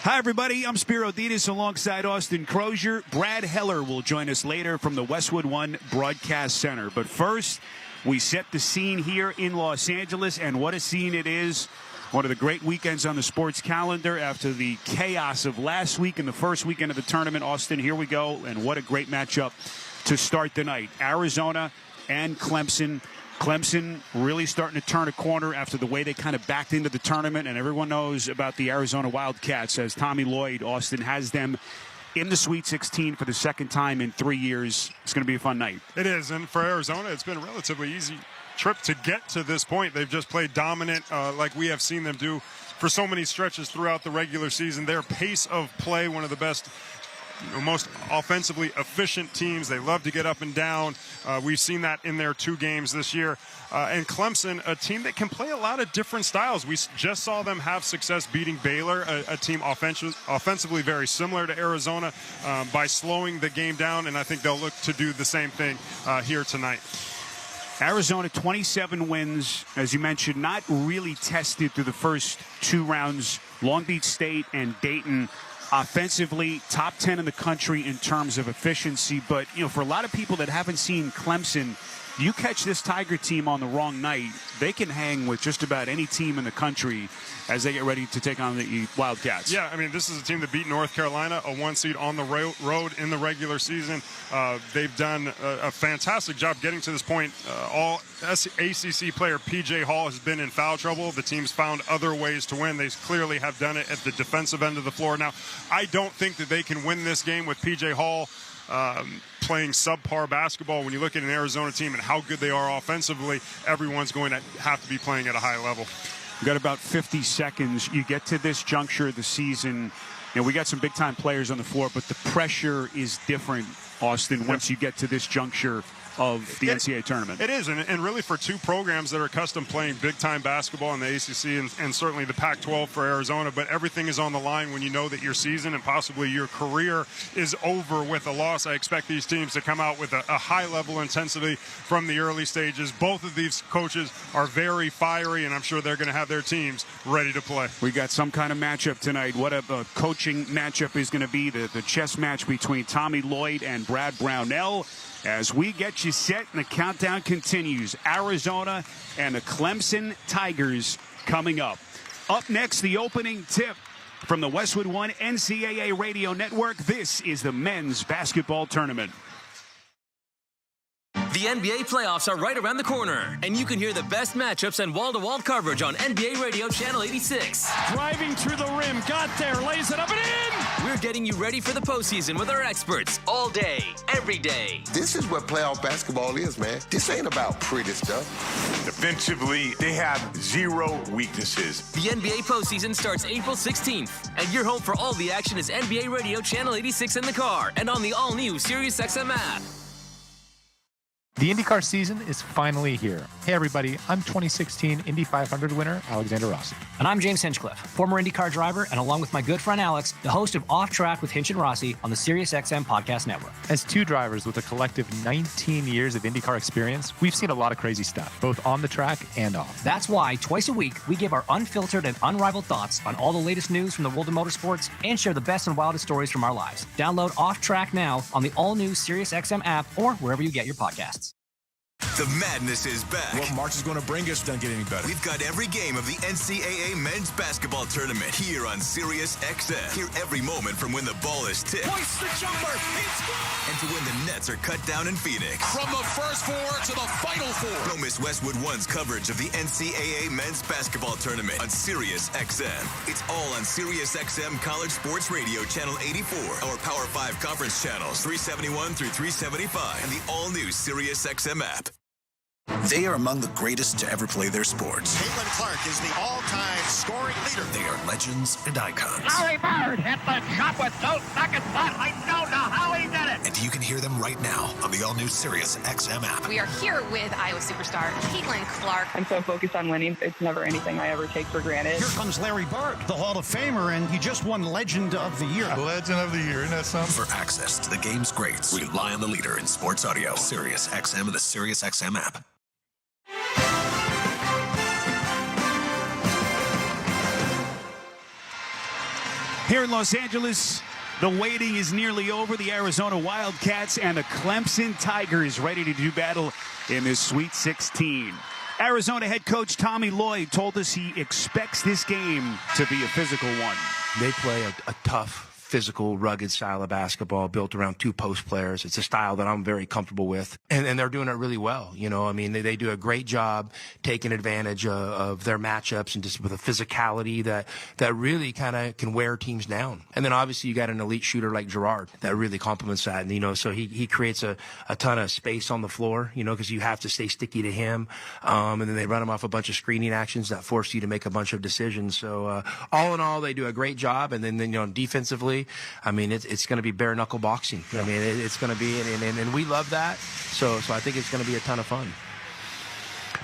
Hi, everybody. I'm Spiro Ditas alongside Austin Crozier. Brad Heller will join us later from the Westwood One Broadcast Center. But first, we set the scene here in Los Angeles, and what a scene it is. One of the great weekends on the sports calendar after the chaos of last week and the first weekend of the tournament. Austin, here we go, and what a great matchup to start the night. Arizona and Clemson. Clemson really starting to turn a corner after the way they kind of backed into the tournament, and everyone knows about the Arizona Wildcats as Tommy Lloyd, Austin, has them in the Sweet 16 for the second time in 3 years. It's going to be a fun night. It is, and for Arizona, it's been a relatively easy trip to get to this point. They've just played dominant like we have seen them do for so many stretches throughout the regular season. Their pace of play, one of the best, most offensively efficient teams. They love to get up and down. We've seen that in their 2 games this year. And Clemson, a team that can play a lot of different styles. We just saw them have success beating Baylor, a team offensively very similar to Arizona, by slowing the game down, and I think they'll look to do the same thing here tonight. Arizona, 27 wins, as you mentioned, not really tested through the first 2 rounds. Long Beach State and Dayton, offensively, top 10 in the country in terms of efficiency. But, for a lot of people that haven't seen Clemson, you catch this Tiger team on the wrong night, they can hang with just about any team in the country as they get ready to take on the Wildcats. Yeah, I mean, this is a team that beat North Carolina, a 1 seed on the road in the regular season. They've done a fantastic job getting to this point. All ACC player P.J. Hall has been in foul trouble. The team's found other ways to win. They clearly have done it at the defensive end of the floor. Now, I don't think that they can win this game with P.J. Hall playing subpar basketball. When you look at an Arizona team and how good they are offensively, everyone's going to have to be playing at a high level. We've got about 50 seconds. You get to this juncture of the season. We got some big-time players on the floor, but the pressure is different, Austin, once you get to this juncture of the NCAA tournament. It is, and really for 2 programs that are accustomed playing big-time basketball in the ACC and certainly the Pac-12 for Arizona, but everything is on the line when you know that your season and possibly your career is over with a loss. I expect these teams to come out with a high-level intensity from the early stages. Both of these coaches are very fiery, and I'm sure they're going to have their teams ready to play. We got some kind of matchup tonight. What a coaching matchup is going to be, the chess match between Tommy Lloyd and Brad Brownell. As we get you set and the countdown continues, Arizona and the Clemson Tigers coming up. Up next, the opening tip from the Westwood One NCAA Radio Network. This is the men's basketball tournament. The NBA playoffs are right around the corner, and you can hear the best matchups and wall-to-wall coverage on NBA Radio Channel 86. Driving through the rim, got there, lays it up and in! We're getting you ready for the postseason with our experts all day, every day. This is what playoff basketball is, man. This ain't about pretty stuff. Defensively, they have 0 weaknesses. The NBA postseason starts April 16th, and your home for all the action is NBA Radio Channel 86 in the car and on the all-new SiriusXM app. The IndyCar season is finally here. Hey everybody, I'm 2016 Indy 500 winner, Alexander Rossi. And I'm James Hinchcliffe, former IndyCar driver, and along with my good friend Alex, the host of Off Track with Hinch and Rossi on the SiriusXM Podcast Network. As 2 drivers with a collective 19 years of IndyCar experience, we've seen a lot of crazy stuff, both on the track and off. That's why twice a week, we give our unfiltered and unrivaled thoughts on all the latest news from the world of motorsports and share the best and wildest stories from our lives. Download Off Track now on the all-new SiriusXM app or wherever you get your podcasts. The madness is back. What March is going to bring us doesn't get any better. We've got every game of the NCAA men's basketball tournament here on SiriusXM. Hear every moment from when the ball is tipped. Hoist the jumper. It's good. And to when the nets are cut down in Phoenix. From the first 4 to the final 4. Don't miss Westwood One's coverage of the NCAA men's basketball tournament on SiriusXM. It's all on SiriusXM College Sports Radio Channel 84, our Power 5 conference channels 371 through 375, and the all-new SiriusXM app. They are among the greatest to ever play their sports. Caitlin Clark is the all-time scoring leader. They are legends and icons. Larry Bird hit the shot with no second thought. I don't know how he did it. And you can hear them right now on the all-new SiriusXM app. We are here with Iowa superstar Caitlin Clark. I'm so focused on winning, it's never anything I ever take for granted. Here comes Larry Bird, the Hall of Famer, and he just won Legend of the Year. Legend of the Year, isn't that something? For access to the game's greats, rely on the leader in sports audio. SiriusXM and the SiriusXM app. Here in Los Angeles, the waiting is nearly over. The Arizona Wildcats and the Clemson Tigers ready to do battle in this Sweet 16. Arizona head coach Tommy Lloyd told us he expects this game to be a physical one. They play a tough, physical, rugged style of basketball built around two post players. It's a style that I'm very comfortable with. And they're doing it really well. You know, I mean, they do a great job taking advantage of their matchups and just with a physicality that really kind of can wear teams down. And then obviously you got an elite shooter like Gerard that really complements that. And, you know, so he creates a ton of space on the floor, you know, because you have to stay sticky to him. And then they run him off a bunch of screening actions that force you to make a bunch of decisions. So all in all, they do a great job. And then you know, defensively, I mean, it's going to be bare knuckle boxing. I mean, it's going to be, and we love that. So I think it's going to be a ton of fun.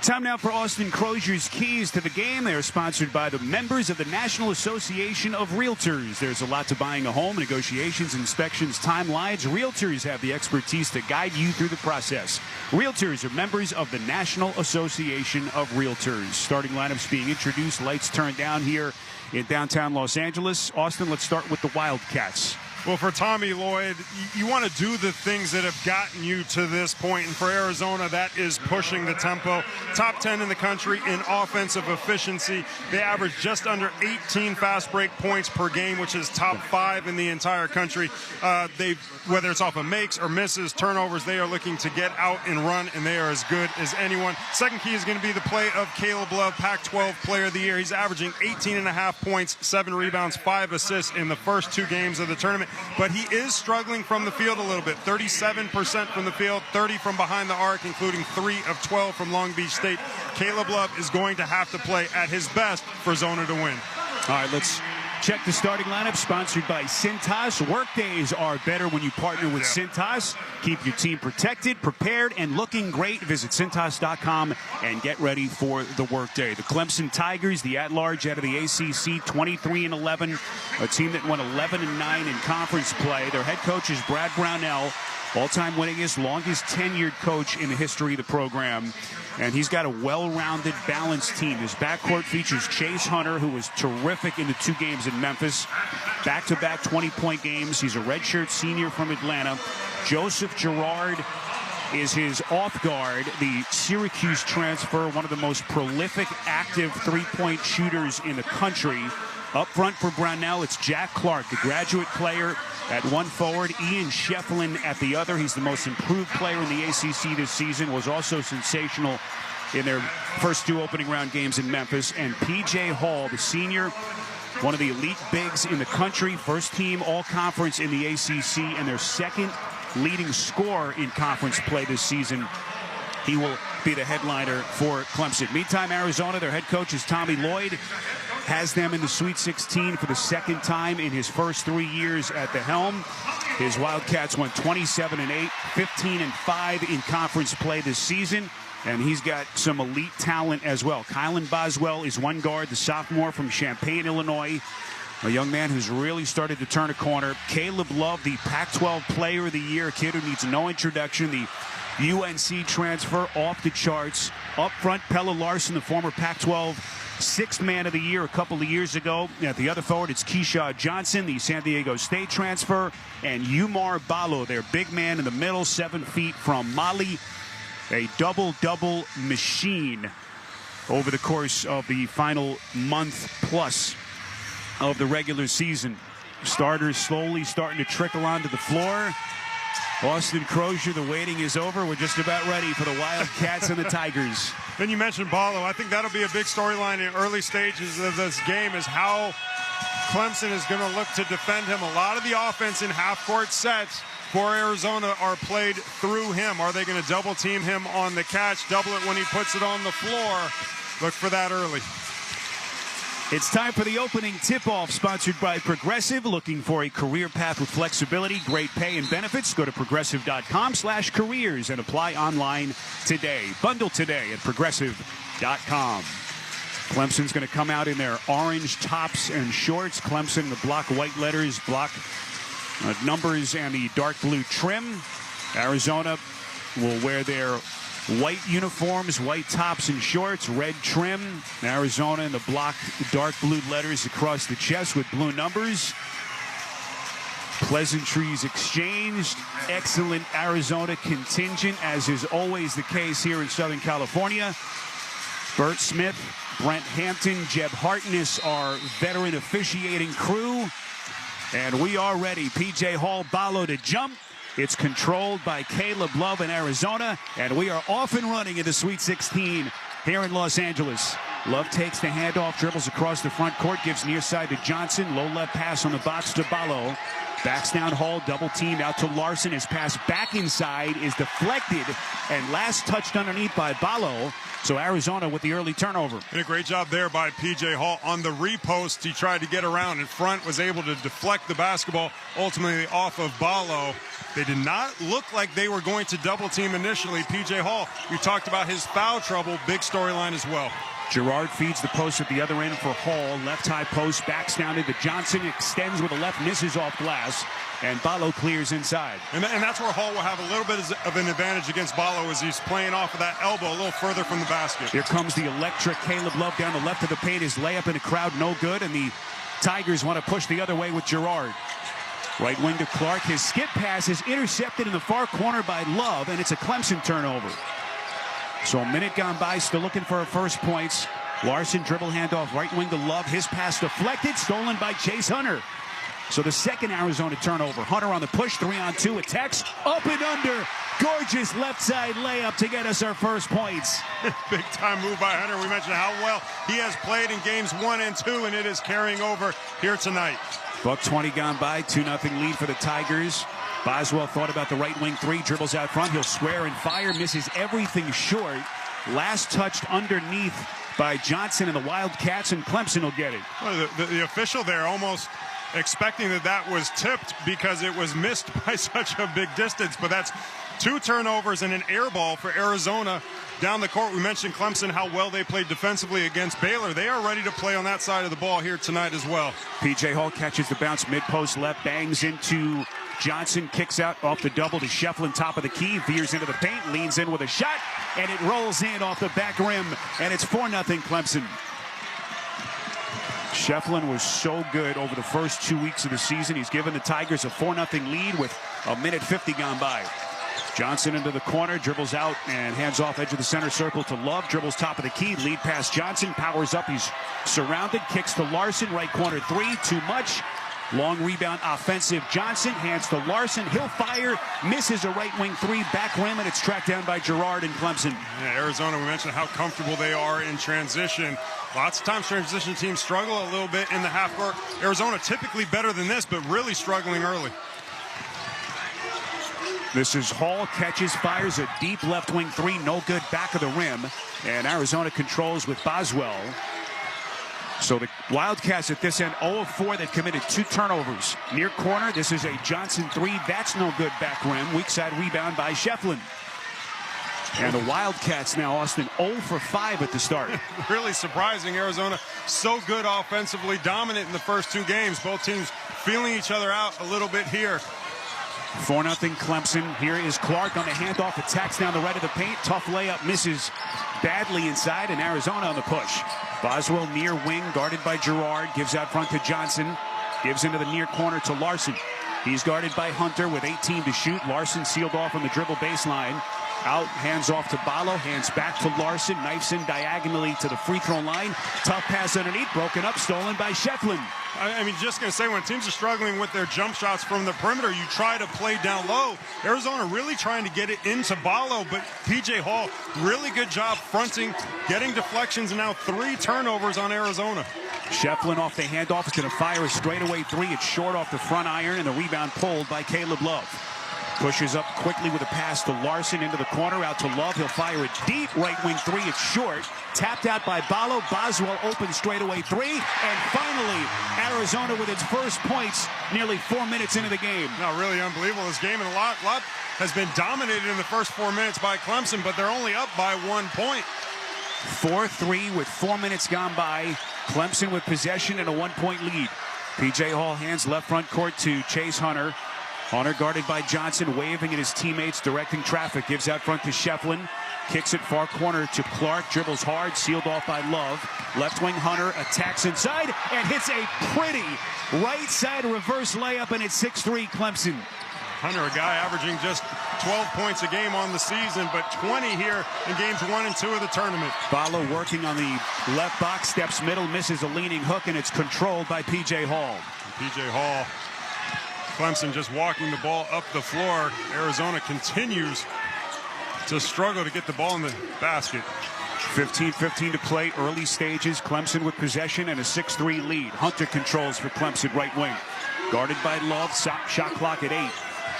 Time now for Austin Crozier's Keys to the Game. They are sponsored by the members of the National Association of Realtors. There's a lot to buying a home: negotiations, inspections, timelines. Realtors have the expertise to guide you through the process. Realtors are members of the National Association of Realtors. Starting lineups being introduced, lights turned down here in downtown Los Angeles. Austin, let's start with the Wildcats. Well, for Tommy Lloyd, you want to do the things that have gotten you to this point. And for Arizona, that is pushing the tempo. Top 10 in the country in offensive efficiency. They average just under 18 fast break points per game, which is top 5 in the entire country. Whether it's off of makes or misses, turnovers, they are looking to get out and run, and they are as good as anyone. Second key is going to be the play of Caleb Love, Pac-12 Player of the Year. He's averaging 18.5 points, 7 rebounds, 5 assists in the first 2 games of the tournament. But he is struggling from the field a little bit. 37% from the field, 30 from behind the arc, including 3 of 12 from Long Beach State. Caleb Love is going to have to play at his best for Zona to win. All right, let's check the starting lineup, sponsored by Cintas. Workdays are better when you partner with Cintas. Keep your team protected, prepared, and looking great. Visit Cintas.com and get ready for the workday. The Clemson Tigers, the at-large out of the ACC, 23-11, a team that went 11-9 in conference play. Their head coach is Brad Brownell, all-time winningest, longest tenured coach in the history of the program. And he's got a well-rounded, balanced team. His backcourt features Chase Hunter, who was terrific in the 2 games in Memphis. Back-to-back 20-point games. He's a redshirt senior from Atlanta. Joseph Girard is his off guard, the Syracuse transfer, one of the most prolific, active three-point shooters in the country. Up front for Brownell, it's Jack Clark, the graduate player at one forward, Ian Shefflin at the other. He's the most improved player in the ACC this season, was also sensational in their first 2 opening round games in Memphis. And P.J. Hall, the senior, one of the elite bigs in the country, first team all-conference in the ACC, and their second leading scorer in conference play this season. He will be the headliner for Clemson. Meantime, Arizona, their head coach is Tommy Lloyd, has them in the Sweet 16 for the second time in his first 3 years at the helm. His Wildcats went 27-8, 15-5 in conference play this season, and he's got some elite talent as well. Kylan Boswell is one guard, the sophomore from Champaign, Illinois, a young man who's really started to turn a corner. Caleb Love, the Pac-12 Player of the Year, a kid who needs no introduction, the UNC transfer, off the charts. Up front, Pella Larson, the former Pac-12 6th man of the year a couple of years ago. At the other forward, it's Keyshawn Johnson, the San Diego State transfer, and Umar Balo, their big man in the middle, 7 feet from Mali. A double-double machine over the course of the final month plus of the regular season. Starters slowly starting to trickle onto the floor. Austin Crozier, the waiting is over. We're just about ready for the Wildcats and the Tigers. Then you mentioned Balo. I think that'll be a big storyline in early stages of this game, is how Clemson is going to look to defend him. A lot of the offense in half-court sets for Arizona are played through him. Are they going to double team him on the catch, double it when he puts it on the floor? Look for that early. It's time for the opening tip-off, sponsored by Progressive. Looking for a career path with flexibility, great pay, and benefits? Go to progressive.com/careers and apply online today. Bundle today at progressive.com. Clemson's going to come out in their orange tops and shorts. Clemson, the block white letters, block numbers, and the dark blue trim. Arizona will wear their white uniforms, white tops and shorts, red trim. Arizona in the block dark blue letters across the chest with blue numbers. Pleasantries exchanged. Excellent Arizona contingent, as is always the case here in Southern California. Bert Smith, Brent Hampton, Jeb Hartness, our veteran officiating crew. And we are ready. P.J. Hall, Ballo to jump. It's controlled by Caleb Love in Arizona. And we are off and running in the Sweet 16 here in Los Angeles. Love takes the handoff, dribbles across the front court, gives near side to Johnson. Low left pass on the box to Ballo. Backs down Hall, double teamed out to Larson. His pass back inside is deflected and last touched underneath by Ballo. So Arizona with the early turnover. And a great job there by P.J. Hall on the repost. He tried to get around in front, was able to deflect the basketball, ultimately off of Ballo. They did not look like they were going to double team initially. P.J. Hall, we talked about his foul trouble, big storyline as well. Gerard feeds the post at the other end for Hall. Left high post, backs down into Johnson, extends with a left, misses off glass, and Ballo clears inside. And that's where Hall will have a little bit of an advantage against Ballo as he's playing off of that elbow a little further from the basket. Here comes the electric Caleb Love down the left of the paint. His layup in the crowd, no good, and the Tigers want to push the other way with Gerard. Right wing to Clark. His skip pass is intercepted in the far corner by Love, and it's a Clemson turnover. So a minute gone by, still looking for her first points. Larson dribble handoff, right wing to Love. His pass deflected, stolen by Chase Hunter. So the second Arizona turnover. Hunter on the push, 3-on-2, attacks, up and under. Gorgeous left side layup to get us our first points. Big time move by Hunter. We mentioned how well he has played in games 1 and 2, and it is carrying over here tonight. Buck 20 gone by, 2-0 lead for the Tigers. Boswell thought about the right wing three, dribbles out front. He'll square and fire, misses everything short. Last touched underneath by Johnson and the Wildcats, and Clemson will get it. Well, the official there almost expecting that was tipped because it was missed by such a big distance. But that's 2 turnovers and an air ball for Arizona down the court. We mentioned Clemson, how well they played defensively against Baylor. They are ready to play on that side of the ball here tonight as well. P.J. Hall catches the bounce mid-post left, bangs into Johnson, kicks out off the double to Shefflin, top of the key, veers into the paint, leans in with a shot, and it rolls in off the back rim, and it's 4-0 Clemson. Shefflin was so good over the first 2 weeks of the season. He's given the Tigers a 4-0 lead with a minute 50 gone by. Johnson into the corner, dribbles out and hands off edge of the center circle to Love, dribbles top of the key, lead pass Johnson, powers up, he's surrounded, kicks to Larson, right corner three, too much. Long rebound, offensive. Johnson hands to Larson. He'll fire, misses a right wing three, back rim, and it's tracked down by Gerard and Clemson. Yeah, Arizona, we mentioned how comfortable they are in transition. Lots of times transition teams struggle a little bit in the half court. Arizona typically better than this, but really struggling early. This is Hall, catches, fires a deep left wing three, no good, back of the rim. And Arizona controls with Boswell. So the Wildcats at this end, 0 of 4. They've committed 2 turnovers. Near corner, this is a Johnson three. That's no good, back rim. Weak side rebound by Shefflin. And the Wildcats now, Austin, 0 for 5 at the start. Really surprising. Arizona so good offensively, dominant in the first 2 games. Both teams feeling each other out a little bit here. 4-0 Clemson. Here is Clark on the handoff, attacks down the right of the paint. Tough layup, misses badly inside, and Arizona on the push. Boswell near wing, guarded by Gerard, gives out front to Johnson, gives into the near corner to Larson. He's guarded by Hunter with 18 to shoot. Larson sealed off on the dribble baseline. Out, hands off to Ballo, hands back to Larson, knifes in diagonally to the free throw line. Tough pass underneath, broken up, stolen by Shefflin. I mean, just going to say, when teams are struggling with their jump shots from the perimeter, you try to play down low. Arizona really trying to get it into Ballo, but P.J. Hall, really good job fronting, getting deflections, and now 3 turnovers on Arizona. Shefflin off the handoff is going to fire a straightaway three. It's short off the front iron, and the rebound pulled by Caleb Love. Pushes up quickly with a pass to Larson into the corner, out to Love. He'll fire a deep right wing three. It's short. Tapped out by Ballo. Boswell open straightaway three. And finally, Arizona with its first points nearly 4 minutes into the game. No, really unbelievable. This game, and a lot has been dominated in the first 4 minutes by Clemson, but they're only up by 1 point. 4-3 with 4 minutes gone by. Clemson with possession and a 1-point lead. P.J. Hall hands left front court to Chase Hunter. Hunter guarded by Johnson, waving at his teammates, directing traffic. Gives out front to Shefflin. Kicks it far corner to Clark. Dribbles hard, sealed off by Love. Left wing Hunter attacks inside and hits a pretty right side reverse layup, and it's 6-3 Clemson. Hunter, a guy averaging just 12 points a game on the season, but 20 here in games 1 and 2 of the tournament. Valhalla working on the left box, steps middle, misses a leaning hook, and it's controlled by P.J. Hall. P.J. Hall, Clemson just walking the ball up the floor. Arizona continues to struggle to get the ball in the basket. 15-15 to play, early stages. Clemson with possession and a 6-3 lead. Hunter controls for Clemson right wing. Guarded by Love, shot clock at 8.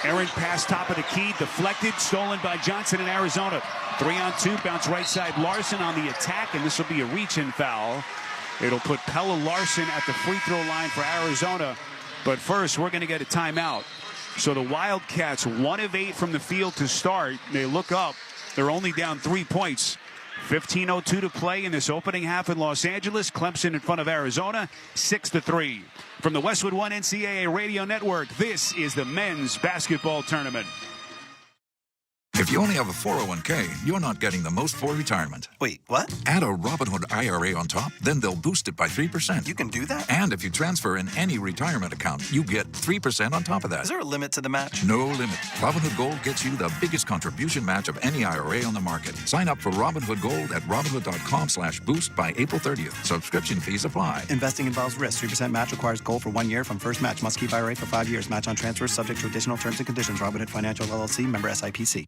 Errant pass top of the key, deflected, stolen by Johnson in Arizona. 3-on-2, bounce right side Larson on the attack, and this will be a reach-in foul. It'll put Pella Larson at the free throw line for Arizona. But first, we're going to get a timeout. So the Wildcats, 1 of 8 from the field to start. They look up. They're only down 3 points. 15:02 to play in this opening half in Los Angeles. Clemson in front of Arizona, 6-3. From the Westwood One NCAA Radio Network, this is the men's basketball tournament. If you only have a 401k, you're not getting the most for retirement. Wait, what? Add a Robinhood IRA on top, then they'll boost it by 3%. You can do that? And if you transfer in any retirement account, you get 3% on top of that. Is there a limit to the match? No limit. Robinhood Gold gets you the biggest contribution match of any IRA on the market. Sign up for Robinhood Gold at Robinhood.com/boost by April 30th. Subscription fees apply. Investing involves risk. 3% match requires gold for 1 year from first match. Must keep IRA for 5 years. Match on transfers subject to additional terms and conditions. Robinhood Financial LLC, member SIPC.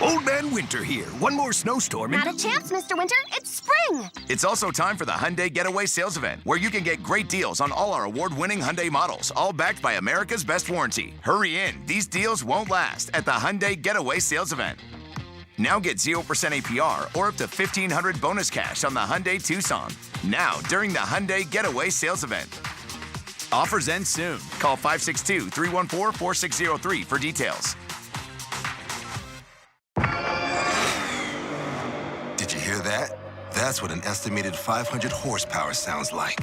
Old Man Winter here. One more snowstorm and... Not a chance, Mr. Winter. It's spring. It's also time for the Hyundai Getaway Sales Event, where you can get great deals on all our award-winning Hyundai models, all backed by America's best warranty. Hurry in. These deals won't last at the Hyundai Getaway Sales Event. Now get 0% APR or up to $1,500 bonus cash on the Hyundai Tucson. Now, during the Hyundai Getaway Sales Event. Offers end soon. Call 562-314-4603 for details. Did you hear that? That's what an estimated 500 horsepower sounds like.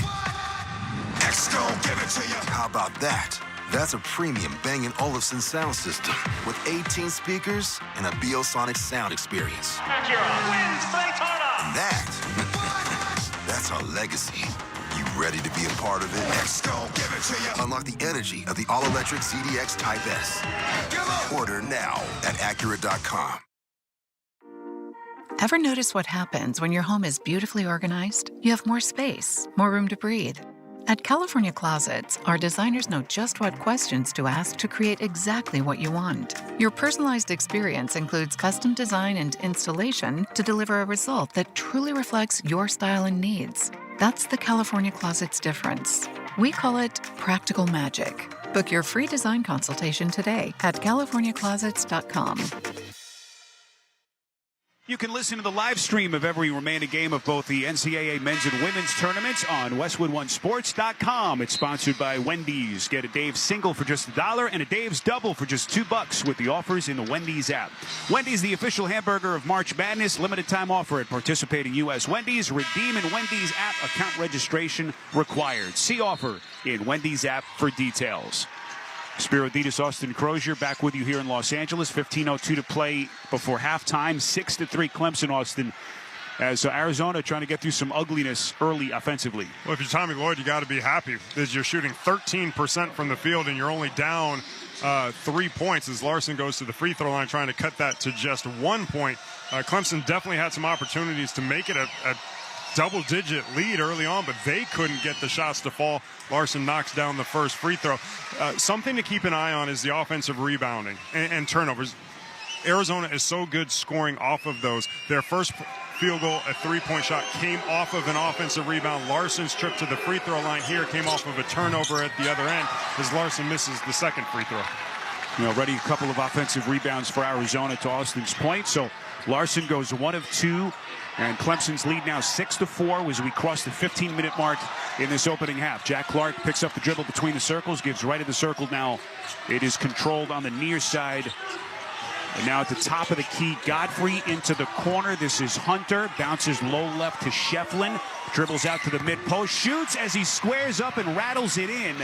X-Gon, give it to you. How about that? That's a premium Bang & Olufsen sound system with 18 speakers and a Biosonic sound experience. And that's our legacy. You ready to be a part of it? X-Gon, give it to you. Unlock the energy of the all-electric CDX Type S. Order now at Acura.com. Ever notice what happens when your home is beautifully organized? You have more space, more room to breathe. At California Closets, our designers know just what questions to ask to create exactly what you want. Your personalized experience includes custom design and installation to deliver a result that truly reflects your style and needs. That's the California Closets difference. We call it practical magic. Book your free design consultation today at californiaclosets.com. You can listen to the live stream of every remaining game of both the NCAA men's and women's tournaments on WestwoodOneSports.com. It's sponsored by Wendy's. Get a Dave's single for just $1 and a Dave's double for just $2 with the offers in the Wendy's app. Wendy's, the official hamburger of March Madness. Limited time offer at participating U.S. Wendy's. Redeem in Wendy's app. Account registration required. See offer in Wendy's app for details. Spiro Ditas, Austin Crozier, back with you here in Los Angeles. 15:02 to play before halftime. 6-3 Clemson, Austin, as Arizona trying to get through some ugliness early offensively. Well, if you're Tommy Lloyd, you got to be happy that you're shooting 13% from the field and you're only down 3 points as Larson goes to the free throw line trying to cut that to just 1 point. Clemson definitely had some opportunities to make it a double-digit lead early on, but they couldn't get the shots to fall. Larson knocks down the first free throw. Something to keep an eye on is the offensive rebounding and turnovers. Arizona is so good scoring off of those. Their first field goal, a three-point shot, came off of an offensive rebound. Larson's trip to the free throw line here came off of a turnover at the other end as Larson misses the second free throw. Already a couple of offensive rebounds for Arizona to Austin's point. So Larson goes 1 of 2. And Clemson's lead now 6-4 as we cross the 15-minute mark in this opening half. Jack Clark picks up the dribble between the circles, gives right of the circle. Now it is controlled on the near side. And now at the top of the key, Godfrey into the corner. This is Hunter. Bounces low left to Shefflin. Dribbles out to the mid-post. Shoots as he squares up and rattles it in.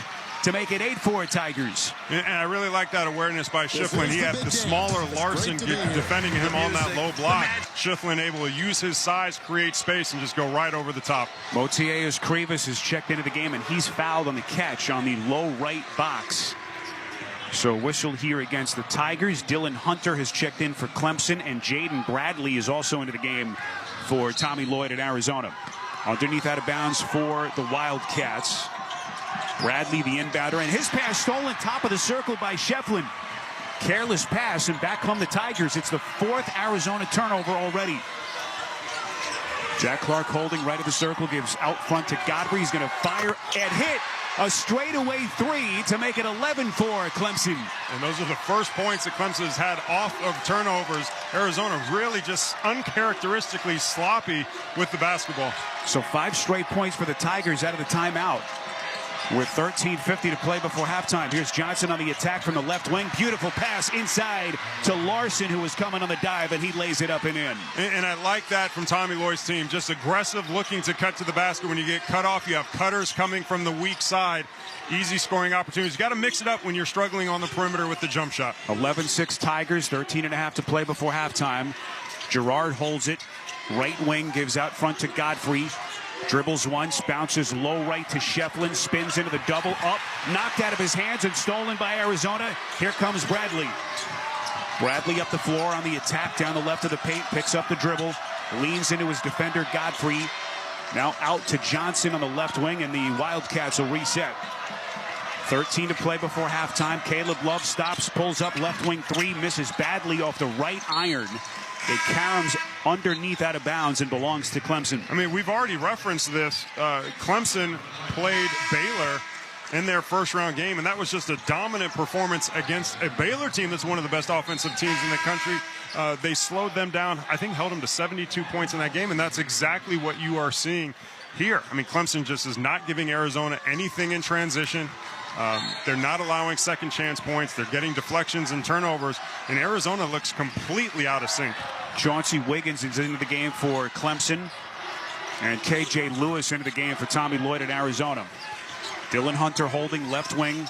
to make it 8-4 Tigers. And I really like that awareness by Schifflin. He had the smaller Larson defending him on that low block. Schifflin able to use his size, create space, and just go right over the top. Motiejus Krivas has checked into the game, and he's fouled on the catch on the low right box. So whistle here against the Tigers. Dylan Hunter has checked in for Clemson, and Jaden Bradley is also into the game for Tommy Lloyd at Arizona. Underneath out of bounds for the Wildcats. Bradley, the inbounder, and his pass stolen top of the circle by Schifflin. Careless pass, and back come the Tigers. It's the 4th Arizona turnover already. Jack Clark holding right of the circle, gives out front to Godfrey. He's going to fire and hit a straightaway 3 to make it 11-4 Clemson. And those are the first points that Clemson has had off of turnovers. Arizona really just uncharacteristically sloppy with the basketball. So 5 straight points for the Tigers out of the timeout. With 13:50 to play before halftime. Here's Johnson on the attack from the left wing. Beautiful pass inside to Larson, who was coming on the dive, and he lays it up and in. And I like that from Tommy Lloyd's team. Just aggressive, looking to cut to the basket. When you get cut off, you have cutters coming from the weak side. Easy scoring opportunities. You got to mix it up when you're struggling on the perimeter with the jump shot. 11-6 Tigers, 13.5 to play before halftime. Gerard holds it. Right wing gives out front to Godfrey. Dribbles once, bounces low right to Schifflin, spins into the double, up, knocked out of his hands and stolen by Arizona. Here comes Bradley. Bradley up the floor on the attack down the left of the paint, picks up the dribble, leans into his defender Godfrey. Now out to Johnson on the left wing, and the Wildcats will reset. 13 to play before halftime. Caleb Love stops, pulls up left wing 3, misses badly off the right iron. It caroms underneath out of bounds and belongs to Clemson. I mean, we've already referenced this. Clemson played Baylor in their first-round game, and that was just a dominant performance against a Baylor team that's one of the best offensive teams in the country. They slowed them down, I think held them to 72 points in that game, and that's exactly what you are seeing here. I mean, Clemson just is not giving Arizona anything in transition. They're not allowing second chance points. They're getting deflections and turnovers, and Arizona looks completely out of sync. Chauncey Wiggins is into the game for Clemson, and KJ Lewis into the game for Tommy Lloyd at Arizona. Dylan Hunter holding left wing.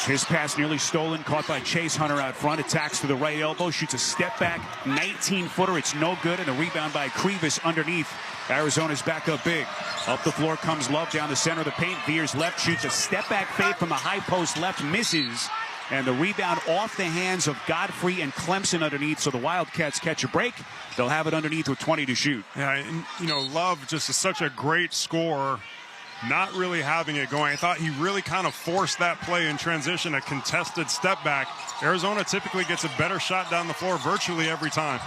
His pass nearly stolen, caught by Chase Hunter out front. Attacks to the right elbow, shoots a step back 19-footer. It's no good, and the rebound by Krivas underneath. Arizona's back up big. Up the floor comes Love down the center of the paint. Veers left, shoots a step back fade from the high post left, misses. And the rebound off the hands of Godfrey and Clemson underneath. So the Wildcats catch a break. They'll have it underneath with 20 to shoot. Yeah, and, you know, Love just is such a great scorer. Not really having it going. I thought he really kind of forced that play in transition, a contested step back. Arizona typically gets a better shot down the floor virtually every time.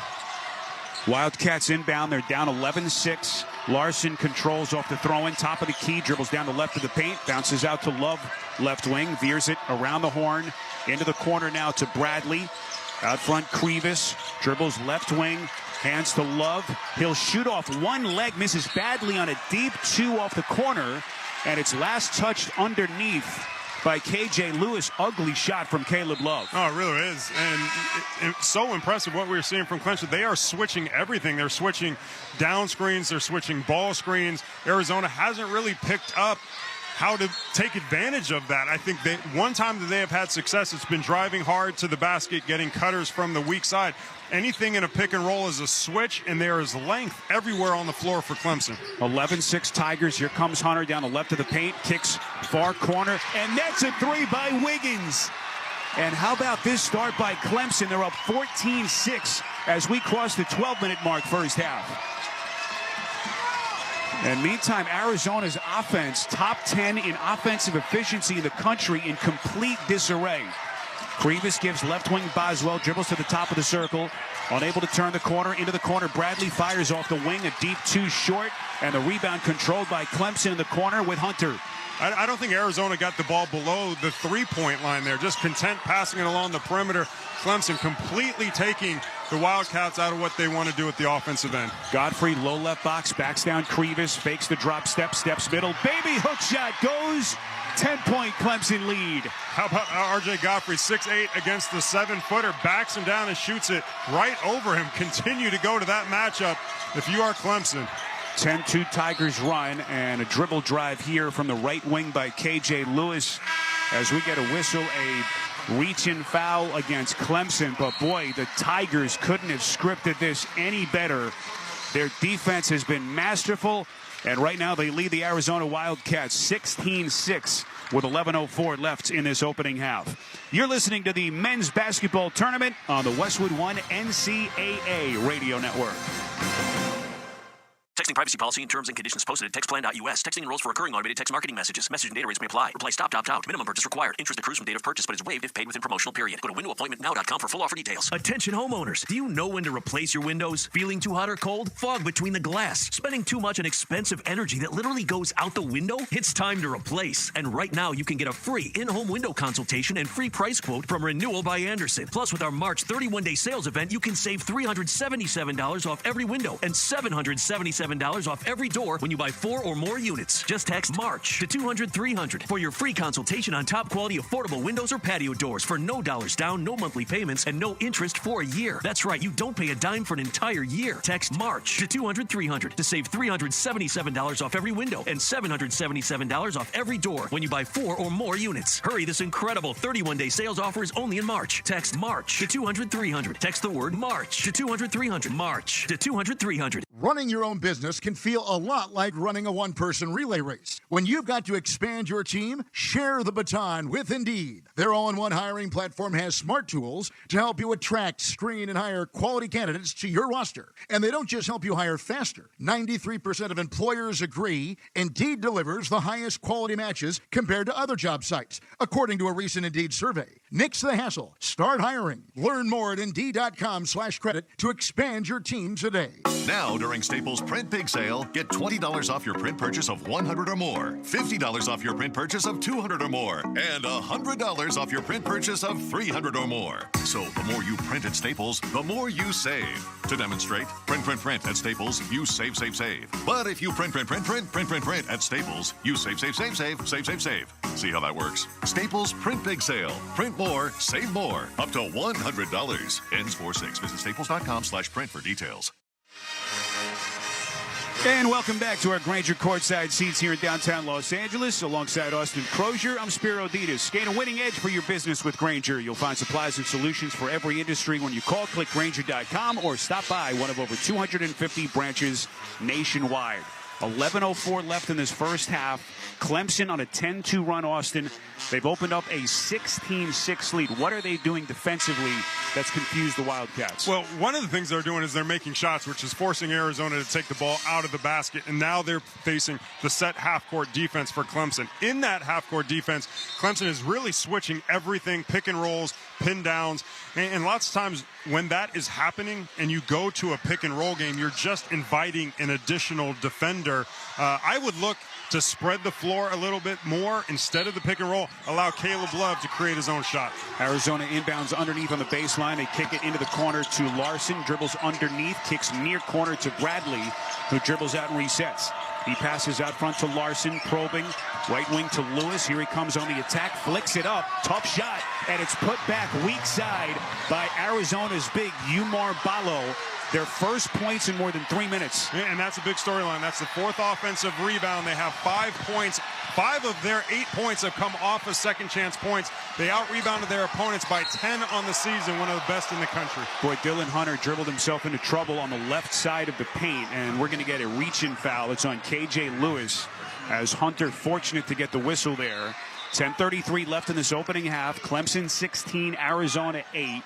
Wildcats inbound. They're down 11-6. Larson controls off the throw-in. Top of the key. Dribbles down the left of the paint. Bounces out to Love. Left wing. Veers it around the horn. Into the corner now to Bradley. Out front, Krivas. Dribbles left wing. Hands to Love. He'll shoot off one leg. Misses badly on a deep 2 off the corner. And it's last touched underneath by KJ Lewis. Ugly shot from Caleb Love. Oh, it really is. And it's so impressive what we're seeing from Clemson. They are switching everything. They're switching down screens. They're switching ball screens. Arizona hasn't really picked up how to take advantage of that. I think one time that they have had success, it's been driving hard to the basket, getting cutters from the weak side. Anything in a pick and roll is a switch, and there is length everywhere on the floor for Clemson. 11-6 Tigers. Here comes Hunter down the left of the paint, kicks far corner, and that's a 3 by Wiggins. And how about this start by Clemson? They're up 14-6 as we cross the 12-minute mark first half. And meantime, Arizona's offense, top 10 in offensive efficiency in the country, in complete disarray. Krivas gives left wing Boswell, dribbles to the top of the circle, unable to turn the corner, into the corner. Bradley fires off the wing, a deep 2 short, and the rebound controlled by Clemson in the corner with Hunter. I don't think Arizona got the ball below the 3-point line there, just content passing it along the perimeter. Clemson completely taking the Wildcats out of what they want to do at the offensive end. Godfrey, low left box, backs down Krivas, fakes the drop step, steps middle, baby hook shot goes. 10-point Clemson lead. How about R.J. Godfrey, 6'8" against the 7-footer, backs him down and shoots it right over him. Continue to go to that matchup if you are Clemson. 10-2 Tigers run, and a dribble drive here from the right wing by K.J. Lewis as we get a whistle, a reach-in foul against Clemson. But boy, the Tigers couldn't have scripted this any better. Their defense has been masterful, and right now they lead the Arizona Wildcats 16-6 with 11:04 left in this opening half. You're listening to the men's basketball tournament on the Westwood One NCAA radio network. Texting privacy policy and terms and conditions posted at textplan.us. Texting enrolls for recurring automated text marketing messages. Message and data rates may apply. Reply stop, opt out. Minimum purchase required. Interest accrues from date of purchase but is waived if paid within promotional period. Go to windowappointmentnow.com for full offer details. Attention homeowners. Do you know when to replace your windows? Feeling too hot or cold? Fog between the glass? Spending too much on expensive energy that literally goes out the window? It's time to replace. And right now you can get a free in-home window consultation and free price quote from Renewal by Andersen. Plus with our March 31-day sales event, you can save $377 off every window and $777 off every door when you buy 4 or more units. Just text MARCH to 200-300 for your free consultation on top quality affordable windows or patio doors for no dollars down, no monthly payments, and no interest for a year. That's right, you don't pay a dime for an entire year. Text MARCH to 200-300 to save $377 off every window and $777 off every door when you buy 4 or more units. Hurry, this incredible 31-day sales offer is only in March. Text MARCH to 200-300. Text the word MARCH to 200-300. MARCH to 200-300. Running your own business can feel a lot like running a one-person relay race. When you've got to expand your team, share the baton with Indeed. Their all-in-one hiring platform has smart tools to help you attract, screen, and hire quality candidates to your roster. And they don't just help you hire faster. 93% of employers agree Indeed delivers the highest quality matches compared to other job sites, according to a recent Indeed survey. Nix the hassle. Start hiring. Learn more at Indeed.com/credit to expand your team today. Now, during Staples Print Big Sale, get $20 off your print purchase of $100 or more, $50 off your print purchase of $200 or more, and $100 off your print purchase of $300 or more. So the more you print at Staples, the more you save. To demonstrate, print at Staples, you save. But if you print at Staples, you save. See how that works? Staples Print Big Sale. Print more, save more. Up to $100. Ends 4/6. Visit staples.com/print for details. And welcome back to our Grainger courtside seats here in downtown Los Angeles. Alongside Austin Crozier, I'm Spiro Ditas. Gain a winning edge for your business with Grainger. You'll find supplies and solutions for every industry when you call, click Grainger.com, or stop by one of over 250 branches nationwide. 11:04 left in this first half. Clemson on a 10-2 run, Austin. They've opened up a 16-6 lead. What are they doing defensively that's confused the Wildcats? Well, one of the things they're doing is they're making shots, which is forcing Arizona to take the ball out of the basket, and now they're facing the set half-court defense for Clemson. In that half-court defense, Clemson is really switching everything, pick and rolls, pin downs, and lots of times when that is happening and you go to a pick and roll game, you're just inviting an additional defender. I would look to spread the floor a little bit more instead of the pick and roll. Allow Caleb Love to create his own shot. Arizona inbounds underneath on the baseline. They kick it into the corner to Larson. Dribbles underneath. Kicks near corner to Bradley, who dribbles out and resets. He passes out front to Larson, probing. Right wing to Lewis. Here he comes on the attack. Flicks it up. Tough shot. And it's put back weak side by Arizona's big Umar Ballo. Their first points in more than 3 minutes. Yeah, and that's a big storyline. That's the 4th offensive rebound. They have 5 points. 5 of their 8 points have come off of second chance points. They out-rebounded their opponents by 10 on the season, one of the best in the country. Boy, Dylan Hunter dribbled himself into trouble on the left side of the paint, and we're going to get a reach-in foul. It's on K.J. Lewis, as Hunter fortunate to get the whistle there. 10:33 left in this opening half. Clemson 16, Arizona 8.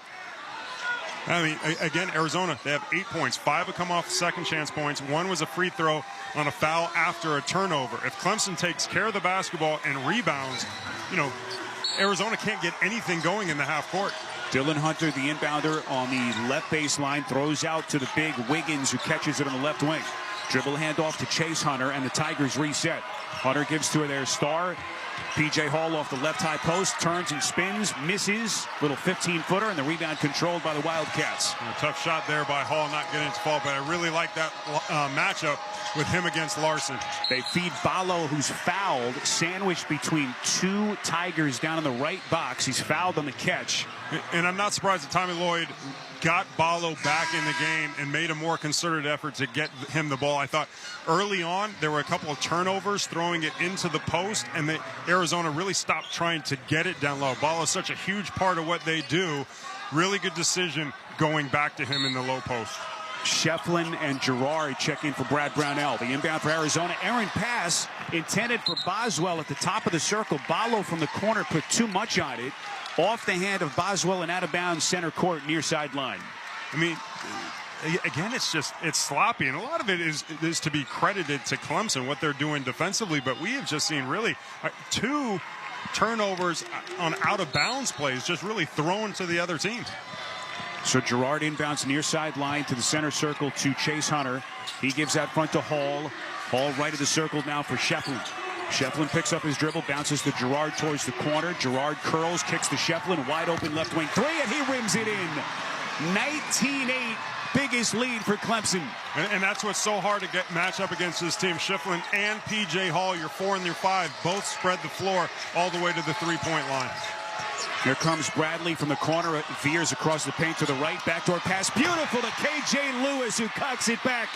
I mean, again, Arizona, they have 8 points. 5 have come off second chance points. 1 was a free throw on a foul after a turnover. If Clemson takes care of the basketball and rebounds, Arizona can't get anything going in the half court. Dylan Hunter, the inbounder on the left baseline, throws out to the big Wiggins, who catches it on the left wing. Dribble handoff to Chase Hunter, and the Tigers reset. Hunter gives to their star. P.J. Hall off the left high post, turns and spins, misses. Little 15-footer, and the rebound controlled by the Wildcats. A tough shot there by Hall, not getting his fault, but I really like that matchup with him against Larson. They feed Ballo, who's fouled, sandwiched between two Tigers down in the right box. He's fouled on the catch. And I'm not surprised that Tommy Lloyd got Ballo back in the game and made a more concerted effort to get him the ball. I thought early on there were a couple of turnovers throwing it into the post, and Arizona really stopped trying to get it down low. Ballo's such a huge part of what they do. Really good decision going back to him in the low post. Shefflin and Girard check in for Brad Brownell. The inbound for Arizona. Errant pass intended for Boswell at the top of the circle. Ballo from the corner put too much on it. Off the hand of Boswell and out of bounds, center court, near sideline. I mean, again, it's sloppy, and a lot of it is to be credited to Clemson, what they're doing defensively, but we have just seen really two turnovers on out-of-bounds plays just really thrown to the other team. So Girard inbounds near sideline to the center circle to Chase Hunter. He gives that front to Hall. Hall right of the circle now for Shefflin. Shefflin picks up his dribble, bounces to Girard towards the corner. Girard curls, kicks to Shefflin, wide open left wing three, and he rims it in. 19-8, biggest lead for Clemson. And that's what's so hard to match up against this team. Shefflin and P.J. Hall, your 4 and your 5, both spread the floor all the way to the three-point line. Here comes Bradley from the corner, veers across the paint to the right, backdoor pass, beautiful to K.J. Lewis, who cocks it back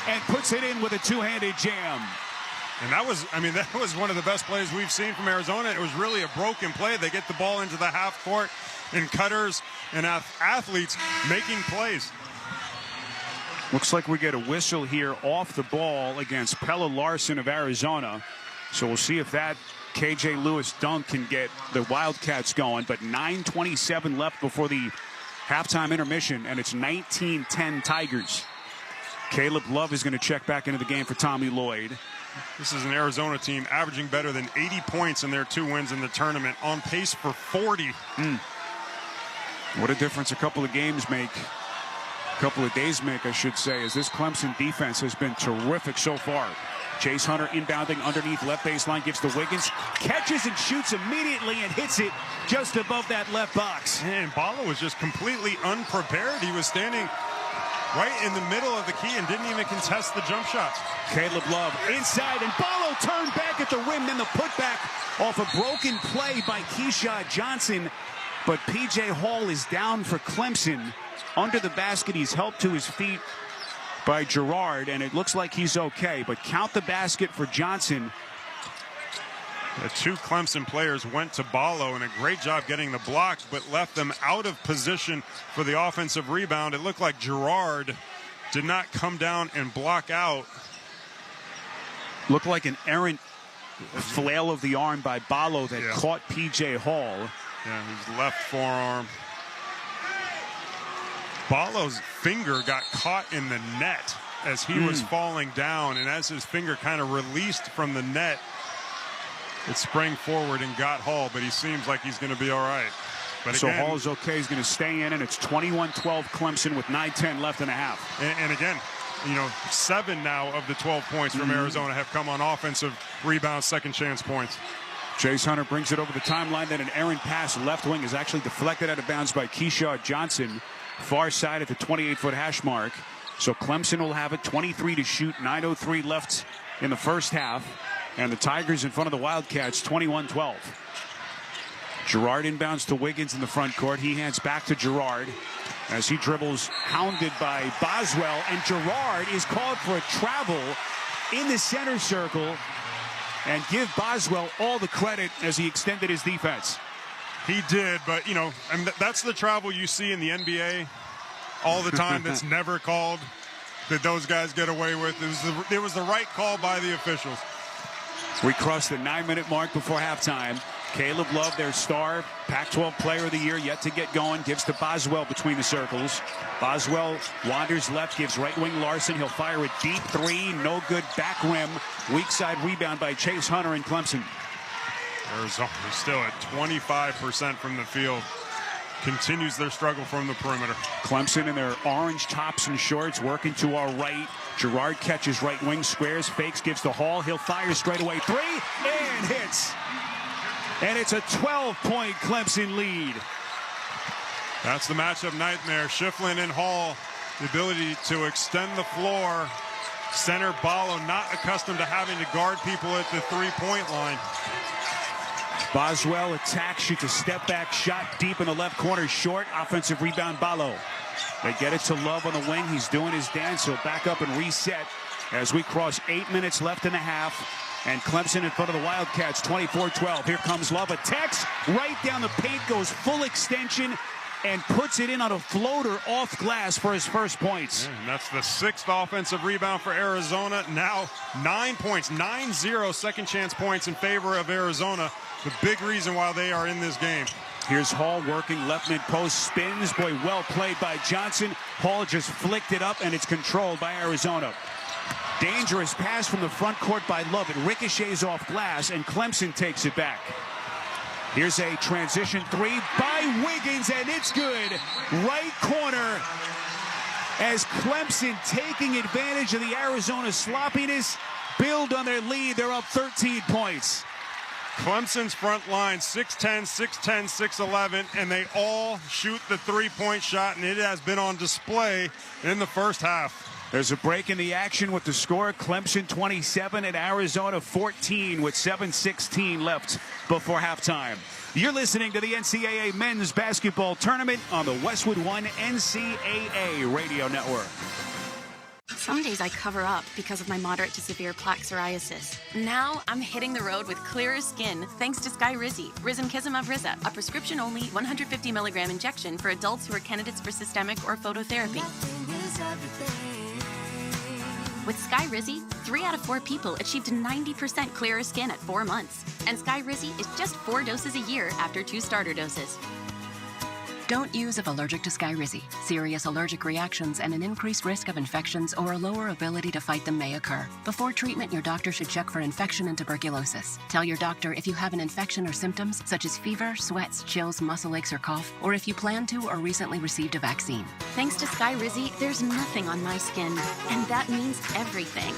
and puts it in with a two-handed jam. And that was one of the best plays we've seen from Arizona. It was really a broken play. They get the ball into the half court, and cutters and athletes making plays. Looks like we get a whistle here off the ball against Pella Larson of Arizona. So we'll see if that K.J. Lewis dunk can get the Wildcats going. But 9:27 left before the halftime intermission, and it's 19-10 Tigers. Caleb Love is going to check back into the game for Tommy Lloyd. This is an Arizona team averaging better than 80 points in their 2 wins in the tournament, on pace for 40. What a difference a couple of games make. A couple of days make, I should say, as this Clemson defense has been terrific so far. Chase Hunter inbounding underneath left baseline, gives to Wiggins, catches and shoots immediately and hits it just above that left box. And Ballo was just completely unprepared. He was standing right in the middle of the key and didn't even contest the jump shots. Caleb Love inside, and Ballo turned back at the rim, then the putback off a broken play by Keyshawn Johnson. But P.J. Hall is down for Clemson. Under the basket, he's helped to his feet by Girard, and it looks like he's okay. But count the basket for Johnson. The two Clemson players went to Ballo, and a great job getting the blocks, but left them out of position for the offensive rebound. It looked like Girard did not come down and block out. Looked like an errant flail of the arm by Ballo that caught P.J. Hall. Yeah, his left forearm. Ballo's finger got caught in the net as he was falling down, and as his finger kind of released from the net, it sprang forward and got Hall, but he seems like he's going to be all right. But so again, Hall is okay. He's going to stay in, and it's 21-12 Clemson with 9:10 left in the half. And again, 7 now of the 12 points from Arizona have come on offensive rebounds, second chance points. Chase Hunter brings it over the timeline. Then an errant pass left wing is actually deflected out of bounds by Keyshawn Johnson. Far side at the 28-foot hash mark. So Clemson will have it, 23 to shoot, 9:03 left in the first half. And the Tigers in front of the Wildcats, 21-12. Girard inbounds to Wiggins in the front court. He hands back to Girard as he dribbles, hounded by Boswell. And Girard is called for a travel in the center circle. And give Boswell all the credit as he extended his defense. He did, but, that's the travel you see in the NBA all the time that's never called, that those guys get away with. It was the right call by the officials. We crossed the 9-minute mark before halftime. Caleb Love, their star, Pac-12 Player of the Year, yet to get going, gives to Boswell between the circles. Boswell wanders left, gives right wing Larson. He'll fire a deep three, no good, back rim. Weak side rebound by Chase Hunter and Clemson. Arizona still at 25% from the field. Continues their struggle from the perimeter. Clemson in their orange tops and shorts, working to our right. Girard catches right wing, squares, fakes, gives to Hall. He'll fire straight away. Three, and hits. And it's a 12-point Clemson lead. That's the matchup nightmare. Schifflin and Hall, the ability to extend the floor. Center Ballo not accustomed to having to guard people at the three-point line. Boswell attacks, shoots a step-back shot deep in the left corner, short. Offensive rebound, Ballo. They get it to Love on the wing. He's doing his dance. He'll back up and reset as we cross 8 minutes left in the half. And Clemson in front of the Wildcats, 24-12. Here comes Love. Attacks right down the paint, goes full extension, and puts it in on a floater off glass for his first points. And that's the 6th offensive rebound for Arizona. Now 9 points, 9-0 second chance points in favor of Arizona. The big reason why they are in this game. Here's Hall working left mid post, spins. Boy, well played by Johnson. Hall just flicked it up, and it's controlled by Arizona. Dangerous pass from the front court by Love. It ricochets off glass, and Clemson takes it back. Here's a transition three by Wiggins, and it's good. Right corner as Clemson, taking advantage of the Arizona sloppiness, build on their lead. They're up 13 points. Clemson's front line, 6'10", 6'10", 6'11", and they all shoot the three-point shot, and it has been on display in the first half. There's a break in the action with the score. Clemson 27 and Arizona 14 with 7:16 left before halftime. You're listening to the NCAA Men's Basketball Tournament on the Westwood One NCAA Radio Network. Some days I cover up because of my moderate to severe plaque psoriasis. Now I'm hitting the road with clearer skin thanks to Skyrizi, Risankizumab Riza, a prescription-only 150 milligram injection for adults who are candidates for systemic or phototherapy. With Skyrizi, 3 out of 4 people achieved 90% clearer skin at 4 months. And Skyrizi is just 4 doses a year after 2 starter doses. Don't use if allergic to Skyrizi. Serious allergic reactions and an increased risk of infections or a lower ability to fight them may occur. Before treatment, your doctor should check for infection and tuberculosis. Tell your doctor if you have an infection or symptoms such as fever, sweats, chills, muscle aches, or cough, or if you plan to or recently received a vaccine. Thanks to Skyrizi, there's nothing on my skin, and that means everything.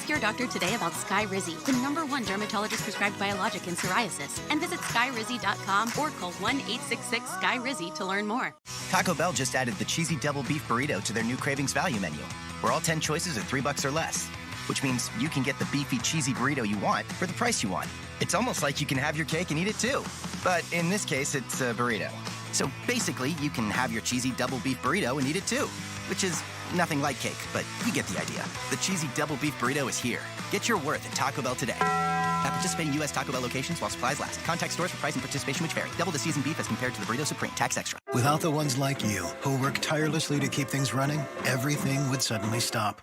Your doctor today about Skyrizi, the #1 dermatologist prescribed biologic in psoriasis, and visit skyrizi.com or call 1-866-SKY-RIZI to learn more. Taco Bell just added the cheesy double beef burrito to their new Cravings value menu, where all 10 choices are $3 or less, which means you can get the beefy cheesy burrito you want for the price you want. It's almost like you can have your cake and eat it too, but in this case it's a burrito. So basically you can have your cheesy double beef burrito and eat it too, which is nothing like cake, but you get the idea. The cheesy double beef burrito is here. Get your worth at Taco Bell today. At participating U.S. Taco Bell locations while supplies last. Contact stores for price and participation which vary. Double the seasoned beef as compared to the Burrito Supreme. Tax extra. Without the ones like you, who work tirelessly to keep things running, everything would suddenly stop.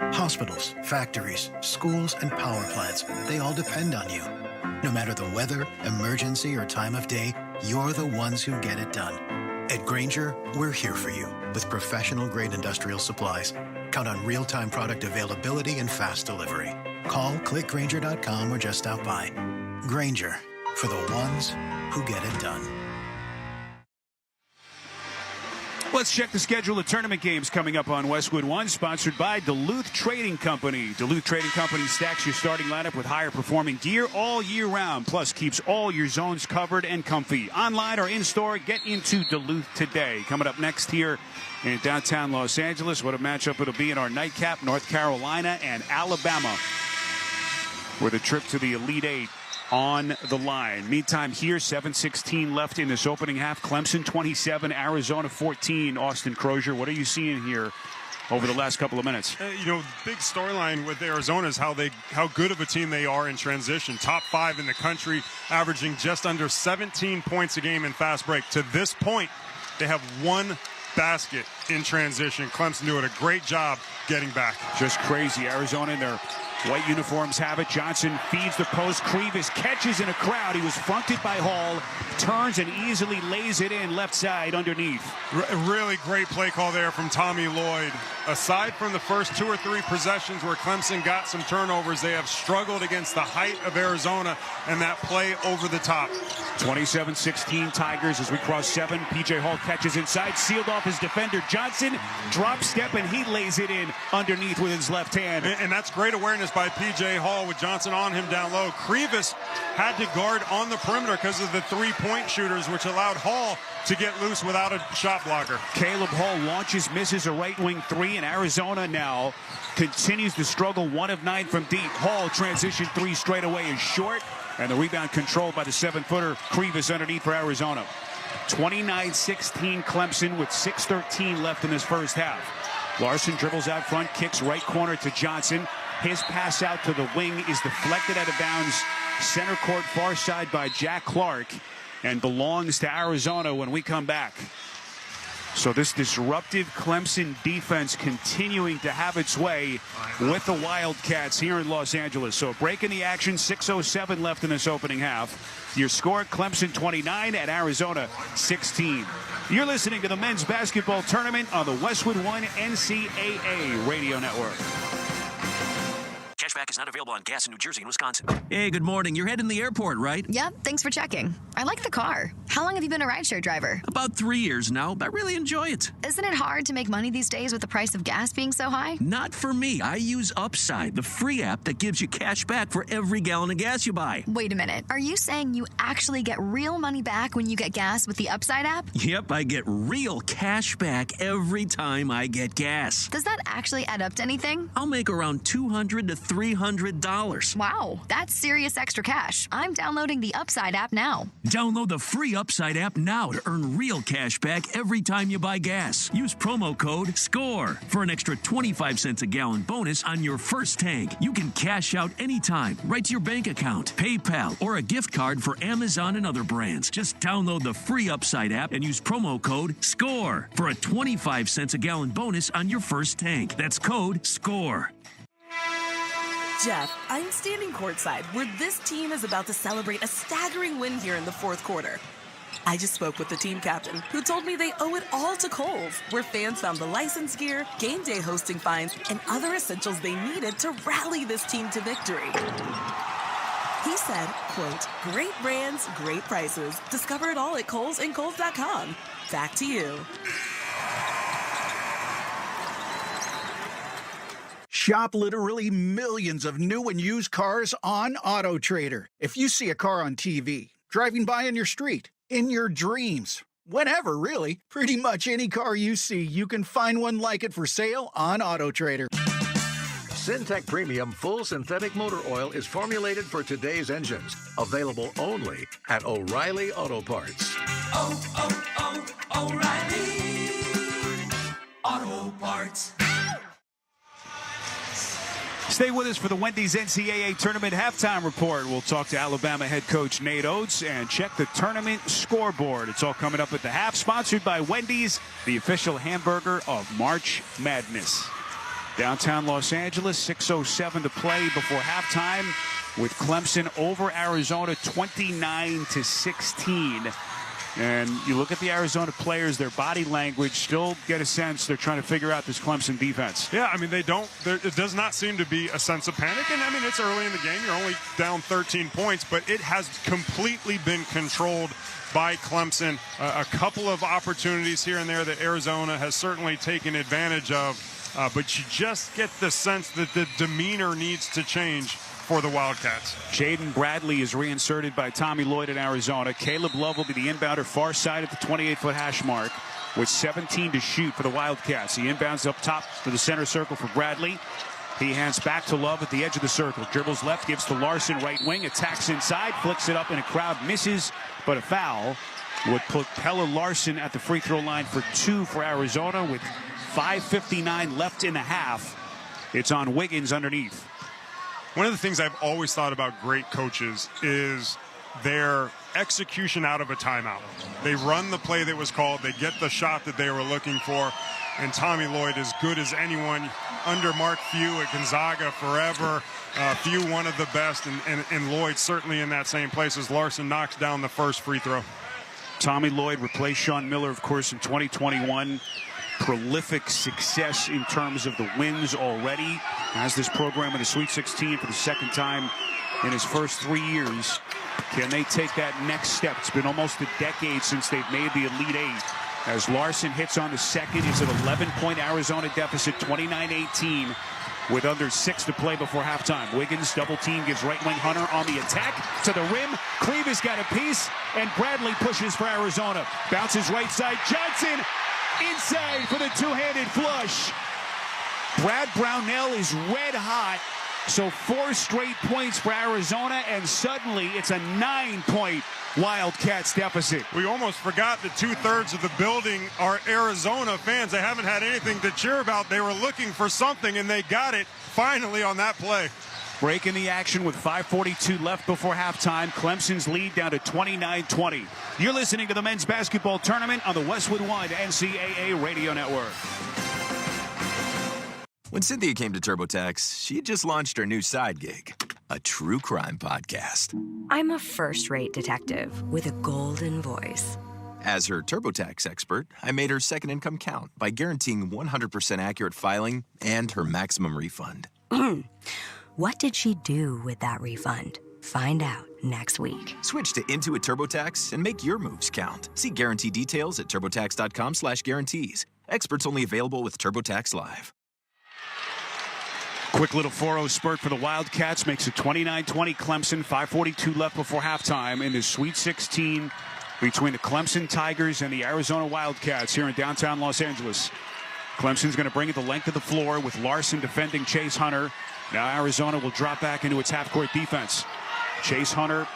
Hospitals, factories, schools, and power plants, they all depend on you. No matter the weather, emergency, or time of day, you're the ones who get it done. At Grainger, we're here for you with professional-grade industrial supplies. Count on real-time product availability and fast delivery. Call, click Grainger.com, or just stop by. Grainger, for the ones who get it done. Let's check the schedule of tournament games coming up on Westwood One, sponsored by Duluth Trading Company. Duluth Trading Company stacks your starting lineup with higher performing gear all year round, plus keeps all your zones covered and comfy. Online or in-store, get into Duluth today. Coming up next here in downtown Los Angeles, what a matchup it'll be in our nightcap, North Carolina and Alabama, with a trip to the Elite Eight on the line. Meantime, here, 7:16 left in this opening half. Clemson 27, Arizona 14. Austin Crozier, what are you seeing here over the last couple of minutes? Big storyline with Arizona is how good of a team they are in transition. Top 5 in the country, averaging just under 17 points a game in fast break. To this point, they have 1 basket in transition. Clemson doing a great job getting back. Just crazy. Arizona in their white uniforms have it. Johnson feeds the post. Krivas catches in a crowd. He was fronted by Hall, turns and easily lays it in left side underneath. Really great play call there from Tommy Lloyd. Aside from the first 2 or 3 possessions where Clemson got some turnovers, they have struggled against the height of Arizona and that play over the top. 27-16 Tigers as we cross 7. P.J. Hall catches inside, sealed off his defender Johnson, drop step, and he lays it in underneath with his left hand. And that's great awareness by P.J. Hall with Johnson on him down low. Krivas had to guard on the perimeter because of the three-point shooters, which allowed Hall to get loose without a shot blocker. Caleb Hall launches, misses a right wing three, and Arizona now continues to struggle. 1 of 9 from deep. Hall transition three straight away is short, and the rebound controlled by the 7-footer Krivas underneath for Arizona. 29-16 Clemson with 6:13 left in this first half. Larson dribbles out front, kicks right corner to Johnson. His pass out to the wing is deflected out of bounds center court far side by Jack Clark and belongs to Arizona when we come back. So this disruptive Clemson defense continuing to have its way with the Wildcats here in Los Angeles. So a break in the action, 6:07 left in this opening half. Your score, Clemson 29 at Arizona 16. You're listening to the men's basketball tournament on the Westwood One NCAA radio network. Cashback is not available on gas in New Jersey and Wisconsin. Hey, good morning. You're heading to the airport, right? Yep, thanks for checking. I like the car. How long have you been a rideshare driver? About 3 years now. I really enjoy it. Isn't it hard to make money these days with the price of gas being so high? Not for me. I use Upside, the free app that gives you cash back for every gallon of gas you buy. Wait a minute. Are you saying you actually get real money back when you get gas with the Upside app? Yep, I get real cash back every time I get gas. Does that actually add up to anything? I'll make around $200 to $300. Wow, that's serious extra cash. I'm downloading the Upside app now. Download the free Upside app now to earn real cash back every time you buy gas. Use promo code SCORE for an extra 25 cents a gallon bonus on your first tank. You can cash out anytime, right to your bank account, PayPal, or a gift card for Amazon and other brands. Just download the free Upside app and use promo code SCORE for a 25 cents a gallon bonus on your first tank. That's code SCORE. Jeff, I'm standing courtside where this team is about to celebrate a staggering win here in the fourth quarter. I just spoke with the team captain, who told me they owe it all to Kohl's, where fans found the license gear, game day hosting fines, and other essentials they needed to rally this team to victory. He said, quote, "Great brands, great prices. Discover it all at Kohl's and Kohl's.com. Back to you." Shop literally millions of new and used cars on AutoTrader. If you see a car on TV, driving by on your street, in your dreams, whenever really, pretty much any car you see, you can find one like it for sale on AutoTrader. Syntec Premium Full Synthetic Motor Oil is formulated for today's engines. Available only at O'Reilly Auto Parts. O'Reilly Auto Parts. Stay with us for the Wendy's NCAA Tournament Halftime Report. We'll talk to Alabama head coach Nate Oates and check the tournament scoreboard. It's all coming up at the half, sponsored by Wendy's, the official hamburger of March Madness. Downtown Los Angeles, 6:07 to play before halftime with Clemson over Arizona 29-16. And you look at the Arizona players, their body language, still get a sense they're trying to figure out this Clemson defense. Yeah, I mean, it does not seem to be a sense of panic. And I mean, it's early in the game. You're only down 13 points, but it has completely been controlled by Clemson. A couple of opportunities here and there that Arizona has certainly taken advantage of. But you just get the sense that the demeanor needs to change for the Wildcats. Jaden Bradley is reinserted by Tommy Lloyd in Arizona. Caleb Love will be the inbounder far side at the 28-foot hash mark with 17 to shoot for the Wildcats. He inbounds up top to the center circle for Bradley. He hands back to Love at the edge of the circle. Dribbles left, gives to Larson, right wing, attacks inside, flicks it up in a crowd, misses, but a foul would put Pella Larson at the free throw line for 2 for Arizona with 5:59 left in the half. It's on Wiggins underneath. One of the things I've always thought about great coaches is their execution out of a timeout. They run the play that was called. They get the shot that they were looking for. And Tommy Lloyd, as good as anyone, under Mark Few at Gonzaga forever. Few one of the best, and Lloyd certainly in that same place as Larson knocks down the first free throw. Tommy Lloyd replaced Sean Miller, of course, in 2021. Prolific success in terms of the wins already. Has this program in the Sweet 16 for the second time in his first 3 years. Can they take that next step? It's been almost a decade since they've made the Elite Eight. As Larson hits on the second, it's an 11-point Arizona deficit, 29-18. with under 6 to play before halftime. Wiggins double team, gives right wing Hunter on the attack to the rim. Cleavis got a piece, and Bradley pushes for Arizona. Bounces right side. Johnson inside for the two-handed flush. Brad Brownell is red hot. So 4 straight points for Arizona, and suddenly it's a 9-point Wildcats deficit. We almost forgot that 2/3 of the building are Arizona fans. They haven't had anything to cheer about. They were looking for something, and they got it finally on that play. Breaking the action with 5:42 left before halftime. Clemson's lead down to 29-20. You're listening to the men's basketball tournament on the Westwood One NCAA Radio Network. When Cynthia came to TurboTax, she had just launched her new side gig, a true crime podcast. I'm a first-rate detective with a golden voice. As her TurboTax expert, I made her second income count by guaranteeing 100% accurate filing and her maximum refund. What did she do with that refund? Find out next week. Switch to Intuit TurboTax and make your moves count. See guarantee details at turbotax.com/guarantees. Experts only available with TurboTax Live. Quick little 4-0 spurt for the Wildcats. Makes it 29-20 Clemson. 5:42 left before halftime in the Sweet 16 between the Clemson Tigers and the Arizona Wildcats here in downtown Los Angeles. Clemson's going to bring it the length of the floor with Larson defending Chase Hunter. Now Arizona will drop back into its half-court defense. Chase Hunter,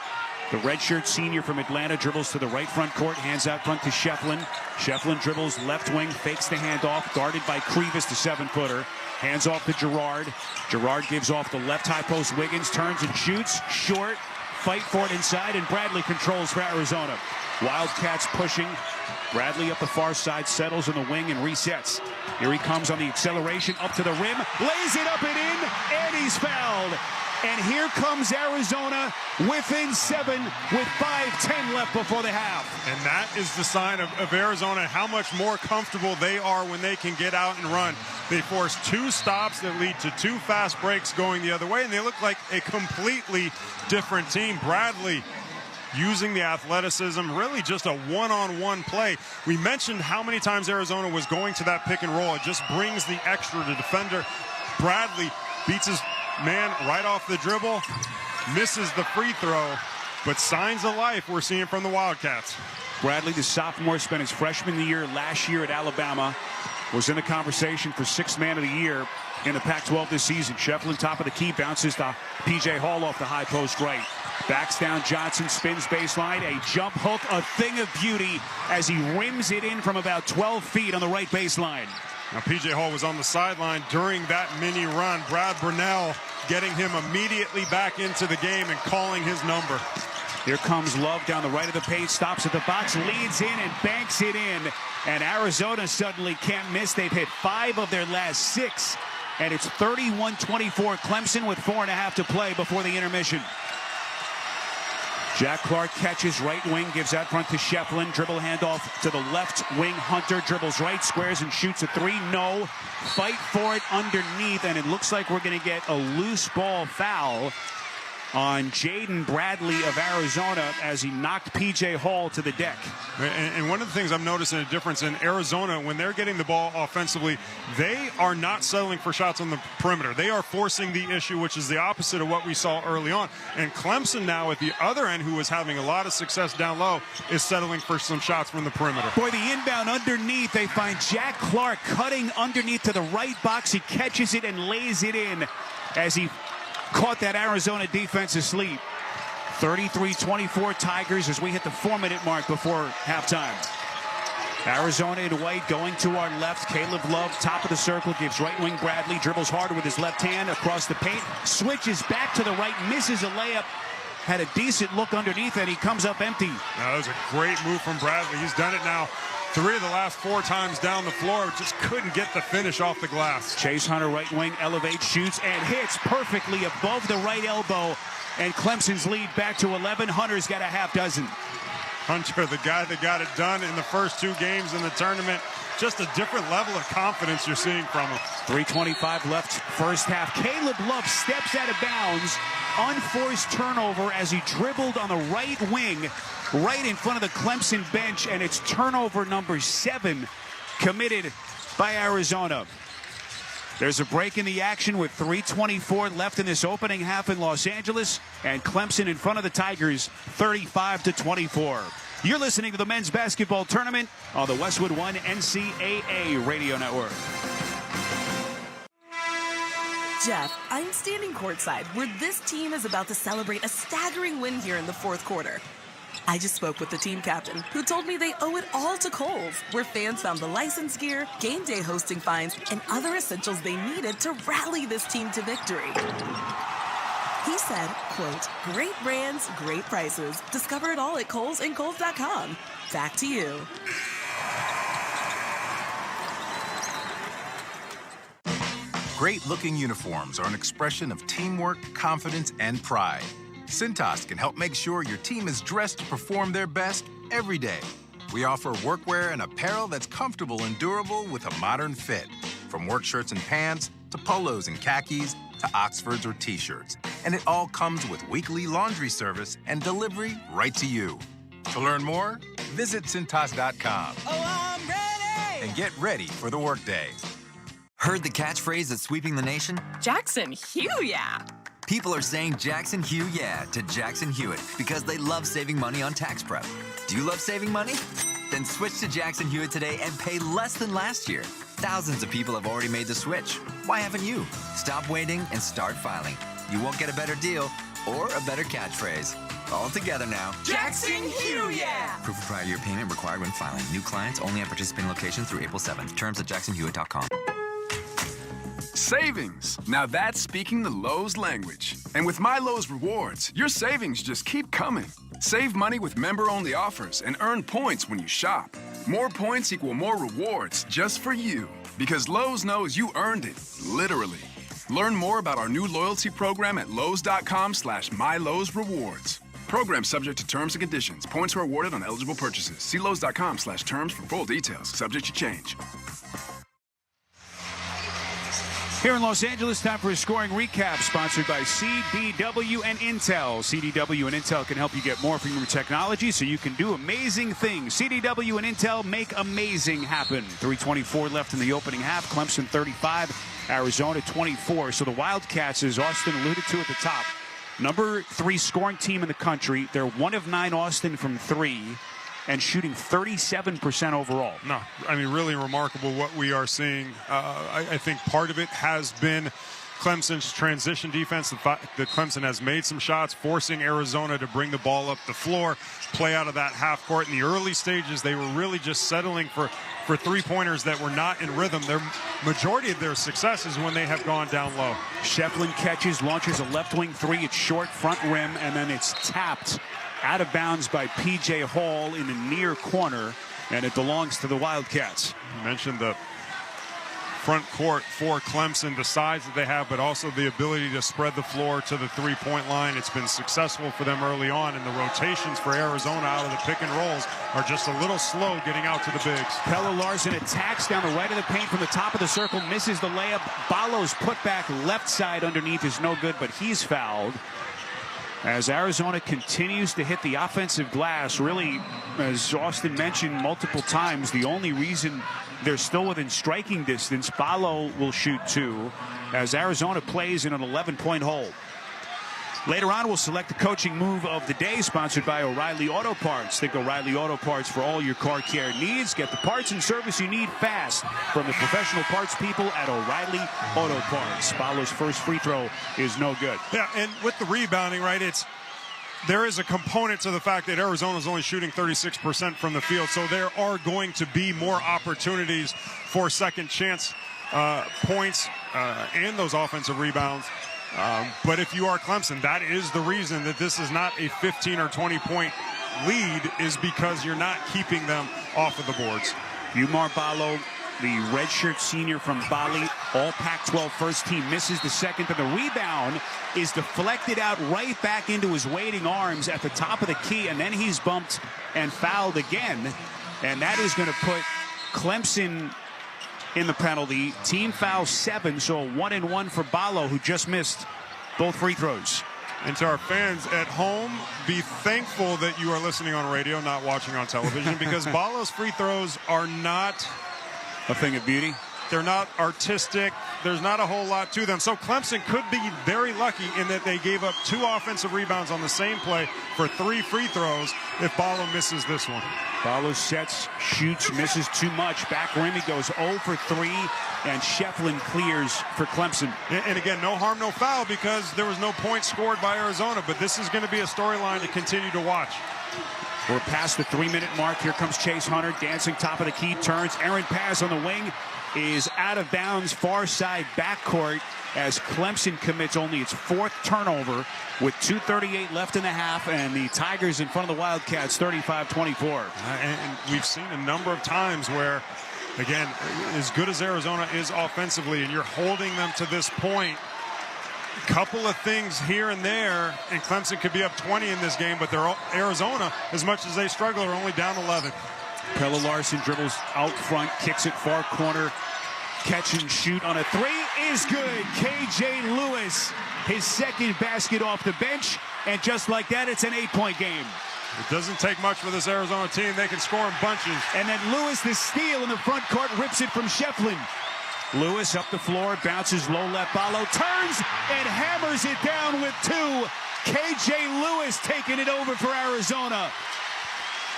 the redshirt senior from Atlanta, dribbles to the right front court, hands out front to Shefflin. Shefflin dribbles left wing, fakes the handoff, guarded by Cleavis, the 7-footer. Hands off to Gerard. Gerard gives off the left high post. Wiggins turns and shoots. Short. Fight for it inside, and Bradley controls for Arizona. Wildcats pushing. Bradley up the far side, settles in the wing and resets. Here he comes on the acceleration, up to the rim, lays it up and in, and he's fouled. And here comes Arizona within 7 with 5:10 left before the half. And that is the sign of Arizona, how much more comfortable they are when they can get out and run. They force 2 stops that lead to 2 fast breaks going the other way, and they look like a completely different team. Bradley using the athleticism, really just a one-on-one play. We mentioned how many times Arizona was going to that pick and roll. It just brings the extra to defender. Bradley beats his man right off the dribble, misses the free throw, but signs of life we're seeing from the Wildcats. Bradley, the sophomore, spent his freshman year last year at Alabama, was in the conversation for 6th man of the year in the Pac-12 this season. Shefflin, top of the key, bounces to P.J. Hall off the high post right. Backs down Johnson, spins baseline, a jump hook, a thing of beauty as he rims it in from about 12 feet on the right baseline. Now, P.J. Hall was on the sideline during that mini run. Brad Burnell getting him immediately back into the game and calling his number. Here comes Love down the right of the paint, stops at the box, leads in and banks it in. And Arizona suddenly can't miss. They've hit 5 of their last 6. And it's 31-24 Clemson with 4.5 to play before the intermission. Jack Clark catches right wing, gives out front to Shefflin. Dribble handoff to the left wing. Hunter dribbles right, squares and shoots a 3. No. Fight for it underneath, and it looks like we're going to get a loose ball foul on Jaden Bradley of Arizona as he knocked P.J. Hall to the deck. And one of the things I'm noticing a difference in Arizona, when they're getting the ball offensively, they are not settling for shots on the perimeter. They are forcing the issue, which is the opposite of what we saw early on. And Clemson now at the other end, who was having a lot of success down low, is settling for some shots from the perimeter. Boy, the inbound underneath, they find Jack Clark cutting underneath to the right box. He catches it and lays it in as he caught that Arizona defense asleep. 33-24 Tigers as we hit the 4-minute mark before halftime. Arizona in white going to our left. Caleb Love, top of the circle, gives right wing Bradley, dribbles harder with his left hand across the paint, switches back to the right, misses a layup. Had a decent look underneath, and he comes up empty. That was a great move from Bradley. He's done it now 3 of the last 4 times down the floor. Just couldn't get the finish off the glass. Chase Hunter, right wing, elevates, shoots, and hits perfectly above the right elbow. And Clemson's lead back to 11. Hunter's got a half dozen. Hunter, the guy that got it done in the first 2 games in the tournament. Just a different level of confidence you're seeing from him. 3:25 left first half. Caleb Love steps out of bounds. Unforced turnover as he dribbled on the right wing, right in front of the Clemson bench, and it's turnover number 7 committed by Arizona. There's a break in the action with 3:24 left in this opening half in Los Angeles, and Clemson in front of the Tigers 35-24. You're listening to the men's basketball tournament on the Westwood One NCAA radio network. Jeff, I'm standing courtside where this team is about to celebrate a staggering win here in the fourth quarter. I just spoke with the team captain, who told me they owe it all to Kohl's, where fans found the license gear, game day hosting fines, and other essentials they needed to rally this team to victory. He said, quote, "Great brands, great prices. Discover it all at Kohl's and Kohl's.com. Back to you." Great-looking uniforms are an expression of teamwork, confidence, and pride. Cintas can help make sure your team is dressed to perform their best every day. We offer workwear and apparel that's comfortable and durable with a modern fit. From work shirts and pants, to polos and khakis, to Oxfords or T-shirts. And it all comes with weekly laundry service and delivery right to you. To learn more, visit Cintas.com. Oh, I'm ready! And get ready for the workday. Heard the catchphrase that's sweeping the nation? Jackson, Hugh, yeah. People are saying Jackson Hugh yeah to Jackson Hewitt because they love saving money on tax prep. Do you love saving money? Then switch to Jackson Hewitt today and pay less than last year. Thousands of people have already made the switch. Why haven't you? Stop waiting and start filing. You won't get a better deal or a better catchphrase. All together now. Jackson Hugh yeah! Proof of prior year payment required when filing. New clients only at participating locations through April 7th. Terms at jacksonhewitt.com. Savings. Now that's speaking the Lowe's language. And with My Lowe's Rewards, your savings just keep coming. Save money with member-only offers and earn points when you shop. More points equal more rewards just for you. Because Lowe's knows you earned it, literally. Learn more about our new loyalty program at lowes.com/MyLowe'sRewards. Program subject to terms and conditions. Points are awarded on eligible purchases. See lowes.com/terms for full details. Subject to change. Here in Los Angeles, time for a scoring recap sponsored by CDW and Intel. CDW and Intel can help you get more from your technology so you can do amazing things. CDW and Intel make amazing happen. 3:24 left in the opening half. Clemson 35, Arizona 24. So the Wildcats, as Austin alluded to at the top, number 3 scoring team in the country. They're 1 of 9, Austin, from 3. And shooting 37% overall. No, I mean, really remarkable what we are seeing. I think part of it has been Clemson's transition defense. The fact that Clemson has made some shots, forcing Arizona to bring the ball up the floor, play out of that half court. In the early stages, they were really just settling for three-pointers that were not in rhythm. Their majority of their success is when they have gone down low. Shefflin catches, launches a left wing 3. It's short front rim, and then it's tapped out of bounds by P.J. Hall in the near corner, and it belongs to the Wildcats. You mentioned the front court for Clemson, the size that they have, but also the ability to spread the floor to the three-point line. It's been successful for them early on, and the rotations for Arizona out of the pick and rolls are just a little slow getting out to the bigs. Pella Larson attacks down the right of the paint from the top of the circle, misses the layup. Ballo's putback left side underneath is no good, but he's fouled. As Arizona continues to hit the offensive glass, really, as Austin mentioned multiple times, the only reason they're still within striking distance, Ballo will shoot 2, as Arizona plays in an 11-point hole. Later on, we'll select the coaching move of the day, sponsored by O'Reilly Auto Parts. Think O'Reilly Auto Parts for all your car care needs. Get the parts and service you need fast from the professional parts people at O'Reilly Auto Parts. Ballo's first free throw is no good. Yeah, and with the rebounding, right, there is a component to the fact that Arizona is only shooting 36% from the field, so there are going to be more opportunities for second chance points and those offensive rebounds. But if you are Clemson, that is the reason that this is not a 15 or 20-point lead, is because you're not keeping them off of the boards. Umar Ballo, the redshirt senior from Bali, all Pac-12 first team, misses the second, but the rebound is deflected out right back into his waiting arms at the top of the key, and then he's bumped and fouled again. And that is going to put Clemson in the penalty. Team foul 7, so a 1-and-1 for Ballo, who just missed both free throws. And to our fans at home, be thankful that you are listening on radio, not watching on television, because Ballo's free throws are not a thing of beauty. They're not artistic. There's not a whole lot to them. So Clemson could be very lucky in that they gave up 2 offensive rebounds on the same play for 3 free throws if Ballo misses this one. Ballo sets, shoots, misses too much. Back rim, he goes 0 for 3, and Shefflin clears for Clemson. And again, no harm, no foul, because there was no point scored by Arizona, but this is going to be a storyline to continue to watch. We're past the 3-minute mark. Here comes Chase Hunter, dancing top of the key, turns. Errant pass on the wing is out of bounds, far side backcourt, as Clemson commits only its 4th turnover with 2:38 left in the half, and the Tigers in front of the Wildcats 35-24. And we've seen a number of times where, again, as good as Arizona is offensively, and you're holding them to this point, couple of things here and there, and Clemson could be up 20 in this game, but they're Arizona, as much as they struggle, are only down 11. Pelle Larsson dribbles out front, kicks it far corner, catch and shoot on a 3 is good. KJ Lewis, his 2nd basket off the bench, and just like that, it's an 8-point game. It doesn't take much for this Arizona team. They can score in bunches. And then Lewis, the steal in the front court, rips it from Shefflin. Lewis up the floor, bounces low left. Ballo turns and hammers it down with 2. KJ Lewis taking it over for Arizona.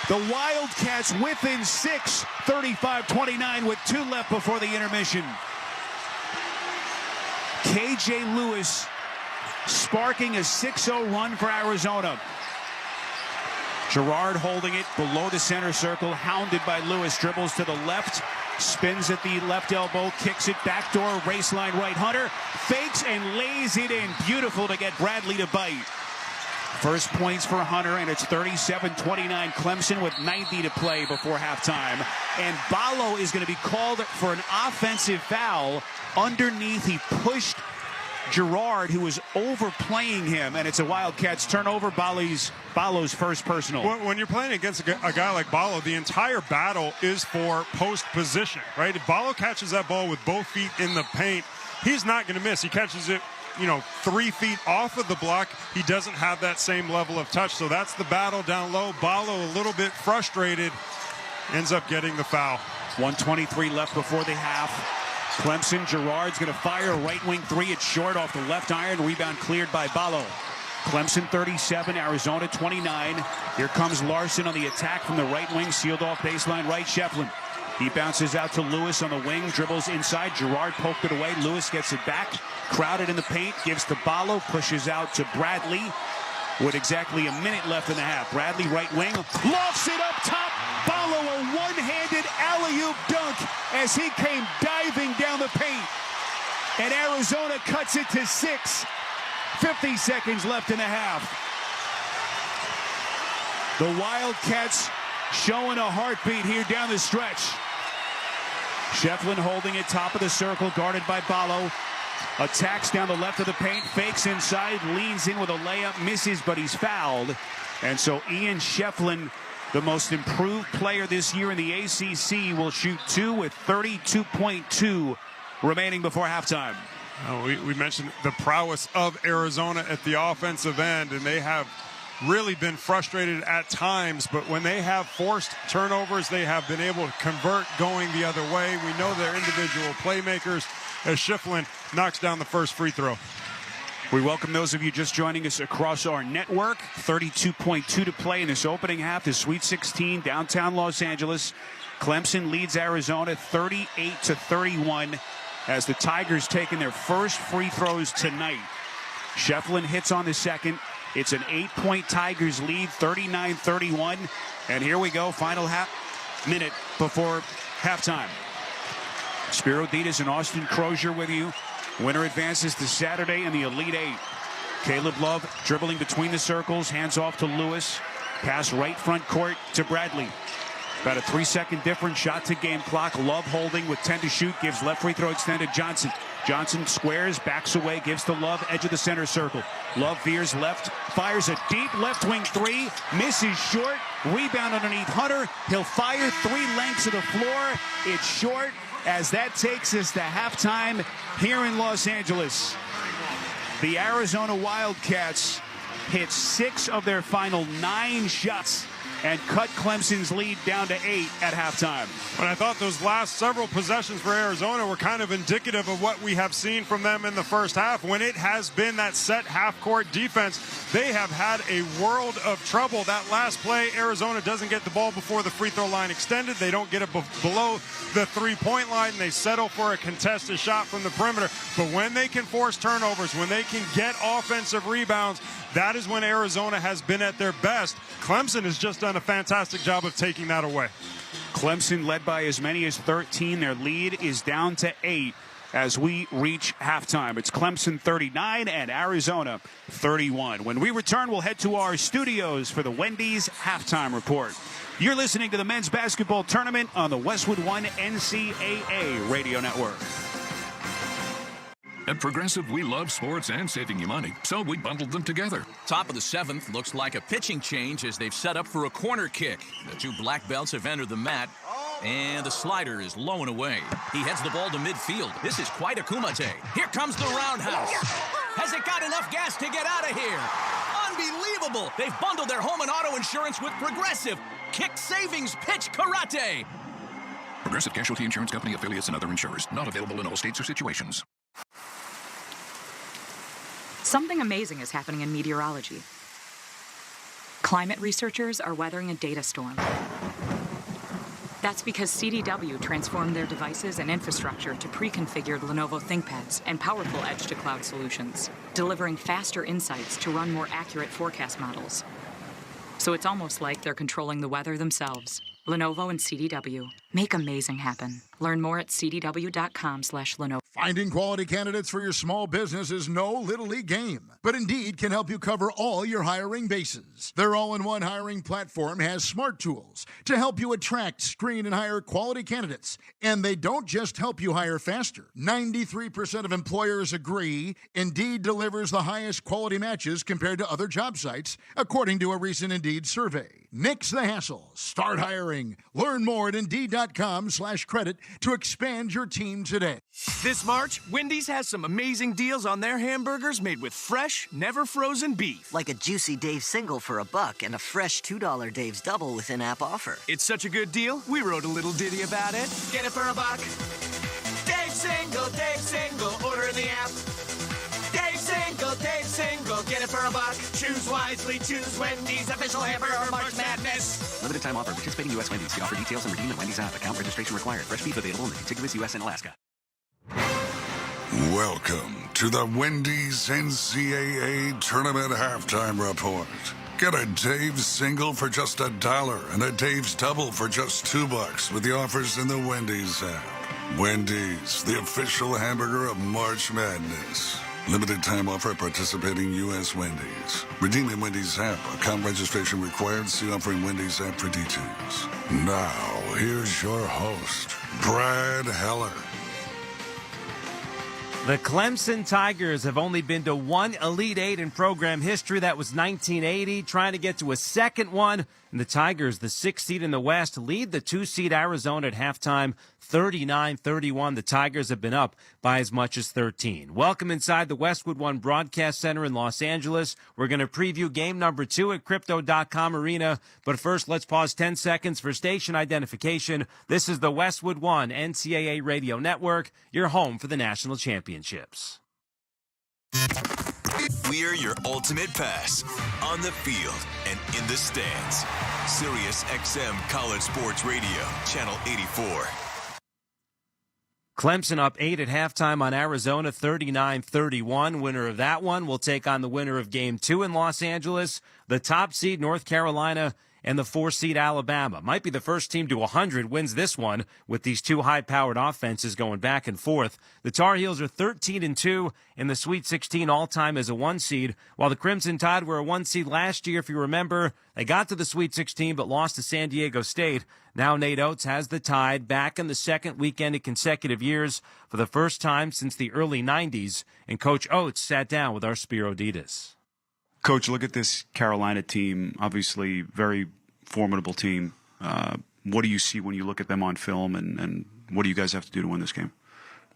The Wildcats within 6, 35-29 with 2 left before the intermission. KJ Lewis sparking a 6-0 run for Arizona. Girard holding it below the center circle, hounded by Lewis, dribbles to the left, spins at the left elbow, kicks it backdoor, raceline right. Hunter fakes and lays it in. Beautiful to get Bradley to bite. First points for Hunter, and it's 37-29 Clemson with 90 to play before halftime. And Ballo is going to be called for an offensive foul underneath. He pushed Girard, who was overplaying him, and it's a Wildcats turnover. Ballo's first personal. When you're playing against a guy like Ballo, the entire battle is for post position, right? If Ballo catches that ball with both feet in the paint, he's not going to miss. He catches it, 3 feet off of the block. He doesn't have that same level of touch, so that's the battle down low. Ballo, a little bit frustrated, ends up getting the foul. 1:23 left before the half. Clemson, Girard's going to fire a right wing 3. It's short off the left iron. Rebound cleared by Ballo. Clemson 37, Arizona 29. Here comes Larsson on the attack from the right wing. Sealed off baseline right. Shefflin. He bounces out to Lewis on the wing. Dribbles inside. Girard poked it away. Lewis gets it back. Crowded in the paint. Gives to Ballo. Pushes out to Bradley with exactly a minute left in the half. Bradley right wing. Lofts it up top. Ballo a one-handed alley-oop dunk as he came diving down the paint. And Arizona cuts it to 6. 50 seconds left in the half. The Wildcats showing a heartbeat here down the stretch. Shefflin holding it top of the circle, guarded by Ballo. Attacks down the left of the paint, fakes inside, leans in with a layup, misses, but he's fouled. And so Ian Shefflin, the most improved player this year in the ACC, will shoot 2 with 32.2 remaining before halftime. We mentioned the prowess of Arizona at the offensive end, and they have really been frustrated at times, but when they have forced turnovers, they have been able to convert going the other way. We know they're individual playmakers as Shefflin knocks down the first free throw. We welcome those of you just joining us across our network. 32.2 to play in this opening half, the Sweet 16, downtown Los Angeles. Clemson leads Arizona 38-31 as the Tigers taking their first free throws tonight. Shefflin hits on the second. It's an 8-point Tigers lead, 39-31. And here we go, final minute before halftime. Spiro Ditas and Austin Crozier with you. Winner advances to Saturday in the Elite Eight. Caleb Love dribbling between the circles, hands off to Lewis. Pass right front court to Bradley. About a 3-second difference, shot to game clock. Love holding with 10 to shoot, gives left free throw extended Johnson. Johnson squares, backs away, gives to Love, edge of the center circle. Love veers left, fires a deep left wing 3, misses short. Rebound underneath Hunter. He'll fire 3 lengths of the floor. It's short as that takes us to halftime here in Los Angeles. The Arizona Wildcats hit 6 of their final 9 shots and cut Clemson's lead down to 8 at halftime. But I thought those last several possessions for Arizona were kind of indicative of what we have seen from them in the first half. When it has been that set half-court defense, they have had a world of trouble. That last play, Arizona doesn't get the ball before the free throw line extended. They don't get it below the three-point line. They settle for a contested shot from the perimeter. But when they can force turnovers, when they can get offensive rebounds, that is when Arizona has been at their best. Clemson has just done a fantastic job of taking that away. Clemson led by as many as 13. Their lead is down to 8 as we reach halftime. It's Clemson 39 and Arizona 31. When we return, we'll head to our studios for the Wendy's halftime report. You're listening to the men's basketball tournament on the Westwood One NCAA radio network. At Progressive, we love sports and saving you money, so we bundled them together. Top of the 7th looks like a pitching change as they've set up for a corner kick. The two black belts have entered the mat, and the slider is low and away. He heads the ball to midfield. This is quite a kumite. Here comes the roundhouse. Has it got enough gas to get out of here? Unbelievable! They've bundled their home and auto insurance with Progressive. Kick savings pitch karate. Progressive Casualty Insurance Company, affiliates, and other insurers. Not available in all states or situations. Something amazing is happening in meteorology. Climate researchers are weathering a data storm. That's because CDW transformed their devices and infrastructure to pre-configured Lenovo ThinkPads and powerful edge-to-cloud solutions, delivering faster insights to run more accurate forecast models. So it's almost like they're controlling the weather themselves. Lenovo and CDW. Make amazing happen. Learn more at cdw.com/Lenovo. Finding quality candidates for your small business is no little league game, but Indeed can help you cover all your hiring bases. Their all-in-one hiring platform has smart tools to help you attract, screen, and hire quality candidates. And they don't just help you hire faster. 93% of employers agree Indeed delivers the highest quality matches compared to other job sites, according to a recent Indeed survey. Nix the hassle. Start hiring. Learn more at Indeed.com/credit to expand your team today. This March, Wendy's has some amazing deals on their hamburgers made with fresh, never frozen beef. Like a juicy Dave's single for $1 and a fresh $2 Dave's double with in-app offer. It's such a good deal, we wrote a little ditty about it. Get it for $1. Dave's single, order in the app. Dave's single, get it for $1. Choose wisely, choose Wendy's, official hamburger March Madness. Limited time offer, participating U.S. Wendy's. See offer details and redeem at Wendy's app. Account registration required. Fresh beef available in the contiguous U.S. and Alaska. Welcome to the Wendy's NCAA Tournament Halftime Report. Get a Dave's single for just $1 and a Dave's double for just $2 with the offers in the Wendy's app. Wendy's, the official hamburger of March Madness. Limited time offer at participating U.S. Wendy's. Redeem in Wendy's app. Account registration required. See offering Wendy's app for details. Now, here's your host, Brad Heller. The Clemson Tigers have only been to one Elite Eight in program history. That was 1980, trying to get to a second one. And the Tigers, the 6th seed in the West, lead the 2-seed Arizona at halftime, 39-31. The Tigers have been up by as much as 13. Welcome inside the Westwood One Broadcast Center in Los Angeles. We're going to preview game number 2 at Crypto.com Arena. But first, let's pause 10 seconds for station identification. This is the Westwood One NCAA Radio Network, your home for the national championships. We're your ultimate pass on the field and in the stands. Sirius XM College Sports Radio, Channel 84. Clemson up 8 at halftime on Arizona, 39-31. Winner of that one will take on the winner of Game 2 in Los Angeles, the top seed North Carolina, and the 4-seed Alabama. Might be the first team to 100 wins this one with these two high-powered offenses going back and forth. The Tar Heels are 13-2 in the Sweet 16 all-time as a 1-seed, while the Crimson Tide were a 1-seed last year, if you remember. They got to the Sweet 16 but lost to San Diego State. Now Nate Oates has the Tide back in the second weekend in consecutive years for the first time since the early 90s, and Coach Oates sat down with our Spiro Ditas. Coach, look at this Carolina team, obviously very formidable team. What do you see when you look at them on film, and what do you guys have to do to win this game?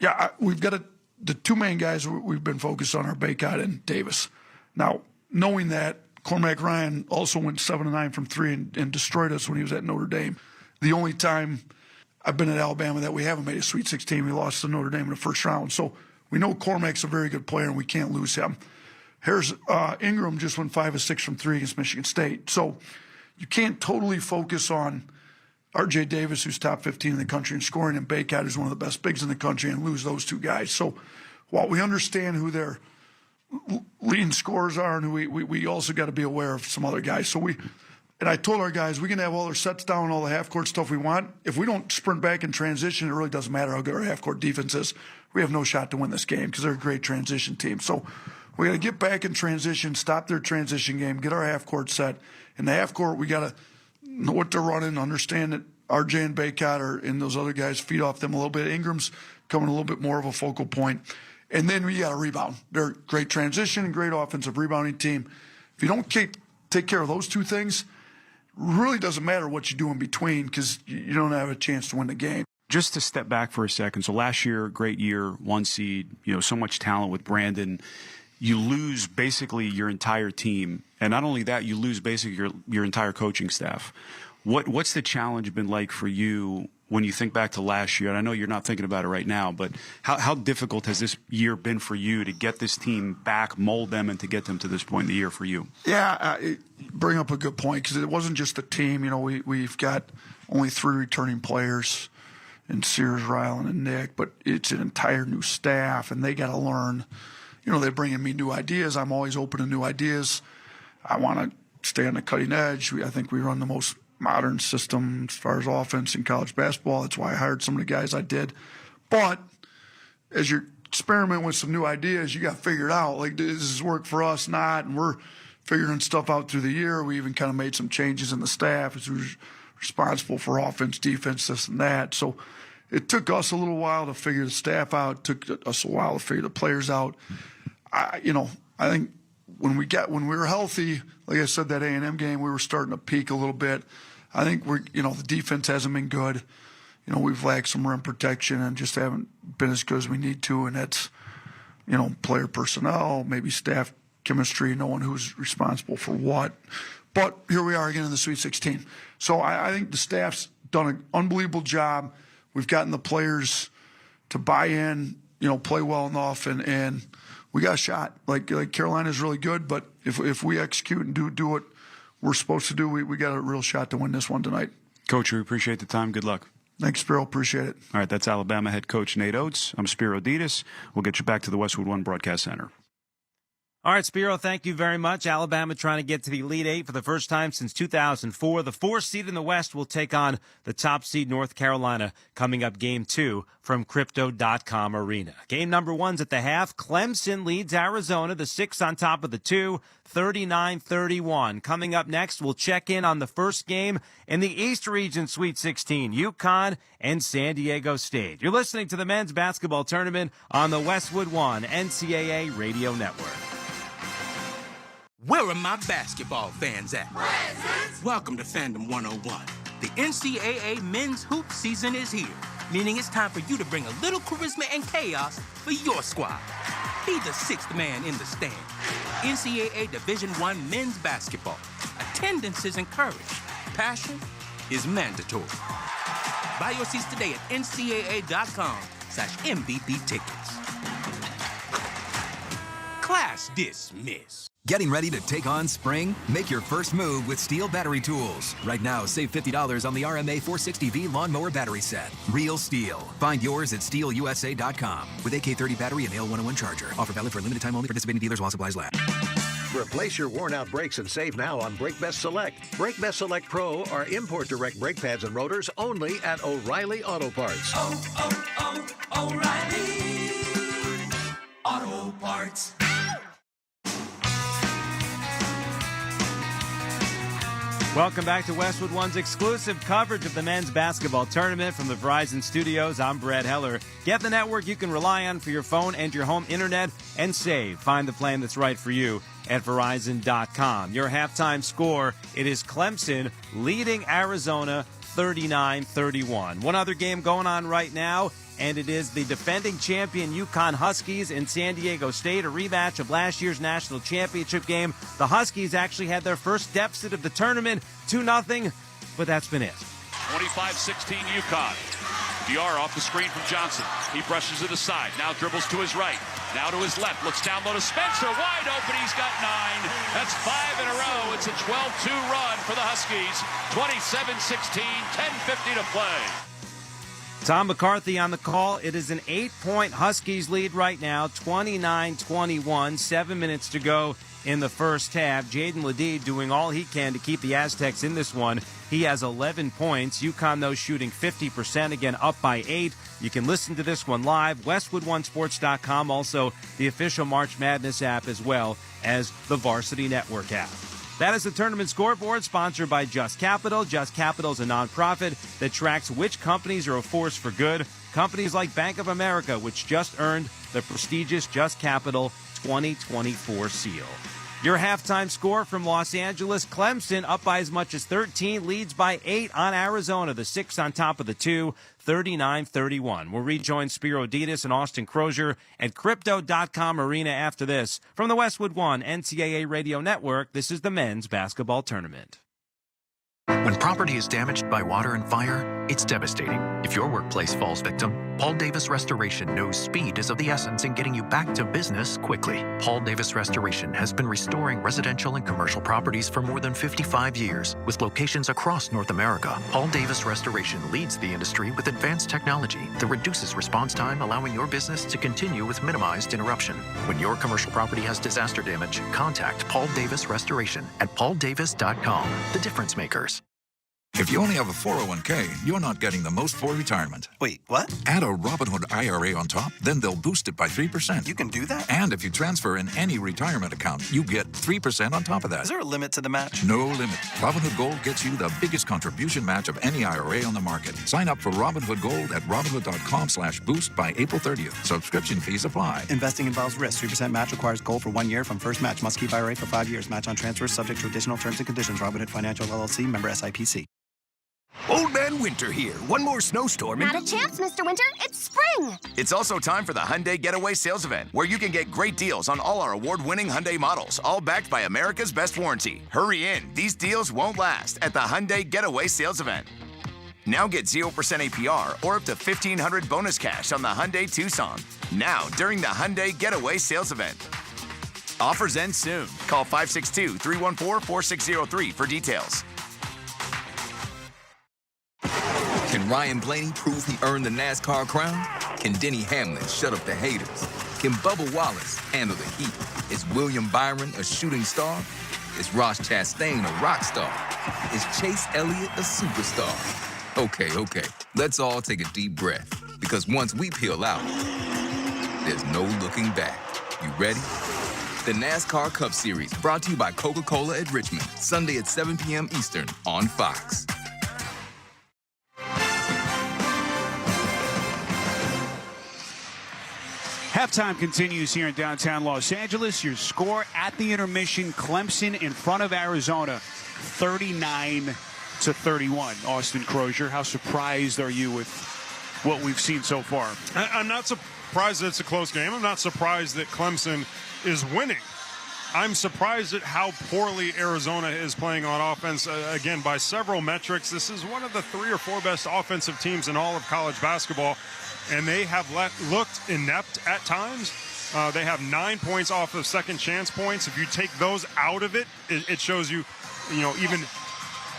Yeah, we've got the two main guys we've been focused on are Bacot and Davis. Now, knowing that, Cormac Ryan also went 7-9 from 3 and destroyed us when he was at Notre Dame. The only time I've been at Alabama that we haven't made a Sweet 16, we lost to Notre Dame in the first round. So we know Cormac's a very good player, and we can't lose him. Ingram just went 5 of 6 from 3 against Michigan State. So you can't totally focus on R.J. Davis, who's top 15 in the country in scoring, and Baycott, who's one of the best bigs in the country, and lose those two guys. So while we understand who their leading scorers are, and we also got to be aware of some other guys. So I told our guys, we can have all our sets down, all the half-court stuff we want. If we don't sprint back in transition, it really doesn't matter how good our half-court defense is. We have no shot to win this game because they're a great transition team. So we got to get back in transition, stop their transition game, get our half-court set. In the half-court, we got to know what they're running, understand that RJ and Baycott and those other guys feed off them a little bit. Ingram's coming a little bit more of a focal point. And then we got to rebound. They're a great transition and great offensive rebounding team. If you don't take care of those two things, it really doesn't matter what you do in between because you don't have a chance to win the game. Just to step back for a second. So last year, great year, 1 seed, so much talent with Brandon. You lose basically your entire team. And not only that, you lose basically your entire coaching staff. What's the challenge been like for you when you think back to last year? And I know you're not thinking about it right now, but how difficult has this year been for you to get this team back, mold them, and to get them to this point in the year for you? Yeah, bring up a good point because it wasn't just the team. We've got only 3 returning players in Sears, Ryland, and Nick, but it's an entire new staff, and they got to learn. They're bringing me new ideas. I'm always open to new ideas. I want to stay on the cutting edge. I think we run the most modern system as far as offense in college basketball. That's why I hired some of the guys I did. But as you're experimenting with some new ideas, you got to figure it out. Like, does this work for us? Not. And we're figuring stuff out through the year. We even kind of made some changes in the staff as we were responsible for offense, defense, this and that. So it took us a little while to figure the staff out. It took us a while to figure the players out. I think when we were healthy, like I said, that A&M game, we were starting to peak a little bit. I think the defense hasn't been good. We've lacked some rim protection and just haven't been as good as we need to. And that's, player personnel, maybe staff chemistry, knowing who's responsible for what. But here we are again in the Sweet 16. So I think the staff's done an unbelievable job. We've gotten the players to buy in, play well enough, and we got a shot. Like Carolina's really good, but if we execute and do what we're supposed to do, we got a real shot to win this one tonight. Coach, we appreciate the time. Good luck. Thanks, Spiro. Appreciate it. All right, that's Alabama head coach Nate Oates. I'm Spiro Ditas. We'll get you back to the Westwood One Broadcast Center. All right, Spiro, thank you very much. Alabama trying to get to the Elite Eight for the first time since 2004. The 4th seed in the West will take on the top seed North Carolina coming up Game 2 from Crypto.com Arena. Game number 1's at the half. Clemson leads Arizona, the 6 on top of the 2, 39-31. Coming up next, we'll check in on the first game in the East Region Sweet 16, Yukon and San Diego State. You're listening to the men's basketball tournament on the Westwood One NCAA Radio Network. Where are my basketball fans at? Welcome to Fandom 101. The NCAA men's hoop season is here, meaning it's time for you to bring a little charisma and chaos for your squad. Be the 6th man in the stand. NCAA Division I men's basketball. Attendance is encouraged. Passion is mandatory. Buy your seats today at ncaa.com/MVP tickets. Class dismissed. Getting ready to take on spring? Make your first move with Steel Battery Tools. Right now, save $50 on the RMA 460V lawnmower battery set. Real Steel. Find yours at steelusa.com. With AK30 battery and AL101 charger. Offer valid for a limited time only. Participating dealers while supplies last. Replace your worn-out brakes and save now on Brake Best Select. Brake Best Select Pro are import-direct brake pads and rotors only at O'Reilly Auto Parts. O'Reilly Auto Parts. Welcome back to Westwood One's exclusive coverage of the men's basketball tournament from the Verizon Studios. I'm Brad Heller. Get the network you can rely on for your phone and your home internet and save. Find the plan that's right for you at Verizon.com. Your halftime score, it is Clemson leading Arizona 39-31. One other game going on right now, and it is the defending champion Yukon Huskies in San Diego State, a rematch of last year's national championship game. The Huskies actually had their first deficit of the tournament, 2-0, but that's been it. 25-16 Yukon. DR off the screen from Johnson. He brushes it aside. Now dribbles to his right. Now to his left. Looks down low to Spencer. Wide open. He's got 9. That's 5 in a row. It's a 12-2 run for the Huskies. 27-16. 10:50 to play. Tom McCarthy on the call. It is an 8-point Huskies lead right now. 29-21. 7 minutes to go in the first half. Jaden Ledee doing all he can to keep the Aztecs in this one. He has 11 points. UConn, though, shooting 50%, again up by 8. You can listen to this one live, westwood1sports.com, also the official March Madness app, as well as the Varsity Network app. That is the tournament scoreboard, sponsored by Just Capital. Just Capital is a nonprofit that tracks which companies are a force for good. Companies like Bank of America, which just earned the prestigious Just Capital 2024 seal. Your halftime score from Los Angeles: Clemson up by as much as 13, leads by 8 on Arizona. The 6 on top of the 2, 39-31. We'll rejoin Spiro Ditas and Austin Crozier at Crypto.com Arena after this. From the Westwood One NCAA Radio Network, this is the men's basketball tournament. When property is damaged by water and fire, it's devastating. If your workplace falls victim, Paul Davis Restoration knows speed is of the essence in getting you back to business quickly. Paul Davis Restoration has been restoring residential and commercial properties for more than 55 years, with locations across North America. Paul Davis Restoration leads the industry with advanced technology that reduces response time, allowing your business to continue with minimized interruption. When your commercial property has disaster damage, contact Paul Davis Restoration at pauldavis.com. The difference makers. If you only have a 401k, you're not getting the most for retirement. Wait, what? Add a Robinhood IRA on top, then they'll boost it by 3%. You can do that? And if you transfer in any retirement account, you get 3% on top of that. Is there a limit to the match? No limit. Robinhood Gold gets you the biggest contribution match of any IRA on the market. Sign up for Robinhood Gold at Robinhood.com/boost by April 30th. Subscription fees apply. Investing involves risk. 3% match requires gold for 1 year from first match. Must keep IRA for 5 years. Match on transfers subject to additional terms and conditions. Robinhood Financial LLC, member SIPC. Old Man Winter here. One more snowstorm and... Not a chance, Mr. Winter. It's spring. It's also time for the Hyundai Getaway Sales Event, where you can get great deals on all our award-winning Hyundai models, all backed by America's best warranty. Hurry in. These deals won't last at the Hyundai Getaway Sales Event. Now get 0% APR or up to $1,500 bonus cash on the Hyundai Tucson. Now, during the Hyundai Getaway Sales Event. Offers end soon. Call 562-314-4603 for details. Can Ryan Blaney prove he earned the NASCAR crown? Can Denny Hamlin shut up the haters? Can Bubba Wallace handle the heat? Is William Byron a shooting star? Is Ross Chastain a rock star? Is Chase Elliott a superstar? Okay. Let's all take a deep breath, because once we peel out, there's no looking back. You ready? The NASCAR Cup Series, brought to you by Coca-Cola at Richmond, Sunday at 7 p.m. Eastern on Fox. Halftime continues here in downtown Los Angeles. Your score at the intermission: Clemson in front of Arizona, 39-31. Austin Crozier, how surprised are you with what we've seen so far? I'm not surprised that it's a close game. I'm not surprised that Clemson is winning. I'm surprised at how poorly Arizona is playing on offense. Again, by several metrics, this is one of the 3 or 4 best offensive teams in all of college basketball. And they have looked inept at times. They have 9 points off of second chance points. If you take those out of it, it shows you, even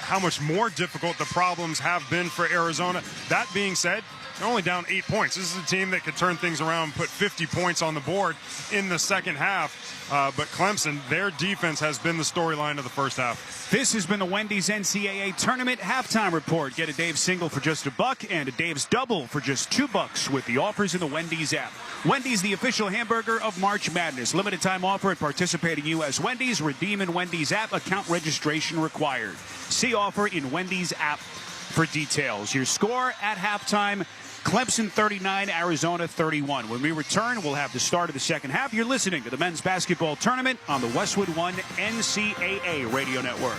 how much more difficult the problems have been for Arizona. That being said, they're only down 8 points. This is a team that could turn things around and put 50 points on the board in the second half. But Clemson, their defense has been the storyline of the first half. This has been the Wendy's NCAA Tournament Halftime Report. Get a Dave's single for just $1 and a Dave's double for just $2 with the offers in the Wendy's app. Wendy's, the official hamburger of March Madness. Limited time offer at participating U.S. Wendy's. Redeem in Wendy's app. Account registration required. See offer in Wendy's app for details. Your score at halftime: Clemson 39, Arizona 31. When we return, we'll have the start of the second half. You're listening to the men's basketball tournament on the Westwood One NCAA Radio Network.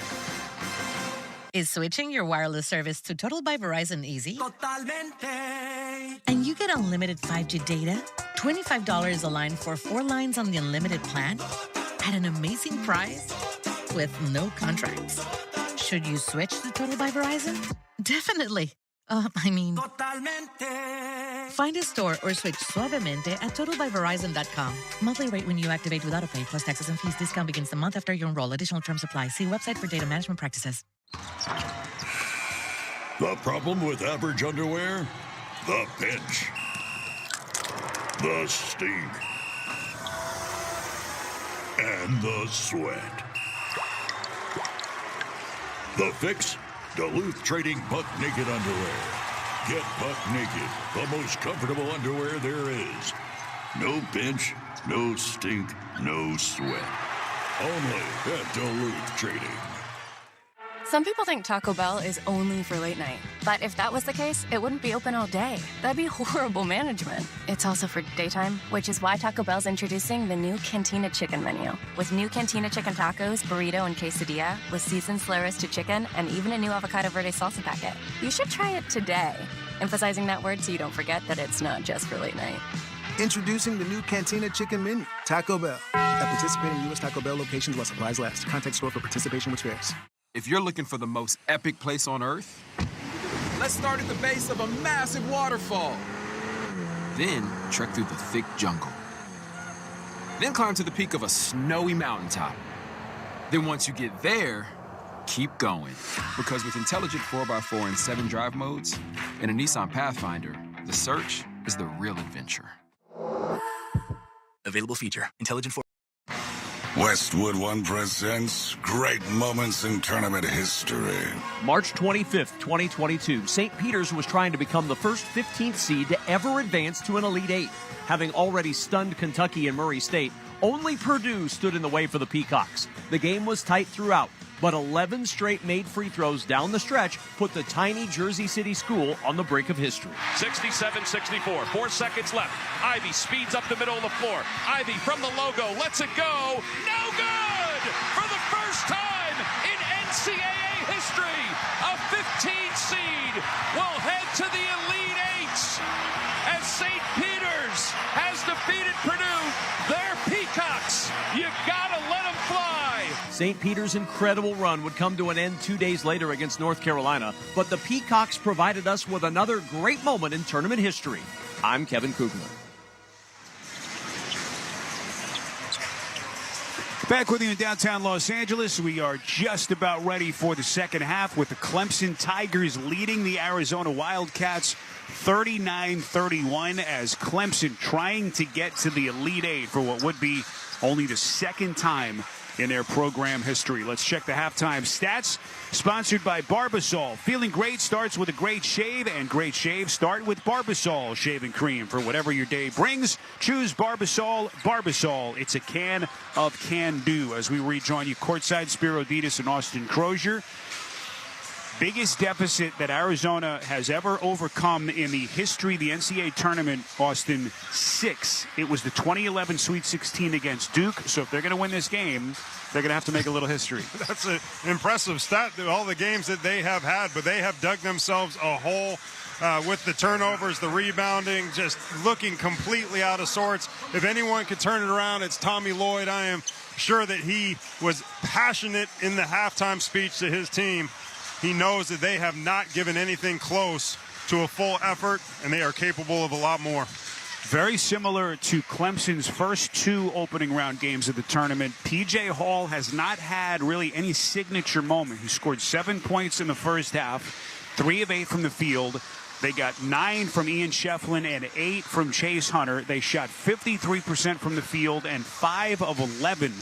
Is switching your wireless service to Total by Verizon easy? Totalmente. And you get unlimited 5G data, $25 a line for 4 lines on the unlimited plan, at an amazing price, with no contracts. Should you switch to Total by Verizon? Definitely. Totalmente. Find a store or switch suavemente at totalbyverizon.com. Monthly rate when you activate with autopay plus taxes and fees. Discount begins the month after you enroll. Additional terms apply. See website for data management practices. The problem with average underwear? The pinch. The stink. And the sweat. The fix? Duluth Trading Buck Naked Underwear. Get Buck Naked, the most comfortable underwear there is. No pinch, no stink, no sweat. Only at Duluth Trading. Some people think Taco Bell is only for late night. But if that was the case, it wouldn't be open all day. That'd be horrible management. It's also for daytime, which is why Taco Bell's introducing the new Cantina Chicken menu. With new Cantina Chicken tacos, burrito, and quesadilla, with seasoned slow roasted chicken, and even a new avocado verde salsa packet. You should try it today. Emphasizing that word so you don't forget that it's not just for late night. Introducing the new Cantina Chicken menu, Taco Bell. At participating U.S. Taco Bell locations while supplies last. Contact store for participation with fares. If you're looking for the most epic place on Earth, let's start at the base of a massive waterfall. Then trek through the thick jungle. Then climb to the peak of a snowy mountaintop. Then once you get there, keep going. Because with intelligent 4x4 and 7 drive modes and a Nissan Pathfinder, the search is the real adventure. Available feature. Intelligent 4. Westwood One presents Great Moments in Tournament History. March 25th, 2022, St. Peter's was trying to become the first 15th seed to ever advance to an Elite Eight. Having already stunned Kentucky and Murray State, only Purdue stood in the way for the Peacocks. The game was tight throughout, but 11 straight made free throws down the stretch put the tiny Jersey City school on the brink of history. 67-64, 4 seconds left. Ivy speeds up the middle of the floor. Ivy from the logo, lets it go. No good! For the first time in NCAA history, a 15 seed will head to the Elite Eights as St. Peter's has defeated Purdue. They're Peacocks. You gotta let them fly. St. Peter's incredible run would come to an end 2 days later against North Carolina, but the Peacocks provided us with another great moment in tournament history. I'm Kevin Kugler. Back with you in downtown Los Angeles. We are just about ready for the second half with the Clemson Tigers leading the Arizona Wildcats 39-31 as Clemson trying to get to the Elite Eight for what would be only the second time in their program history. Let's check the halftime stats. Sponsored by Barbasol. Feeling great starts with a great shave, and great shaves start with Barbasol shaving cream. For whatever your day brings, choose Barbasol. Barbasol, it's a can of can-do. As we rejoin you courtside, Spiro Ditas and Austin Crozier. Biggest deficit that Arizona has ever overcome in the history of the NCAA tournament, Austin, 6. It was the 2011 Sweet 16 against Duke. So if they're going to win this game, they're going to have to make a little history. That's an impressive stat, all the games that they have had, but they have dug themselves a hole with the turnovers, the rebounding, just looking completely out of sorts. If anyone could turn it around, it's Tommy Lloyd. I am sure that he was passionate in the halftime speech to his team. He knows that they have not given anything close to a full effort, and they are capable of a lot more. Very similar to Clemson's first 2 opening round games of the tournament. P.J. Hall has not had really any signature moment. He scored 7 points in the first half, 3 of 8 from the field. They got 9 from Ian Shefflin and 8 from Chase Hunter. They shot 53% from the field and 5 of 11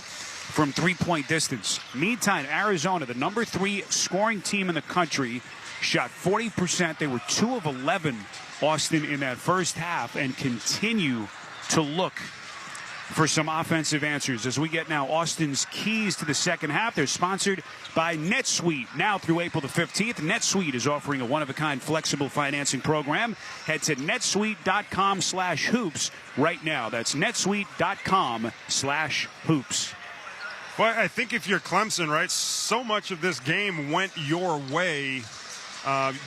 from three-point distance. Meantime, Arizona, the number 3 scoring team in the country, shot 40%. They were 2 of 11, Austin, in that first half, and continue to look for some offensive answers. As we get now Austin's keys to the second half, they're sponsored by NetSuite. Now through April the 15th, NetSuite is offering a one-of-a-kind flexible financing program. Head to netsuite.com/hoops right now. That's netsuite.com/hoops. Well, I think if you're Clemson, right, so much of this game went your way,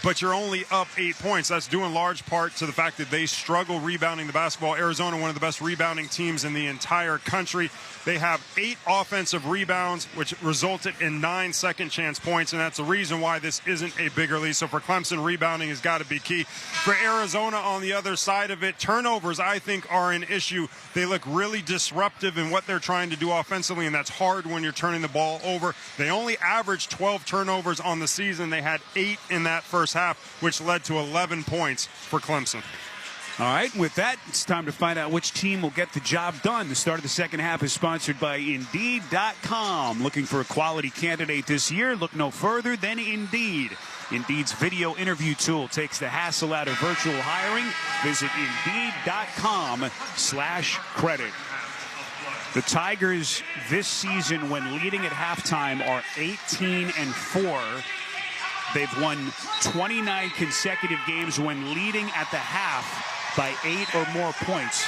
but you're only up 8 points. That's due in large part to the fact that they struggle rebounding the basketball. Arizona, one of the best rebounding teams in the entire country. They have 8 offensive rebounds, which resulted in 9 second-chance points, and that's the reason why this isn't a bigger lead. So for Clemson, rebounding has got to be key. For Arizona, on the other side of it, turnovers, I think, are an issue. They look really disruptive in what they're trying to do offensively, and that's hard when you're turning the ball over. They only averaged 12 turnovers on the season. They had 8 in that first half, which led to 11 points for Clemson. All right, with that, it's time to find out which team will get the job done. The start of the second half is sponsored by Indeed.com. Looking for a quality candidate this year? Look no further than Indeed. Indeed's video interview tool takes the hassle out of virtual hiring. Visit Indeed.com/credit. The Tigers this season, when leading at halftime, are 18-4. They've won 29 consecutive games when leading at the half by 8 or more points.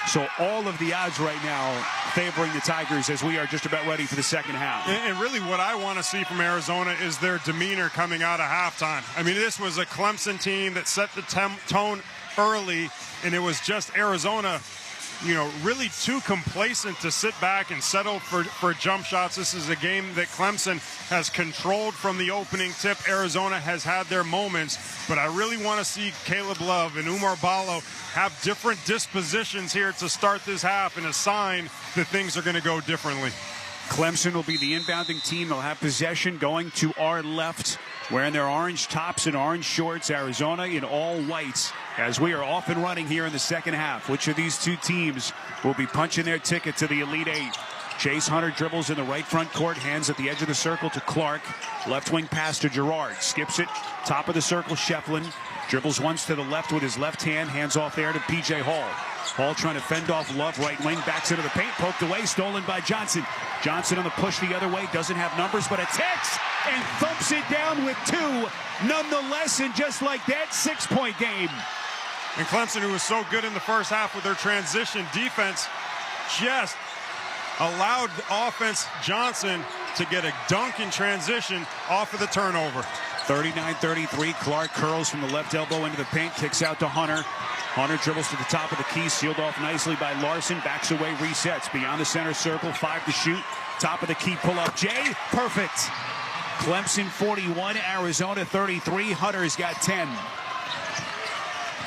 So all of the odds right now favoring the Tigers as we are just about ready for the second half. And really what I want to see from Arizona is their demeanor coming out of halftime. I mean, this was a Clemson team that set the tone early, and it was just Arizona, really too complacent to sit back and settle for jump shots. This is a game that Clemson has controlled from the opening tip. Arizona has had their moments, but I really want to see Caleb Love and Umar Ballo have different dispositions here to start this half and a sign that things are going to go differently. Clemson will be the inbounding team. They'll have possession going to our left, wearing their orange tops and orange shorts. Arizona in all whites as we are off and running here in the second half. Which of these two teams will be punching their ticket to the Elite Eight? Chase Hunter dribbles in the right front court, hands at the edge of the circle to Clark. Left wing pass to Girard. Skips it, top of the circle, Shefflin. Dribbles once to the left with his left hand, hands off there to P.J. Hall. Hall trying to fend off Love, right wing, backs into the paint, poked away, stolen by Johnson. Johnson on the push the other way, doesn't have numbers, but attacks and thumps it down with 2. Nonetheless, and just like that, 6-point game. And Clemson, who was so good in the first half with their transition defense, just allowed the offense, Johnson, to get a dunk in transition off of the turnover. 39-33, Clark curls from the left elbow into the paint, kicks out to Hunter. Hunter dribbles to the top of the key, sealed off nicely by Larson, backs away, resets, beyond the center circle, 5 to shoot, top of the key, pull up, Jay, perfect. Clemson 41, Arizona 33, Hunter's got 10.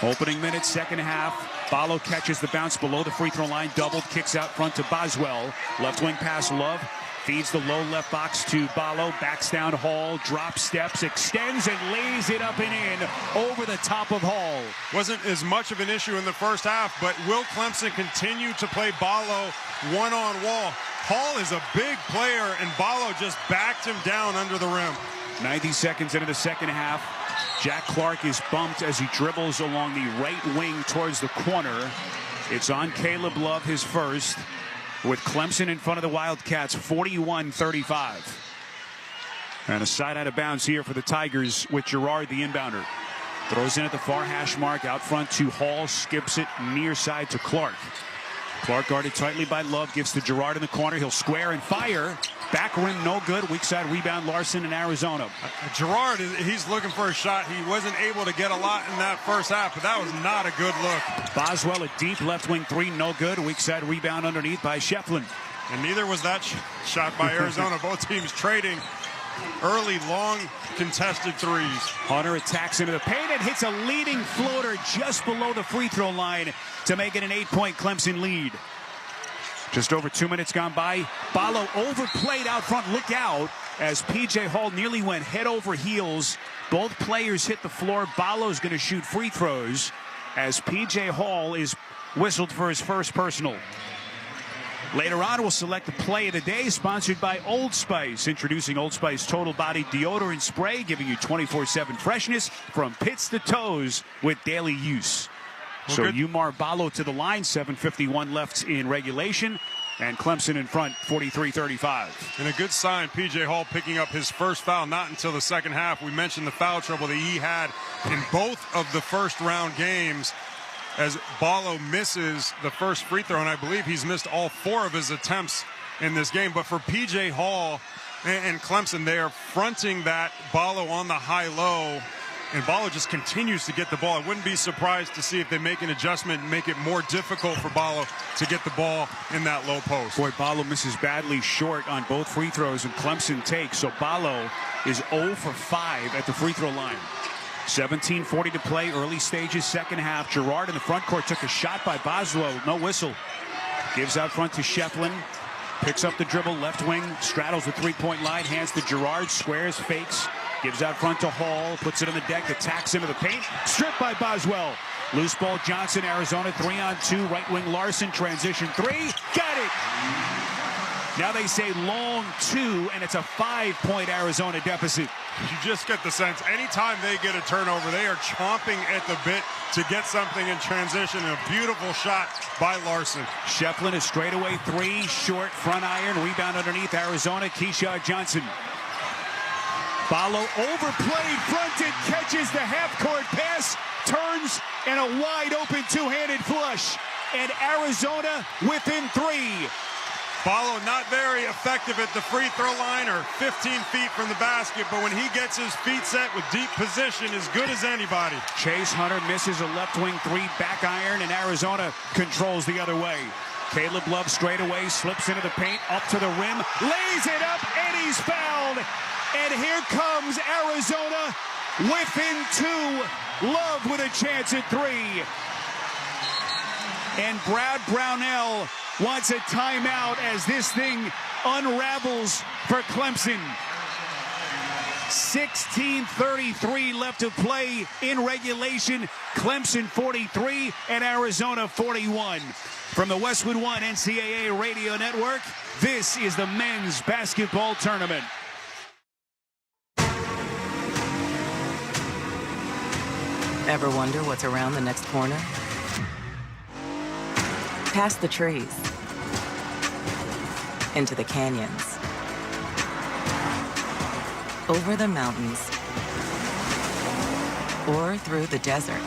Opening minutes, second half. Ballo catches the bounce below the free throw line, doubled, kicks out front to Boswell. Left wing pass, Love. Feeds the low left box to Ballo, backs down Hall, drop steps, extends, and lays it up and in over the top of Hall. Wasn't as much of an issue in the first half, but will Clemson continue to play Ballo one-on-one? Hall is a big player, and Ballo just backed him down under the rim. 90 seconds into the second half. Jack Clark is bumped as he dribbles along the right wing towards the corner. It's on Caleb Love, his first, with Clemson in front of the Wildcats, 41-35. And a side out of bounds here for the Tigers with Girard, the inbounder. Throws in at the far hash mark, out front to Hall, skips it near side to Clark. Clark guarded tightly by Love, gives to Girard in the corner. He'll square and fire. Back rim, no good. Weak side rebound, Larson in Arizona. Girard, he's looking for a shot. He wasn't able to get a lot in that first half, but that was not a good look. Boswell, a deep left wing 3, no good. Weak side rebound underneath by Shefflin. And neither was that shot by Arizona. Both teams trading early, long, contested threes. Hunter attacks into the paint and hits a leading floater just below the free throw line to make it an 8-point Clemson lead. Just over 2 minutes gone by. Ballo overplayed out front. Look out as P.J. Hall nearly went head over heels. Both players hit the floor. Ballo's going to shoot free throws as P.J. Hall is whistled for his first personal. Later on, we'll select the play of the day, sponsored by Old Spice. Introducing Old Spice Total Body Deodorant Spray, giving you 24/7 freshness from pits to toes with daily use. Well, so Umar Ballo to the line, 7:51 left in regulation, and Clemson in front, 43-35. And a good sign, P.J. Hall picking up his first foul, not until the second half. We mentioned the foul trouble that he had in both of the first round games as Ballo misses the first free throw, and I believe he's missed all 4 of his attempts in this game. But for P.J. Hall and Clemson, they are fronting that Ballo on the high-low, and Ballo just continues to get the ball. I wouldn't be surprised to see if they make an adjustment and make it more difficult for Ballo to get the ball in that low post. Boy, Ballo misses badly short on both free throws, and Clemson takes. So Ballo is 0 for 5 at the free throw line. 17:40 to play, early stages, second half. Gerard in the front court took a shot by Boswell, no whistle. Gives out front to Shefflin. Picks up the dribble, left wing, straddles the three-point line, hands to Gerard, squares, fakes, gives out front to Hall, puts it on the deck, attacks into the paint, stripped by Boswell. Loose ball, Johnson, Arizona, 3-on-2, right wing Larson, transition 3, got it! Now they say long 2, and it's a 5-point Arizona deficit. You just get the sense anytime they get a turnover, they are chomping at the bit to get something in transition. And a beautiful shot by Larson. Shefflin, a straightaway 3, short, front iron, rebound underneath Arizona, Keyshawn Johnson. Ballo overplayed, fronted, catches the half-court pass, turns, and a wide-open two-handed flush. And Arizona within 3. Ballo not very effective at the free throw line or 15 feet from the basket, but when he gets his feet set with deep position, as good as anybody. Chase Hunter misses a left wing 3, back iron, and Arizona controls the other way. Caleb Love straight away, slips into the paint, up to the rim, lays it up, and he's fouled. And here comes Arizona within 2. Love with a chance at 3. And Brad Brownell wants a timeout as this thing unravels for Clemson. 16:33 left to play in regulation. Clemson 43 and Arizona 41. From the Westwood One NCAA Radio Network, this is the men's basketball tournament. Ever wonder what's around the next corner? Past the trees, into the canyons, over the mountains, or through the desert.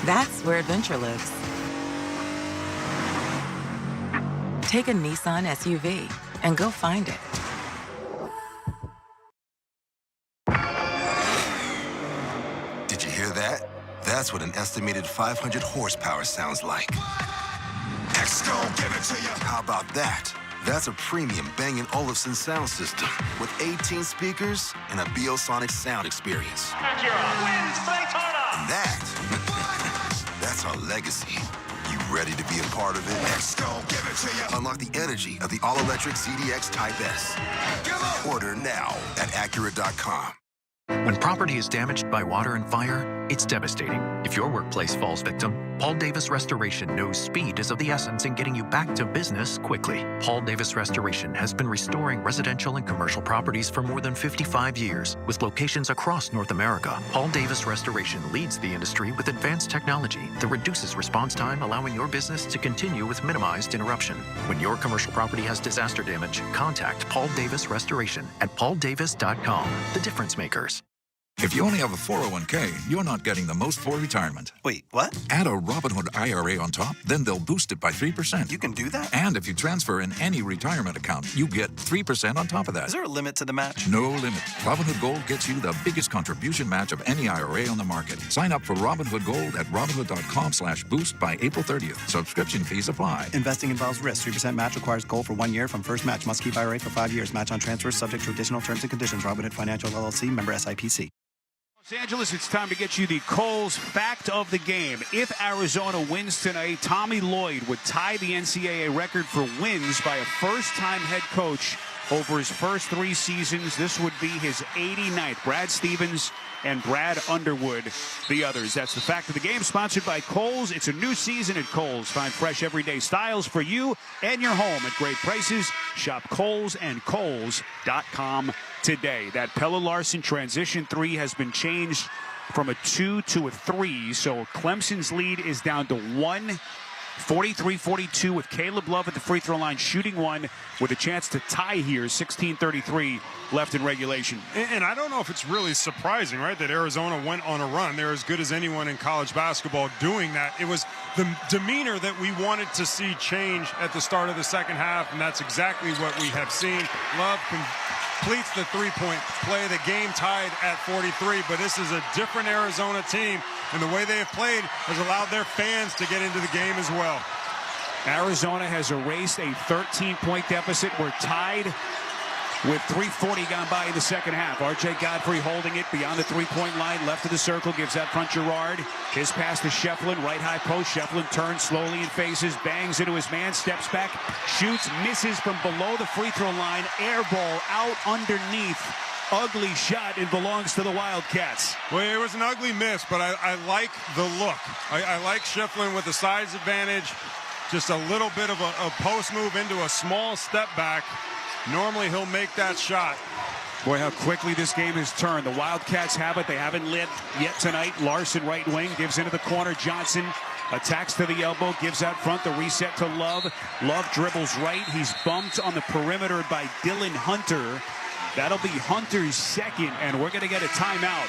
That's where adventure lives. Take a Nissan SUV and go find it. Did you hear that? That's what an estimated 500 horsepower sounds like. Give it to you. How about that? That's a premium Bang & Olufsen sound system with 18 speakers and a Biosonic sound experience. And that's our legacy. You ready to be a part of it? Give it to you. Unlock the energy of the all-electric ZDX Type S. Order now at Acura.com. When property is damaged by water and fire, it's devastating. If your workplace falls victim, Paul Davis Restoration knows speed is of the essence in getting you back to business quickly. Paul Davis Restoration has been restoring residential and commercial properties for more than 55 years, with locations across North America. Paul Davis Restoration leads the industry with advanced technology that reduces response time, allowing your business to continue with minimized interruption. When your commercial property has disaster damage, contact Paul Davis Restoration at pauldavis.com. The difference makers. If you only have a 401k, you're not getting the most for retirement. Wait, what? Add a Robinhood IRA on top, then they'll boost it by 3%. You can do that? And if you transfer in any retirement account, you get 3% on top of that. Is there a limit to the match? No limit. Robinhood Gold gets you the biggest contribution match of any IRA on the market. Sign up for Robinhood Gold at Robinhood.com/boost by April 30th. Subscription fees apply. Investing involves risk. 3% match requires gold for 1 year from first match. Must keep IRA for 5 years. Match on transfers subject to additional terms and conditions. Robinhood Financial LLC, member SIPC. Los Angeles, it's time to get you the Kohl's fact of the game. If Arizona wins tonight, Tommy Lloyd would tie the NCAA record for wins by a first-time head coach over his first 3 seasons. This would be his 89th. Brad Stevens and Brad Underwood, the others. That's the fact of the game, sponsored by Kohl's. It's a new season at Kohl's. Find fresh everyday styles for you and your home at great prices. Shop Kohl's and Kohl's.com today. That Pella Larson transition 3 has been changed from a 2 to a 3, so Clemson's lead is down to 1. 43-42 with Caleb Love at the free throw line, shooting one with a chance to tie here. 16:33 left in regulation. And I don't know if it's really surprising, right, that Arizona went on a run. They're as good as anyone in college basketball doing that. It was the demeanor that we wanted to see change at the start of the second half, and that's exactly what we have seen. Love completes the three-point play. The game tied at 43, but this is a different Arizona team, and the way they have played has allowed their fans to get into the game as well. Arizona has erased a 13-point deficit. We're tied with 3:40 gone by in the second half. R.J. Godfrey holding it beyond the three-point line, left of the circle, gives out front Girard. His pass to Shefflin, right high post. Shefflin turns slowly and faces, bangs into his man, steps back, shoots, misses from below the free throw line. Air ball out underneath. Ugly shot. It belongs to the Wildcats. Well, it was an ugly miss, but I like the look. I like Shefflin with the size advantage. Just a little bit of a post move into a small step back. Normally he'll make that shot. Boy, how quickly this game has turned. The Wildcats have it. They haven't lit yet tonight. Larson, right wing, gives into the corner. Johnson attacks to the elbow, gives out front. The reset to Love. Love dribbles right. He's bumped on the perimeter by Dylan Hunter. That'll be Hunter's second, and we're going to get a timeout.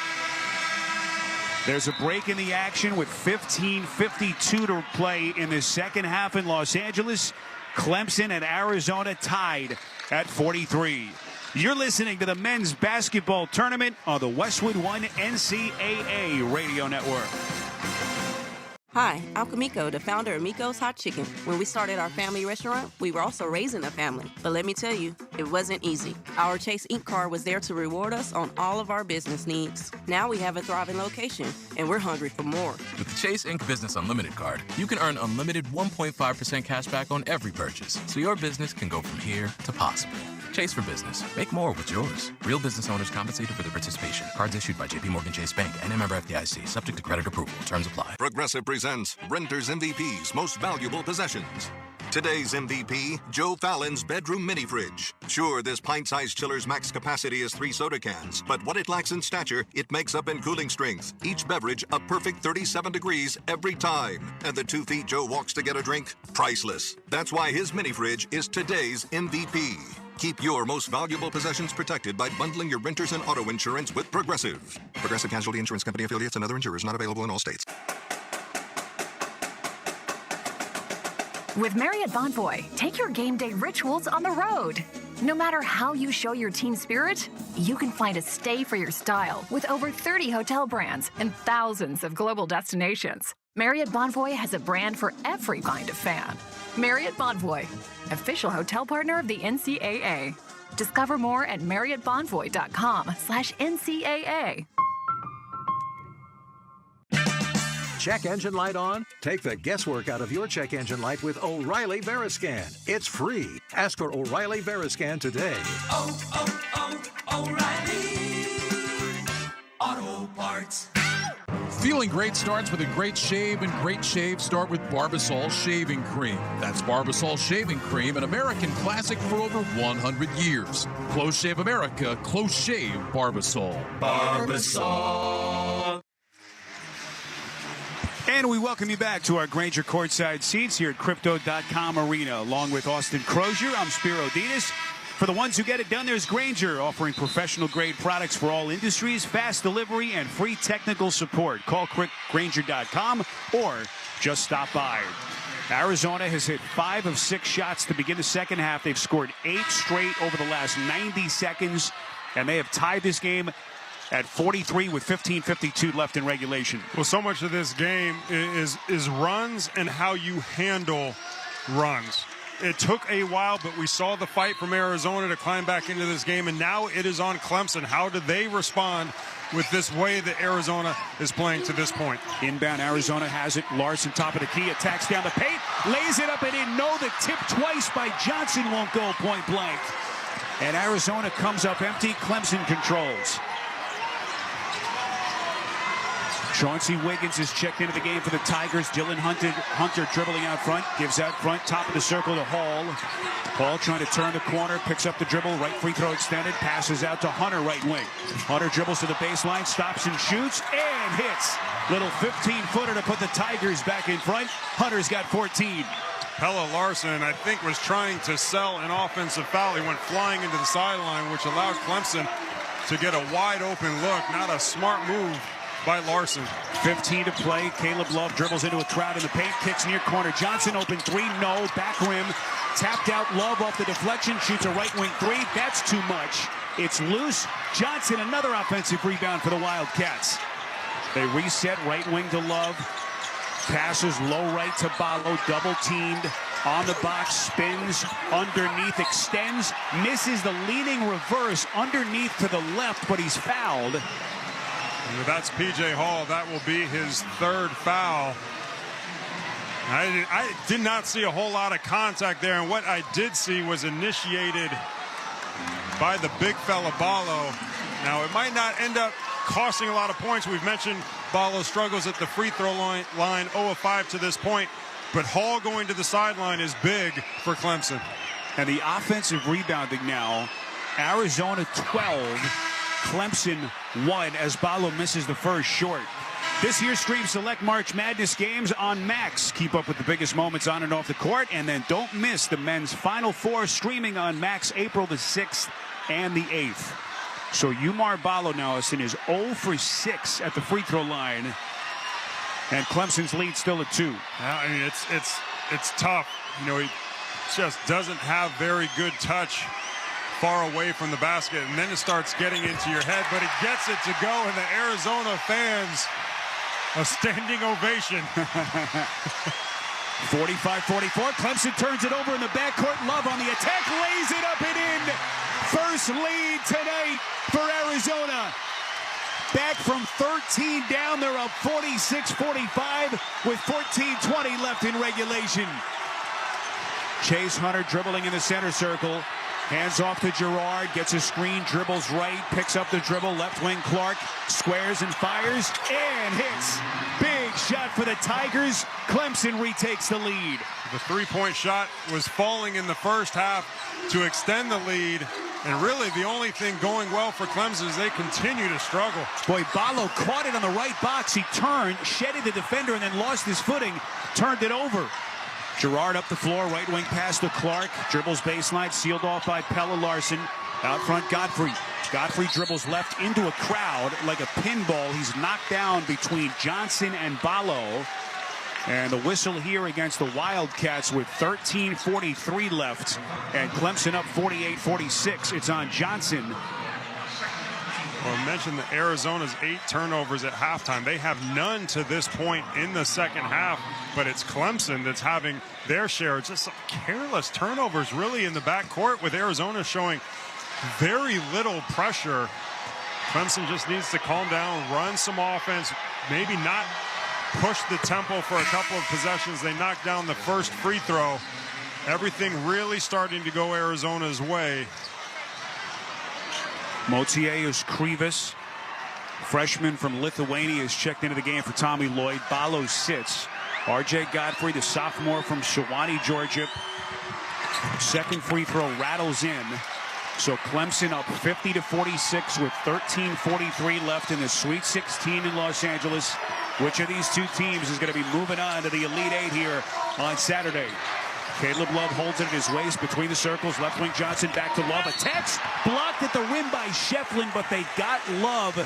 There's a break in the action with 15:52 to play in the second half in Los Angeles. Clemson and Arizona tied at 43. You're listening to the men's basketball tournament on the Westwood One NCAA radio network. Hi, I'm Kamiko, the founder of Miko's Hot Chicken. When we started our family restaurant, we were also raising a family. But let me tell you, it wasn't easy. Our Chase Inc. card was there to reward us on all of our business needs. Now we have a thriving location, and we're hungry for more. With the Chase Inc. Business Unlimited card, you can earn unlimited 1.5% cash back on every purchase, so your business can go from here to possible. Chase for business. Make more with yours. Real business owners compensated for their participation. Cards issued by JPMorgan Chase Bank and a member FDIC. Subject to credit approval. Terms apply. Progressive presents Renters MVP's Most Valuable Possessions. Today's MVP, Joe Fallon's bedroom mini fridge. Sure, this pint-sized chiller's max capacity is 3 soda cans, but what it lacks in stature, it makes up in cooling strength. Each beverage a perfect 37 degrees every time. And the 2 feet Joe walks to get a drink, priceless. That's why his mini fridge is today's MVP. Keep your most valuable possessions protected by bundling your renters and auto insurance with Progressive. Progressive Casualty Insurance Company affiliates and other insurers not available in all states. With Marriott Bonvoy, take your game day rituals on the road. No matter how you show your team spirit, you can find a stay for your style with over 30 hotel brands and thousands of global destinations. Marriott Bonvoy has a brand for every kind of fan. Marriott Bonvoy, official hotel partner of the NCAA. Discover more at marriottbonvoy.com/NCAA. Check engine light on? Take the guesswork out of your check engine light with O'Reilly Veriscan. It's free. Ask for O'Reilly Veriscan today. O'Reilly Auto Parts. Feeling great starts with a great shave, and great shaves start with Barbasol Shaving Cream. That's Barbasol Shaving Cream, an American classic for over 100 years. Close Shave America, Close Shave Barbasol. Barbasol. And we welcome you back to our Grainger courtside seats here at Crypto.com Arena. Along with Austin Crozier, I'm Spiro Dinas. For the ones who get it done, there's Grainger, offering professional-grade products for all industries, fast delivery, and free technical support. Call Grainger.com or just stop by. Arizona has hit 5 of 6 shots to begin the second half. They've scored 8 straight over the last 90 seconds, and they have tied this game at 43 with 15:52 left in regulation. Well, so much of this game is runs and how you handle runs. It took a while, but we saw the fight from Arizona to climb back into this game, and now it is on Clemson. How do they respond with this way that Arizona is playing to this point? Inbound, Arizona has it. Larson, top of the key, attacks down the paint, lays it up and in. No, the tip twice by Johnson won't go point blank. And Arizona comes up empty. Clemson controls. Chauncey Wiggins is checked into the game for the Tigers. Dylan Hunter dribbling out front, gives out front, top of the circle to Hall. Hall trying to turn the corner, picks up the dribble, right free throw extended, passes out to Hunter, right wing. Hunter dribbles to the baseline, stops and shoots, and hits. Little 15-footer to put the Tigers back in front. Hunter's got 14. Pella Larson, I think, was trying to sell an offensive foul. He went flying into the sideline, which allowed Clemson to get a wide open look. Not a smart move by Larson. 15 to play. Caleb Love dribbles into a crowd in the paint, kicks near corner. Johnson open three, no. Back rim, tapped out. Love off the deflection, shoots a right wing three. That's too much. It's loose. Johnson, another offensive rebound for the Wildcats. They reset right wing to Love. Passes low right to Ballo, double teamed. On the box, spins, underneath, extends, misses the leaning reverse underneath to the left, but he's fouled. That's P.J. Hall. That will be his third foul. I did not see a whole lot of contact there, and what I did see was initiated by the big fella Ballo. Now, it might not end up costing a lot of points. We've mentioned Ballo struggles at the free throw line 0 of 5 to this point, but Hall going to the sideline is big for Clemson. And the offensive rebounding now, Arizona 12, Clemson 1 as Ballo misses the first short. This year's Stream Select March Madness games on Max. Keep up with the biggest moments on and off the court, and then don't miss the men's Final Four streaming on Max April the 6th and the 8th. So Umar Ballo now is 0 for 6 at the free throw line, and Clemson's lead still at 2. I mean, it's tough. You know, he just doesn't have very good touch far away from the basket, and then it starts getting into your head, but he gets it to go, and the Arizona fans, a standing ovation. 45-44, Clemson turns it over in the backcourt. Love on the attack, lays it up and in. First lead tonight for Arizona. Back from 13 down, they're up 46-45 with 14:20 left in regulation. Chase Hunter dribbling in the center circle. Hands off to Girard, gets a screen, dribbles right, picks up the dribble, left wing Clark, squares and fires, and hits. Big shot for the Tigers. Clemson retakes the lead. The three-point shot was falling in the first half to extend the lead, and really the only thing going well for Clemson is they continue to struggle. Boy, Ballo caught it on the right box. He turned, shedded the defender, and then lost his footing, turned it over. Girard up the floor, right wing pass to Clark. Dribbles baseline, sealed off by Pella Larson. Out front, Godfrey. Godfrey dribbles left into a crowd like a pinball. He's knocked down between Johnson and Ballo. And the whistle here against the Wildcats with 13:43 left. And Clemson up 48-46. It's on Johnson. Well, I mentioned that Arizona's 8 turnovers at halftime. They have none to this point in the second half, but it's Clemson that's having their share. Just some careless turnovers really in the backcourt, with Arizona showing very little pressure. Clemson just needs to calm down, run some offense, maybe not push the tempo for a couple of possessions. They knocked down the first free throw. Everything really starting to go Arizona's way. Motiejus Krivas, freshman from Lithuania, is checked into the game for Tommy Lloyd. Ballo sits. R.J. Godfrey, the sophomore from Sewanee, Georgia. Second free throw rattles in. So Clemson up 50-46 with 13:43 left in the Sweet 16 in Los Angeles. Which of these two teams is going to be moving on to the Elite Eight here on Saturday? Caleb Love holds it at his waist between the circles. Left wing Johnson back to Love. Attacks blocked at the rim by Shefflin, but they got Love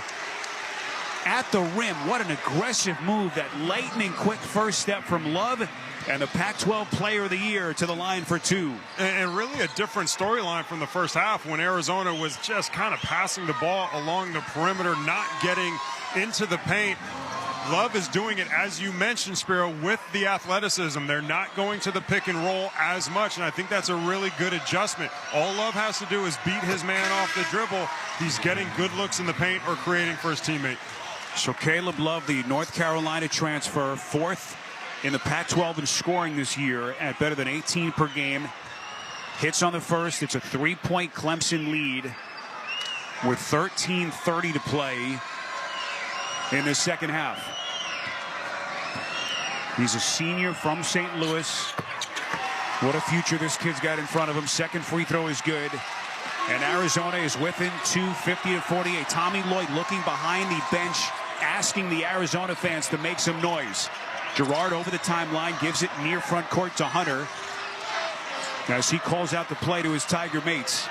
at the rim. What an aggressive move. That lightning quick first step from Love, and the Pac-12 Player of the Year to the line for 2. And really a different storyline from the first half, when Arizona was just kind of passing the ball along the perimeter, not getting into the paint. Love is doing it, as you mentioned, Spiro, with the athleticism. They're not going to the pick and roll as much, and I think that's a really good adjustment. All Love has to do is beat his man off the dribble. He's getting good looks in the paint or creating for his teammate. So Caleb Love, the North Carolina transfer, 4th in the Pac-12 in scoring this year at better than 18 per game. Hits on the first. It's a 3-point Clemson lead with 13:30 to play in the second half. He's a senior from St. Louis. What a future this kid's got in front of him. Second free throw is good. And Arizona is within 2, 50-48. Tommy Lloyd looking behind the bench asking the Arizona fans to make some noise. Girard over the timeline, gives it near front court to Hunter as he calls out the play to his Tiger mates.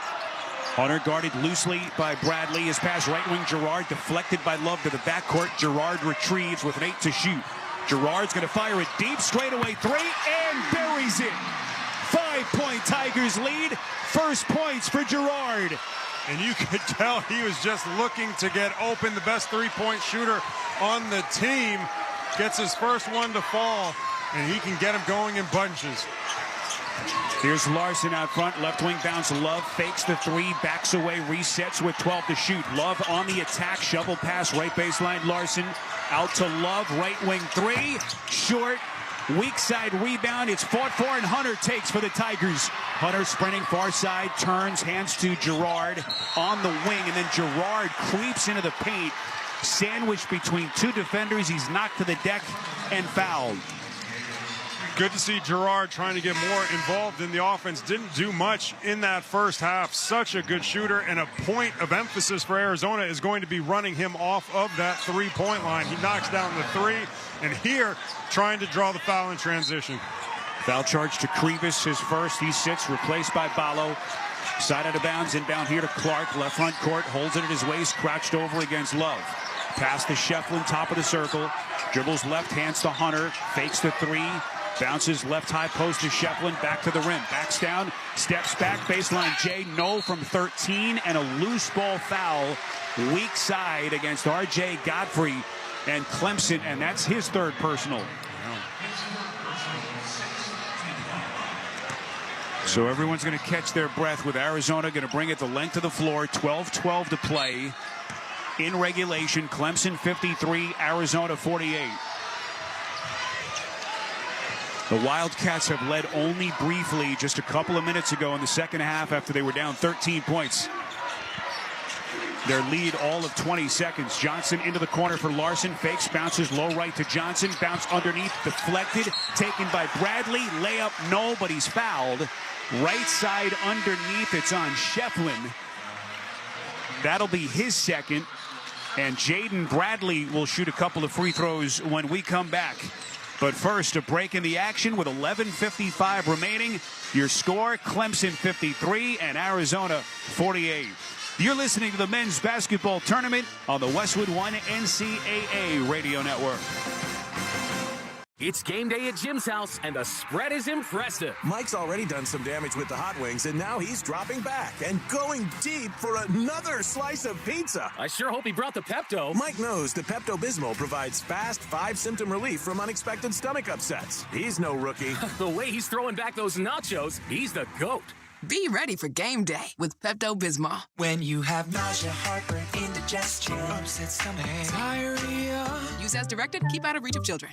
Hunter guarded loosely by Bradley. His pass right wing Girard deflected by Love to the backcourt. Girard retrieves with an 8 to shoot. Girard's going to fire a deep straightaway 3 and buries it. 5-point Tigers lead. First points for Girard. And you could tell he was just looking to get open. The best three-point shooter on the team gets his first one to fall, and he can get him going in bunches. Here's Larson out front. Left wing bounce. Love fakes the 3, backs away, resets with 12 to shoot. Love on the attack. Shovel pass right baseline. Larson out to Love. Right wing 3. Short. Weak side rebound. It's fought for, and Hunter takes for the Tigers. Hunter sprinting far side. Turns. Hands to Girard on the wing. And then Girard creeps into the paint. Sandwiched between 2 defenders. He's knocked to the deck and fouled. Good to see Girard trying to get more involved in the offense. Didn't do much in that first half. Such a good shooter, and a point of emphasis for Arizona is going to be running him off of that three-point line. He knocks down the 3, and here trying to draw the foul in transition. Foul charge to Krivas, his first. He sits, replaced by Ballo. Side out of bounds, inbound here to Clark. Left front court, holds it at his waist, crouched over against Love. Pass to Shefflin, top of the circle. Dribbles left, hands to Hunter. Fakes the 3. Bounces left high post to Shefflin, back to the rim. Backs down, steps back, baseline J. No from 13, and a loose ball foul. Weak side against R.J. Godfrey and Clemson, and that's his third personal. So everyone's going to catch their breath with Arizona going to bring it the length of the floor. 12-12 to play in regulation. Clemson 53, Arizona 48. The Wildcats have led only briefly just a couple of minutes ago in the second half after they were down 13 points. Their lead all of 20 seconds. Johnson into the corner for Larson. Fakes, bounces low right to Johnson. Bounce underneath, deflected. Taken by Bradley. Layup, no, but he's fouled. Right side underneath. It's on Shefflin. That'll be his second. And Jaden Bradley will shoot a couple of free throws when we come back. But first, a break in the action with 11:55 remaining. Your score, Clemson 53 and Arizona 48. You're listening to the men's basketball tournament on the Westwood One NCAA radio network. It's game day at Jim's house, and the spread is impressive. Mike's already done some damage with the hot wings, and now he's dropping back and going deep for another slice of pizza. I sure hope he brought the Pepto. Mike knows the Pepto-Bismol provides fast 5-symptom relief from unexpected stomach upsets. He's no rookie. The way he's throwing back those nachos, he's the GOAT. Be ready for game day with Pepto-Bismol. When you have nausea, heartburn, indigestion, upset stomach, diarrhea. Use as directed. Keep out of reach of children.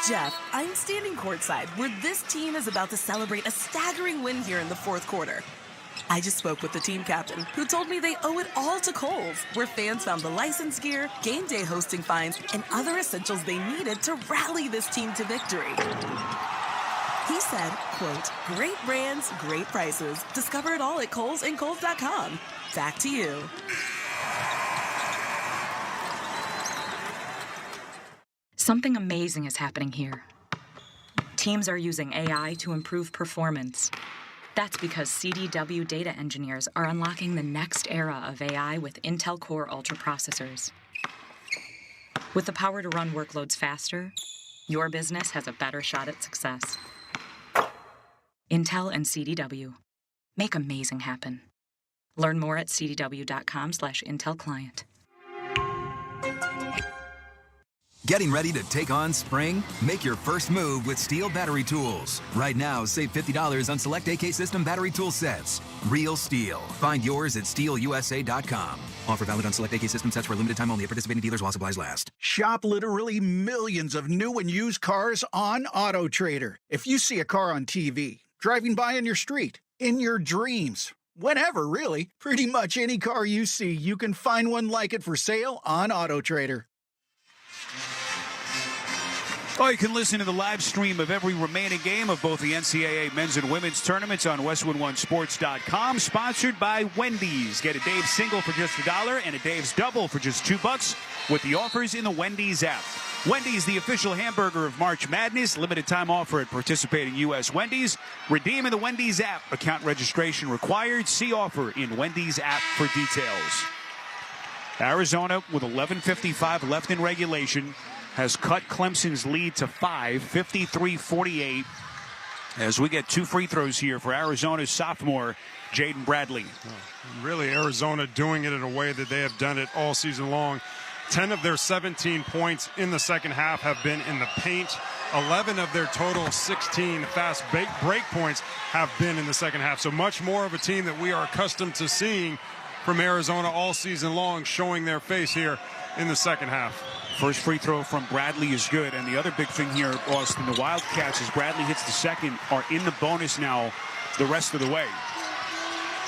Jeff, I'm standing courtside where this team is about to celebrate a staggering win here in the fourth quarter. I just spoke with the team captain, who told me they owe it all to Kohl's, where fans found the license gear, game day hosting fines, and other essentials they needed to rally this team to victory. He said, quote, "Great brands, great prices. Discover it all at Kohl's and Kohl's.com. Back to you." Something amazing is happening here. Teams are using AI to improve performance. That's because CDW data engineers are unlocking the next era of AI with Intel Core Ultra processors. With the power to run workloads faster, your business has a better shot at success. Intel and CDW. Make amazing happen. Learn more at cdw.com/Intel Client. Getting ready to take on spring? Make your first move with Steel Battery Tools. Right now, save $50 on select AK system battery tool sets. Real Steel. Find yours at steelusa.com. Offer valid on select AK system sets for a limited time only at participating dealers while supplies last. Shop literally millions of new and used cars on AutoTrader. If you see a car on TV, driving by on your street, in your dreams, whenever really, pretty much any car you see, you can find one like it for sale on AutoTrader. Or you can listen to the live stream of every remaining game of both the NCAA men's and women's tournaments on WestwoodOneSports.com. Sponsored by Wendy's. Get a Dave's single for just $1 and a Dave's double for just $2 with the offers in the Wendy's app. Wendy's, the official hamburger of March Madness. Limited time offer at participating U.S. Wendy's. Redeem in the Wendy's app. Account registration required. See offer in Wendy's app for details. Arizona, with 11:55 left in regulation, has cut Clemson's lead to 5, 53-48, as we get 2 free throws here for Arizona's sophomore, Jaden Bradley. Really, Arizona doing it in a way that they have done it all season long. 10 of their 17 points in the second half have been in the paint. 11 of their total 16 fast break points have been in the second half. So much more of a team that we are accustomed to seeing from Arizona all season long, showing their face here in the second half. First free throw from Bradley is good. And the other big thing here, Austin, the Wildcats, as Bradley hits the second, are in the bonus now the rest of the way.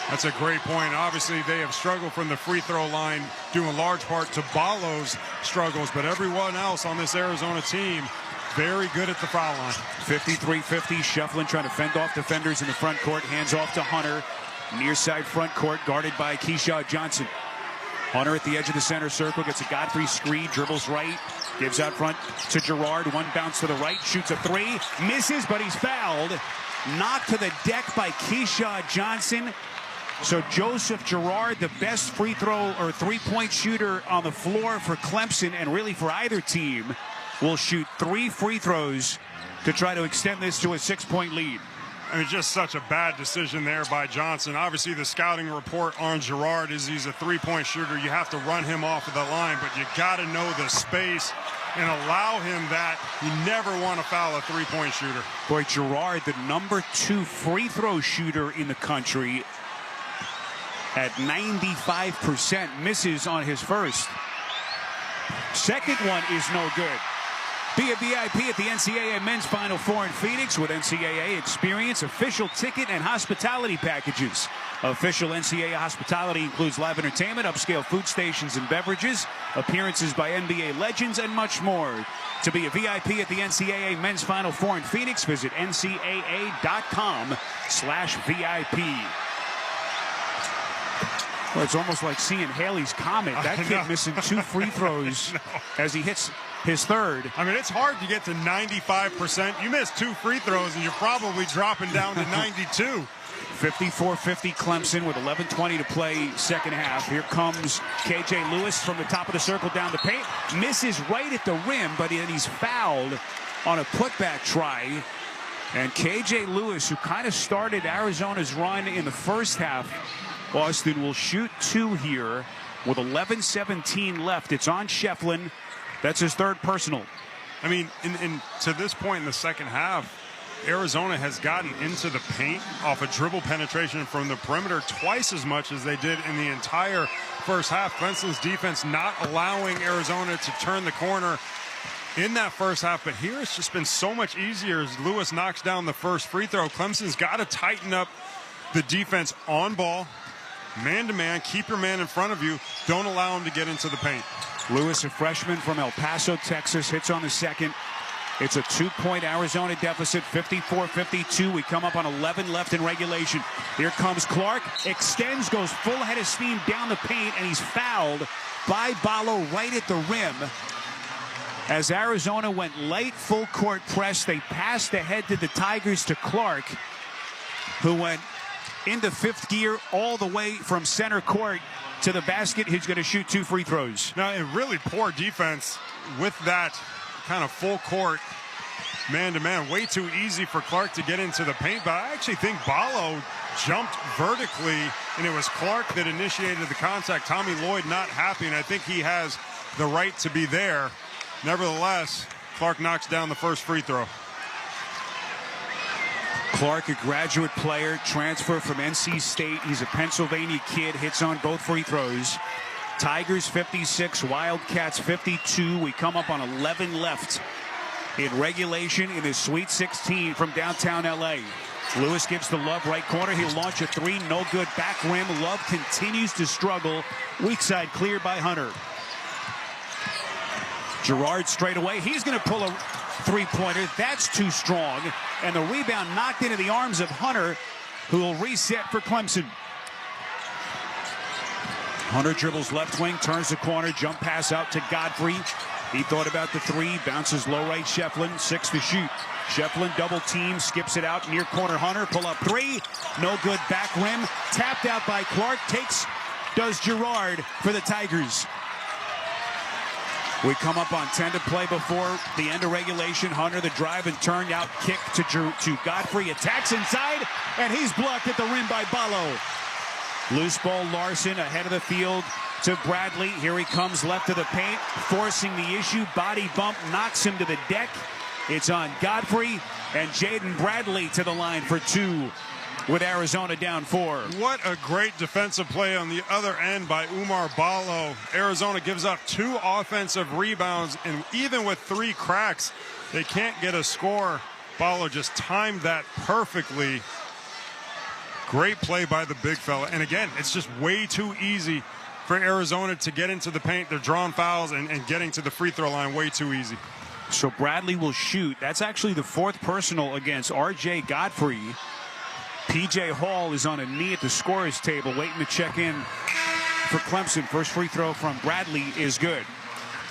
That's a great point. Obviously, they have struggled from the free throw line, due in large part to Ballo's struggles. But everyone else on this Arizona team, very good at the foul line. 53-50, Shefflin trying to fend off defenders in the front court. Hands off to Hunter. Near side front court, guarded by Keyshawn Johnson. Hunter at the edge of the center circle, gets a Godfrey screen, dribbles right, gives out front to Girard. One bounce to the right, shoots a 3, misses, but he's fouled. Knocked to the deck by Keyshawn Johnson. So Joseph Girard, the best free throw or three-point shooter on the floor for Clemson, and really for either team, will shoot 3 free throws to try to extend this to a 6-point lead. I mean, just such a bad decision there by Johnson. Obviously, the scouting report on Girard is he's a three-point shooter. You have to run him off of the line, but you got to know the space and allow him that. You never want to foul a three-point shooter. Boy, Girard, the number 2 free throw shooter in the country at 95%, misses on his first. Second one is no good. Be a VIP at the NCAA Men's Final Four in Phoenix with NCAA Experience, official ticket, and hospitality packages. Official NCAA hospitality includes live entertainment, upscale food stations and beverages, appearances by NBA legends, and much more. To be a VIP at the NCAA Men's Final Four in Phoenix, visit ncaa.com/VIP. Well, it's almost like seeing Haley's Comet. That kid missing 2 free throws as he hits his third. I mean, it's hard to get to 95%. You miss 2 free throws, and you're probably dropping down to 92. 54-50 Clemson with 11:20 to play second half. Here comes K.J. Lewis from the top of the circle down the paint. Misses right at the rim, but he's fouled on a putback try. And K.J. Lewis, who kind of started Arizona's run in the first half, Austin, will shoot 2 here with 11:17 left. It's on Shefflin. That's his 3rd personal. I mean, to this point in the second half, Arizona has gotten into the paint off a dribble penetration from the perimeter twice as much as they did in the entire first half. Clemson's defense not allowing Arizona to turn the corner in that first half. But here it's just been so much easier as Lewis knocks down the first free throw. Clemson's got to tighten up the defense on ball, man-to-man, keep your man in front of you. Don't allow him to get into the paint. Lewis, a freshman from El Paso, Texas, hits on the second. It's a 2-point Arizona deficit, 54-52. We come up on 11 left in regulation. Here comes Clark, extends, goes full head of steam down the paint, and he's fouled by Ballo right at the rim. As Arizona went light full court press, they passed ahead to the Tigers to Clark, who went into 5th gear all the way from center court to the basket. He's going to shoot 2 free throws. Now, a really poor defense with that kind of full court man-to-man. Way too easy for Clark to get into the paint, but I actually think Ballo jumped vertically, and it was Clark that initiated the contact. Tommy Lloyd not happy, and I think he has the right to be there. Nevertheless, Clark knocks down the first free throw. Clark, a graduate player, transfer from NC State. He's a Pennsylvania kid, hits on both free throws. Tigers 56, Wildcats 52. We come up on 11 left in regulation in the Sweet 16 from downtown L.A. Lewis gives the Love right corner. He'll launch a 3, no good, back rim. Love continues to struggle. Weak side cleared by Hunter. Girard straight away. He's going to pull a three-pointer. That's too strong. And the rebound knocked into the arms of Hunter, who will reset for Clemson. Hunter dribbles left wing, turns the corner, jump pass out to Godfrey. He thought about the three, bounces low right Shefflin, 6 to shoot. Shefflin double team, skips it out near corner Hunter, pull up three, no good, back rim, tapped out by Clark, does Girard for the Tigers. We come up on 10 to play before the end of regulation. Hunter, the drive and turn out kick to Godfrey, attacks inside, and he's blocked at the rim by Ballo. Loose ball, Larson ahead of the field to Bradley. Here he comes left of the paint, forcing the issue. Body bump knocks him to the deck. It's on Godfrey, and Jaden Bradley to the line for two with Arizona down 4. What a great defensive play on the other end by Umar Ballo. Arizona gives up 2 offensive rebounds, and even with 3 cracks, they can't get a score. Ballo just timed that perfectly. Great play by the big fella. And again, it's just way too easy for Arizona to get into the paint. They're drawing fouls and getting to the free throw line way too easy. So Bradley will shoot. That's actually the 4th personal against R.J. Godfrey. P.J. Hall is on a knee at the scorer's table waiting to check in for Clemson. First free throw from Bradley is good.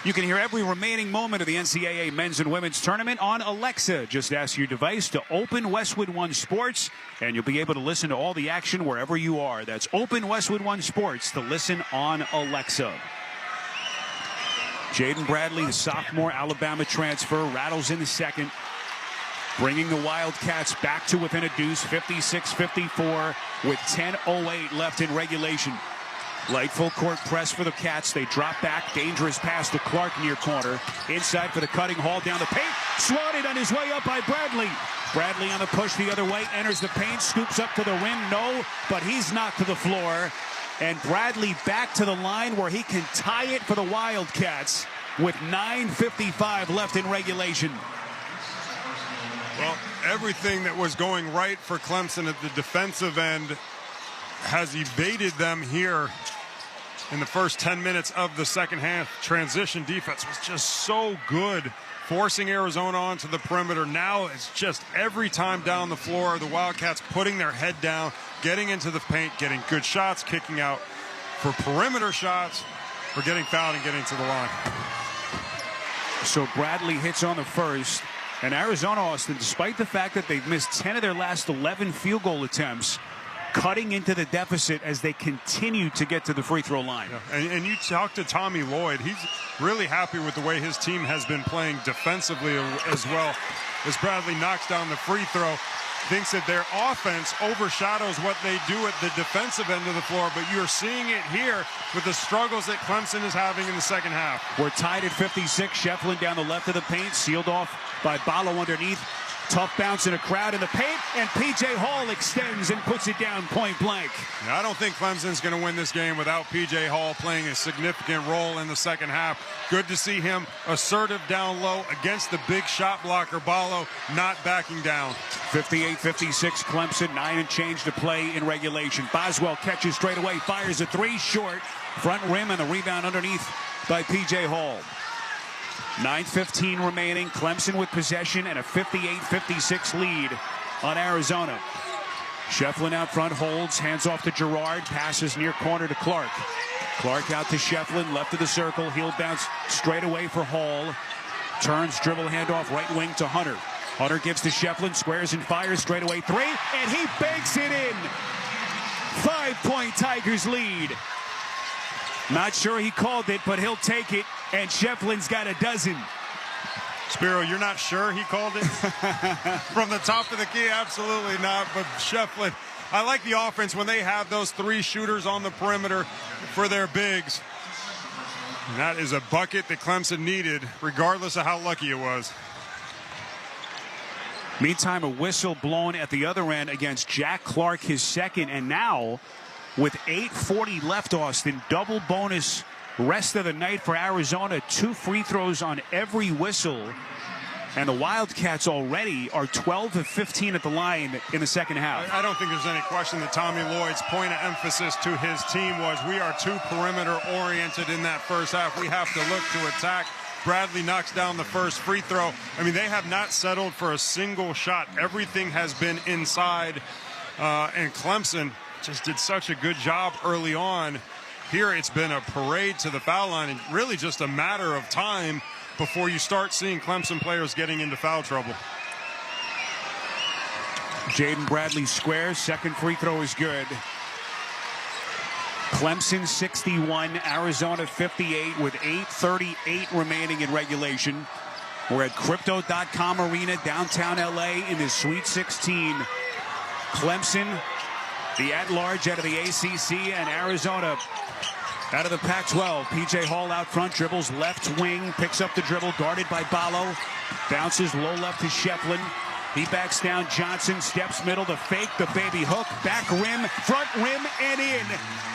You can hear every remaining moment of the NCAA men's and women's tournament on Alexa. Just ask your device to open Westwood One Sports, and you'll be able to listen to all the action wherever you are. That's open Westwood One Sports to listen on Alexa. Jaden Bradley, the sophomore Alabama transfer, rattles in the second, bringing the Wildcats back to within a deuce, 56-54, with 10:08 left in regulation. Light full court press for the Cats. They drop back. Dangerous pass to Clark near corner. Inside for the cutting. Hall down the paint. Swatted on his way up by Bradley. Bradley on the push the other way. Enters the paint. Scoops up to the rim. No, but he's knocked to the floor. And Bradley back to the line where he can tie it for the Wildcats with 9:55 left in regulation. Well, everything that was going right for Clemson at the defensive end has evaded them here in the first 10 minutes of the second half. Transition defense was just so good, forcing Arizona onto the perimeter. Now it's just every time down the floor, the Wildcats putting their head down, getting into the paint, getting good shots, kicking out for perimeter shots, or getting fouled and getting to the line. So Bradley hits on the first. And Arizona, Austin, despite the fact that they've missed 10 of their last 11 field goal attempts, cutting into the deficit as they continue to get to the free throw line. Yeah. And you talk to Tommy Lloyd, he's really happy with the way his team has been playing defensively as well. As Bradley knocks down the free throw, thinks that their offense overshadows what they do at the defensive end of the floor, but you're seeing it here with the struggles that Clemson is having in the second half. We're tied at 56. Shefflin down the left of the paint, sealed off by Ballo underneath. Tough bounce in a crowd in the paint, and P.J. Hall extends and puts it down point blank. Now, I don't think Clemson's going to win this game without P.J. Hall playing a significant role in the second half. Good to see him assertive down low against the big shot blocker, Ballo, not backing down. 58-56 Clemson, 9 and change to play in regulation. Boswell catches straight away, fires a three short. Front rim and the rebound underneath by P.J. Hall. 9:15 remaining. Clemson with possession and a 58-56 lead on Arizona. Shefflin out front holds, hands off to Girard, passes near corner to Clark. Clark out to Shefflin, left of the circle. He'll bounce straight away for Hall. Turns, dribble handoff right wing to Hunter. Hunter gives to Shefflin, squares and fires straight away three, and he banks it in. 5-point Tigers lead. Not sure he called it, but he'll take it. And Shefflin's got a dozen. Spiro, you're not sure he called it? From the top of the key, absolutely not. But Shefflin, I like the offense when they have those 3 shooters on the perimeter for their bigs. And that is a bucket that Clemson needed, regardless of how lucky it was. Meantime, a whistle blown at the other end against Jack Clark, his second. And now, with 8:40 left, Austin, double bonus rest of the night for Arizona. 2 free throws on every whistle. And the Wildcats already are 12 of 15 at the line in the second half. I don't think there's any question that Tommy Lloyd's point of emphasis to his team was we are too perimeter oriented in that first half. We have to look to attack Bradley knocks down the first free throw. I mean, they have not settled for a single shot. Everything has been inside, and Clemson just did such a good job early on. Here it's been a parade to the foul line, and really just a matter of time before you start seeing Clemson players getting into foul trouble. Jaden Bradley squares. Second free throw is good. Clemson 61, Arizona 58 with 8:38 remaining in regulation. We're at Crypto.com Arena, downtown LA in the Sweet 16. Clemson, the at-large out of the ACC, and Arizona out of the Pac-12. P.J. Hall out front, dribbles left wing, picks up the dribble, guarded by Ballo. Bounces low left to Shefflin. He backs down Johnson, steps middle, the fake, the baby hook, back rim, front rim, and in.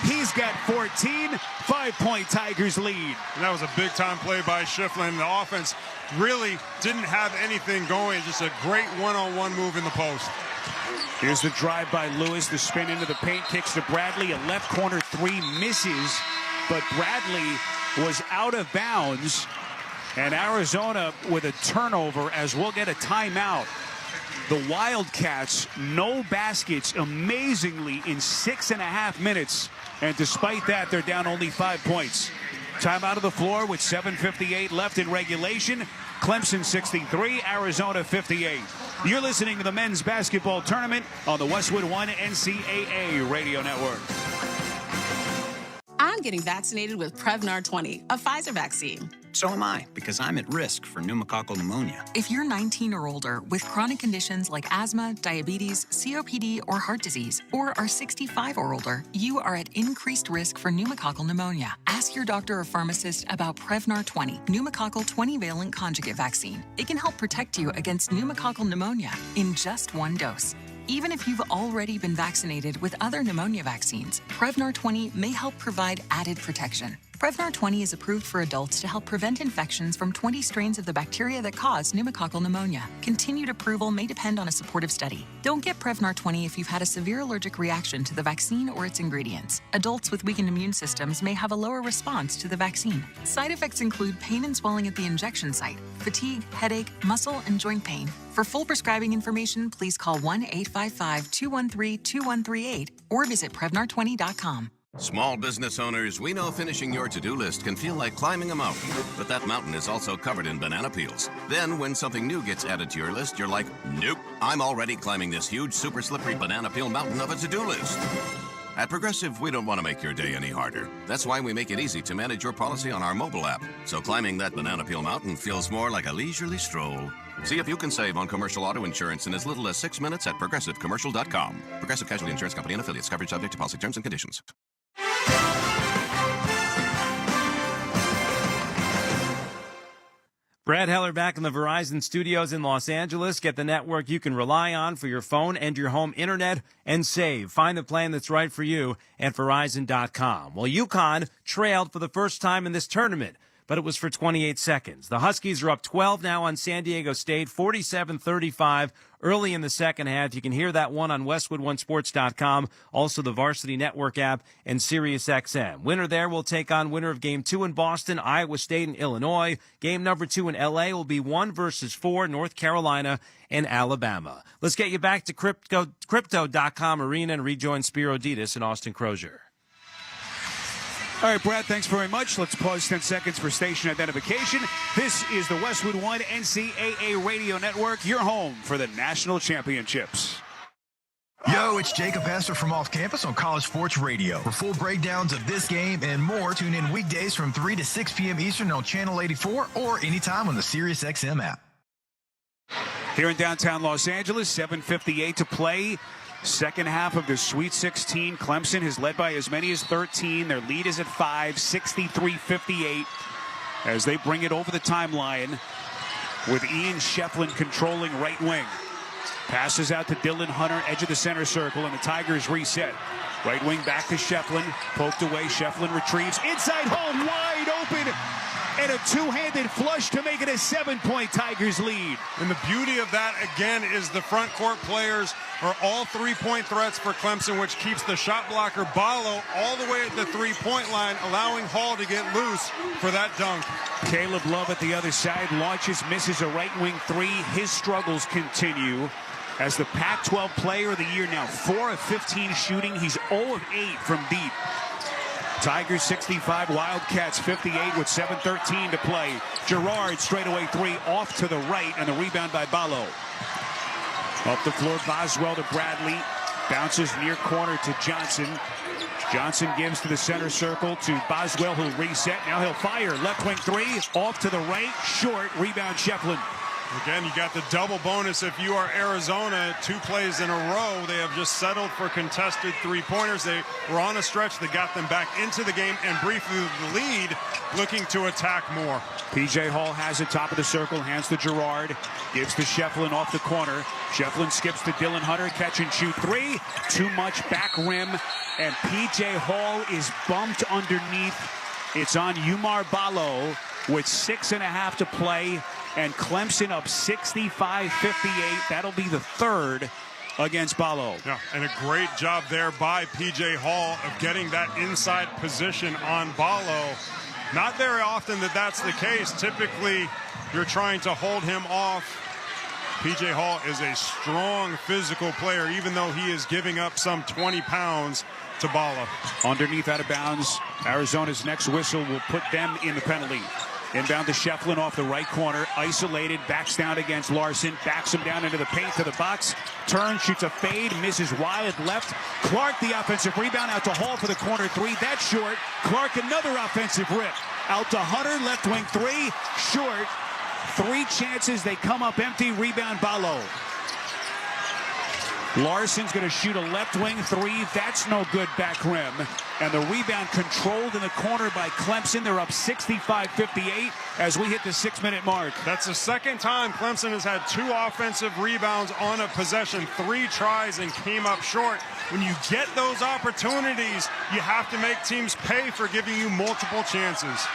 He's got 14, 5-point Tigers lead. And that was a big-time play by Shefflin. The offense really didn't have anything going, just a great one-on-one move in the post. Here's the drive by Lewis, the spin into the paint, kicks to Bradley, a left corner three, misses, but Bradley was out of bounds, and Arizona with a turnover as we'll get a timeout. The Wildcats, no baskets, amazingly, in 6.5 minutes. And despite that, they're down only 5 points. Timeout of the floor with 7:58 left in regulation. Clemson 63, Arizona 58. You're listening to the men's basketball tournament on the Westwood One NCAA Radio Network. I'm getting vaccinated with Prevnar 20, a Pfizer vaccine. So am I, because I'm at risk for pneumococcal pneumonia. If you're 19 or older with chronic conditions like asthma, diabetes, COPD, or heart disease, or are 65 or older, you are at increased risk for pneumococcal pneumonia. Ask your doctor or pharmacist about Prevnar 20, pneumococcal 20-valent conjugate vaccine. It can help protect you against pneumococcal pneumonia in just one dose. Even if you've already been vaccinated with other pneumonia vaccines, Prevnar 20 may help provide added protection. Prevnar 20 is approved for adults to help prevent infections from 20 strains of the bacteria that cause pneumococcal pneumonia. Continued approval may depend on a supportive study. Don't get Prevnar 20 if you've had a severe allergic reaction to the vaccine or its ingredients. Adults with weakened immune systems may have a lower response to the vaccine. Side effects include pain and swelling at the injection site, fatigue, headache, muscle, and joint pain. For full prescribing information, please call 1-855-213-2138 or visit Prevnar20.com. Small business owners, we know finishing your to-do list can feel like climbing a mountain, but that mountain is also covered in banana peels. Then when something new gets added to your list, you're like, nope, I'm already climbing this huge, super slippery banana peel mountain of a to-do list. At Progressive, we don't want to make your day any harder. That's why we make it easy to manage your policy on our mobile app. So climbing that banana peel mountain feels more like a leisurely stroll. See if you can save on commercial auto insurance in as little as 6 minutes at ProgressiveCommercial.com. Progressive Casualty Insurance Company and affiliates. Coverage subject to policy terms and conditions. Brad Heller back in the Verizon studios in Los Angeles. Get the network you can rely on for your phone and your home internet and save. Find the plan that's right for you at Verizon.com. Well, Yukon trailed for the first time in this tournament, but it was for 28 seconds. The Huskies are up 12 now on San Diego State, 47-35 early in the second half. You can hear that one on WestwoodOneSports.com, also the Varsity Network app and SiriusXM. Winner there will take on winner of Game 2 in Boston, Iowa State and Illinois. Game number 2 in L.A. will be 1 versus 4, North Carolina and Alabama. Let's get you back to Crypto.com Arena and rejoin Spiro Ditas and Austin Crozier. All right, Brad, thanks very much. Let's pause 10 seconds for station identification. This is the Westwood One NCAA Radio Network, your home for the national championships. Yo, it's Jacob Hester from Off Campus on College Sports Radio. For full breakdowns of this game and more, tune in weekdays from 3 to 6 p.m. Eastern on Channel 84 or anytime on the SiriusXM app. Here in downtown Los Angeles, 7:58 to play. Second half of the Sweet 16. Clemson has led by as many as 13. Their lead is at 5, 63-58, as they bring it over the timeline with Ian Shefflin controlling right wing. Passes out to Dylan Hunter, edge of the center circle, and the Tigers reset. Right wing back to Shefflin, poked away. Shefflin retrieves inside home, wide open. and a two-handed flush to make it a 7-point Tigers lead. And the beauty of that, again, is the front court players are all three-point threats for Clemson, which keeps the shot blocker Ballo all the way at the three-point line, allowing Hall to get loose for that dunk. Caleb Love at the other side launches, misses a right wing three. His struggles continue as the Pac-12 player of the year now. 4 of 15 shooting. He's 0 of 8 from deep. Tigers 65, Wildcats 58 with 7:13 to play. Gerard straightaway three off to the right, and the rebound by Ballo. Up the floor, Boswell to Bradley. Bounces near corner to Johnson. Johnson gives to the center circle to Boswell, who'll reset. Now he'll fire. Left wing three, off to the right, short. Rebound Shefflin. Again, you got the double bonus if you are Arizona. 2 plays in a row. They have just settled for contested three-pointers. They were on a stretch that got them back into the game and briefly the lead, looking to attack more. P.J. Hall has it, top of the circle, hands to Gerard. Gives to Shefflin off the corner. Shefflin skips to Dylan Hunter, catch and shoot three. Too much back rim, and P.J. Hall is bumped underneath. It's on Umar Ballo with 6.5 to play. And Clemson up 65-58. That'll be the third against Ballo. Yeah, and a great job there by P.J. Hall of getting that inside position on Ballo. Not very often that's the case. Typically, you're trying to hold him off. P.J. Hall is a strong physical player, even though he is giving up some 20 pounds to Ballo. Underneath, out of bounds. Arizona's next whistle will put them in the penalty. Inbound to Shefflin off the right corner. Isolated, backs down against Larson. Backs him down into the paint to the box. Turns, shoots a fade, misses wide left. Clark, the offensive rebound, out to Hall for the corner three. That's short. Clark, another offensive rip. Out to Hunter, left wing three. Short. 3 chances, they come up empty. Rebound Ballo. Larson's going to shoot a left wing three. That's no good, back rim. And the rebound controlled in the corner by Clemson. They're up 65-58 as we hit the 6-minute mark. That's the second time Clemson has had 2 offensive rebounds on a possession. 3 tries and came up short. When you get those opportunities, you have to make teams pay for giving you multiple chances.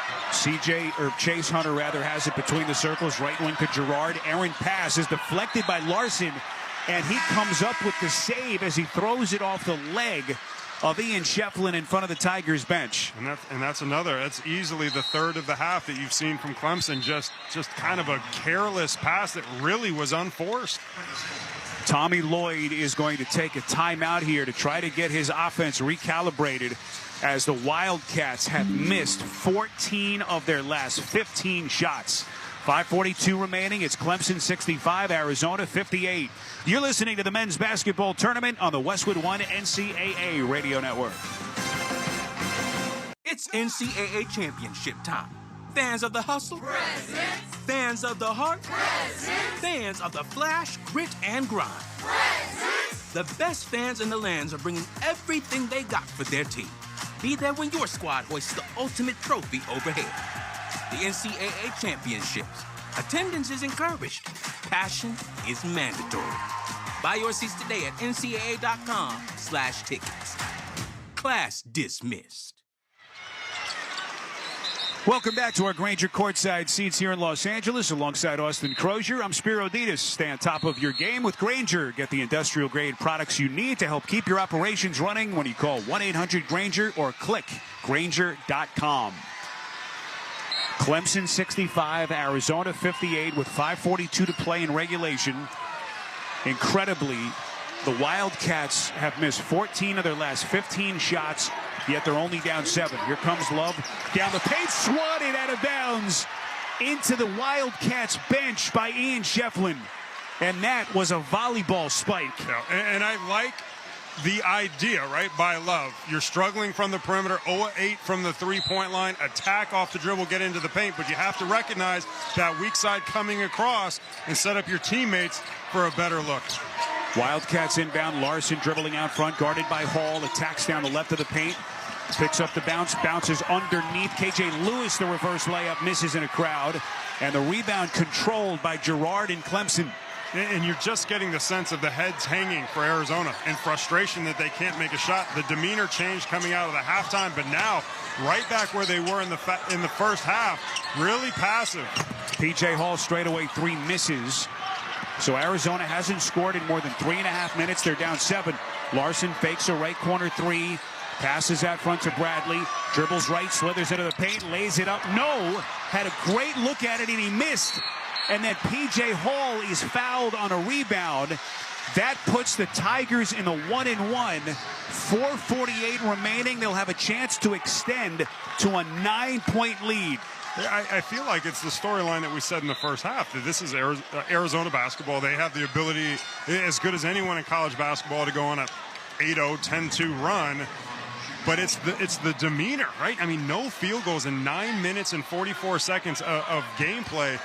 Chase Hunter rather has it between the circles. Right wing to Gerard. Errant pass is deflected by Larson. And he comes up with the save as he throws it off the leg of Ian Shefflin in front of the Tigers bench. And that's easily the third of the half that you've seen from Clemson. Just kind of a careless pass that really was unforced. Tommy Lloyd is going to take a timeout here to try to get his offense recalibrated as the Wildcats have missed 14 of their last 15 shots. 5:42 remaining. It's Clemson 65, Arizona 58. You're listening to the men's basketball tournament on the Westwood One NCAA radio network. It's NCAA championship time. Fans of the hustle? Present. Fans of the heart? Present. Fans of the flash, grit, and grind? Present. The best fans in the lands are bringing everything they got for their team. Be there when your squad hoists the ultimate trophy overhead. The NCAA championships. Attendance is encouraged. Passion is mandatory. Buy your seats today at ncaa.com/tickets. Class dismissed. Welcome back to our Grainger courtside seats here in Los Angeles alongside Austin Crozier. I'm Spiro Ditas. Stay on top of your game with Grainger. Get the industrial grade products you need to help keep your operations running when you call 1-800-GRAINGER or click Grainger.com. Clemson 65, Arizona 58 with 5:42 to play in regulation. Incredibly, the Wildcats have missed 14 of their last 15 shots, yet they're only down 7. Here comes Love down the paint, swatted out of bounds into the Wildcats bench by Ian Shefflin. And that was a volleyball spike. Yeah, and I like the idea, right, by Love. You're struggling from the perimeter, 0-8 from the three-point line, attack off the dribble, get into the paint, but you have to recognize that weak side coming across and set up your teammates for a better look. Wildcats inbound, Larson dribbling out front, guarded by Hall, attacks down the left of the paint, picks up the bounce, bounces underneath. KJ Lewis, the reverse layup, misses in a crowd, and the rebound controlled by Gerard and Clemson. And you're just getting the sense of the heads hanging for Arizona and frustration that they can't make a shot. The demeanor changed coming out of the halftime, but now right back where they were in the first half, really passive. P.J. Hall straightaway 3 misses. So Arizona hasn't scored in more than 3.5 minutes. They're down 7. Larson fakes a right corner 3. Passes out front to Bradley. Dribbles right, slithers into the paint, lays it up. No! Had a great look at it and he missed. And then P.J. Hall is fouled on a rebound. That puts the Tigers in the 1-1. 4:48 remaining. They'll have a chance to extend to a 9-point lead. I feel like it's the storyline that we said in the first half, that this is Arizona basketball. They have the ability, as good as anyone in college basketball, to go on a 8-0, 10-2 run. But it's the demeanor, right? I mean, no field goals in 9 minutes and 44 seconds of gameplay.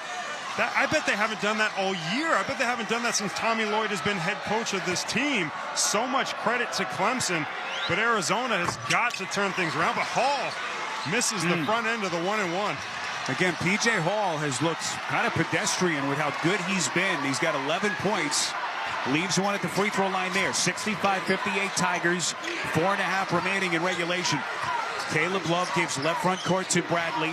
I bet they haven't done that all year. I bet they haven't done that since Tommy Lloyd has been head coach of this team. So much credit to Clemson, but Arizona has got to turn things around. But Hall misses the front end of the 1-1. Again, P.J. Hall has looked kind of pedestrian with how good he's been. He's got 11 points. Leaves one at the free throw line there. 65-58 Tigers. 4.5 remaining in regulation. Caleb Love gives left front court to Bradley.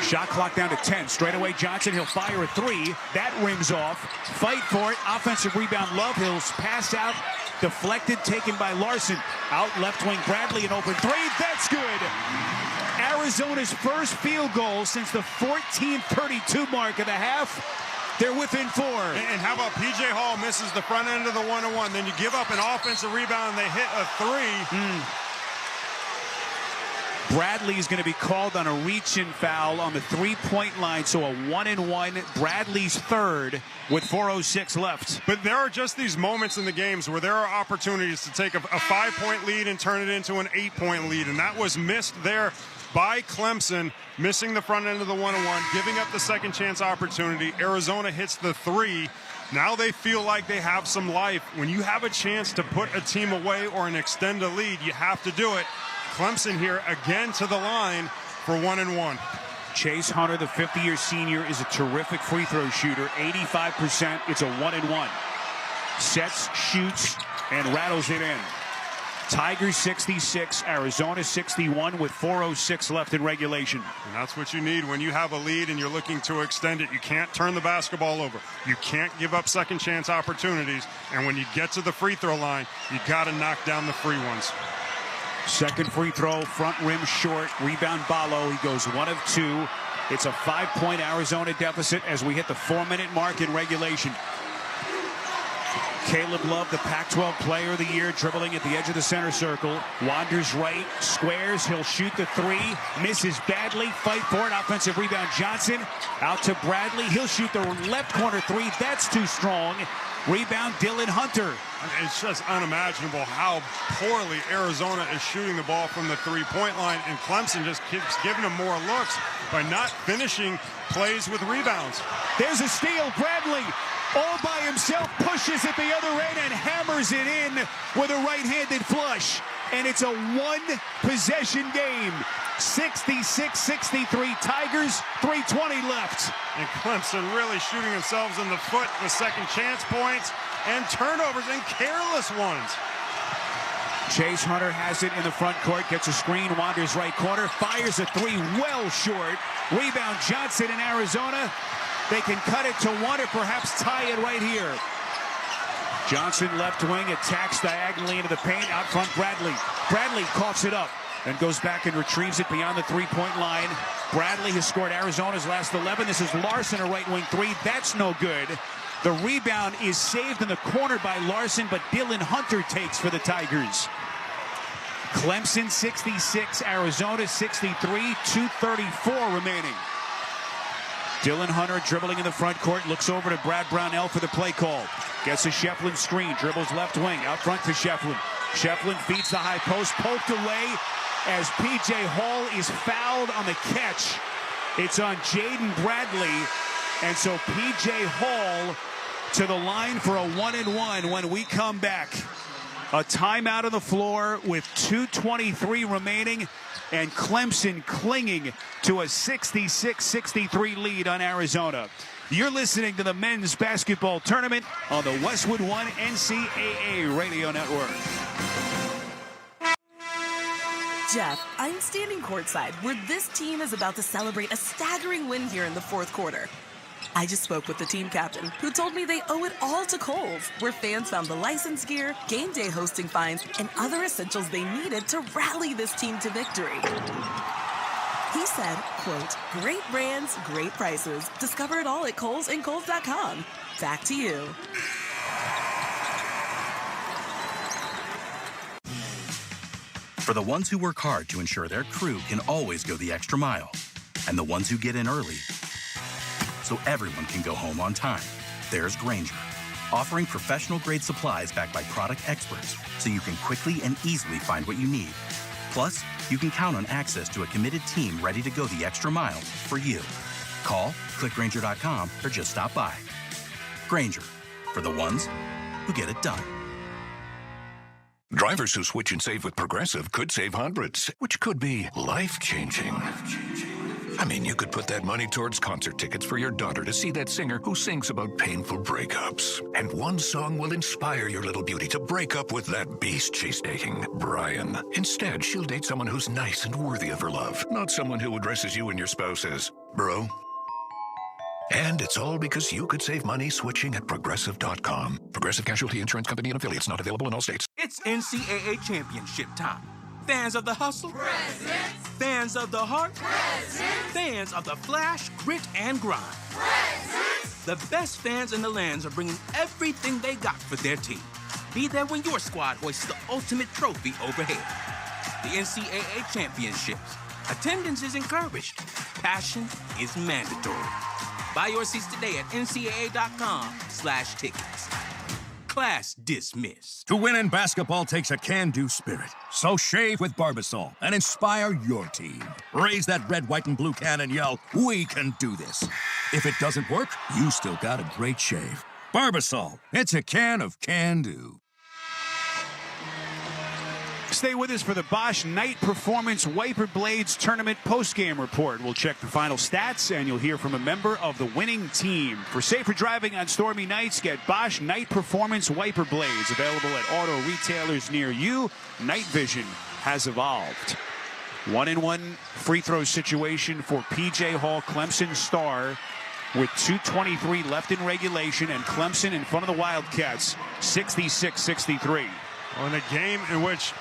Shot clock down to 10. Straight away Johnson. He'll fire a 3. That rings off. Fight for it. Offensive rebound Love. He'll pass out. Deflected. Taken by Larson. Out left wing Bradley. An open 3. That's good. Arizona's first field goal since the 14:32 mark of the half. They're within 4. And how about P.J. Hall misses the front end of the 1-1. Then you give up an offensive rebound and they hit a 3. Bradley is going to be called on a reach-in foul on the 3-point line, so a 1-1. Bradley's third with 4:06 left. But there are just these moments in the games where there are opportunities to take a 5-point lead and turn it into an 8-point lead, and that was missed there by Clemson, missing the front end of the 1-1, giving up the second chance opportunity. Arizona hits the 3. Now they feel like they have some life. When you have a chance to put a team away or an extend a lead, you have to do it. Clemson here again to the line for 1-1. Chase Hunter, the 50-year senior, is a terrific free throw shooter. 85%. It's a 1-1. Sets, shoots, and rattles it in. Tigers 66, Arizona 61 with 4:06 left in regulation. And that's what you need when you have a lead and you're looking to extend it. You can't turn the basketball over. You can't give up second chance opportunities. And when you get to the free throw line, you got to knock down the free ones. Second free throw, front rim short, rebound Ballo. He goes 1 of 2. It's a 5-point Arizona deficit as we hit the 4-minute mark in regulation. Caleb Love, the Pac-12 Player of the Year, dribbling at the edge of the center circle. Wanders right, squares, he'll shoot the 3, misses badly, fight for it, offensive rebound Johnson. Out to Bradley, he'll shoot the left corner 3, that's too strong. Rebound Dylan Hunter. It's just unimaginable how poorly Arizona is shooting the ball from the 3-point line, and Clemson just keeps giving them more looks by not finishing plays with rebounds. There's a steal, Bradley all by himself, pushes it the other end and hammers it in with a right-handed flush. And it's a one-possession game. 66-63 Tigers, 3:20 left. And Clemson really shooting themselves in the foot with second chance points and turnovers and careless ones. Chase Hunter has it in the front court, gets a screen, wanders right corner, fires a 3 well short. Rebound Johnson in Arizona. They can cut it to 1 or perhaps tie it right here. Johnson left wing, attacks diagonally into the paint. Out front Bradley. Bradley coughs it up and goes back and retrieves it beyond the 3-point line. Bradley has scored Arizona's last 11. This is Larson, a right wing 3. That's no good. The rebound is saved in the corner by Larson, but Dylan Hunter takes for the Tigers. Clemson 66, Arizona 63, 2:34 remaining. Dylan Hunter dribbling in the front court, looks over to Brad Brownell for the play call. Gets a Shefflin screen, dribbles left wing, out front to Shefflin. Shefflin feeds the high post, poked away as P.J. Hall is fouled on the catch. It's on Jaden Bradley, and so P.J. Hall to the line for a 1-1 when we come back. A timeout on the floor with 2:23 remaining, and Clemson clinging to a 66-63 lead on Arizona. You're listening to the men's basketball tournament on the Westwood One NCAA Radio Network. Jeff, I'm standing courtside where this team is about to celebrate a staggering win here in the fourth quarter. I just spoke with the team captain, who told me they owe it all to Kohl's, where fans found the license gear, game day hosting fines, and other essentials they needed to rally this team to victory. He said, quote, "Great brands, great prices. Discover it all at Kohl's and Kohl's.com. Back to you." For the ones who work hard to ensure their crew can always go the extra mile, and the ones who get in early so everyone can go home on time, there's Grainger, offering professional-grade supplies backed by product experts so you can quickly and easily find what you need. Plus, you can count on access to a committed team ready to go the extra mile for you. Call, click Grainger.com, or just stop by. Grainger, for the ones who get it done. Drivers who switch and save with Progressive could save hundreds, which could be life-changing. I mean, you could put that money towards concert tickets for your daughter to see that singer who sings about painful breakups. And one song will inspire your little beauty to break up with that beast she's dating, Brian. Instead, she'll date someone who's nice and worthy of her love, not someone who addresses you and your spouse as bro. And it's all because you could save money switching at Progressive.com. Progressive Casualty Insurance Company and affiliates, not available in all states. It's NCAA championship time. Fans of the hustle? Present. Fans of the heart? Present. Fans of the flash, grit, and grind? Present. The best fans in the lands are bringing everything they got for their team. Be there when your squad hoists the ultimate trophy overhead. The NCAA championships. Attendance is encouraged. Passion is mandatory. Buy your seats today at ncaa.com/tickets. Class dismissed. To win in basketball takes a can-do spirit. So shave with Barbasol and inspire your team. Raise that red, white, and blue can and yell, "We can do this." If it doesn't work, you still got a great shave. Barbasol, it's a can of can-do. Stay with us for the Bosch Night Performance Wiper Blades Tournament postgame report. We'll check the final stats, and you'll hear from a member of the winning team. For safer driving on stormy nights, get Bosch Night Performance Wiper Blades. Available at auto retailers near you. Night vision has evolved. 1-1 free throw situation for P.J. Hall, Clemson star, with 2:23 left in regulation, and Clemson in front of the Wildcats, 66-63. On a game in which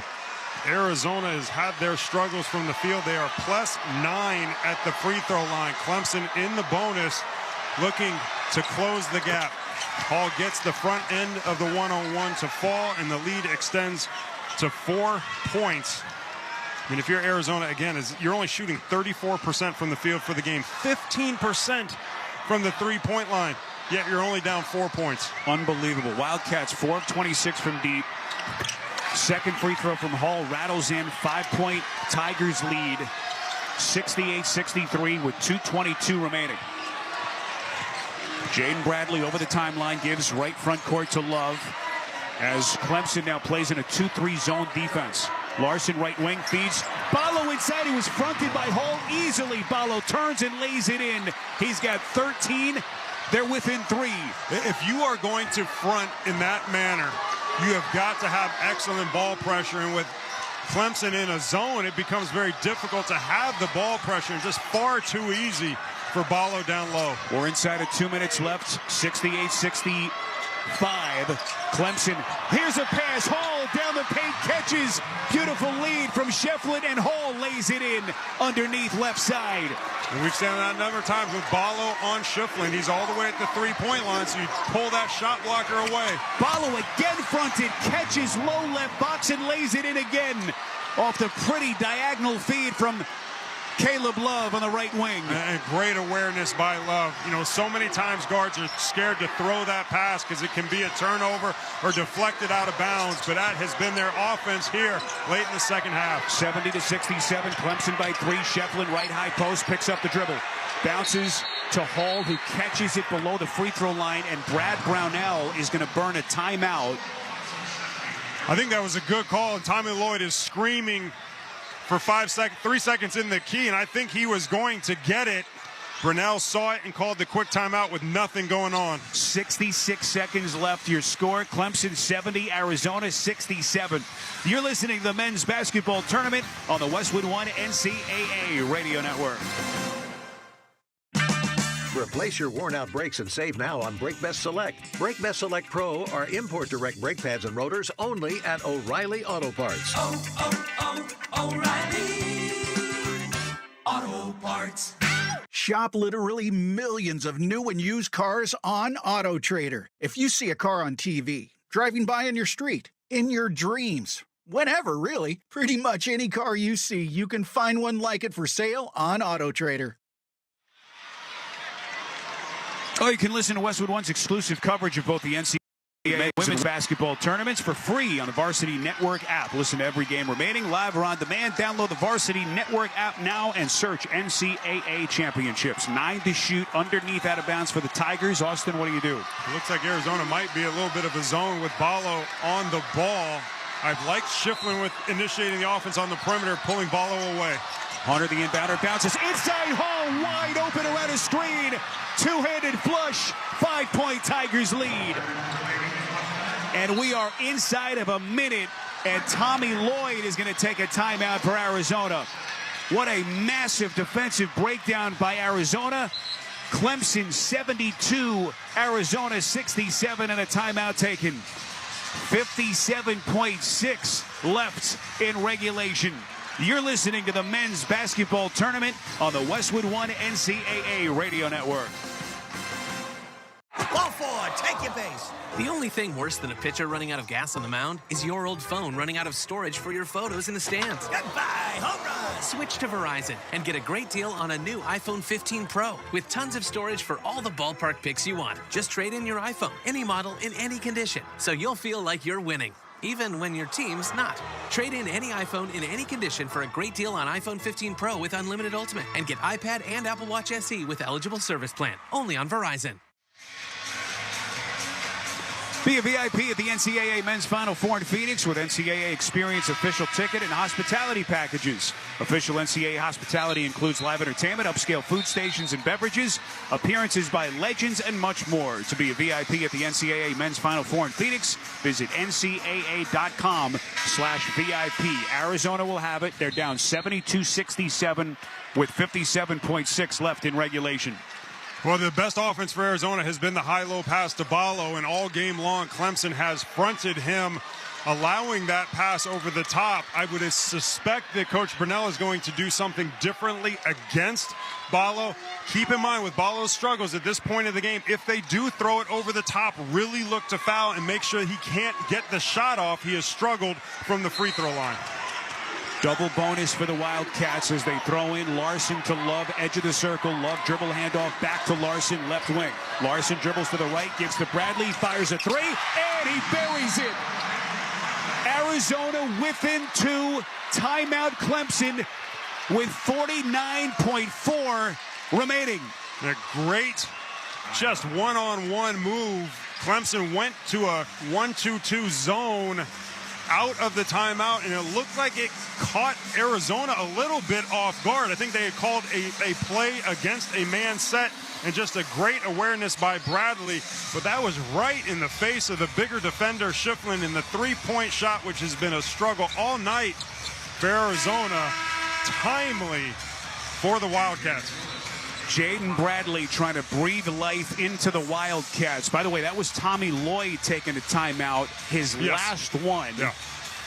Arizona has had their struggles from the field, they are +9 at the free throw line. Clemson in the bonus, looking to close the gap. Hall gets the front end of the one-on-one to fall, and the lead extends to 4 points. I mean, if you're Arizona, again, you're only shooting 34% from the field for the game, 15% from the three-point line, yet you're only down 4 points. Unbelievable. Wildcats 4 of 26 from deep. Second free throw from Hall rattles in. 5-point Tigers lead, 68-63 with 2:22 remaining. Jaden Bradley over the timeline, gives right front court to Love, as Clemson now plays in a 2-3 zone defense. Larson right wing feeds. Ballo inside. He was fronted by Hall easily. Ballo turns and lays it in. He's got 13. They're within 3. If you are going to front in that manner, you have got to have excellent ball pressure. And with Clemson in a zone, it becomes very difficult to have the ball pressure, and just far too easy for Ballo down low. We're inside of 2 minutes left. 68-65. Clemson. Here's a pass. Hall down the paint, catches. Beautiful lead from Shefflin, and Hall lays it in underneath left side. And we've seen that a number of times with Ballo on Shefflin. He's all the way at the three-point line, so you pull that shot blocker away. Ballo again fronted, catches low left box and lays it in again off the pretty diagonal feed from Caleb Love on the right wing. And great awareness by Love. You know, so many times guards are scared to throw that pass because it can be a turnover or deflected out of bounds, but that has been their offense here late in the second half. 70-67, Clemson by 3. Shefflin right high post, picks up the dribble. Bounces to Hall, who catches it below the free throw line, and Brad Brownell is going to burn a timeout. I think that was a good call, and Tommy Lloyd is screaming for 3 seconds in the key, and I think he was going to get it Brunell saw it and called the quick timeout with nothing going on. 66 seconds left. Your score, Clemson 70, Arizona 67. You're listening to the men's basketball tournament on the Westwood One NCAA Radio Network. Replace your worn-out brakes and save now on Brake Best Select. Brake Best Select Pro are import direct brake pads and rotors only at O'Reilly Auto Parts. O'Reilly Auto Parts. Shop literally millions of new and used cars on AutoTrader. If you see a car on TV, driving by on your street, in your dreams, whenever really, pretty much any car you see, you can find one like it for sale on AutoTrader. Oh, you can listen to Westwood One's exclusive coverage of both the NCAA women's basketball tournaments for free on the Varsity Network app. Listen to every game remaining live or on demand. Download the Varsity Network app now and search NCAA Championships. 9 to shoot underneath out of bounds for the Tigers. Austin, what do you do? It looks like Arizona might be a little bit of a zone with Ballo on the ball. I've liked Schifflin with initiating the offense on the perimeter, pulling Ballo away. Hunter, the inbounder, bounces inside Hall, wide open around a screen. Two-handed flush, 5-point Tigers lead. And we are inside of a minute, and Tommy Lloyd is going to take a timeout for Arizona. What a massive defensive breakdown by Arizona. Clemson 72, Arizona 67, and a timeout taken. 57.6 left in regulation. You're listening to the men's basketball tournament on the Westwood One NCAA Radio Network. Ball forward, take your base. The only thing worse than a pitcher running out of gas on the mound is your old phone running out of storage for your photos in the stands. Goodbye, home run. Switch to Verizon and get a great deal on a new iPhone 15 Pro with tons of storage for all the ballpark pics you want. Just trade in your iPhone, any model, in any condition, so you'll feel like you're winning, even when your team's not. Trade in any iPhone in any condition for a great deal on iPhone 15 Pro with Unlimited Ultimate and get iPad and Apple Watch SE with eligible service plan. Only on Verizon. Be a VIP at the NCAA Men's Final Four in Phoenix with NCAA Experience official ticket and hospitality packages. Official NCAA hospitality includes live entertainment, upscale food stations and beverages, appearances by legends, and much more. To be a VIP at the NCAA Men's Final Four in Phoenix, visit ncaa.com/VIP. Arizona will have it. They're down 72-67 with 57.6 left in regulation. Well, the best offense for Arizona has been the high-low pass to Ballo, and all game long, Clemson has fronted him, allowing that pass over the top. I would suspect that Coach Brunell is going to do something differently against Ballo. Keep in mind, with Ballo's struggles at this point of the game, if they do throw it over the top, really look to foul and make sure he can't get the shot off. He has struggled from the free throw line. Double bonus for the Wildcats as they throw in Larson to Love, edge of the circle. Love dribble handoff back to Larson, left wing. Larson dribbles to the right, gives to Bradley, fires a three, and he buries it. Arizona within 2, timeout Clemson with 49.4 remaining. A great just one-on-one move. Clemson went to a 1-2-2 zone out of the timeout, and it looked like it caught Arizona a little bit off guard. I think they had called a play against a man set, and just a great awareness by Bradley, but that was right in the face of the bigger defender, Schifflin, in the three-point shot, which has been a struggle all night for Arizona. Timely for the Wildcats. Jaden Bradley trying to breathe life into the Wildcats. By the way, that was Tommy Lloyd taking a timeout, his last one. Yeah.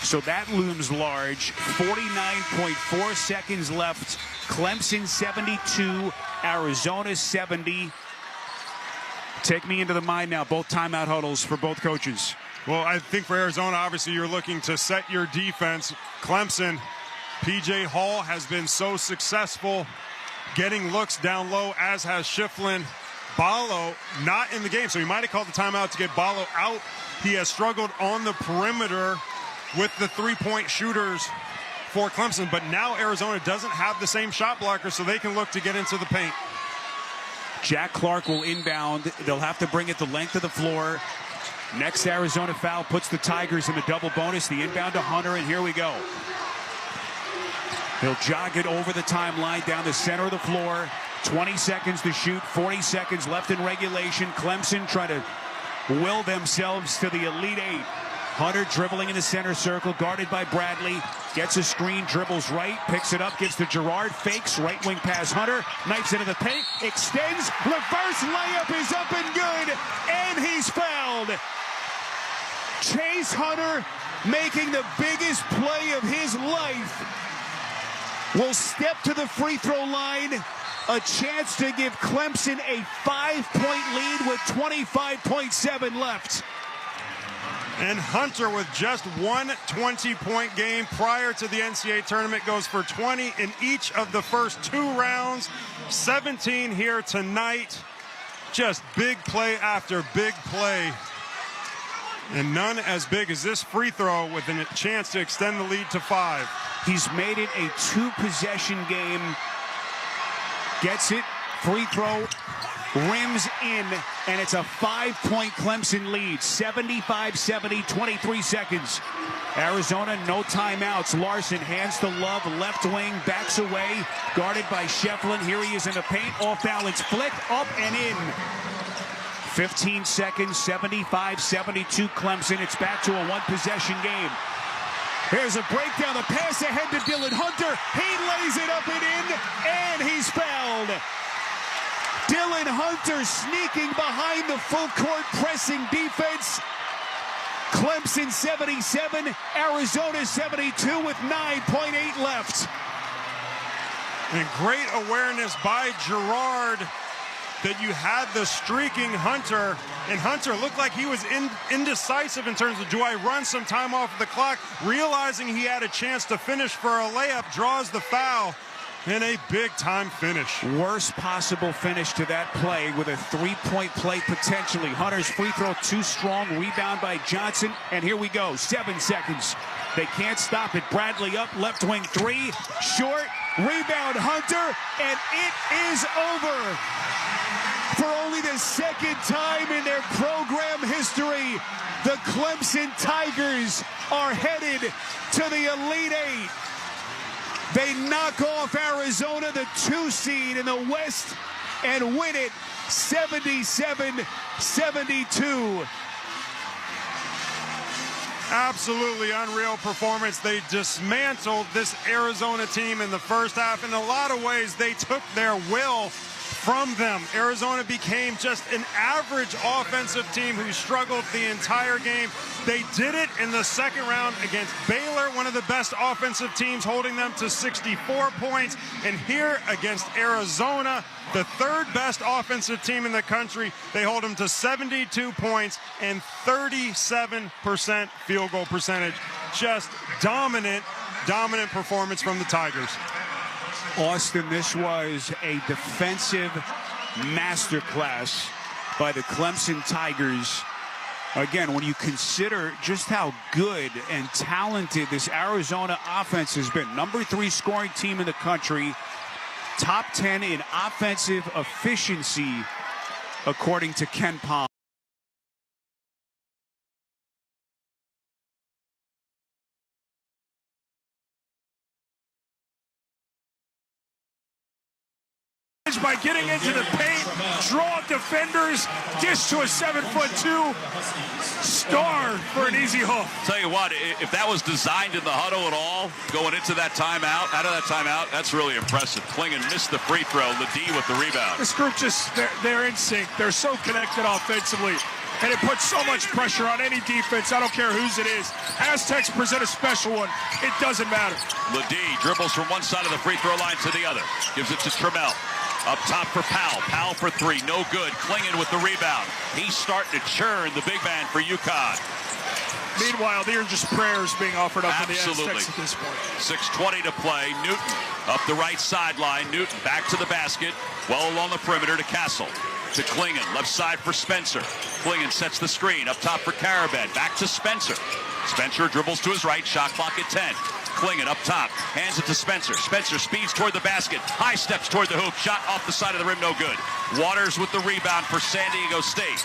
So that looms large. 49.4 seconds left. Clemson 72, Arizona 70. Take me into the mind now. Both timeout huddles for both coaches. Well, I think for Arizona, obviously, you're looking to set your defense. Clemson, P.J. Hall has been so successful getting looks down low, as has Schifflin. Ballo not in the game, so he might have called the timeout to get Ballo out. He has struggled on the perimeter with the three-point shooters for Clemson, but now Arizona doesn't have the same shot blocker, so they can look to get into the paint. Jack Clark will inbound. They'll have to bring it the length of the floor. Next Arizona foul puts the Tigers in the double bonus. The inbound to Hunter, and here we go. He'll jog it over the timeline down the center of the floor. 20 seconds to shoot, 40 seconds left in regulation. Clemson trying to will themselves to the Elite Eight. Hunter dribbling in the center circle, guarded by Bradley. Gets a screen, dribbles right, picks it up, gives to Gerard, fakes, right wing pass Hunter, knifes into the paint, extends, reverse layup is up and good, and he's fouled. Chase Hunter, making the biggest play of his life, will step to the free throw line. A chance to give Clemson a 5-point lead with 25.7 left. And Hunter, with just one 20-point game prior to the NCAA tournament, goes for 20 in each of the first 2 rounds. 17 here tonight. Just big play after big play. And none as big as this free throw with a chance to extend the lead to 5. He's made it a 2-possession game. Gets it, free throw, rims in, and it's a 5-point Clemson lead. 75-70, 23 seconds. Arizona, no timeouts. Larson hands to Love, left wing, backs away, guarded by Shefflin. Here he is in the paint, off balance, flick, up and in. 15 seconds, 75-72 Clemson. It's back to a 1-possession game. Here's a breakdown, the pass ahead to Dylan Hunter. He lays it up and in, and he's fouled. Dylan Hunter sneaking behind the full court pressing defense. Clemson 77, Arizona 72 with 9.8 left. And great awareness by Gerard that you had the streaking Hunter, and Hunter looked like he was indecisive in terms of, do I run some time off of the clock? Realizing he had a chance to finish for a layup, draws the foul, and a big-time finish. Worst possible finish to that play with a 3-point play potentially. Hunter's free throw too strong, rebound by Johnson, and here we go, 7 seconds. They can't stop it. Bradley up, left wing 3, short, rebound Hunter, and it is over. For only the second time in their program history, the Clemson Tigers are headed to the Elite Eight. They knock off Arizona, the 2 seed in the West, and win it 77-72. Absolutely unreal performance. They dismantled this Arizona team in the first half. In a lot of ways, they took their will from them. Arizona became just an average offensive team who struggled the entire game. They did it in the second round against Baylor, one of the best offensive teams, holding them to 64 points. And here against Arizona, the 3rd best offensive team in the country, they hold them to 72 points and 37% field goal percentage. Just dominant performance from the Tigers. Austin, this was a defensive masterclass by the Clemson Tigers. Again, when you consider just how good and talented this Arizona offense has been. Number 3 scoring team in the country. Top 10 in offensive efficiency, according to Ken Palm. By getting into the paint, draw defenders, dish to a 7'2" star for an easy hook. Tell you what, if that was designed in the huddle at all, going into that timeout, out of that timeout, that's really impressive. Klingon missed the free throw, Ledee with the rebound. This group they're in sync. They're so connected offensively, and it puts so much pressure on any defense. I don't care whose it is. Aztecs present a special one. It doesn't matter. Ledee dribbles from one side of the free throw line to the other. Gives it to Trammell. Up top for Powell. Powell for 3. No good. Klingon with the rebound. He's starting to churn the big man for UConn. Meanwhile, these are just prayers being offered up Absolutely. in the Aztecs at this point. 6:20 to play. Newton up the right sideline. Newton back to the basket. Well along the perimeter to Castle. To Klingon. Left side for Spencer. Klingon sets the screen. Up top for Karabed. Back to Spencer. Spencer dribbles to his right. Shot clock at 10. Klingon up top, hands it to Spencer. Spencer speeds toward the basket, high steps toward the hoop, shot off the side of the rim, no good. Waters with the rebound for San Diego State.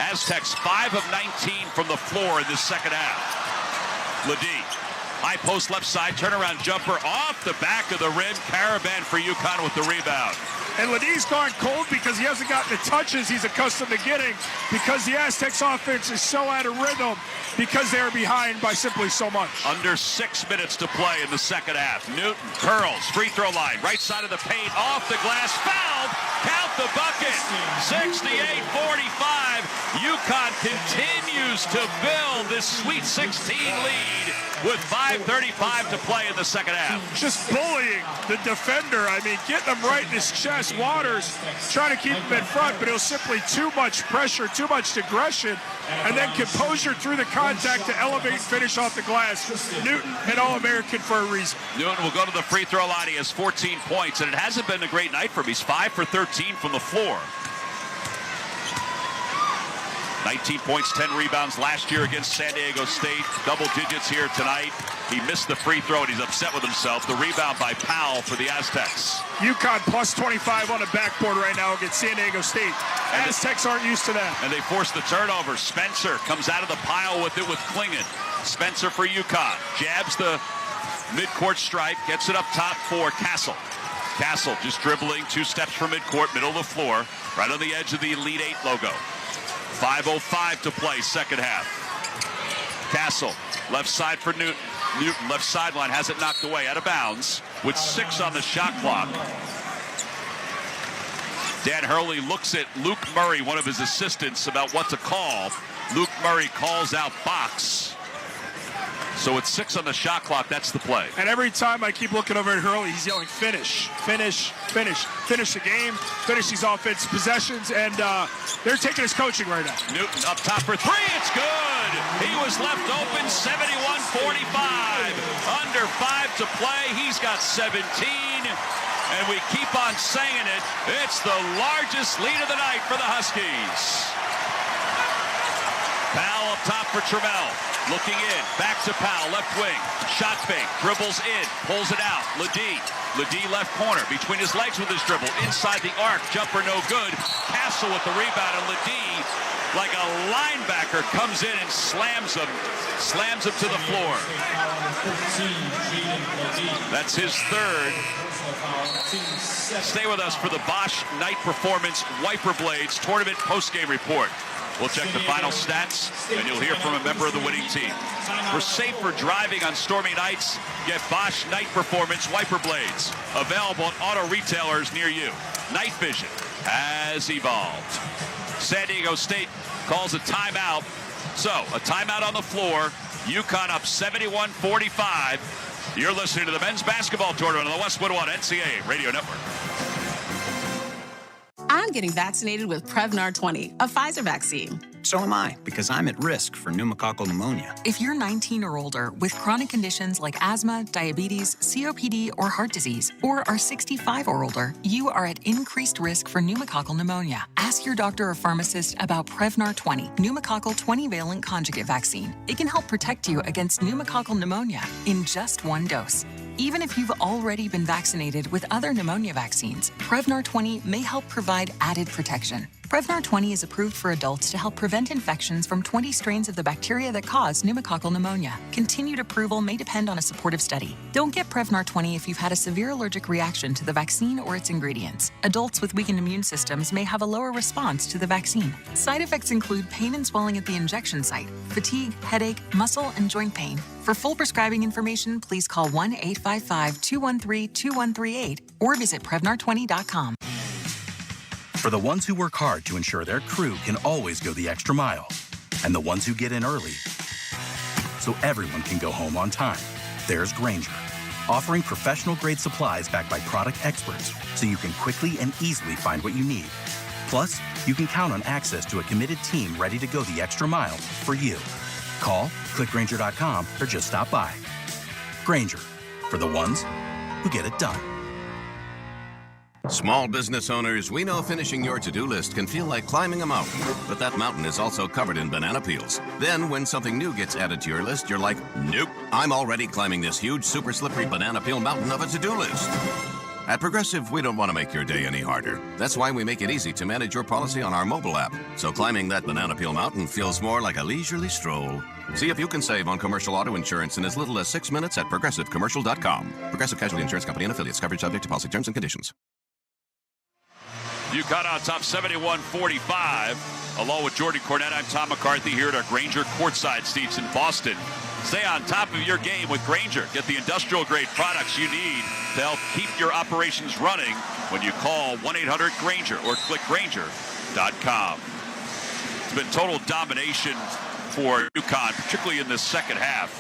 Aztecs 5 of 19 from the floor in this second half. Ledee, high post left side, turnaround jumper off the back of the rim. Karabed for UConn with the rebound. And Ledie's gone cold because he hasn't gotten the touches he's accustomed to getting because the Aztecs offense is so out of rhythm because they're behind by simply so much. Under 6 minutes to play in the second half. Newton curls, free throw line, right side of the paint, off the glass, fouled, count the bucket. 68-45. Yukon continues to build this Sweet 16 lead with 5:35 to play in the second half. Just bullying the defender. I mean, getting him right in his chest. Waters trying to keep him in front, but it was simply too much pressure, too much aggression, and then composure through the contact to elevate and finish off the glass. Newton, an All-American for a reason. Newton will go to the free throw line. He has 14 points, and it hasn't been a great night for him. He's 5 for 13 from the floor. 19 points, 10 rebounds last year against San Diego State. Double digits here tonight. He missed the free throw, and he's upset with himself. The rebound by Powell for the Aztecs. Yukon plus 25 on the backboard right now against San Diego State. Aztecs aren't used to that. And they force the turnover. Spencer comes out of the pile with it with Klingon. Spencer for Yukon. Jabs the midcourt stripe. Gets it up top for Castle. Castle just dribbling 2 steps from midcourt, middle of the floor, right on the edge of the Elite 8 logo. 5:05 to play, second half. Castle, left side for Newton. Newton, left sideline, has it knocked away, out of bounds, with 6 on the shot clock. Dan Hurley looks at Luke Murray, one of his assistants, about what to call. Luke Murray calls out box. So it's 6 on the shot clock. That's the play. And every time I keep looking over at Hurley, he's yelling, finish, finish, finish. Finish the game, finish these offensive possessions, and they're taking his coaching right now. Newton up top for 3. It's good. He was left open, 71-45. Under 5 to play. He's got 17. And we keep on saying it. It's the largest lead of the night for the Huskies. Powell up top for Trammell. Looking in, back to Powell, left wing. Shot fake, dribbles in, pulls it out. Ledee left corner, between his legs with his dribble. Inside the arc, jumper no good. Castle with the rebound, and Ledee, like a linebacker, comes in and slams him to the floor. That's his third. Stay with us for the Bosch Night Performance Wiper Blades Tournament postgame report. We'll check the final stats, and you'll hear from a member of the winning team. For safer driving on stormy nights, get Bosch Night Performance Wiper Blades. Available at auto retailers near you. Night vision has evolved. San Diego State calls a timeout. So, a timeout on the floor. Yukon up 71-45. You're listening to the men's basketball tournament on the Westwood One NCAA Radio Network. I'm getting vaccinated with Prevnar 20, a Pfizer vaccine. So am I, because I'm at risk for pneumococcal pneumonia. If you're 19 or older with chronic conditions like asthma, diabetes, COPD, or heart disease, or are 65 or older, you are at increased risk for pneumococcal pneumonia. Ask your doctor or pharmacist about Prevnar 20, pneumococcal 20-valent conjugate vaccine. It can help protect you against pneumococcal pneumonia in just 1 dose. Even if you've already been vaccinated with other pneumonia vaccines, Prevnar 20 may help provide added protection. Prevnar 20 is approved for adults to help prevent infections from 20 strains of the bacteria that cause pneumococcal pneumonia. Continued approval may depend on a supportive study. Don't get Prevnar 20 if you've had a severe allergic reaction to the vaccine or its ingredients. Adults with weakened immune systems may have a lower response to the vaccine. Side effects include pain and swelling at the injection site, fatigue, headache, muscle, and joint pain. For full prescribing information, please call 1-855-213-2138 or visit Prevnar20.com. For the ones who work hard to ensure their crew can always go the extra mile, and the ones who get in early so everyone can go home on time, there's Grainger, offering professional-grade supplies backed by product experts so you can quickly and easily find what you need. Plus, you can count on access to a committed team ready to go the extra mile for you. Call, click Grainger.com, or just stop by. Grainger, for the ones who get it done. Small business owners, we know finishing your to-do list can feel like climbing a mountain, but that mountain is also covered in banana peels. Then when something new gets added to your list, you're like, nope, I'm already climbing this huge, super slippery banana peel mountain of a to-do list. At Progressive, we don't want to make your day any harder. That's why we make it easy to manage your policy on our mobile app, so climbing that banana peel mountain feels more like a leisurely stroll. See if you can save on commercial auto insurance in as little as 6 minutes at ProgressiveCommercial.com. Progressive Casualty Insurance Company and affiliates. Coverage subject to policy terms and conditions. UConn on top 71-45. Along with Jordan Cornette, I'm Tom McCarthy here at our Grainger courtside seats in Boston. Stay on top of your game with Grainger. Get the industrial-grade products you need to help keep your operations running when you call 1-800-GRAINGER or click Grainger.com. It's been total domination for UConn, particularly in this second half.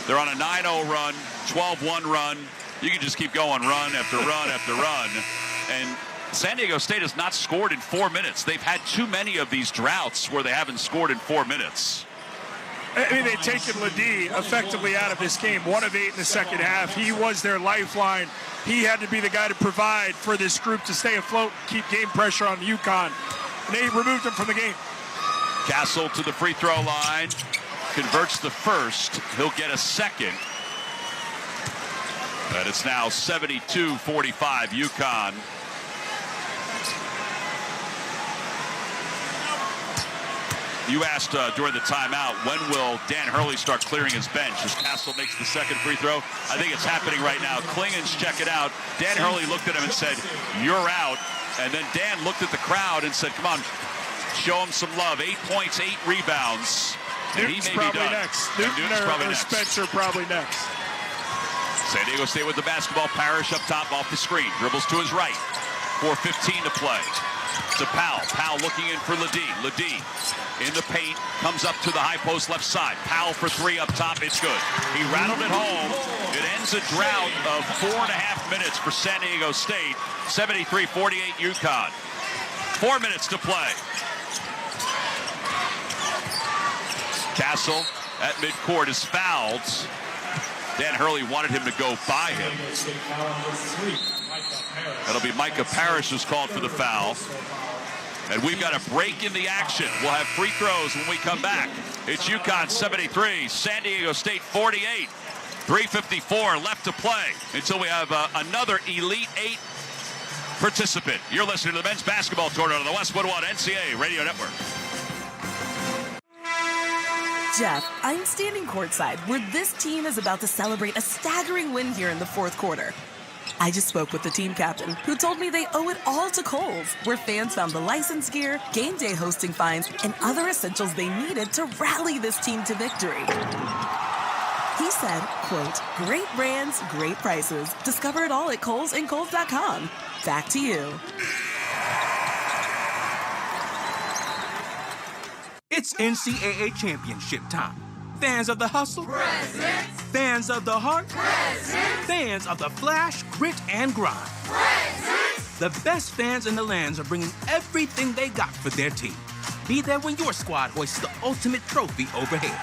They're on a 9-0 run, 12-1 run. You can just keep going run after run after run. And San Diego State has not scored in 4 minutes. They've had too many of these droughts where they haven't scored in 4 minutes. I mean, they've taken Ledee effectively out of this game. 1 of 8 in the second half. He was their lifeline. He had to be the guy to provide for this group to stay afloat, keep game pressure on UConn. And they removed him from the game. Castle to the free throw line. Converts the first. He'll get a second. And it's now 72-45 UConn. You asked during the timeout, when will Dan Hurley start clearing his bench as Castle makes the second free throw? I think it's happening right now. Klingen's checking out. Dan Hurley looked at him and said, "You're out." And then Dan looked at the crowd and said, "Come on, show him some love." 8 points, 8 rebounds. Newton's probably next. Newton's probably next. Spencer probably next. San Diego State with the basketball. Parrish up top off the screen. Dribbles to his right. 4:15 to play. To Powell. Powell looking in for Ledee. Ledee in the paint. Comes up to the high post left side. Powell for 3 up top. It's good. He rattled it home. It ends a drought of 4.5 minutes for San Diego State. 73-48 UConn. 4 minutes to play. Castle at midcourt is fouled. Dan Hurley wanted him to go by him. That'll be Micah Parrish who's called for the foul. And we've got a break in the action. We'll have free throws when we come back. It's UConn 73, San Diego State 48. 3:54 left to play until we have another Elite 8 participant. You're listening to the men's basketball tournament on the Westwood One NCAA Radio Network. Jeff, I'm standing courtside where this team is about to celebrate a staggering win here in the fourth quarter. I just spoke with the team captain, who told me they owe it all to Kohl's, where fans found the license gear, game day hosting fines, and other essentials they needed to rally this team to victory. He said, quote, "Great brands, great prices. Discover it all at Kohl's and Kohl's.com. Back to you." It's NCAA championship time. Fans of the hustle? Present. Fans of the heart? Present. Fans of the flash, grit, and grind? Present. The best fans in the lands are bringing everything they got for their team. Be there when your squad hoists the ultimate trophy overhead.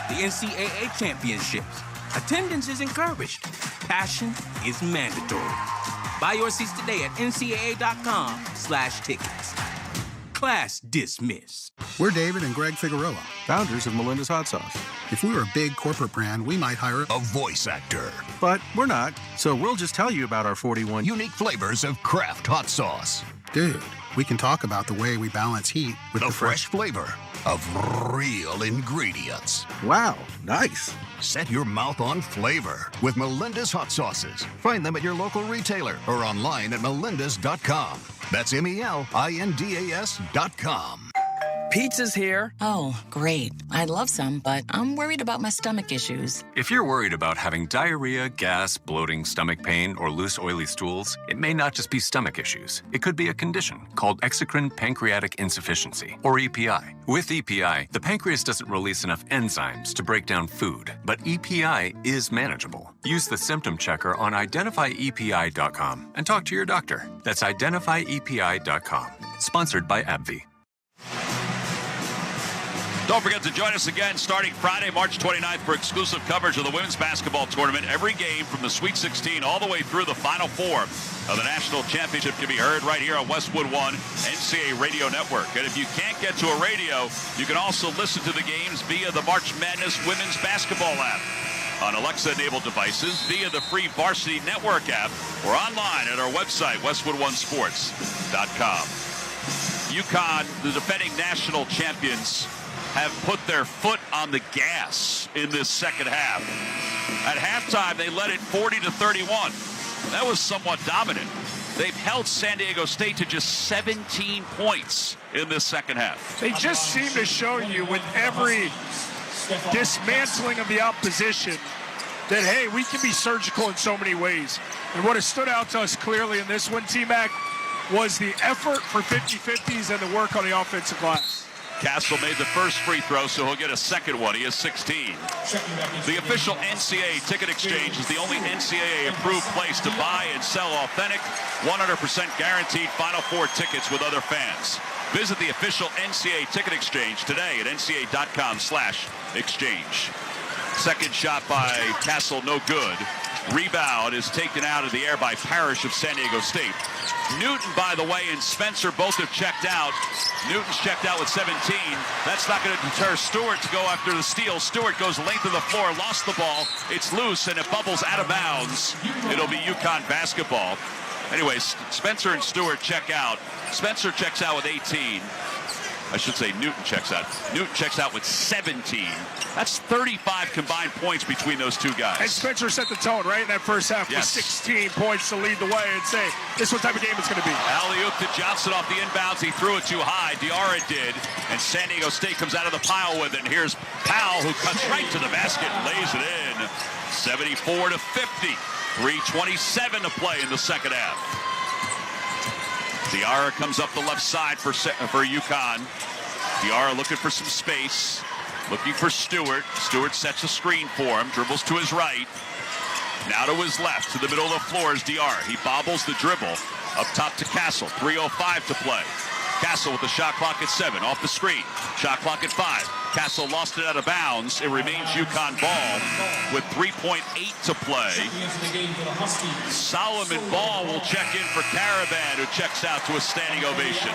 The NCAA championships. Attendance is encouraged. Passion is mandatory. Buy your seats today at ncaa.com/tickets. Class dismissed. We're David and Greg Figueroa, founders of Melinda's Hot Sauce. If we were a big corporate brand, we might hire a voice actor. But we're not, so we'll just tell you about our 41 unique flavors of Kraft Hot Sauce. Dude, we can talk about the way we balance heat with the fresh flavor of real ingredients. Wow, nice. Set your mouth on flavor with Melinda's Hot Sauces. Find them at your local retailer or online at melindas.com. That's MELINDAS.com. Pizza's here. Oh, great. I'd love some, but I'm worried about my stomach issues. If you're worried about having diarrhea, gas, bloating, stomach pain, or loose, oily stools, it may not just be stomach issues. It could be a condition called exocrine pancreatic insufficiency, or EPI. With EPI, the pancreas doesn't release enough enzymes to break down food, but EPI is manageable. Use the symptom checker on identifyepi.com and talk to your doctor. That's identifyepi.com. Sponsored by AbbVie. Don't forget to join us again starting Friday, March 29th for exclusive coverage of the women's basketball tournament. Every game from the Sweet 16 all the way through the Final Four of the National Championship can be heard right here on Westwood One NCAA Radio Network. And if you can't get to a radio, you can also listen to the games via the March Madness Women's Basketball app on Alexa-enabled devices, via the free Varsity Network app, or online at our website, westwood1sports.com. UConn, the defending national champions, have put their foot on the gas in this second half. At halftime, they led it 40-31. That was somewhat dominant. They've held San Diego State to just 17 points in this second half. They just seem to show you with every dismantling of the opposition that, hey, we can be surgical in so many ways. And what has stood out to us clearly in this one, T-Mac, was the effort for 50-50s and the work on the offensive glass. Castle made the first free throw, so he'll get a second one. He has 16. The official NCAA ticket exchange is the only NCAA-approved place to buy and sell authentic, 100% guaranteed Final Four tickets with other fans. Visit the official NCAA ticket exchange today at ncaa.com/exchange. Second shot by Castle, no good. Rebound is taken out of the air by Parrish of San Diego State. Newton, by the way, and Spencer both have checked out. Newton's checked out with 17. That's not going to deter Stewart to go after the steal. Stewart goes length of the floor, lost the ball. It's loose, and it bubbles out of bounds. It'll be Yukon basketball. Anyways, Spencer and Stewart check out. Spencer checks out with 18. I should say Newton checks out. Newton checks out with 17. That's 35 combined points between those two guys. And Spencer set the tone, right, in that first half with 16 points to lead the way and say, this is what type of game it's going to be. Alley-oop to Johnson off the inbounds. He threw it too high. Diarra did. And San Diego State comes out of the pile with it. And here's Powell, who cuts right to the basket and lays it in. 74-50. 3:27 to play in the second half. Diarra comes up the left side for Yukon. Diarra looking for some space. Looking for Stewart. Stewart sets a screen for him. Dribbles to his right. Now to his left. To the middle of the floor is Diarra. He bobbles the dribble. Up top to Castle. 3:05 to play. Castle with the shot clock at 7. Off the screen. Shot clock at 5. Castle lost it out of bounds. It remains Yukon ball with 3.8 to play. Solomon Ball will check in for Caravan, who checks out to a standing ovation.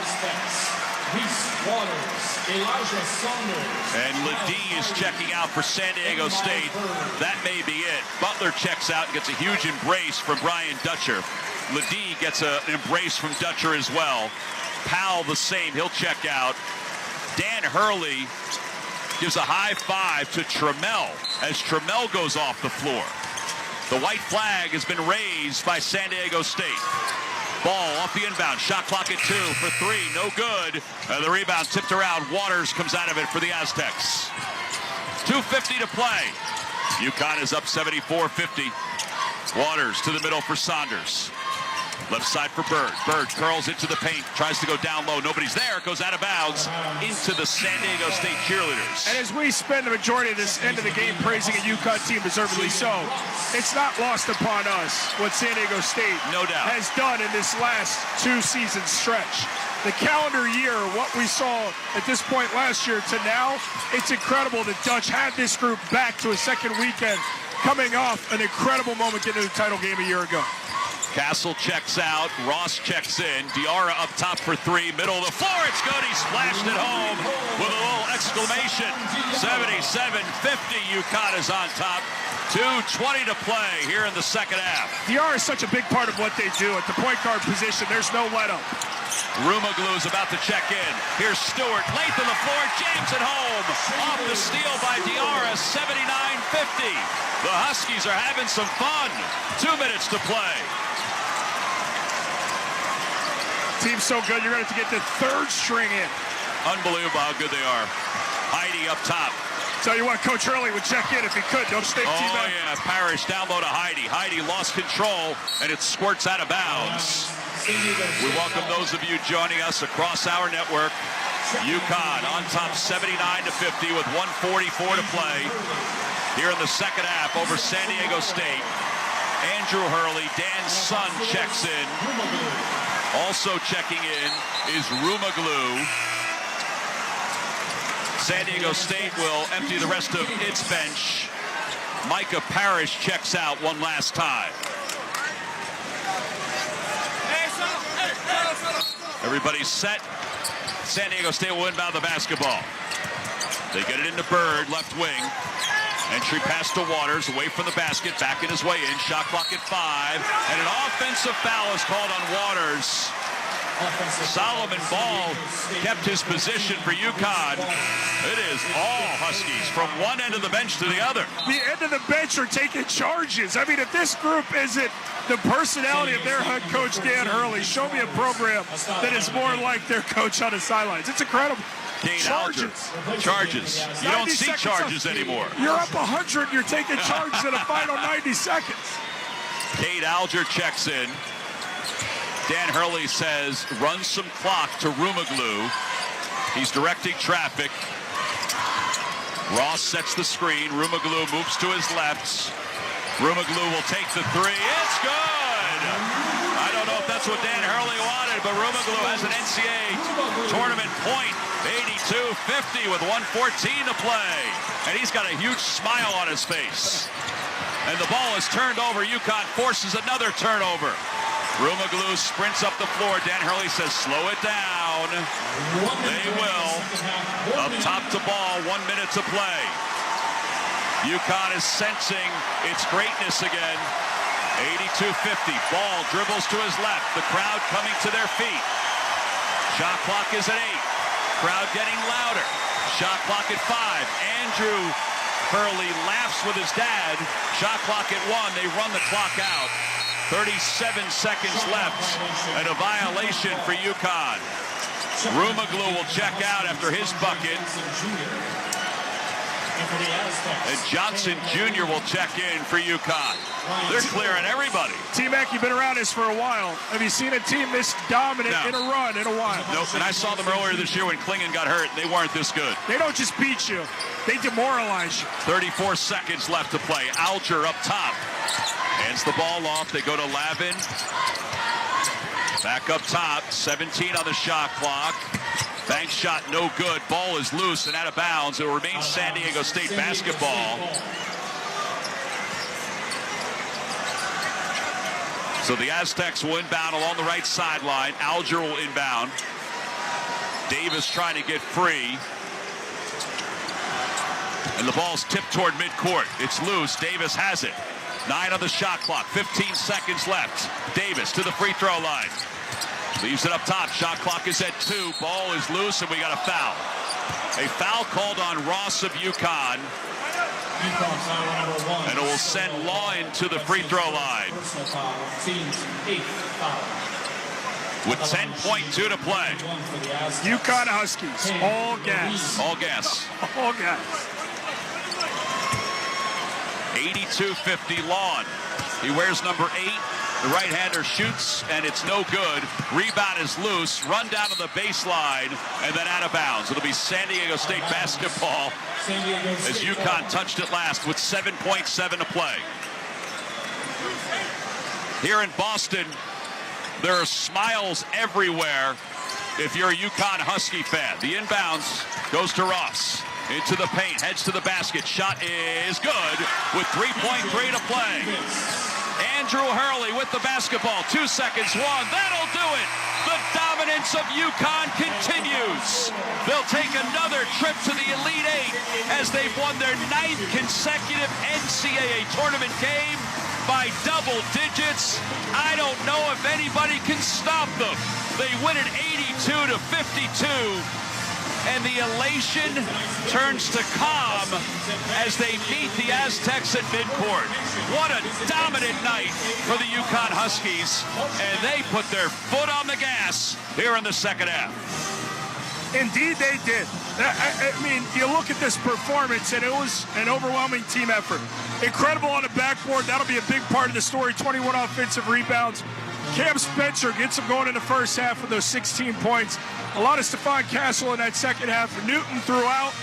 And Ledee is checking out for San Diego State. That may be it. Butler checks out and gets a huge embrace from Brian Dutcher. Ledee gets an embrace from Dutcher as well. Powell the same. He'll check out. Dan Hurley gives a high five to Trammell as Trammell goes off the floor. The white flag has been raised by San Diego State. Ball off the inbound. Shot clock at 2 for 3. No good. The rebound tipped around. Waters comes out of it for the Aztecs. 2:50 to play. Yukon is up 74-50. Waters to the middle for Saunders. Left side for Bird. Bird curls into the paint, tries to go down low. Nobody's there. Goes out of bounds into the San Diego State cheerleaders. And as we spend the majority of this end of the game praising a Yukon team, deservedly so, it's not lost upon us what San Diego State has done in this last 2-season stretch. The calendar year, what we saw at this point last year to now, it's incredible that Dutch had this group back to a second weekend, coming off an incredible moment getting to the title game a year ago. Castle checks out. Ross checks in. Diarra up top for 3. Middle of the floor. It's good. He splashed it home with a little exclamation. 77-50. Yukon is on top. 2:20 to play here in the second half. Diarra is such a big part of what they do at the point guard position. There's no let up. Rumaglu is about to check in. Here's Stewart. Length of the floor. Jams it home. Off the steal by Diarra. 79-50. The Huskies are having some fun. 2 minutes to play. Team's so good, you're going to have to get the third string in. Unbelievable how good they are. Heidi up top. Tell you what, Coach Hurley would check in if he could. Don't stay Oh, yeah. Parrish down low to Heidi. Heidi lost control, and it squirts out of bounds. We welcome those of you joining us across our network. Yukon on top 79-50 with 1:44 to play here in the second half over San Diego State. Andrew Hurley, Dan's son, checks in. Also checking in is Rumaglu. San Diego State will empty the rest of its bench. Micah Parrish checks out one last time. Everybody's set. San Diego State will inbound the basketball. They get it into Bird, left wing. Entry pass to Waters, away from the basket, back in his way in. Shot clock at 5. And an offensive foul is called on Waters. Solomon Ball kept his position for Yukon. It is all Huskies from one end of the bench to the other. The end of the bench are taking charges. I mean, if this group isn't the personality of their head coach, Dan Hurley, show me a program that is more like their coach on the sidelines. It's incredible. Charges. You don't see charges anymore. You're up 100. You're taking charges in the final 90 seconds. Cade Alger checks in. Dan Hurley says, run some clock to Rumaglu. He's directing traffic. Ross sets the screen. Rumaglu moves to his left. Rumaglu will take the three. It's good! I don't know if that's what Dan Hurley wanted, but Rumaglu has an NCAA tournament point. 82-50 with 1:14 to play. And he's got a huge smile on his face. And the ball is turned over. Yukon forces another turnover. Rumaglu sprints up the floor. Dan Hurley says, slow it down. They will. Up top to ball, 1 minute to play. Yukon is sensing its greatness again. 82-50. Ball dribbles to his left. The crowd coming to their feet. Shot clock is at 8. Crowd getting louder. Shot clock at 5. Andrew Hurley laughs with his dad. Shot clock at 1. They run the clock out. 37 seconds left, and a violation for Yukon. Rumaglu will check out after his bucket. And Johnson Jr. will check in for Yukon. They're clearing everybody. T-Mac, you've been around this for a while. Have you seen a team this dominant in a run in a while? Nope, and I saw them earlier this year when Klingon got hurt. They weren't this good. They don't just beat you. They demoralize you. 34 seconds left to play. Alger up top. Hands the ball off. They go to Lavin. Back up top. 17 on the shot clock. Bank shot no good. Ball is loose and out of bounds. It will remain San Diego State basketball. So the Aztecs will inbound along the right sideline. Alger will inbound. Davis trying to get free. And the ball's tipped toward midcourt. It's loose. Davis has it. 9 on the shot clock. 15 seconds left. Davis to the free throw line. Leaves it up top. Shot clock is at 2. Ball is loose, and we got a foul. A foul called on Ross of Yukon. And it will send Law into the free throw line. With 10.2 to play. Yukon Huskies. All gas. All gas. All gas. 82-50 Lawn. He wears number 8. The right-hander shoots, and it's no good. Rebound is loose. Run down to the baseline, and then out of bounds. It'll be San Diego State basketball as Yukon touched it last with 7.7 to play. Here in Boston, there are smiles everywhere if you're a Yukon Husky fan. The inbounds goes to Ross. Into the paint, heads to the basket. Shot is good with 3.3 to play. Andrew Hurley with the basketball. 2 seconds, 1. That'll do it. The dominance of Yukon continues. They'll take another trip to the Elite Eight as they've won their 9th consecutive NCAA tournament game by double digits. I don't know if anybody can stop them. They win it 82-52. And the elation turns to calm as they meet the Aztecs at midcourt. What a dominant night for the Yukon Huskies, and they put their foot on the gas here in the second half. Indeed they did. I mean, you look at this performance, and it was an overwhelming team effort. Incredible on the backboard. That'll be a big part of the story. 21 offensive rebounds. Cam Spencer gets him going in the first half with those 16 points. A lot of Stephon Castle in that second half. Newton throughout.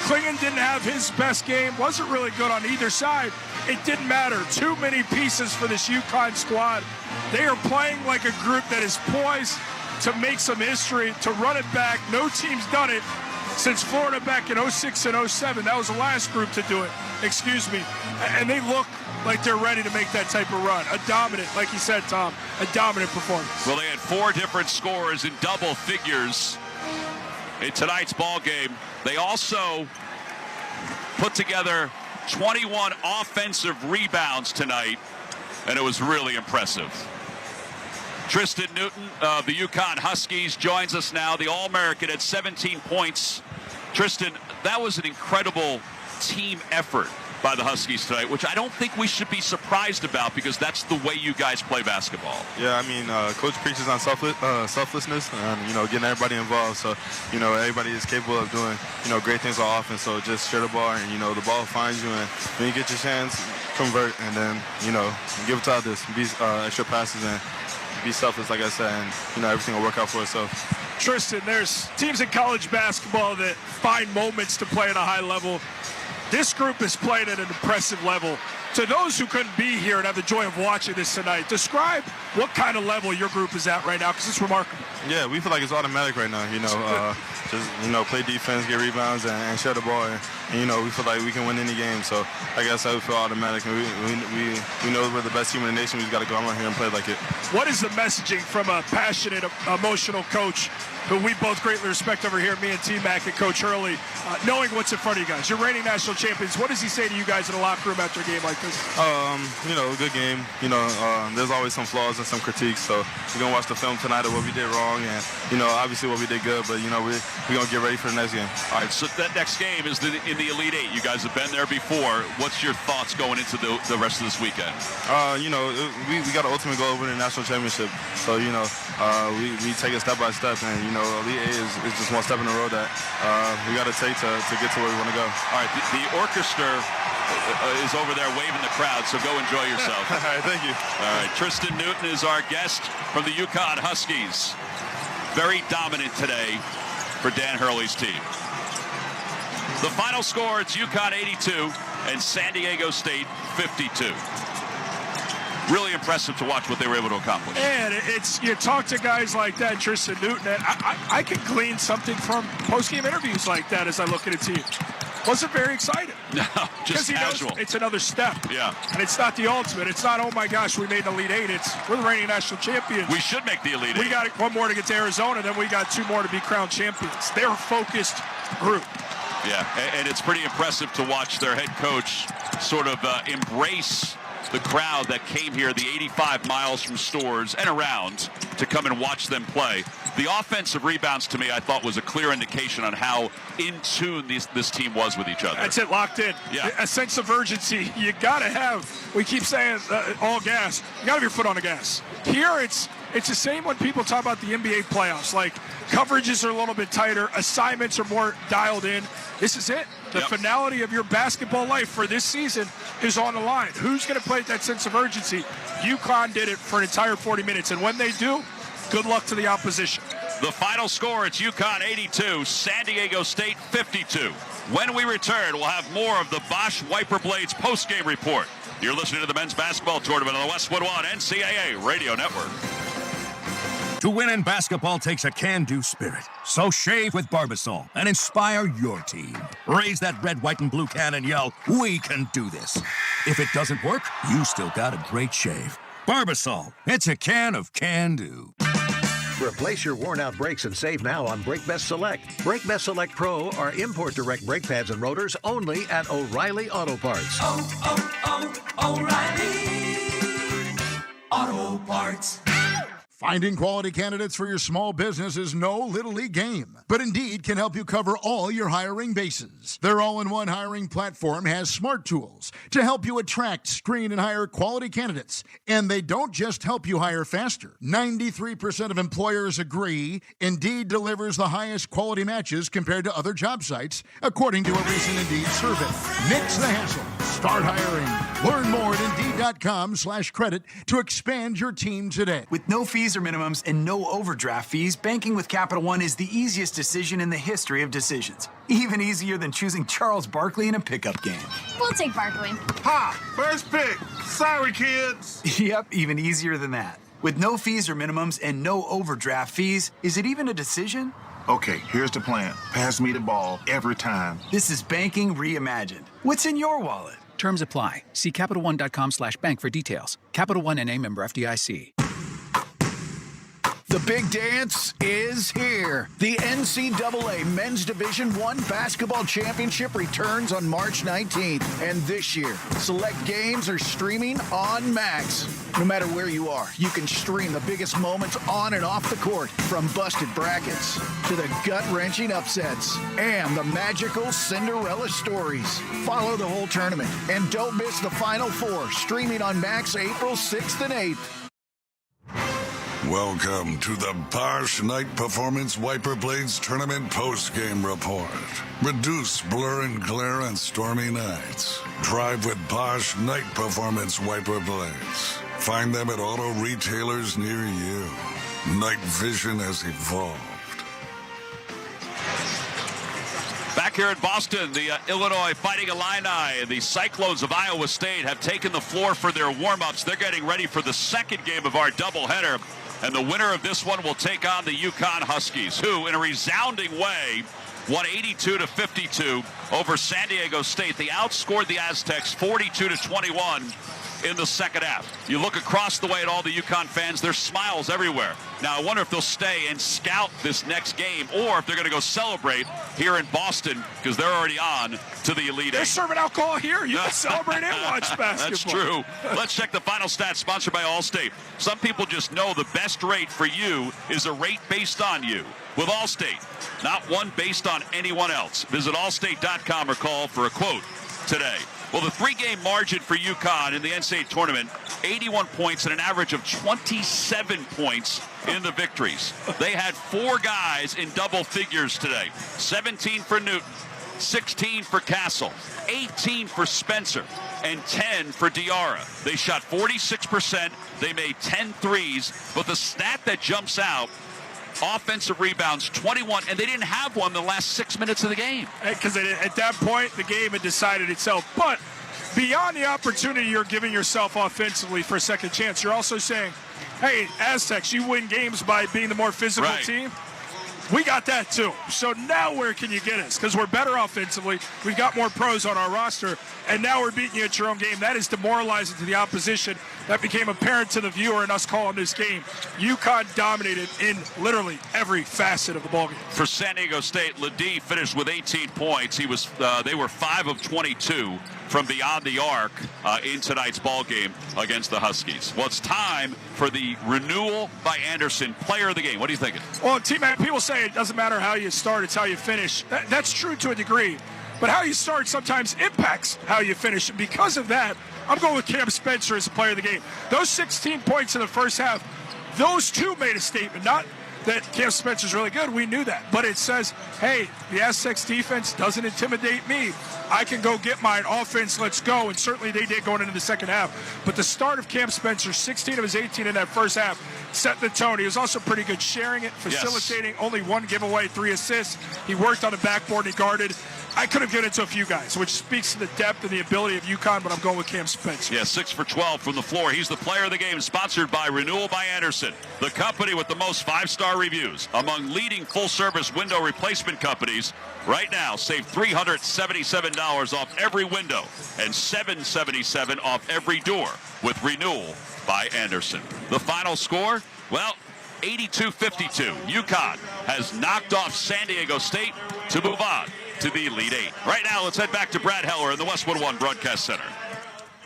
Klingon didn't have his best game. Wasn't really good on either side. It didn't matter. Too many pieces for this Yukon squad. They are playing like a group that is poised to make some history, to run it back. No team's done it since Florida back in 06 and 07. That was the last group to do it. Excuse me. And they look like they're ready to make that type of run. A dominant, like you said, Tom, a dominant performance. Well, they had 4 different scorers in double figures in tonight's ball game. They also put together 21 offensive rebounds tonight, and it was really impressive. Tristan Newton of the Yukon Huskies joins us now, the All-American at 17 points Tristan, that was an incredible team effort by the Huskies tonight, which I don't think we should be surprised about because that's the way you guys play basketball. Yeah, I mean, Coach preaches on selflessness and, getting everybody involved. So, everybody is capable of doing, great things on offense. So just share the ball and, the ball finds you. And when you get your chance, convert and then, give it to others. Be extra passes and be selfless, like I said, and, everything will work out for itself. Tristan, there's teams in college basketball that find moments to play at a high level. This group is playing at an impressive level. To those who couldn't be here and have the joy of watching this tonight, describe what kind of level your group is at right now, because it's remarkable. Yeah, we feel like it's automatic right now. Just play defense, get rebounds, and share the ball. And we feel like we can win any game. So I guess I would feel automatic. And we know we're the best team in the nation. We just got to go out here and play like it. What is the messaging from a passionate, emotional coach who we both greatly respect over here, me and T-Mac and Coach Hurley, knowing what's in front of you guys? You're reigning national champions. What does he say to you guys in the locker room after a game like this? Good game. There's always some flaws and some critiques. So we're going to watch the film tonight of what we did wrong and, obviously what we did good. But, we're going to get ready for the next game. All right, so that next game is in the Elite Eight. You guys have been there before. What's your thoughts going into the rest of this weekend? We got an ultimate goal of winning the national championship. So, we take it step by step. And, Elite Eight is just one step in the road that we got to take to get to where we want to go. All right, the orchestra is over there waving the crowd, so go enjoy yourself. All right, thank you. All right, Tristan Newton is our guest from the Yukon Huskies. Very dominant today for Dan Hurley's team. The final score, it's Yukon 82 and San Diego State 52. Really impressive to watch what they were able to accomplish. And you talk to guys like that, Tristan Newton, and I can glean something from post-game interviews like that as I look at a team. Wasn't very excited. No, just casual. It's another step. Yeah. And it's not the ultimate. It's not, oh my gosh, we made the Elite Eight. We're the reigning national champions. We should make the Elite Eight. We got one more to get to Arizona, then we got two more to be crowned champions. They're a focused group. Yeah, and it's pretty impressive to watch their head coach sort of embrace the crowd that came here, the 85 miles from Storrs and around, to come and watch them play. The offensive rebounds, to me, I thought was a clear indication on how in tune this team was with each other. That's it, locked in. Yeah. A sense of urgency. You got to have, we keep saying all gas. You got to have your foot on the gas. Here, it's the same when people talk about the NBA playoffs. Like, coverages are a little bit tighter. Assignments are more dialed in. This is it. The finality of your basketball life for this season is on the line. Who's going to play that sense of urgency? Yukon did it for an entire 40 minutes. And when they do, good luck to the opposition. The final score, it's Yukon 82, San Diego State 52. When we return, we'll have more of the Bosch Wiper Blades postgame report. You're listening to the men's basketball tournament on the Westwood One NCAA Radio Network. To win in basketball takes a can-do spirit. So shave with Barbasol and inspire your team. Raise that red, white, and blue can and yell, "We can do this." If it doesn't work, you still got a great shave. Barbasol, it's a can of can-do. Replace your worn-out brakes and save now on Brake Best Select. Brake Best Select Pro are import-direct brake pads and rotors only at O'Reilly Auto Parts. O'Reilly Auto Parts. Finding quality candidates for your small business is no little league game, but Indeed can help you cover all your hiring bases. Their all-in-one hiring platform has smart tools to help you attract, screen, and hire quality candidates. And they don't just help you hire faster. 93% of employers agree Indeed delivers the highest quality matches compared to other job sites, according to a recent Indeed survey. Nix the hassle. Start hiring. Learn more at Indeed.com/credit to expand your team today. With no fees or minimums and no overdraft fees, banking with Capital One is the easiest decision in the history of decisions. Even easier than choosing Charles Barkley in a pickup game. We'll take Barkley. Ha! First pick. Sorry, kids. Yep, even easier than that. With no fees or minimums and no overdraft fees, is it even a decision? Okay, here's the plan. Pass me the ball every time. This is banking reimagined. What's in your wallet? Terms apply. See CapitalOne.com/bank for details. Capital One NA, member FDIC. The big dance is here. The NCAA Men's Division I Basketball Championship returns on March 19th. And this year, select games are streaming on Max. No matter where you are, you can stream the biggest moments on and off the court, from busted brackets to the gut-wrenching upsets and the magical Cinderella stories. Follow the whole tournament and don't miss the Final Four, streaming on Max April 6th and 8th. Welcome to the Bosch Night Performance Wiper Blades Tournament Post-Game Report. Reduce blur and glare on stormy nights. Drive with Bosch Night Performance Wiper Blades. Find them at auto retailers near you. Night vision has evolved. Back here in Boston, the Illinois Fighting Illini and the Cyclones of Iowa State have taken the floor for their warm-ups. They're getting ready for the second game of our doubleheader. And the winner of this one will take on the Yukon Huskies, who, in a resounding way, won 82-52 over San Diego State. They outscored the Aztecs 42-21 in the second half. You look across the way at all the Yukon fans, there's smiles everywhere. Now, I wonder if they'll stay and scout this next game, or if they're going to go celebrate here in Boston, because they're already on to the Elite Eight. They're serving alcohol here. You can celebrate and watch basketball. That's true. Let's check the final stats, sponsored by Allstate. Some people just know the best rate for you is a rate based on you. With Allstate, not one based on anyone else. Visit allstate.com or call for a quote today. Well, the three-game margin for UConn in the NCAA tournament, 81 points and an average of 27 points in the victories. They had four guys in double figures today. 17 for Newton, 16 for Castle, 18 for Spencer, and 10 for Diarra. They shot 46%. They made 10 threes. But the stat that jumps out, offensive rebounds, 21, and they didn't have one the last 6 minutes of the game. Because at that point, the game had decided itself. But beyond the opportunity you're giving yourself offensively for a second chance, you're also saying, hey, Aztecs, you win games by being the more physical team. We got that too. So now where can you get us? Because we're better offensively. We've got more pros on our roster. And now we're beating you at your own game. That is demoralizing to the opposition. That became apparent to the viewer and us calling this game. UConn dominated in literally every facet of the ballgame. For San Diego State, Ledee finished with 18 points. They were 5 of 22 from beyond the arc in tonight's ball game against the Huskies. Well, it's time for the renewal by Anderson player of the game. What are you thinking? Well, T-Mac, people say it doesn't matter how you start, it's how you finish. That's true to a degree. But how you start sometimes impacts how you finish. And because of that, I'm going with Cam Spencer as a player of the game. Those 16 points in the first half, those two made a statement. Not that Cam Spencer's really good. We knew that. But it says, hey, the Aztecs defense doesn't intimidate me. I can go get mine. Offense, let's go. And certainly they did going into the second half. But the start of Cam Spencer, 16 of his 18 in that first half, set the tone. He was also pretty good sharing it, facilitating, only one giveaway, 3 assists. He worked on the backboard and he guarded. I could have given it to a few guys, which speaks to the depth and the ability of UConn, but I'm going with Cam Spencer. Yeah, 6 for 12 from the floor. He's the player of the game, sponsored by Renewal by Anderson, the company with the most 5-star reviews among leading full-service window replacement companies. Right now, save $377 off every window and $777 off every door with Renewal by Anderson. The final score, well, 82-52. UConn has knocked off San Diego State to move on to the Elite Eight. Right now, let's head back to Brad Heller in the Westwood One Broadcast Center.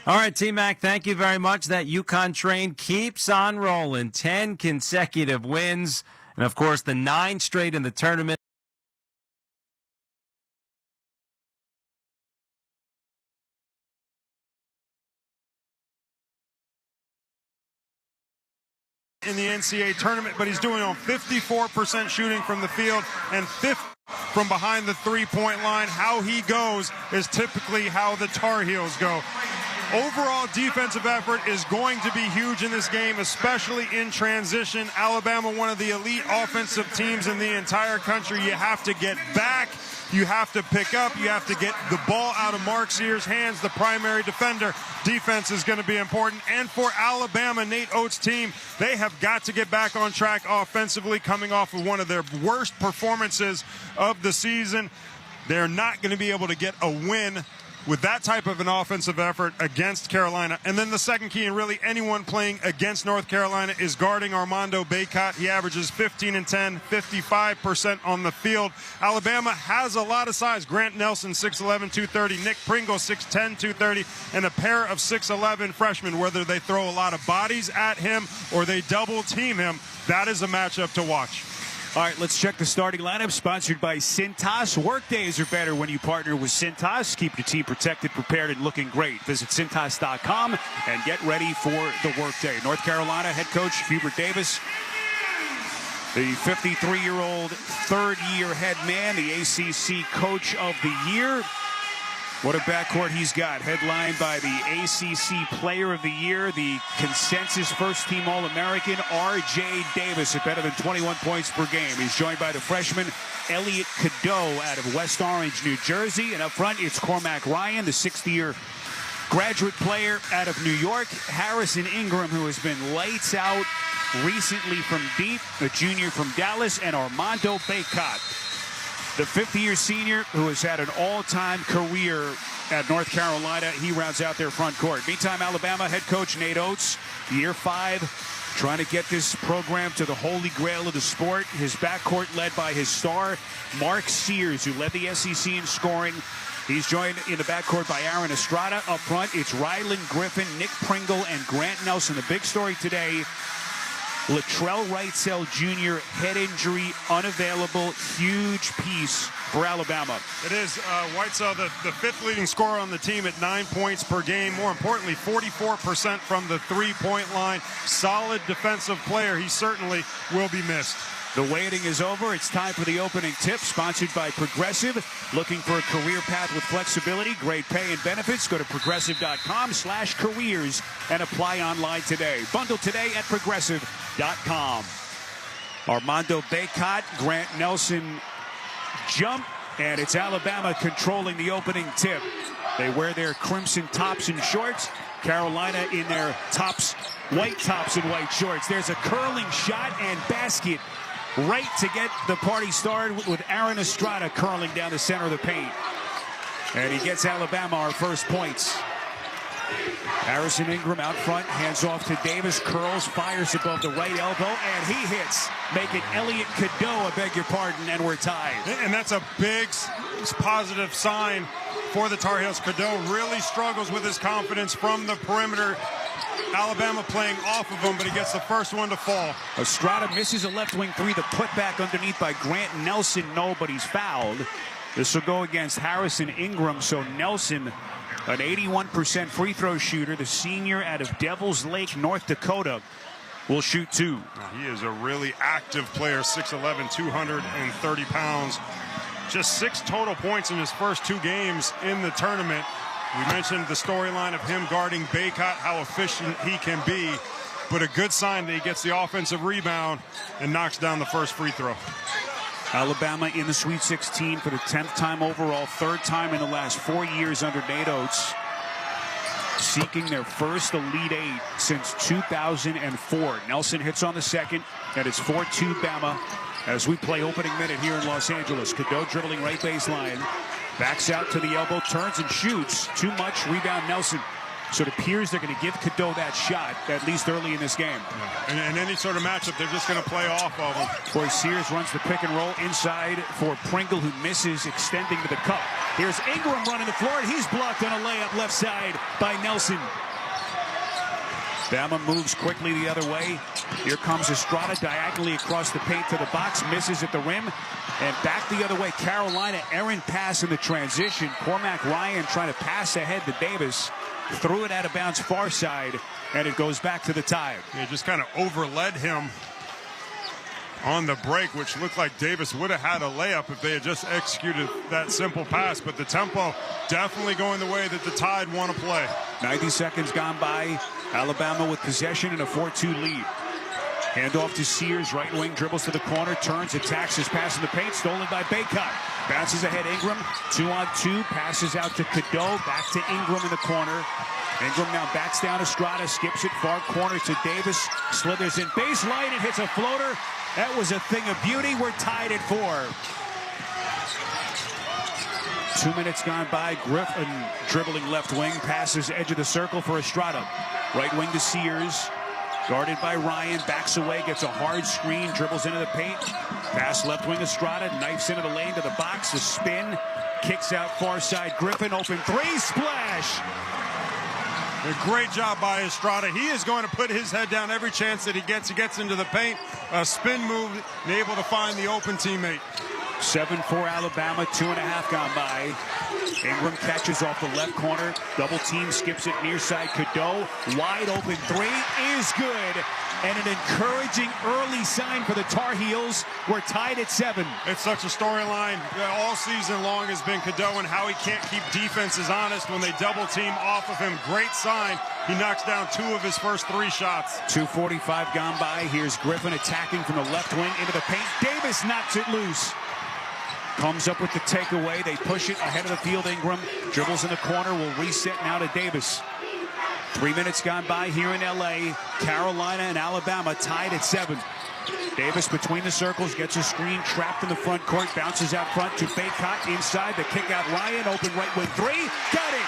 All right, T-Mac, thank you very much. That UConn train keeps on rolling. 10 consecutive wins, and, of course, the 9 straight in the tournament. In the NCAA tournament, but he's doing on 54% shooting from the field and 5th from behind the three-point line. How he goes is typically how the Tar Heels go. Overall defensive effort is going to be huge in this game, especially in transition. Alabama, one of the elite offensive teams in the entire country. You have to get back. You have to pick up. You have to get the ball out of Mark Sears' hands, the primary defender. Defense is going to be important. And for Alabama, Nate Oates' team, they have got to get back on track offensively, coming off of one of their worst performances of the season. They're not going to be able to get a win with that type of an offensive effort against Carolina. And then the second key, and really anyone playing against North Carolina, is guarding Armando Bacot. He averages 15 and 10, 55% on the field. Alabama has a lot of size. Grant Nelson, 6'11", 230. Nick Pringle, 6'10", 230. And a pair of 6'11" freshmen. Whether they throw a lot of bodies at him or they double team him, that is a matchup to watch. All right, let's check the starting lineup, sponsored by Cintas. Workdays are better when you partner with Cintas. Keep your team protected, prepared, and looking great. Visit Cintas.com and get ready for the workday. North Carolina head coach Hubert Davis, the 53-year-old third-year head man, the ACC Coach of the Year. What a backcourt he's got, headlined by the ACC Player of the Year, the consensus first-team All-American, R.J. Davis, at better than 21 points per game. He's joined by the freshman Elliot Cadeau out of West Orange, New Jersey. And up front, it's Cormac Ryan, the 6th-year graduate player out of New York. Harrison Ingram, who has been lights out recently from deep, a junior from Dallas, and Armando Bacot, the 5th-year senior who has had an all-time career at North Carolina. He rounds out their front court. Meantime, Alabama head coach Nate Oates, year 5, trying to get this program to the holy grail of the sport. His backcourt led by his star, Mark Sears, who led the SEC in scoring. He's joined in the backcourt by Aaron Estrada. Up front, it's Ryland Griffin, Nick Pringle, and Grant Nelson. The big story today, Latrell Wrightsell Jr., head injury, unavailable, huge piece for Alabama. It is Wrightsell, the 5th leading scorer on the team at 9 points per game. More importantly, 44% from the three-point line. Solid defensive player. He certainly will be missed. The waiting is over. It's time for the opening tip, sponsored by Progressive. Looking for a career path with flexibility, great pay and benefits? Go to progressive.com/careers and apply online today. Bundle today at progressive.com. Armando Bacot, Grant Nelson jump, and it's Alabama controlling the opening tip. They wear their crimson tops and shorts. Carolina in their tops, white tops and white shorts. There's a curling shot and basket right to get the party started with Aaron Estrada curling down the center of the paint. And he gets Alabama our first points. Harrison Ingram out front, hands off to Davis, curls, fires above the right elbow, and he hits, making Elliot Cadeau, I beg your pardon, and we're tied. And that's a big positive sign for the Tar Heels. Cadeau really struggles with his confidence from the perimeter. Alabama playing off of him, but he gets the first one to fall. Estrada misses a left wing three. The putback underneath by Grant Nelson. No, but he's fouled. This will go against Harrison Ingram. So Nelson, an 81% free throw shooter, the senior out of Devils Lake, North Dakota, will shoot 2. He is a really active player, 6'11", 230 pounds. Just 6 total points in his first 2 games in the tournament. We mentioned the storyline of him guarding Bacot, how efficient he can be, but a good sign that he gets the offensive rebound and knocks down the first free throw. Alabama in the Sweet 16 for the 10th time overall, 3rd time in the last 4 years under Nate Oates, seeking their first Elite 8 since 2004. Nelson hits on the second, and it's 4-2 Bama as we play opening minute here in Los Angeles. Cadeau dribbling right baseline. Backs out to the elbow, turns and shoots. Too much, rebound Nelson. So it appears they're going to give Cadeau that shot, at least early in this game. And in any sort of matchup, they're just going to play off of him. Boy, Sears runs the pick and roll inside for Pringle, who misses, extending to the cup. Here's Ingram running the floor, and he's blocked on a layup left side by Nelson. Bama moves quickly the other way. Here comes Estrada diagonally across the paint to the box, misses at the rim, and back the other way. Carolina, errant pass in the transition. Cormac Ryan trying to pass ahead to Davis. Threw it out of bounds far side, and it goes back to the Tide. He just kind of overled him on the break, which looked like Davis would have had a layup if they had just executed that simple pass. But the tempo definitely going the way that the Tide want to play. 90 seconds gone by. Alabama with possession and a 4-2 lead. Handoff to Sears, right wing, dribbles to the corner, turns, attacks his pass in the paint, stolen by Bacot. Bounces ahead Ingram, 2-on-2, passes out to Cadeau, back to Ingram in the corner. Ingram now backs down Estrada, skips it far corner to Davis, slithers in baseline and hits a floater. That was a thing of beauty. We're tied at 4. 2 minutes gone by. Griffin dribbling left wing, passes edge of the circle for Estrada. Right wing to Sears. Guarded by Ryan, backs away, gets a hard screen, dribbles into the paint. Pass left wing Estrada, knifes into the lane to the box, a spin, kicks out far side. Griffin, open three, splash! A great job by Estrada. He is going to put his head down every chance that he gets. He gets into the paint, a spin move, and able to find the open teammate. 7-4 Alabama, 2.5 gone by. Ingram catches off the left corner. Double team, skips it near side. Cadeau, wide open three is good. And an encouraging early sign for the Tar Heels. We're tied at 7. It's such a storyline all season long has been Cadeau and how he can't keep defenses honest when they double team off of him. Great sign. He knocks down 2 of his first 3 shots. 2:45 gone by. Here's Griffin attacking from the left wing into the paint. Davis knocks it loose. Comes up with the takeaway. They push it ahead of the field. Ingram dribbles in the corner. Will reset now to Davis. 3 minutes gone by here in L.A. Carolina and Alabama tied at 7. Davis between the circles, gets a screen, trapped in the front court, bounces out front to Baycott inside. The kick out Ryan, open right wing three. Got it!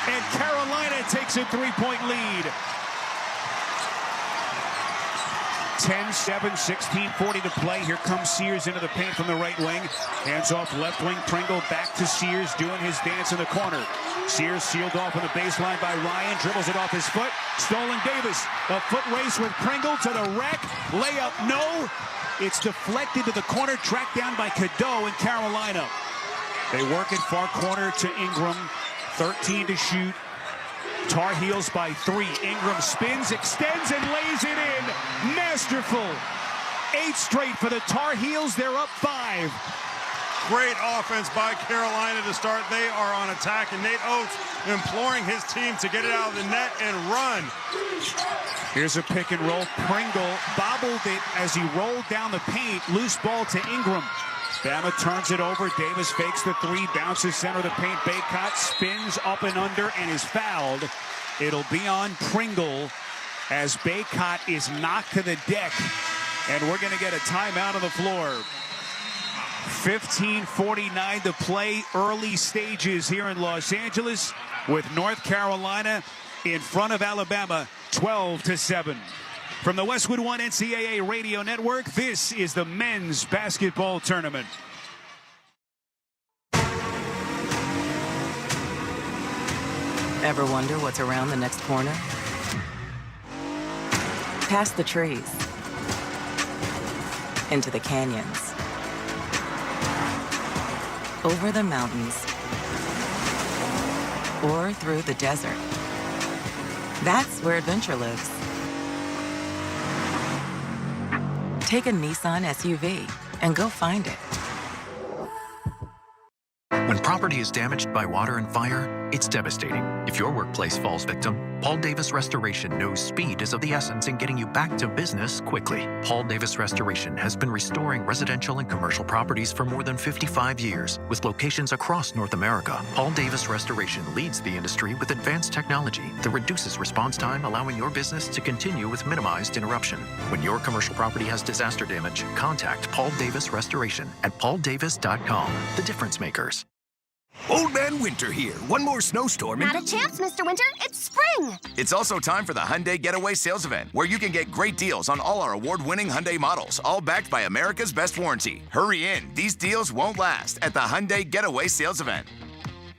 And Carolina takes a 3-point lead. 10-7, 16:40 to play. Here comes Sears into the paint from the right wing. Hands off left wing. Pringle back to Sears doing his dance in the corner. Sears sealed off on the baseline by Ryan. Dribbles it off his foot. Stolen Davis. A foot race with Pringle to the rack. Layup, no. It's deflected to the corner. Tracked down by Cadeau in Carolina. They work it far corner to Ingram. 13 to shoot. Tar Heels by 3. Ingram spins, extends, and lays it in. Masterful. 8 straight for the Tar Heels. They're up 5. Great offense by Carolina to start. They are on attack, and Nate Oates imploring his team to get it out of the net and run. Here's a pick and roll. Pringle bobbled it as he rolled down the paint. Loose ball to Ingram. Bama turns it over. Davis fakes the 3, bounces center of the paint. Baycott spins up and under and is fouled. It'll be on Pringle as Baycott is knocked to the deck. And we're going to get a timeout on the floor. 15:49 to play. Early stages here in Los Angeles with North Carolina in front of Alabama, 12-7. From the Westwood One NCAA Radio Network, this is the men's basketball tournament. Ever wonder what's around the next corner? Past the trees, into the canyons, over the mountains, or through the desert. That's where adventure lives. Take a Nissan SUV and go find it. When property is damaged by water and fire, it's devastating. If your workplace falls victim, Paul Davis Restoration knows speed is of the essence in getting you back to business quickly. Paul Davis Restoration has been restoring residential and commercial properties for more than 55 years, with locations across North America. Paul Davis Restoration leads the industry with advanced technology that reduces response time, allowing your business to continue with minimized interruption. When your commercial property has disaster damage, contact Paul Davis Restoration at pauldavis.com. The difference makers. Old Man Winter here. One more snowstorm and... Not a chance, Mr. Winter. It's spring. It's also time for the Hyundai Getaway Sales Event, where you can get great deals on all our award-winning Hyundai models, all backed by America's best warranty. Hurry in. These deals won't last at the Hyundai Getaway Sales Event.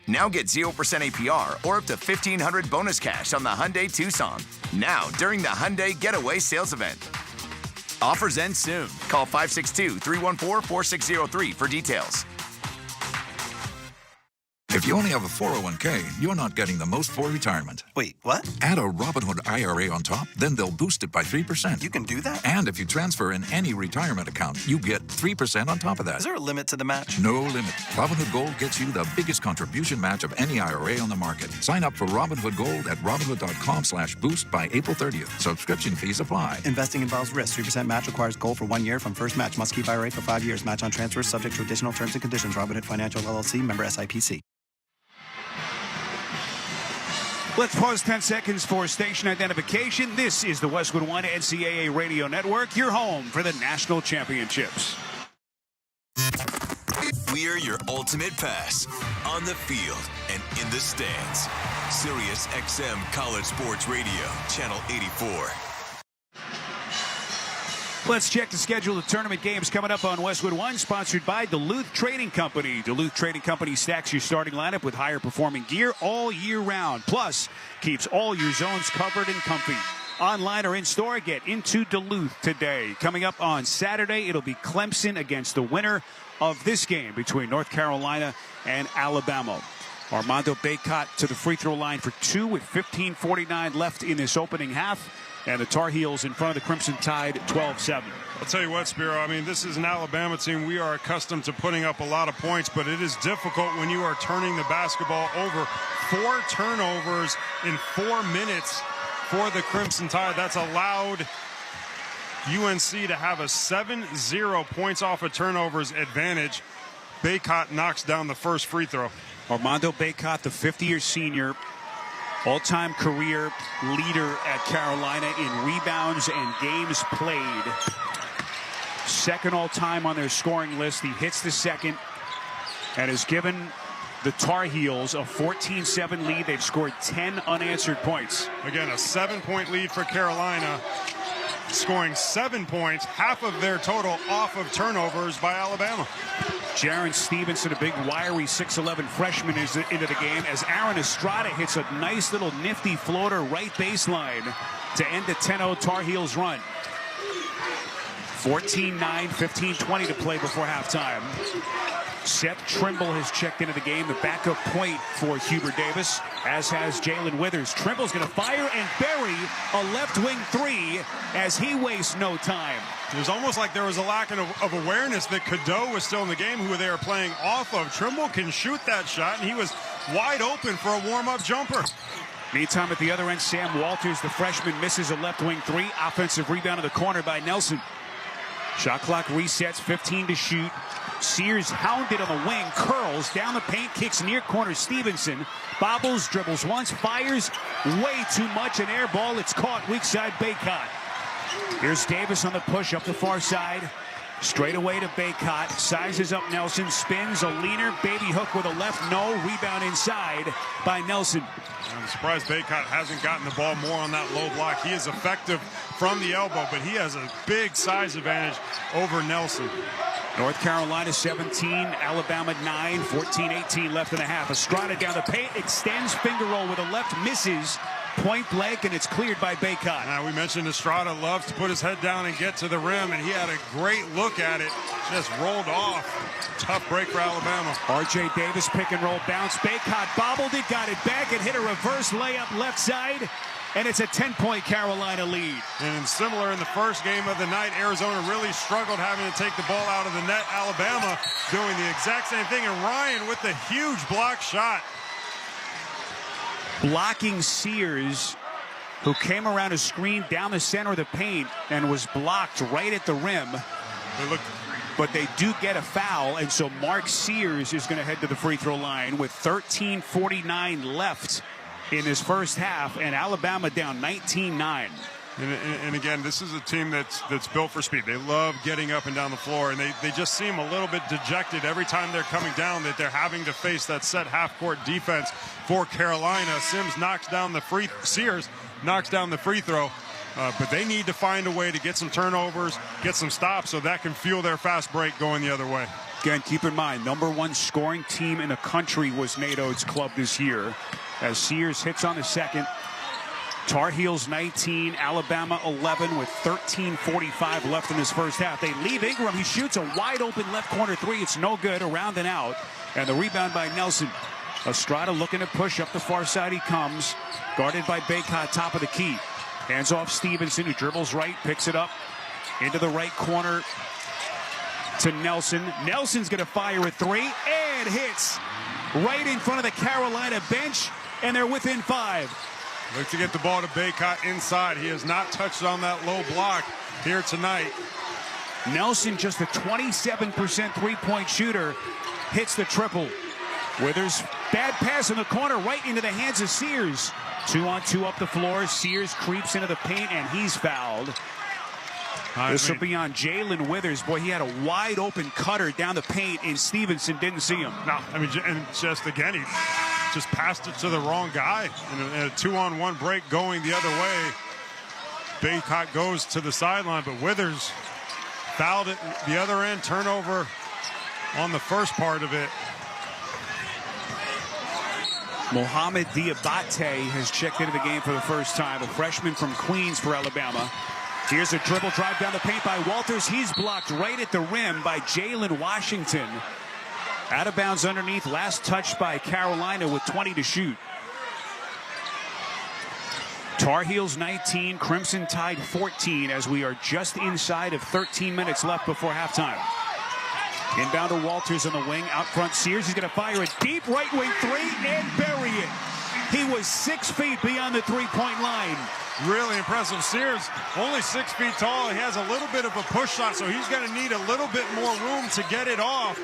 Now get 0% APR or up to $1,500 bonus cash on the Hyundai Tucson. Now, during the Hyundai Getaway Sales Event. Offers end soon. Call 562-314-4603 for details. If you only have a 401k, you're not getting the most for retirement. Wait, what? Add a Robinhood IRA on top, then they'll boost it by 3%. You can do that? And if you transfer in any retirement account, you get 3% on top of that. Is there a limit to the match? No limit. Robinhood Gold gets you the biggest contribution match of any IRA on the market. Sign up for Robinhood Gold at Robinhood.com/boost by April 30th. Subscription fees apply. Investing involves risk. 3% match requires gold for 1 year from first match. Must keep IRA for 5 years. Match on transfers subject to additional terms and conditions. Robinhood Financial LLC, member SIPC. Let's pause 10 seconds for station identification. This is the Westwood One NCAA Radio Network, your home for the national championships. We We're your ultimate pass on the field and in the stands. Sirius XM College Sports Radio, Channel 84. Let's check the schedule of tournament games coming up on Westwood One, sponsored by Duluth Trading Company. Duluth Trading Company stacks your starting lineup with higher performing gear all year round. Plus, keeps all your zones covered and comfy. Online or in-store, get into Duluth today. Coming up on Saturday, it'll be Clemson against the winner of this game between North Carolina and Alabama. Armando Bacot to the free throw line for 2 with 15:49 left in this opening half. And the Tar Heels in front of the Crimson Tide 12-7. I'll tell you what, Spiro, I mean, this is an Alabama team. We are accustomed to putting up a lot of points, but it is difficult when you are turning the basketball over. 4 turnovers in 4 minutes for the Crimson Tide. That's allowed UNC to have a 7-0 points off of turnovers advantage. Bacot knocks down the first free throw. Armando Bacot, the 50-year senior, all-time career leader at Carolina in rebounds and games played. Second all-time on their scoring list. He hits the second and has given the Tar Heels a 14-7 lead. They've scored 10 unanswered points. Again, a 7-point lead for Carolina, scoring 7 points, half of their total off of turnovers by Alabama. Jaron Stevenson, a big wiry 6'11 freshman, is into the game as Aaron Estrada hits a nice little nifty floater right baseline to end the 10-0 Tar Heels run. 14-9, 15-20 to play before halftime. Seth Trimble has checked into the game, the backup point for Hubert Davis, as has Jalen Withers. Trimble's going to fire and bury a left wing 3 as he wastes no time. It was almost like there was a lack of awareness that Cadeau was still in the game, who they are playing off of. Trimble can shoot that shot, and he was wide open for a warm-up jumper. Meantime, at the other end, Sam Walters, the freshman, misses a left wing 3. Offensive rebound in the corner by Nelson. Shot clock resets, 15 to shoot. Sears hounded on the wing, curls down the paint, kicks near corner. Stevenson bobbles, dribbles once, fires way too much, an air ball. It's caught weak side Bacot. Here's Davis on the push up the far side. Straight away to Bacot, sizes up Nelson, spins a leaner, baby hook with a left, no, rebound inside by Nelson. I'm surprised Bacot hasn't gotten the ball more on that low block. He is effective from the elbow, but he has a big size advantage over Nelson. North Carolina 17, Alabama 9, 14-18 left in the half. Estrada down the paint, extends finger roll with a left, misses. Point blank, and it's cleared by Bacot. Now, we mentioned Estrada loves to put his head down and get to the rim, and he had a great look at it. Just rolled off. Tough break for Alabama. R.J. Davis pick and roll bounce. Bacot bobbled it, got it back, and hit a reverse layup left side. And it's a 10-point Carolina lead. And similar in the first game of the night, Arizona really struggled having to take the ball out of the net. Alabama doing the exact same thing, and Ryan with the huge block shot. Blocking Sears, who came around a screen down the center of the paint and was blocked right at the rim. But they do get a foul, and so Mark Sears is going to head to the free throw line with 13:49 left in this first half, and Alabama down 19-9. And again, this is a team that's built for speed. They love getting up and down the floor, and they just seem a little bit dejected every time they're coming down, that they're having to face that set half-court defense for Carolina. Sears knocks down the free throw, but they need to find a way to get some turnovers, get some stops, so that can fuel their fast break going the other way. Again, keep in mind, #1 scoring team in the country was Nate Oates' club this year. As Sears hits on the second, Tar Heels 19, Alabama 11 with 13:45 left in this first half. They leave Ingram. He shoots a wide open left corner 3. It's no good. Around and out. And the rebound by Nelson. Estrada looking to push up the far side. He comes. Guarded by Bacot, top of the key. Hands off Stevenson, who dribbles right, picks it up into the right corner to Nelson. Nelson's going to fire a 3 and hits right in front of the Carolina bench. And they're within 5. Look to get the ball to Bacot inside. He has not touched on that low block here tonight. Nelson, just a 27% three-point shooter, hits the triple. Withers, bad pass in the corner, right into the hands of Sears. 2-on-2 up the floor. Sears creeps into the paint, and he's fouled. This will be on Jalen Withers. Boy, he had a wide open cutter down the paint, and Stevenson didn't see him. No, I mean, and just again, he just passed it to the wrong guy in a 2-on-1 break going the other way. Baycott goes to the sideline, but Withers fouled it the other end. Turnover on the first part of it. Mohamed Diabate has checked into the game for the first time, a freshman from Queens for Alabama. Here's a dribble drive down the paint by Walters. He's blocked right at the rim by Jalen Washington. Out of bounds underneath, last touched by Carolina with 20 to shoot. Tar Heels 19, Crimson Tide 14 as we are just inside of 13 minutes left before halftime. Inbound to Walters on the wing, out front Sears. He's going to fire a deep right wing three and bury it. He was 6 feet beyond the three-point line. Really impressive. Sears, only 6 feet tall. He has a little bit of a push shot, so he's going to need a little bit more room to get it off.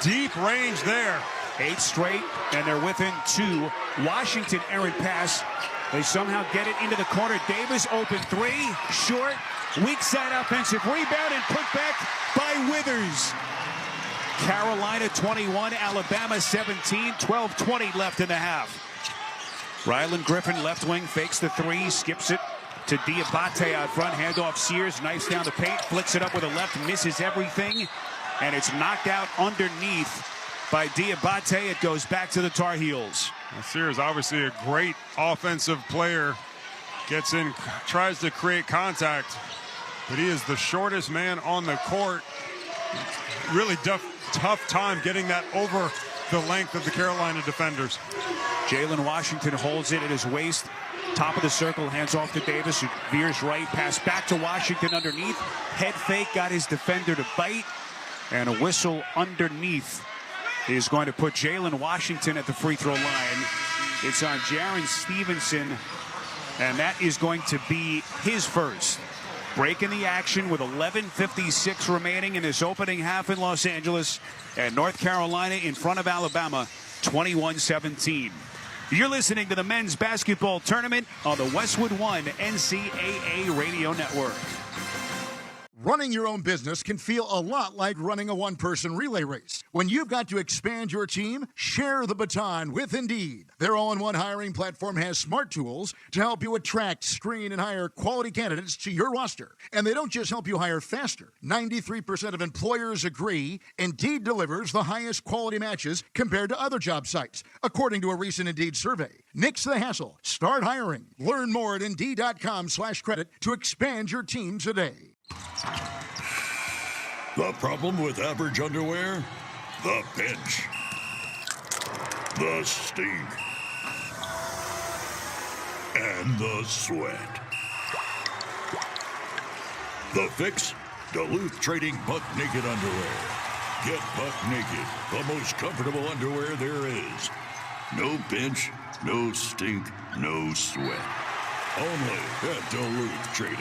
Deep range there. 8 straight, and they're within 2. Washington errant pass. They somehow get it into the corner. Davis open three, short, weak side offensive rebound and put back by Withers. Carolina 21, Alabama 17, 12:20 left in the half. Ryland Griffin, left wing, fakes the three, skips it to Diabate out front. Handoff Sears, knifes down the paint, flicks it up with a left, misses everything, and it's knocked out underneath by Diabate. It goes back to the Tar Heels. Well, Sears, obviously a great offensive player, gets in, tries to create contact, but he is the shortest man on the court. Really tough time getting that over the length of the Carolina defenders. Jalen Washington holds it at his waist. Top of the circle, hands off to Davis, who veers right, pass back to Washington underneath. Head fake, got his defender to bite, and a whistle underneath is going to put Jalen Washington at the free throw line. It's on Jaron Stevenson, and that is going to be his first. Breaking the action with 11:56 remaining in this opening half in Los Angeles, and North Carolina in front of Alabama, 21-17. You're listening to the men's basketball tournament on the Westwood One NCAA Radio Network. Running your own business can feel a lot like running a one-person relay race. When you've got to expand your team, share the baton with Indeed. Their all-in-one hiring platform has smart tools to help you attract, screen, and hire quality candidates to your roster. And they don't just help you hire faster. 93% of employers agree Indeed delivers the highest quality matches compared to other job sites, according to a recent Indeed survey. Nix the hassle. Start hiring. Learn more at Indeed.com/credit to expand your team today. The problem with average underwear? The pinch. The stink. And the sweat. The fix? Duluth Trading Buck Naked Underwear. Get Buck Naked, the most comfortable underwear there is. No pinch, no stink, no sweat. Only at Duluth Trading.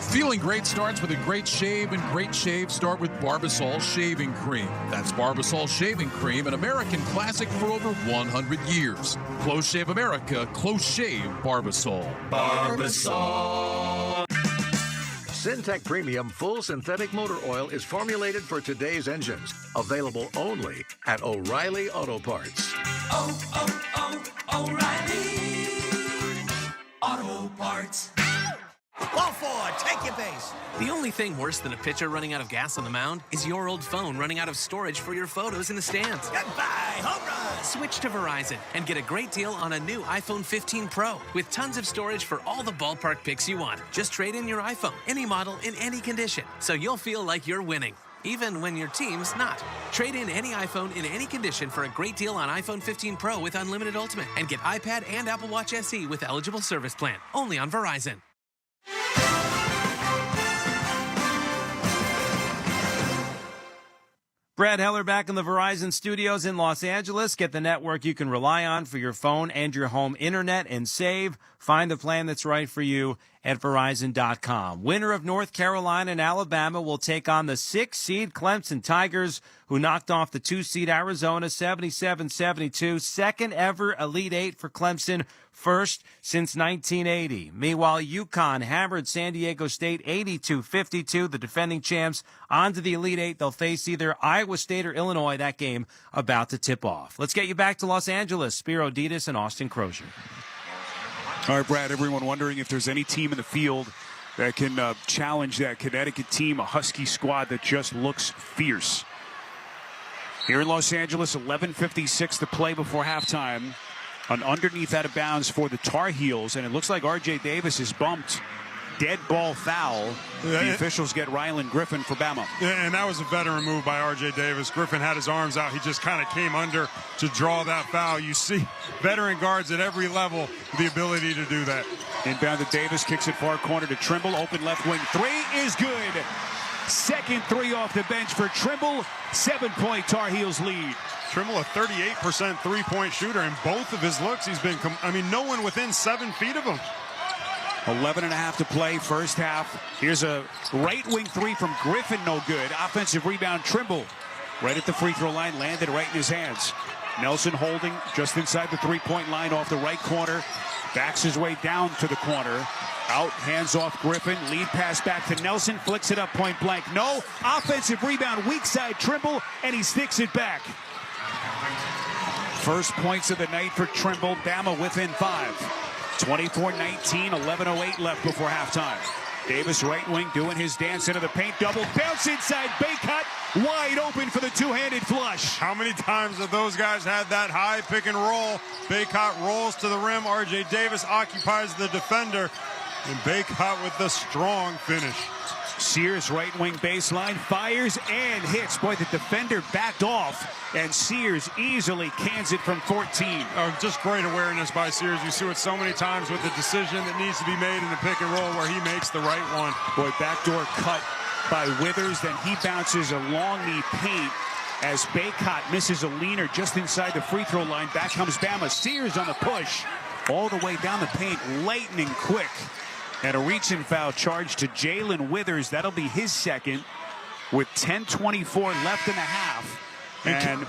Feeling great starts with a great shave, and great shaves start with Barbasol Shaving Cream. That's Barbasol Shaving Cream, an American classic for over 100 years. Close Shave America, Close Shave Barbasol. Barbasol. Syntec Premium Full Synthetic Motor Oil is formulated for today's engines. Available only at O'Reilly Auto Parts. O'Reilly Auto Parts. Ball forward, take your base. The only thing worse than a pitcher running out of gas on the mound is your old phone running out of storage for your photos in the stands. Goodbye, home run. Switch to Verizon and get a great deal on a new iPhone 15 Pro with tons of storage for all the ballpark pics you want. Just trade in your iPhone, any model, in any condition, so you'll feel like you're winning, even when your team's not. Trade in any iPhone in any condition for a great deal on iPhone 15 Pro with Unlimited Ultimate, and get iPad and Apple Watch SE with eligible service plan. Only on Verizon. Brad Heller back in the Verizon studios in Los Angeles. Get the network you can rely on for your phone and your home internet and save. Find the plan that's right for you at Verizon.com. Winner of North Carolina and Alabama will take on the 6-seed Clemson Tigers, who knocked off the 2-seed Arizona 77-72. Second ever Elite Eight for Clemson, first since 1980. Meanwhile, UConn hammered San Diego State 82-52. The defending champs on to the Elite Eight. They'll face either Iowa State or Illinois. That game about to tip off. Let's get you back to Los Angeles. Spiro Ditas and Austin Crozier. All right, Brad, everyone wondering if there's any team in the field that can challenge that Connecticut team, a Husky squad that just looks fierce. Here in Los Angeles, 11:56 to play before halftime. An underneath out of bounds for the Tar Heels, and it looks like R.J. Davis is bumped. Dead ball foul. The officials get Rylan Griffin for Bama. Yeah, and that was a veteran move by R.J. Davis. Griffin had his arms out. He just kind of came under to draw that foul. You see veteran guards at every level the ability to do that. Inbound to Davis, kicks it far corner to Trimble. Open left wing three is good. Second three off the bench for Trimble. 7-point Tar Heels lead. Trimble, a 38% three-point shooter. In both of his looks, he's been, no one within 7 feet of him. 11.5 to play, first half. Here's a right wing three from Griffin, no good. Offensive rebound, Trimble. Right at the free throw line, landed right in his hands. Nelson holding just inside the three-point line off the right corner. Backs his way down to the corner. Out, hands off Griffin. Lead pass back to Nelson. Flicks it up point blank. No. Offensive rebound, weak side Trimble, and he sticks it back. First points of the night for Trimble. Bama within 5. 24-19, 11:08 left before halftime. Davis right wing doing his dance into the paint. Double bounce inside. Baycott wide open for the two-handed flush. How many times have those guys had that high pick and roll? Baycott rolls to the rim. R.J. Davis occupies the defender. And Baycott with the strong finish. Sears right wing baseline, fires and hits. Boy, the defender backed off, and Sears easily cans it from 14. Oh, just great awareness by Sears. You see it so many times with the decision that needs to be made in the pick and roll where he makes the right one. Boy, backdoor cut by Withers, then he bounces along the paint as Baycott misses a leaner just inside the free throw line. Back comes Bama. Sears on the push all the way down the paint, lightning quick. And a reach-in foul charge to Jalen Withers. That'll be his second with 10:24 left in the half. And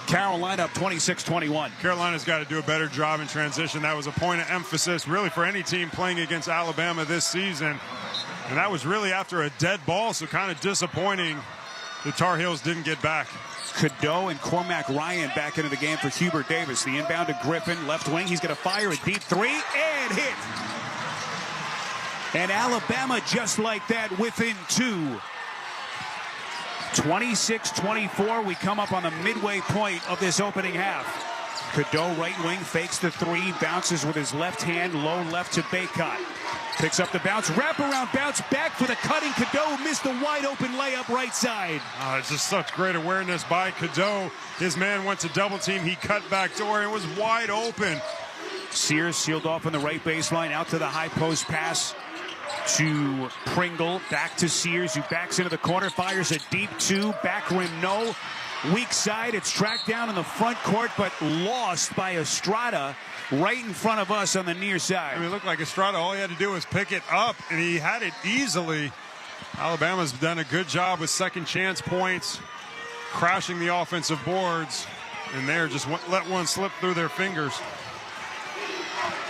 Carolina up 26-21. Carolina's got to do a better job in transition. That was a point of emphasis really for any team playing against Alabama this season. And that was really after a dead ball, so kind of disappointing the Tar Heels didn't get back. Cadeau and Cormac Ryan back into the game for Hubert Davis. The inbound to Griffin, left wing. He's going to fire a deep three and hit. And Alabama just like that within 2. 26-24. We come up on the midway point of this opening half. Cadeau right wing fakes the three, bounces with his left hand, low left to Baycott. Picks up the bounce, wraparound bounce back for the cutting. Cadeau missed the wide open layup right side. It's just such great awareness by Cadeau. His man went to double team. He cut back door and it was wide open. Sears sealed off on the right baseline, out to the high post pass to Pringle, back to Sears, who backs into the corner, fires a deep two, back rim no, weak side, it's tracked down in the front court, but lost by Estrada right in front of us on the near side. I mean, it looked like Estrada, all he had to do was pick it up, and he had it easily. Alabama's done a good job with second chance points, crashing the offensive boards, and there just let one slip through their fingers.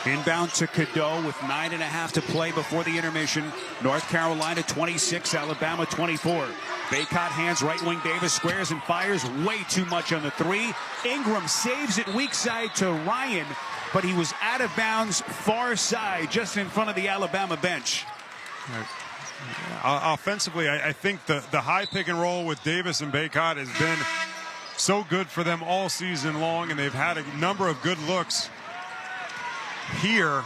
Inbound to Cadeau with 9.5 to play before the intermission. North Carolina 26, Alabama 24. Baycott hands right wing. Davis squares and fires way too much on the three. Ingram saves it weak side to Ryan, but he was out of bounds far side just in front of the Alabama bench. Offensively, I think the high pick and roll with Davis and Baycott has been so good for them all season long, and they've had a number of good looks here,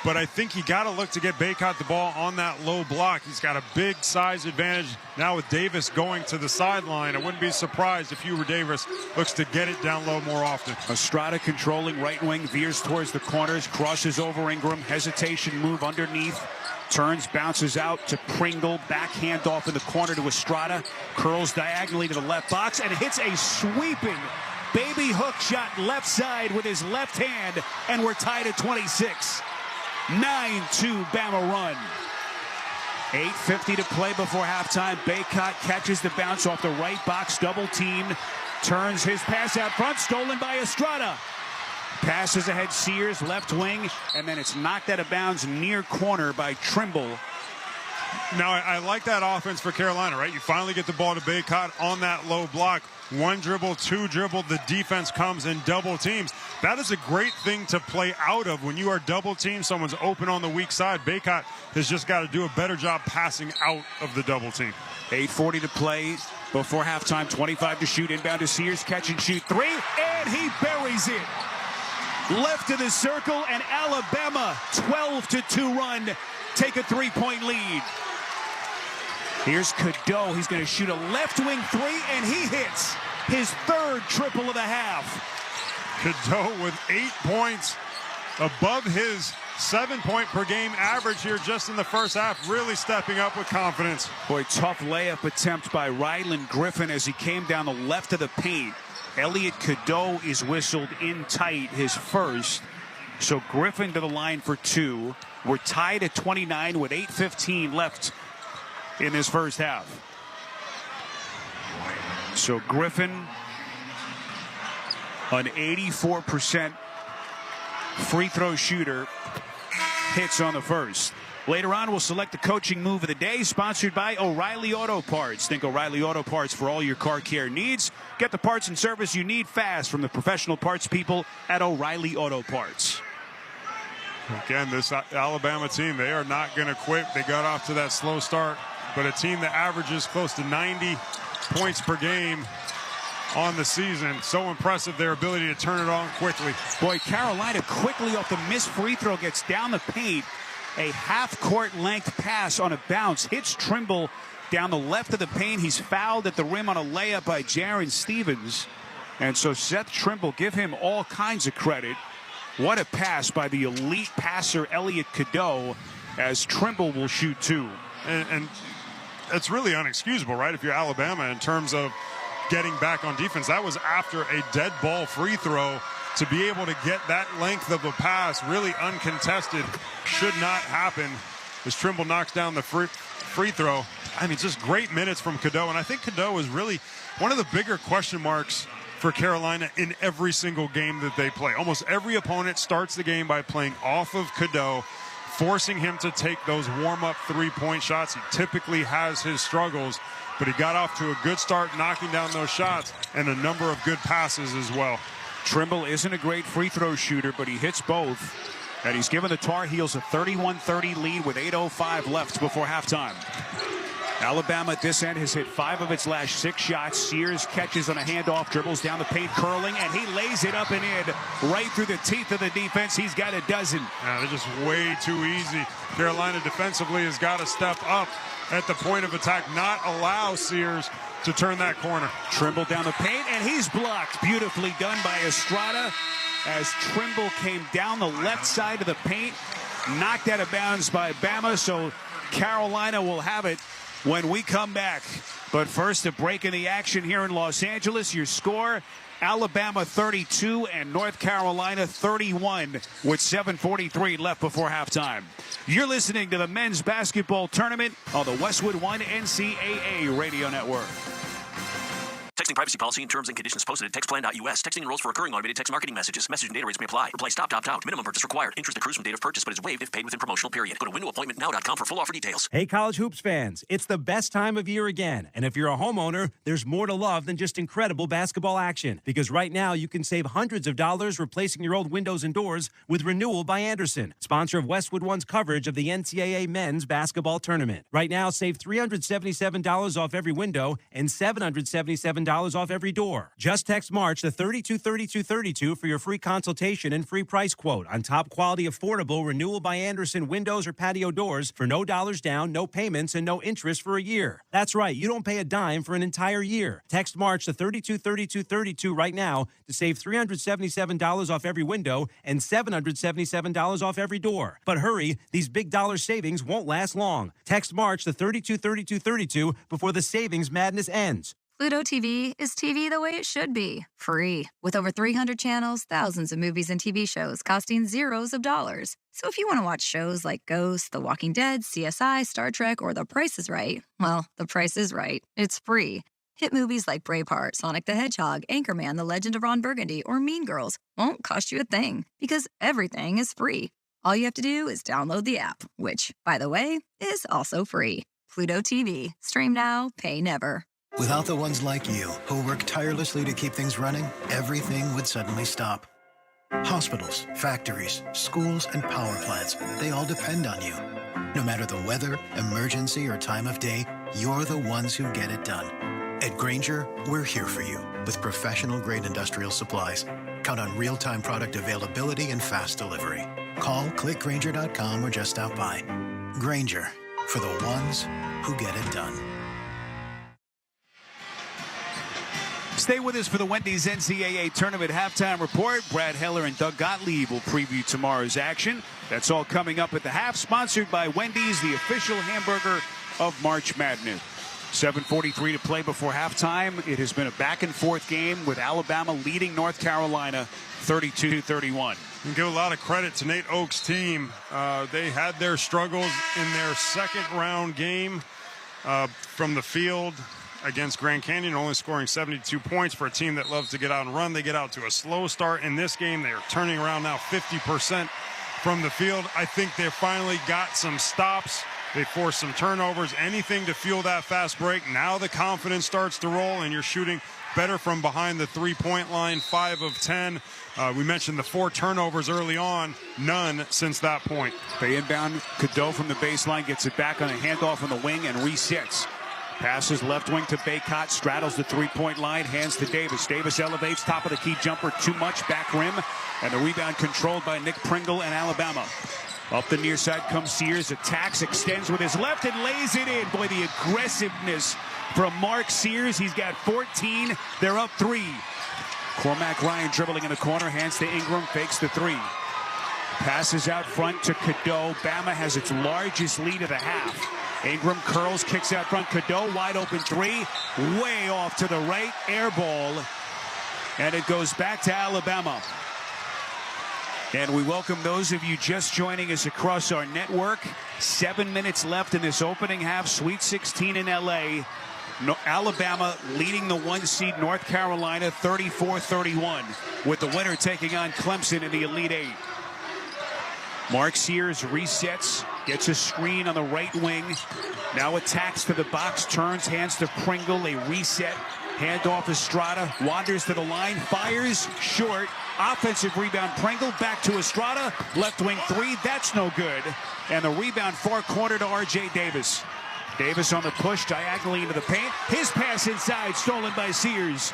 but I think you got to look to get Baycott the ball on that low block. He's got a big size advantage now with Davis going to the sideline. I wouldn't be surprised if Hubert Davis looks to get it down low more often. Estrada controlling right wing, veers towards the corners, crosses over Ingram, hesitation move underneath, turns, bounces out to Pringle, backhand off in the corner to Estrada, curls diagonally to the left box and hits a sweeping baby hook shot left side with his left hand, and we're tied at 26. 9-2 Bama run. 8:50 to play before halftime. Baycott catches the bounce off the right box, double teamed, turns his pass out front, stolen by Estrada. Passes ahead Sears, left wing, and then it's knocked out of bounds near corner by Trimble. Now, I like that offense for Carolina, right? You finally get the ball to Baycott on that low block. One dribble, two dribble, the defense comes in double teams. That is a great thing to play out of when you are double teamed. Someone's open on the weak side. Baycott has just got to do a better job passing out of the double team. 8:40 to play before halftime. 25 to shoot. Inbound to Sears. Catch and shoot three, and he buries it. Left of the circle, and Alabama 12-2 run. Take a 3-point lead. Here's Cadeau. He's going to shoot a left wing three, and he hits his third triple of the half. Cadeau with 8 points above his 7-point per game average here just in the first half, really stepping up with confidence. Boy, tough layup attempt by Ryland Griffin as he came down the left of the paint. Elliot Cadeau is whistled in tight, his first. So Griffin to the line for two. We're tied at 29 with 8:15 left in this first half. So Griffin, an 84% free throw shooter, hits on the first. Later on, we'll select the coaching move of the day, sponsored by O'Reilly Auto Parts. Think O'Reilly Auto Parts for all your car care needs. Get the parts and service you need fast from the professional parts people at O'Reilly Auto Parts. Again, this Alabama team, they are not going to quit. They got off to that slow start, but a team that averages close to 90 points per game on the season. So impressive, their ability to turn it on quickly. Boy, Carolina quickly off the missed free throw gets down the paint. A half-court length pass on a bounce hits Trimble down the left of the paint. He's fouled at the rim on a layup by Jaron Stevens. And so Seth Trimble, give him all kinds of credit. What a pass by the elite passer Elliot Cadeau, as Trimble will shoot two. And it's really unexcusable, right, if you're Alabama in terms of getting back on defense. That was after a dead ball free throw. To be able to get that length of a pass really uncontested should not happen as Trimble knocks down the free throw. I mean, just great minutes from Cadeau. And I think Cadeau is really one of the bigger question marks for Carolina in every single game that they play. Almost every opponent starts the game by playing off of Cadeau, forcing him to take those warm-up three-point shots. He typically has his struggles, but he got off to a good start knocking down those shots and a number of good passes as well. Trimble isn't a great free throw shooter, but he hits both. And he's given the Tar Heels a 31-30 lead with 8:05 left before halftime. Alabama at this end has hit 5 of its last 6 shots. Sears catches on a handoff, dribbles down the paint, curling, and he lays it up and in right through the teeth of the defense. He's got a dozen. They're just way too easy. Carolina defensively has got to step up at the point of attack, not allow Sears to turn that corner. Trimble down the paint, and he's blocked. Beautifully done by Estrada as Trimble came down the left side of the paint, knocked out of bounds by Bama, so Carolina will have it when we come back. But first, a break in the action here in Los Angeles. Your score, Alabama 32 and North Carolina 31 with 7:43 left before halftime. You're listening to the men's basketball tournament on the Westwood One NCAA radio network. Texting privacy policy and terms and conditions posted at textplan.us. Texting enrolls for recurring automated text marketing messages. Message and data rates may apply. Reply stop to opt out. Minimum purchase required. Interest accrues from date of purchase but is waived if paid within promotional period. Go to windowappointmentnow.com for full offer details. Hey, college hoops fans. It's the best time of year again. And if you're a homeowner, there's more to love than just incredible basketball action. Because right now, you can save hundreds of dollars replacing your old windows and doors with Renewal by Andersen, sponsor of Westwood One's coverage of the NCAA men's basketball tournament. Right now, save $377 off every window and $777 off every door. Just text March to 323232 for your free consultation and free price quote on top quality, affordable Renewal by Andersen windows or patio doors for no dollars down, no payments, and no interest for a year. That's right, you don't pay a dime for an entire year. Text March to 323232 right now to save $377 off every window and $777 off every door. But hurry, these big dollar savings won't last long. Text March to 323232 before the savings madness ends. Pluto TV is TV the way it should be, free. With over 300 channels, thousands of movies and TV shows costing zeros of dollars. So if you want to watch shows like Ghost, The Walking Dead, CSI, Star Trek, or The Price is Right, well, The Price is Right. It's free. Hit movies like Braveheart, Sonic the Hedgehog, Anchorman, The Legend of Ron Burgundy, or Mean Girls won't cost you a thing because everything is free. All you have to do is download the app, which, by the way, is also free. Pluto TV. Stream now, pay never. Without the ones like you, who work tirelessly to keep things running, everything would suddenly stop. Hospitals, factories, schools, and power plants, they all depend on you. No matter the weather, emergency, or time of day, you're the ones who get it done. At Grainger, we're here for you with professional-grade industrial supplies. Count on real-time product availability and fast delivery. Call, click Grainger.com, or just stop by. Grainger, for the ones who get it done. Stay with us for the Wendy's NCAA Tournament Halftime Report. Brad Heller and Doug Gottlieb will preview tomorrow's action. That's all coming up at the half, sponsored by Wendy's, the official hamburger of March Madness. 7:43 to play before halftime. It has been a back-and-forth game with Alabama leading North Carolina 32-31. And give a lot of credit to Nate Oak's team. They had their struggles in their second-round game from the field against Grand Canyon, only scoring 72 points for a team that loves to get out and run. They get out to a slow start in this game. They are turning around now 50% from the field. I think they finally got some stops. They forced some turnovers, anything to fuel that fast break. Now the confidence starts to roll, and you're shooting better from behind the three-point line, 5 of 10. We mentioned the 4 turnovers early on, none since that point. They inbound. Cadeau from the baseline gets it back on a handoff on the wing and resets. Passes left wing to Baycott, straddles the three-point line, hands to Davis. Davis elevates, top of the key jumper, too much, back rim, and the rebound controlled by Nick Pringle and Alabama. Up the near side comes Sears, attacks, extends with his left and lays it in. Boy, the aggressiveness from Mark Sears. He's got 14. They're up 3. Cormac Ryan dribbling in the corner, hands to Ingram, fakes the 3. Passes out front to Cadeau. Bama has its largest lead of the half. Ingram curls, kicks out front. Cadeau, wide open 3. Way off to the right. Air ball. And it goes back to Alabama. And we welcome those of you just joining us across our network. 7 minutes left in this opening half. Sweet 16 in L.A. Alabama leading the 1 seed North Carolina 34-31, with the winner taking on Clemson in the Elite 8. Mark Sears resets, gets a screen on the right wing. Now attacks to the box, turns, hands to Pringle. A reset, handoff Estrada, wanders to the line, fires, short. Offensive rebound, Pringle, back to Estrada, left wing 3, that's no good. And the rebound far corner to R.J. Davis. Davis on the push, diagonally into the paint. His pass inside, stolen by Sears.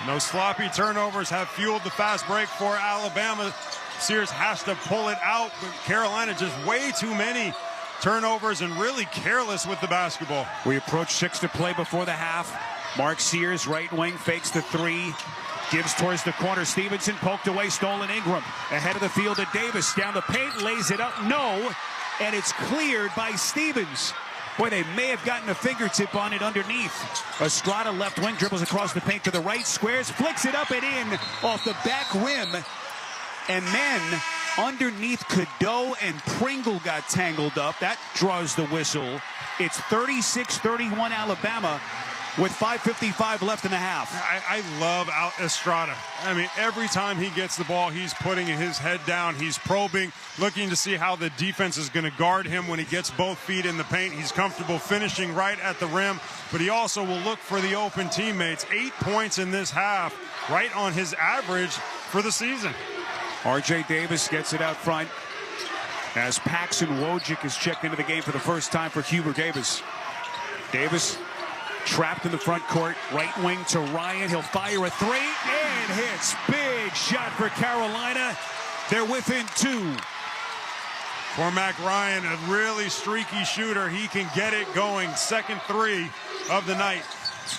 No sloppy turnovers have fueled the fast break for Alabama. Sears has to pull it out, but Carolina just way too many turnovers and really careless with the basketball. We approach 6 to play before the half. Mark Sears, right wing, fakes the 3. Gives towards the corner. Stevenson poked away, stolen Ingram. Ahead of the field to Davis. Down the paint, lays it up. No. And it's cleared by Stevens. Boy, they may have gotten a fingertip on it underneath. Estrada left wing, dribbles across the paint to the right, squares, flicks it up and in off the back rim. And then underneath, Cadeau and Pringle got tangled up. That draws the whistle. It's 36-31 Alabama with 5:55 left in the half. I love Estrada. I mean, every time he gets the ball, he's putting his head down. He's probing, looking to see how the defense is going to guard him when he gets both feet in the paint. He's comfortable finishing right at the rim, but he also will look for the open teammates. 8 points in this half, right on his average for the season. R.J. Davis gets it out front as Paxson Wojcik is checked into the game for the first time for Hubert Davis. Davis trapped in the front court, right wing to Ryan. He'll fire a 3 and hits. Big shot for Carolina. They're within 2. Cormac Ryan, a really streaky shooter. He can get it going. Second 3 of the night.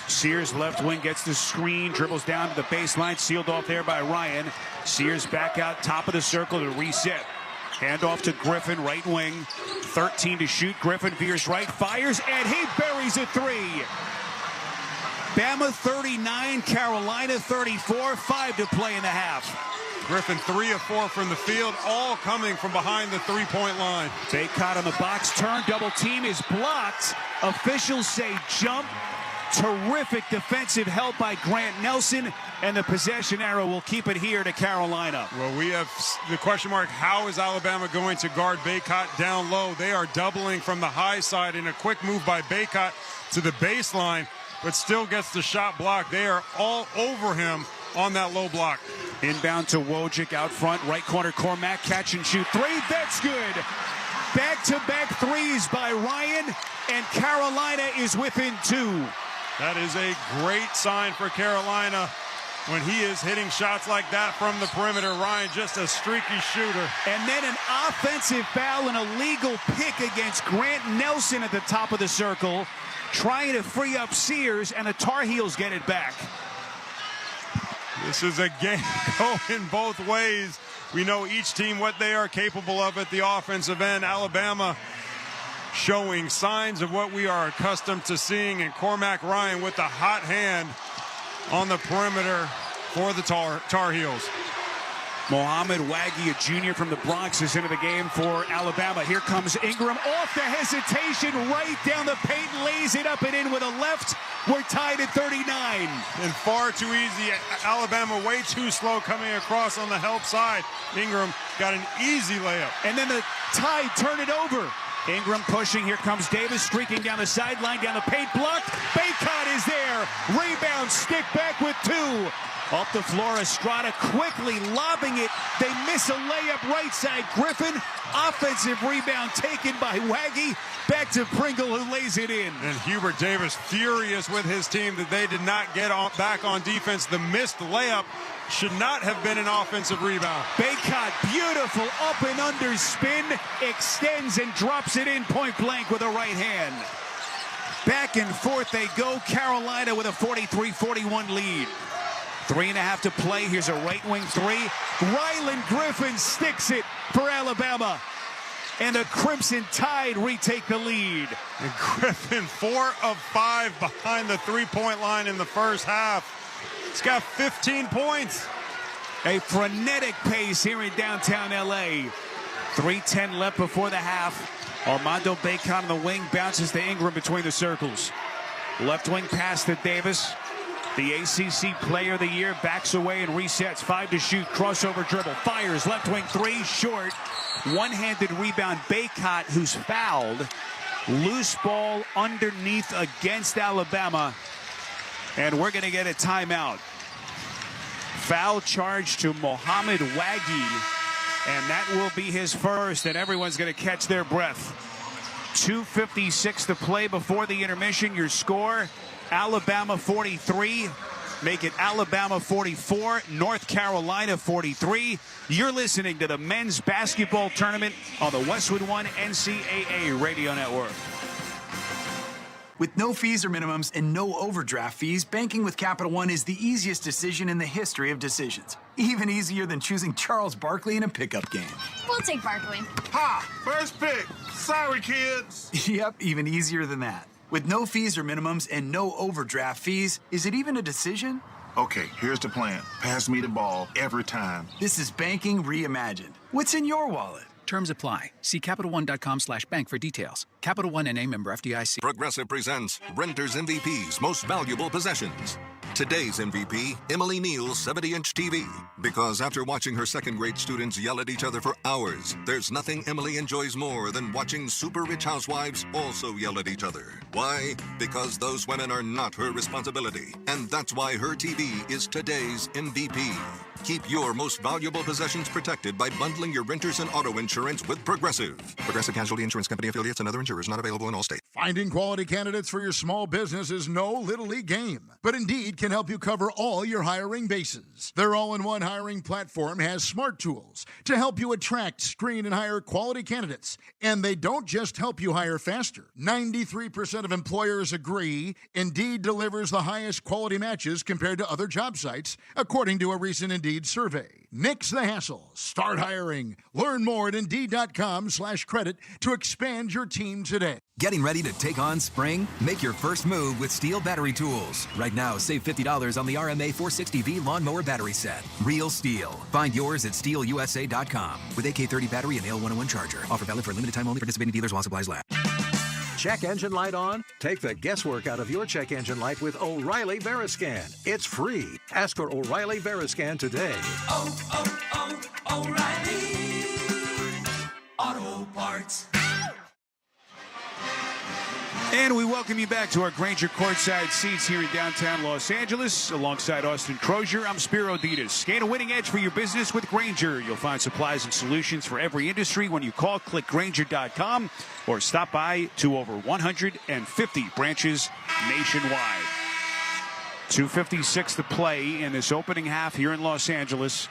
Sears left wing gets the screen, dribbles down to the baseline, sealed off there by Ryan. Sears back out top of the circle to reset. Handoff to Griffin, right wing. 13 to shoot. Griffin veers right, fires, and he buries a 3. Bama 39, Carolina 34, 5 to play in the half. Griffin 3 of 4 from the field, all coming from behind the three-point line. Baycott on the box turn, double team is blocked. Officials say jump. Terrific defensive help by Grant Nelson, and the possession arrow will keep it here to Carolina. Well, we have the question mark, how is Alabama going to guard Baycott down low? They are doubling from the high side in a quick move by Baycott to the baseline, but still gets the shot blocked. They are all over him on that low block. Inbound to Wojcik out front, right corner, Cormac, catch and shoot three, that's good. Back-to-back threes by Ryan, and Carolina is within 2. That is a great sign for Carolina when he is hitting shots like that from the perimeter. Ryan, just a streaky shooter. And then an offensive foul, an illegal pick against Grant Nelson at the top of the circle, trying to free up Sears, and the Tar Heels get it back. This is a game going both ways. We know each team what they are capable of at the offensive end. Alabama showing signs of what we are accustomed to seeing, and Cormac Ryan with the hot hand on the perimeter for the Tar Heels. Mohamed Waggy, a junior from the Bronx, is into the game for Alabama. Here comes Ingram off the hesitation, right down the paint, lays it up and in with a left. We're tied at 39. And far too easy. Alabama way too slow coming across on the help side. Ingram got an easy layup. And then the Tide turn it over. Ingram pushing. Here comes Davis streaking down the sideline, down the paint, blocked. Baycott is there. Rebound, stick back with 2. Up the floor, Estrada quickly lobbing it. They miss a layup right side. Griffin, offensive rebound taken by Waggy. Back to Pringle, who lays it in. And Hubert Davis furious with his team that they did not get back on defense. The missed layup should not have been an offensive rebound. Baycott, beautiful up and under spin, extends and drops it in point blank with a right hand. Back and forth they go. Carolina with a 43-41 lead. 3.5 to play. Here's a right wing three. Ryland Griffin sticks it for Alabama. And the Crimson Tide retake the lead. And Griffin 4 of 5 behind the three-point line in the first half. He's got 15 points. A frenetic pace here in downtown LA. 3:10 left before the half. Armando Baycott on the wing, bounces to Ingram between the circles. Left wing pass to Davis. The ACC Player of the Year backs away and resets. 5 to shoot, crossover dribble, fires, left wing three, short. One-handed rebound, Baycott, who's fouled. Loose ball underneath against Alabama. And we're going to get a timeout. Foul charge to Mohamed Waggy. And that will be his first, and everyone's going to catch their breath. 2:56 to play before the intermission. Your score, Alabama 43. Make it Alabama 44, North Carolina 43. You're listening to the men's basketball tournament on the Westwood One NCAA Radio Network. With no fees or minimums and no overdraft fees, banking with Capital One is the easiest decision in the history of decisions. Even easier than choosing Charles Barkley in a pickup game. We'll take Barkley. Ha! First pick. Sorry, kids. Yep, even easier than that. With no fees or minimums and no overdraft fees, is it even a decision? Okay, here's the plan. Pass me the ball every time. This is banking reimagined. What's in your wallet? Terms apply. See CapitalOne.com/bank for details. Capital One NA member FDIC. Progressive presents Renter's MVP's Most Valuable Possessions. Today's MVP, Emily Neal's 70-inch TV. Because after watching her second-grade students yell at each other for hours, there's nothing Emily enjoys more than watching super rich housewives also yell at each other. Why? Because those women are not her responsibility. And that's why her TV is today's MVP. Keep your most valuable possessions protected by bundling your renters and auto insurance with Progressive. Progressive Casualty Insurance Company affiliates and other insurers not available in all states. Finding quality candidates for your small business is no little league game, but Indeed can help you cover all your hiring bases. Their all-in-one hiring platform has smart tools to help you attract, screen, and hire quality candidates. And they don't just help you hire faster. 93% of employers agree Indeed delivers the highest quality matches compared to other job sites, according to a recent Indeed Indeed survey. Nix the hassle. Start hiring. Learn more at Indeed.com/credit to expand your team today. Getting ready to take on spring? Make your first move with Steel Battery Tools. Right now, save $50 on the RMA 460V lawnmower battery set. Real STIHL. Find yours at SteelUSA.com. With AK30 battery and AL101 charger. Offer valid for a limited time only. Participating dealers while supplies last. Check engine light on? Take the guesswork out of your check engine light with O'Reilly Veriscan. It's free. Ask for O'Reilly Veriscan today. O'Reilly Auto Parts. And we welcome you back to our Grainger courtside seats here in downtown Los Angeles. Alongside Austin Crozier, I'm Spiro Ditas. Gain a winning edge for your business with Grainger. You'll find supplies and solutions for every industry when you call clickgrainger.com or stop by to over 150 branches nationwide. 2:56 to play in this opening half here in Los Angeles.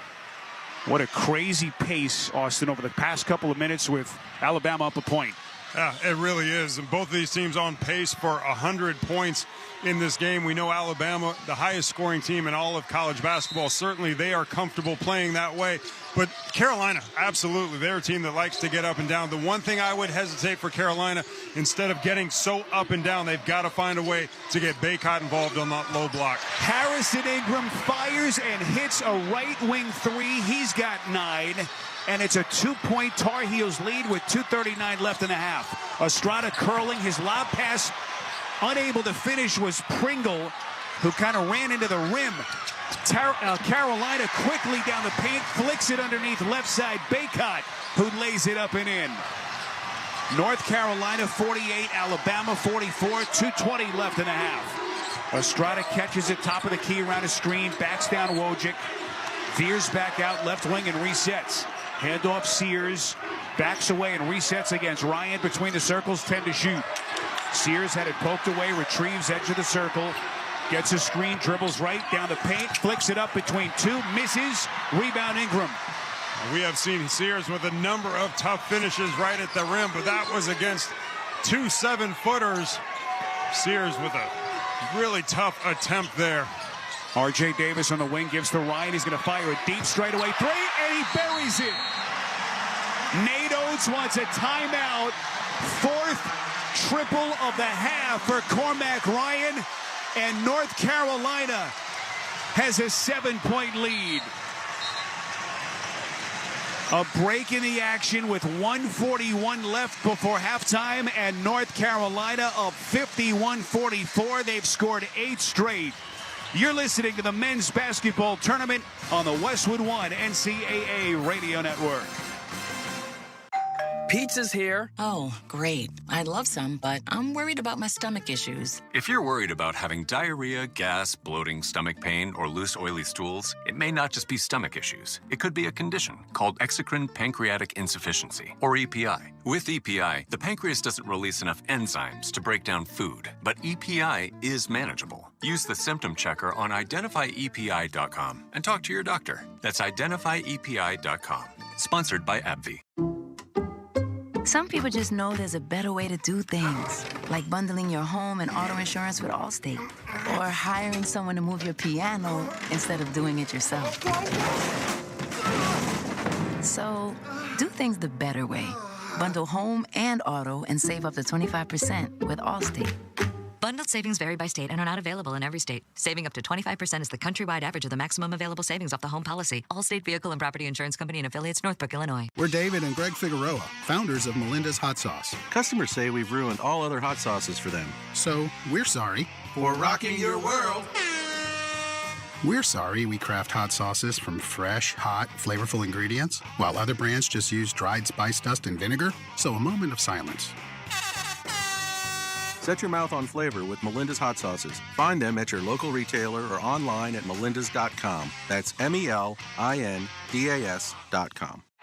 What a crazy pace, Austin, over the past couple of minutes with Alabama up a point. Yeah, it really is. And both of these teams on pace for 100 points in this game. We know Alabama, the highest scoring team in all of college basketball. Certainly they are comfortable playing that way. But Carolina, absolutely, they're a team that likes to get up and down. The one thing I would hesitate for Carolina, instead of getting so up and down, they've got to find a way to get Baycott involved on that low block. Harrison Ingram fires and hits a right wing three. He's got 9. And it's a 2-point Tar Heels lead with 2:39 left in the half. Estrada curling his lob pass. Unable to finish was Pringle, who kind of ran into the rim. Carolina quickly down the paint, flicks it underneath left side. Baycott, who lays it up and in. North Carolina 48, Alabama 44, 2:20 left in the half. Estrada catches it top of the key around a screen, backs down Wojcik. Veers back out left wing and resets. Handoff Sears, backs away and resets against Ryan between the circles, 10 to shoot. Sears had it poked away, retrieves edge of the circle, gets a screen, dribbles right down the paint, flicks it up between 2, misses, rebound Ingram. We have seen Sears with a number of tough finishes right at the rim, but that was against 2 7-footers. Sears with a really tough attempt there. R.J. Davis on the wing gives to Ryan. He's going to fire a deep straightaway 3, and he buries it. Nate Oates wants a timeout. 4th triple of the half for Cormac Ryan, and North Carolina has a 7-point lead. A break in the action with 1:41 left before halftime, and North Carolina up 51-44. They've scored 8 straight. You're listening to the men's basketball tournament on the Westwood One NCAA Radio Network. Pizza's here. Oh, great. I'd love some, but I'm worried about my stomach issues. If you're worried about having diarrhea, gas, bloating, stomach pain, or loose, oily stools, it may not just be stomach issues. It could be a condition called exocrine pancreatic insufficiency, or EPI. With EPI, the pancreas doesn't release enough enzymes to break down food, but EPI is manageable. Use the symptom checker on identifyepi.com and talk to your doctor. That's identifyepi.com. Sponsored by AbbVie. Some people just know there's a better way to do things, like bundling your home and auto insurance with Allstate, or hiring someone to move your piano instead of doing it yourself. So, do things the better way. Bundle home and auto and save up to 25% with Allstate. Bundled savings vary by state and are not available in every state. Saving up to 25% is the countrywide average of the maximum available savings off the home policy. Allstate Vehicle and Property Insurance Company and affiliates, Northbrook, Illinois. We're David and Greg Figueroa, founders of Melinda's Hot Sauce. Customers say we've ruined all other hot sauces for them. So, we're sorry. For rocking your world. We're sorry we craft hot sauces from fresh, hot, flavorful ingredients, while other brands just use dried spice dust and vinegar. So a moment of silence. Set your mouth on flavor with Melinda's Hot Sauces. Find them at your local retailer or online at melindas.com. That's MELINDAS.com.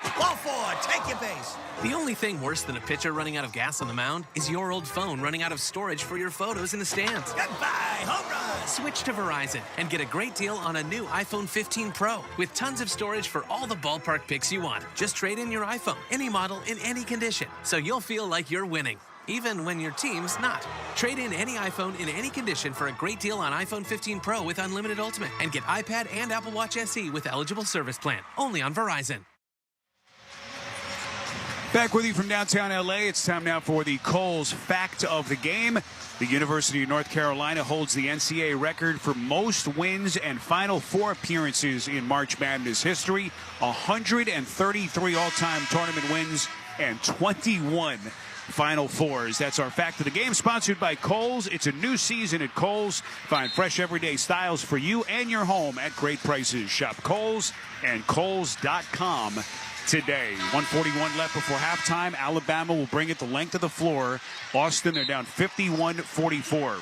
Go forward, take your base. The only thing worse than a pitcher running out of gas on the mound is your old phone running out of storage for your photos in the stands. Goodbye, home run. Switch to Verizon and get a great deal on a new iPhone 15 Pro with tons of storage for all the ballpark pics you want. Just trade in your iPhone, any model, in any condition, so you'll feel like you're winning. even when your team's not. Trade in any iPhone in any condition for a great deal on iPhone 15 Pro with unlimited Ultimate, and get iPad and Apple Watch SE with eligible service plan. Only on Verizon. Back with you from downtown LA. It's time now for the Kohl's Fact of the Game. The University of North Carolina holds the NCAA record for most wins and Final Four appearances in March Madness history. 133 all-time tournament wins and 21 Final Fours. That's our Fact of the Game, sponsored by Kohl's. It's a new season at Kohl's. Find fresh everyday styles for you and your home at great prices. Shop Kohl's and Kohls.com today. 1:41 left before halftime. Alabama will bring it the length of the floor. Austin, they're down 51-44.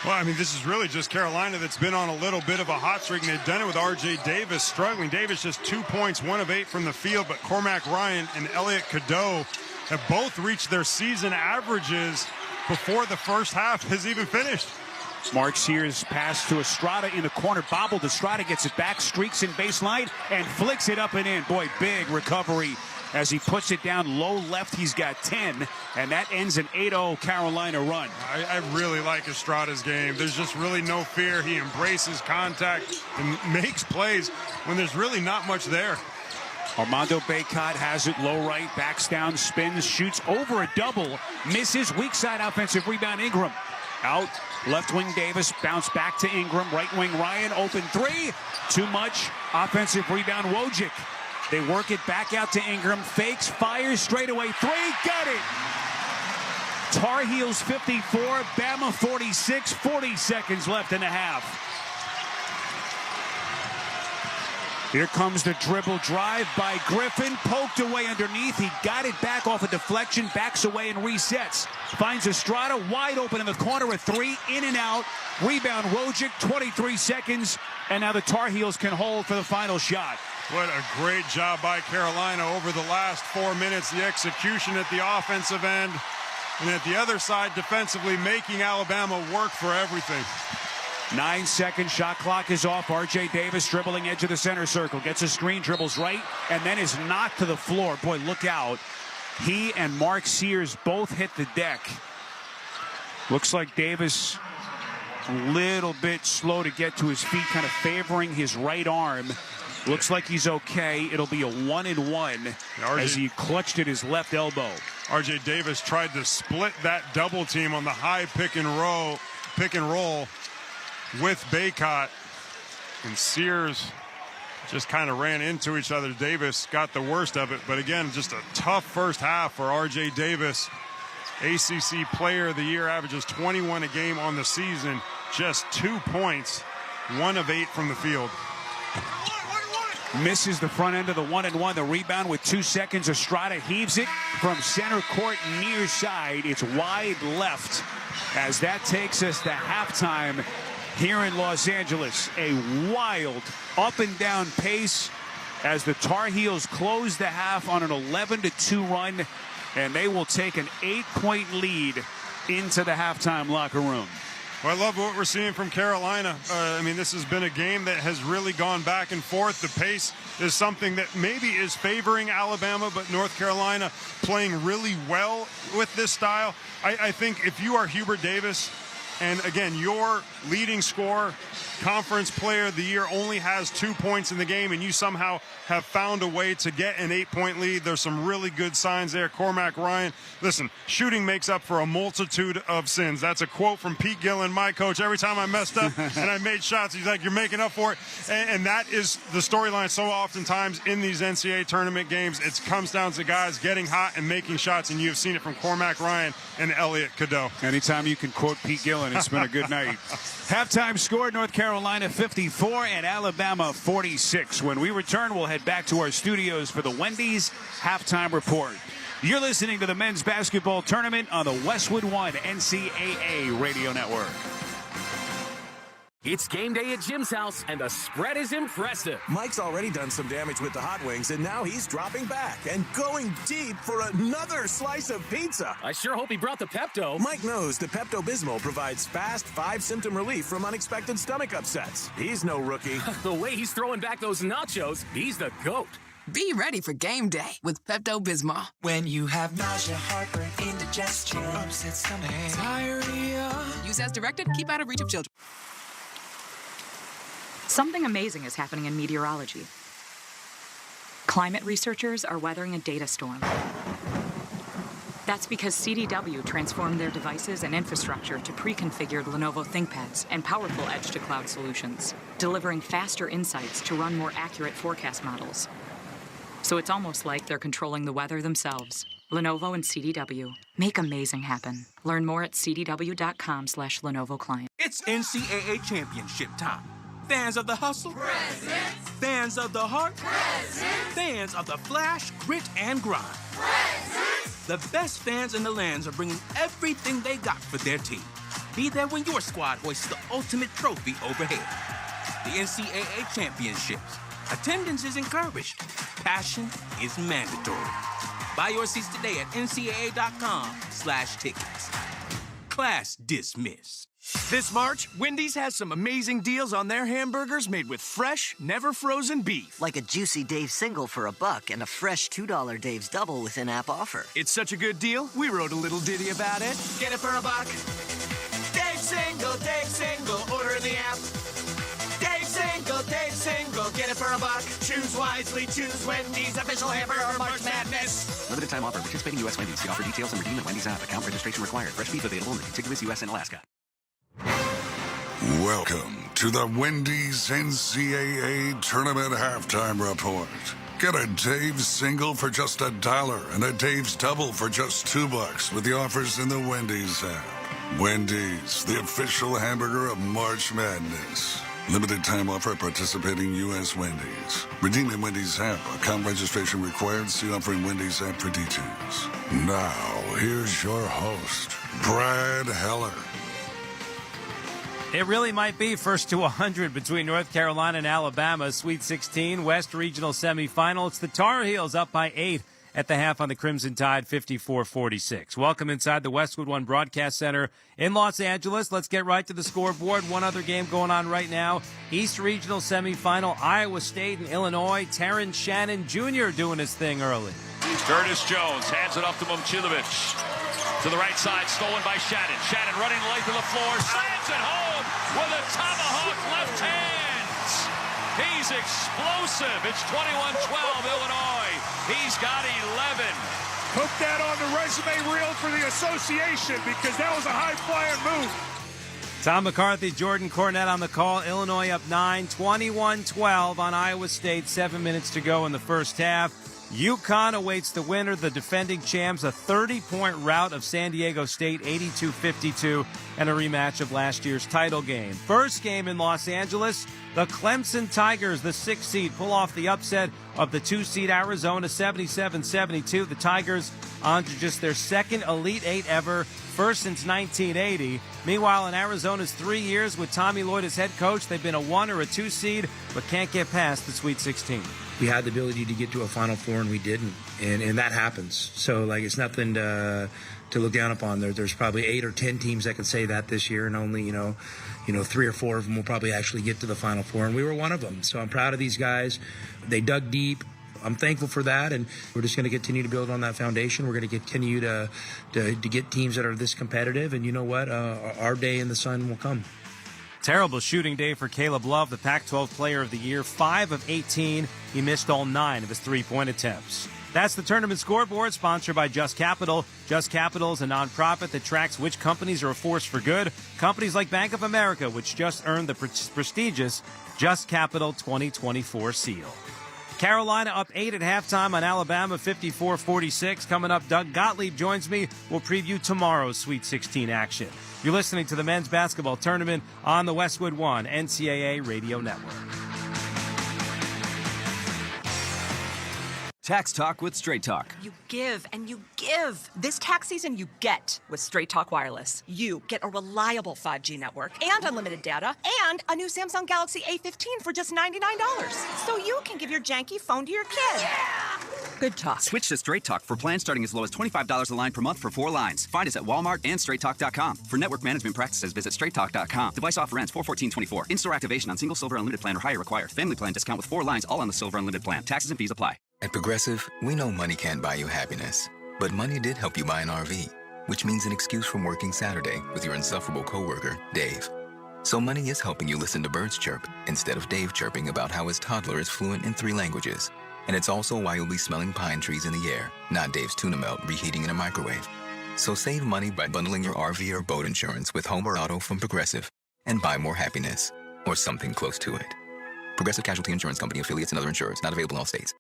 Well, I mean, this is really just Carolina that's been on a little bit of a hot streak, and they've done it with R.J. Davis struggling. Davis just 2 points, 1 of 8 from the field, but Cormac Ryan and Elliot Cadeau have both reached their season averages before the first half has even finished. Mark Sears pass to Estrada in the corner, bobbled. Estrada gets it back, streaks in baseline, and flicks it up and in. Boy, big recovery as he puts it down low left. He's got 10, and that ends an 8-0 Carolina run. I really like Estrada's game. There's just really no fear. He embraces contact and makes plays when there's really not much there. Armando Bacot has it low right, backs down, spins, shoots over a double, misses. Weak side offensive rebound, Ingram. Out, left wing Davis, bounce back to Ingram, right wing Ryan, open three. Too much, offensive rebound, Wojcik. They work it back out to Ingram, fakes, fires, straightaway three, got it! Tar Heels 54, Bama 46, 40 seconds left in the half. Here comes the dribble drive by Griffin, poked away underneath. He got it back off a deflection, backs away and resets. Finds Estrada wide open in the corner, a three, in and out. Rebound Wojcik, 23 seconds, and now the Tar Heels can hold for the final shot. What a great job by Carolina over the last 4 minutes. The execution at the offensive end, and at the other side defensively, making Alabama work for everything. 9-second shot clock is off. R.J. Davis dribbling edge of the center circle. Gets a screen, dribbles right, and then is knocked to the floor. Boy, look out. He and Mark Sears both hit the deck. Looks like Davis a little bit slow to get to his feet, kind of favoring his right arm. Looks like he's okay. It'll be a 1-and-1 as he clutched at his left elbow. R.J. Davis tried to split that double team on the high pick and roll with Bacot, and Sears just kind of ran into each other. Davis got the worst of it, but again, just a tough first half for R.J. Davis. ACC Player of the Year, averages 21 a game on the season, just 2 points, 1 of 8 from the field. Misses the front end of the 1-and-1. The rebound with 2 seconds. Estrada heaves it from center court near side. It's wide left as that takes us to halftime here in Los Angeles. A wild up and down pace as the Tar Heels close the half on an 11-2 run, and they will take an 8-point lead into the halftime locker room. Well, I love what we're seeing from Carolina. I mean, this has been a game that has really gone back and forth. The pace is something that maybe is favoring Alabama, but North Carolina playing really well with this style. I think if you are Hubert Davis, and again, your leading scorer, Conference Player of the Year, only has 2 points in the game, and you somehow have found a way to get an 8-point lead. There's some really good signs there. Cormac Ryan, listen, shooting makes up for a multitude of sins. That's a quote from Pete Gillen, my coach. Every time I messed up and I made shots, he's like, you're making up for it. And that is the storyline so oftentimes in these NCAA tournament games. It comes down to guys getting hot and making shots, and you've seen it from Cormac Ryan and Elliot Cadeau. Anytime you can quote Pete Gillen, it's been a good night. Halftime score, North Carolina 54 and Alabama 46. When we return, we'll head back to our studios for the Wendy's Halftime Report. You're listening to the men's basketball tournament on the Westwood One NCAA Radio Network. It's game day at Jim's house, and the spread is impressive. Mike's already done some damage with the hot wings, and now he's dropping back and going deep for another slice of pizza. I sure hope he brought the Pepto. Mike knows the Pepto-Bismol provides fast 5-symptom relief from unexpected stomach upsets. He's no rookie. The way he's throwing back those nachos, he's the GOAT. Be ready for game day with Pepto-Bismol. When you have nausea, heartburn, indigestion, upset stomach, diarrhea. Use as directed. Keep out of reach of children. Something amazing is happening in meteorology. Climate researchers are weathering a data storm. That's because CDW transformed their devices and infrastructure to pre-configured Lenovo ThinkPads and powerful edge-to-cloud solutions, delivering faster insights to run more accurate forecast models. So it's almost like they're controlling the weather themselves. Lenovo and CDW. Make amazing happen. Learn more at cdw.com/Lenovo Client. It's NCAA championship time. Fans of the hustle? Present. Fans of the heart? Present. Fans of the flash, grit, and grind? Present. The best fans in the lands are bringing everything they got for their team. Be there when your squad hoists the ultimate trophy overhead. The NCAA championships. Attendance is encouraged. Passion is mandatory. Buy your seats today at ncaa.com/tickets. Class dismissed. This March, Wendy's has some amazing deals on their hamburgers made with fresh, never frozen beef. Like a juicy Dave's single for $1 and a fresh $2 Dave's double with in-app offer. It's such a good deal, we wrote a little ditty about it. Get it for $1. Dave's single, order in the app. Dave's single, get it for $1. Choose wisely, choose Wendy's, official hamburger March Madness. Limited time offer, participating U.S. Wendy's. See offer details and redeem at Wendy's app. Account registration required. Fresh beef available in the contiguous U.S. and Alaska. Welcome to the Wendy's NCAA Tournament Halftime Report. Get a Dave's single for just $1 and a Dave's double for just $2 with the offers in the Wendy's app. Wendy's, the official hamburger of March Madness. Limited time offer at participating U.S. Wendy's. Redeem in Wendy's app. Account registration required. See offering Wendy's app for details. Now, here's your host, Brad Heller. It really might be first to 100 between North Carolina and Alabama. Sweet 16, West Regional Semifinal. It's the Tar Heels up by 8 at the half on the Crimson Tide, 54-46. Welcome inside the Westwood One Broadcast Center in Los Angeles. Let's get right to the scoreboard. One other game going on right now. East Regional Semifinal, Iowa State and Illinois. Terrence Shannon Jr. doing his thing early. Curtis Jones hands it off to Momcilovic. To the right side, stolen by Shannon. Shannon running the length of the floor, slams it home with a tomahawk left hand. He's explosive. It's 21-12 Illinois. He's got 11. Put that on the resume reel for the association because that was a high-flying move. Tom McCarthy, Jordan Cornette on the call. Illinois up 9, 21-12 on Iowa State. 7 minutes to go in the first half. UConn awaits the winner, the defending champs, a 30-point rout of San Diego State, 82-52, and a rematch of last year's title game. First game in Los Angeles, the Clemson Tigers, the 6th seed, pull off the upset of the 2-seed Arizona, 77-72. The Tigers on to just their second Elite Eight ever, first since 1980. Meanwhile, in Arizona's 3 years with Tommy Lloyd as head coach, they've been a 1 or a 2 seed, but can't get past the Sweet 16. We had the ability to get to a Final Four, and we didn't, and that happens. So, it's nothing to look down upon. There's probably 8 or 10 teams that can say that this year, and only 3 or 4 of them will probably actually get to the Final Four, and we were one of them. So I'm proud of these guys. They dug deep. I'm thankful for that, and we're just going to continue to build on that foundation. We're going to continue to get teams that are this competitive, and you know what? Our day in the sun will come. Terrible shooting day for Caleb Love, the Pac-12 Player of the Year. 5 of 18. He missed all 9 of his three-point attempts. That's the tournament scoreboard, sponsored by Just Capital. Just Capital is a nonprofit that tracks which companies are a force for good. Companies like Bank of America, which just earned the prestigious Just Capital 2024 seal. Carolina up 8 at halftime on Alabama, 54-46. Coming up, Doug Gottlieb joins me. We'll preview tomorrow's Sweet 16 action. You're listening to the men's basketball tournament on the Westwood One NCAA Radio Network. Tax Talk with Straight Talk. You give and you give. This tax season, you get with Straight Talk Wireless. You get a reliable 5G network and unlimited data and a new Samsung Galaxy A15 for just $99. So you can give your janky phone to your kid. Yeah! Good talk. Switch to Straight Talk for plans starting as low as $25 a line per month for 4 lines. Find us at Walmart and StraightTalk.com. For network management practices, visit StraightTalk.com. Device offer ends 4/14/24. In-store activation on single, silver, unlimited plan or higher required. Family plan discount with 4 lines, all on the silver unlimited plan. Taxes and fees apply. At Progressive, we know money can't buy you happiness, but money did help you buy an RV, which means an excuse from working Saturday with your insufferable coworker, Dave. So money is helping you listen to birds chirp instead of Dave chirping about how his toddler is fluent in 3 languages. And it's also why you'll be smelling pine trees in the air, not Dave's tuna melt reheating in a microwave. So save money by bundling your RV or boat insurance with home or auto from Progressive and buy more happiness, or something close to it. Progressive Casualty Insurance Company, affiliates, and other insurers. Not available in all states.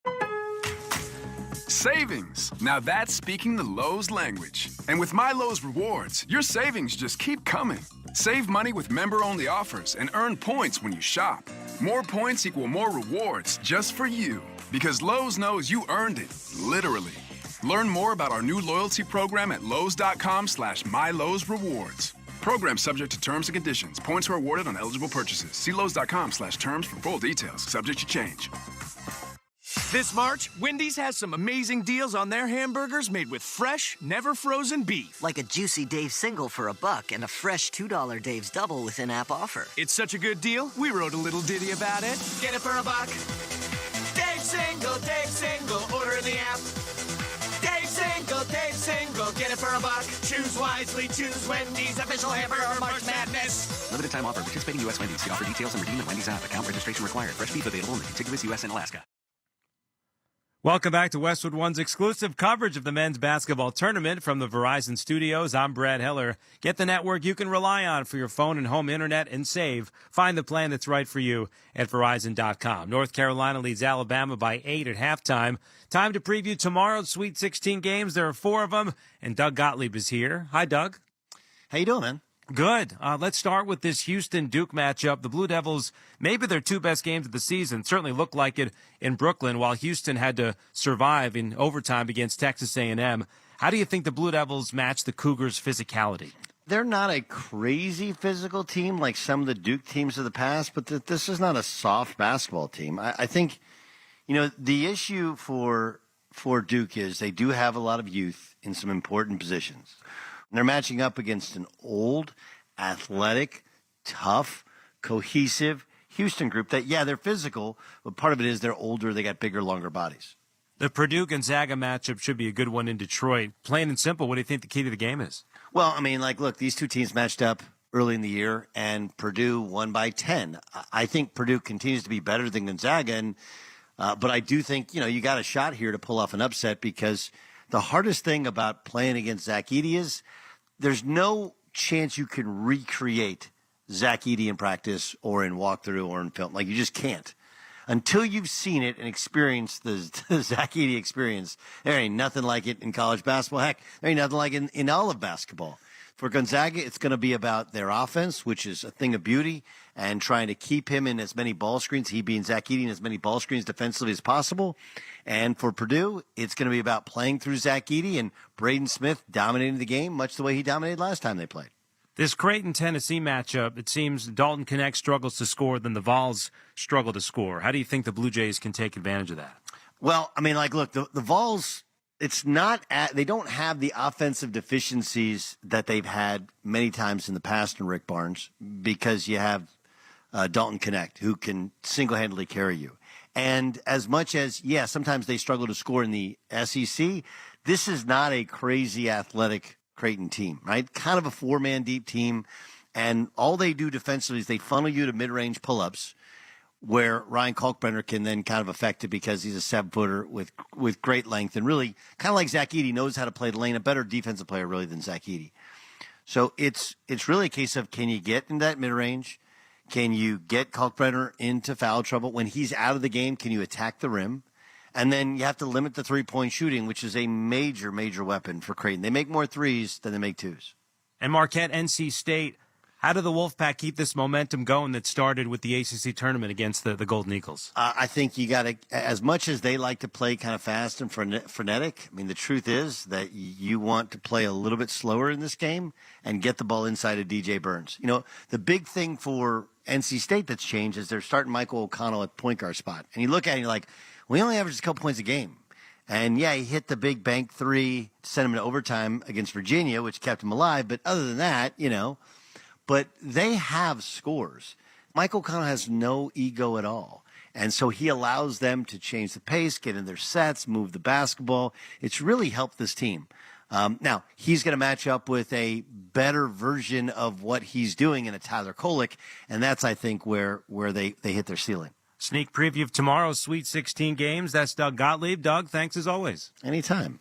Savings. Now that's speaking the Lowe's language. And with My Lowe's Rewards, your savings just keep coming. Save money with member-only offers and earn points when you shop. More points equal more rewards just for you. Because Lowe's knows you earned it, literally. Learn more about our new loyalty program at Lowes.com/MyLowe'sRewards. Program subject to terms and conditions. Points are awarded on eligible purchases. See Lowes.com/terms for full details. Subject to change. This March, Wendy's has some amazing deals on their hamburgers made with fresh, never frozen beef. Like a juicy Dave's single for $1 and a fresh $2 Dave's double with in-app offer. It's such a good deal, we wrote a little ditty about it. Get it for $1. Dave's single, order in the app. Dave's single, get it for $1. Choose wisely, choose Wendy's, official hamburger March Madness. Limited time offer. Participating U.S. Wendy's. See offer details and redeem at Wendy's app. Account registration required. Fresh beef available in the contiguous U.S. and Alaska. Welcome back to Westwood One's exclusive coverage of the men's basketball tournament from the Verizon Studios. I'm Brad Heller. Get the network you can rely on for your phone and home internet and save. Find the plan that's right for you at Verizon.com. North Carolina leads Alabama by 8 at halftime. Time to preview tomorrow's Sweet 16 games. There are 4 of them, and Doug Gottlieb is here. Hi, Doug. How you doing, man? Good. Let's start with this Houston-Duke matchup. The Blue Devils, maybe their 2 best games of the season, certainly looked like it in Brooklyn, while Houston had to survive in overtime against Texas A&M. How do you think the Blue Devils match the Cougars' physicality? They're not a crazy physical team like some of the Duke teams of the past, but this is not a soft basketball team. I think, the issue for Duke is they do have a lot of youth in some important positions. They're matching up against an old, athletic, tough, cohesive Houston group that, they're physical, but part of it is they're older, they got bigger, longer bodies. The Purdue-Gonzaga matchup should be a good one in Detroit. Plain and simple, what do you think the key to the game is? Well, look, these 2 teams matched up early in the year, and Purdue won by 10. I think Purdue continues to be better than Gonzaga, but I do think, you got a shot here to pull off an upset because the hardest thing about playing against Zach Edey is there's no chance you can recreate Zach Edey in practice or in walkthrough or in film. Like, you just can't. Until you've seen it and experienced the Zach Edey experience, there ain't nothing like it in college basketball. Heck, there ain't nothing like it in all of basketball. For Gonzaga, it's going to be about their offense, which is a thing of beauty, and trying to keep him in as many ball screens, he being Zach Edey, in as many ball screens defensively as possible. And for Purdue, it's going to be about playing through Zach Edey and Braden Smith dominating the game, much the way he dominated last time they played. This Creighton-Tennessee matchup, it seems Dalton Knecht struggles to score, then the Vols struggle to score. How do you think the Blue Jays can take advantage of that? Well, look, the Vols, they don't have the offensive deficiencies that they've had many times in the past in Rick Barnes, because you have Dalton Knecht, who can single-handedly carry you. And as much as, sometimes they struggle to score in the SEC, this is not a crazy athletic Creighton team, right? Kind of a 4-man deep team. And all they do defensively is they funnel you to mid-range pull-ups where Ryan Kalkbrenner can then kind of affect it because he's a 7-footer with great length. And really, kind of like Zach Edey, knows how to play the lane, a better defensive player really than Zach Edey. So it's really a case of, can you get in that mid-range? Can you get Kalkbrenner into foul trouble? When he's out of the game, can you attack the rim? And then you have to limit the three-point shooting, which is a major, major weapon for Creighton. They make more threes than they make twos. And Marquette, NC State, how do the Wolfpack keep this momentum going that started with the ACC tournament against the Golden Eagles? I think you got to, as much as they like to play kind of fast and frenetic, the truth is that you want to play a little bit slower in this game and get the ball inside of DJ Burns. The big thing for NC State that's changed is they're starting Michael O'Connell at point guard spot. And you look at it and you're like, we only averaged a couple points a game. And, he hit the big bank 3 to send him to overtime against Virginia, which kept him alive. But other than that, but they have scores. Michael O'Connell has no ego at all. And so he allows them to change the pace, get in their sets, move the basketball. It's really helped this team. Now, he's going to match up with a better version of what he's doing in a Tyler Kolek, and that's, I think, where they hit their ceiling. Sneak preview of tomorrow's Sweet 16 games. That's Doug Gottlieb. Doug, thanks as always. Anytime.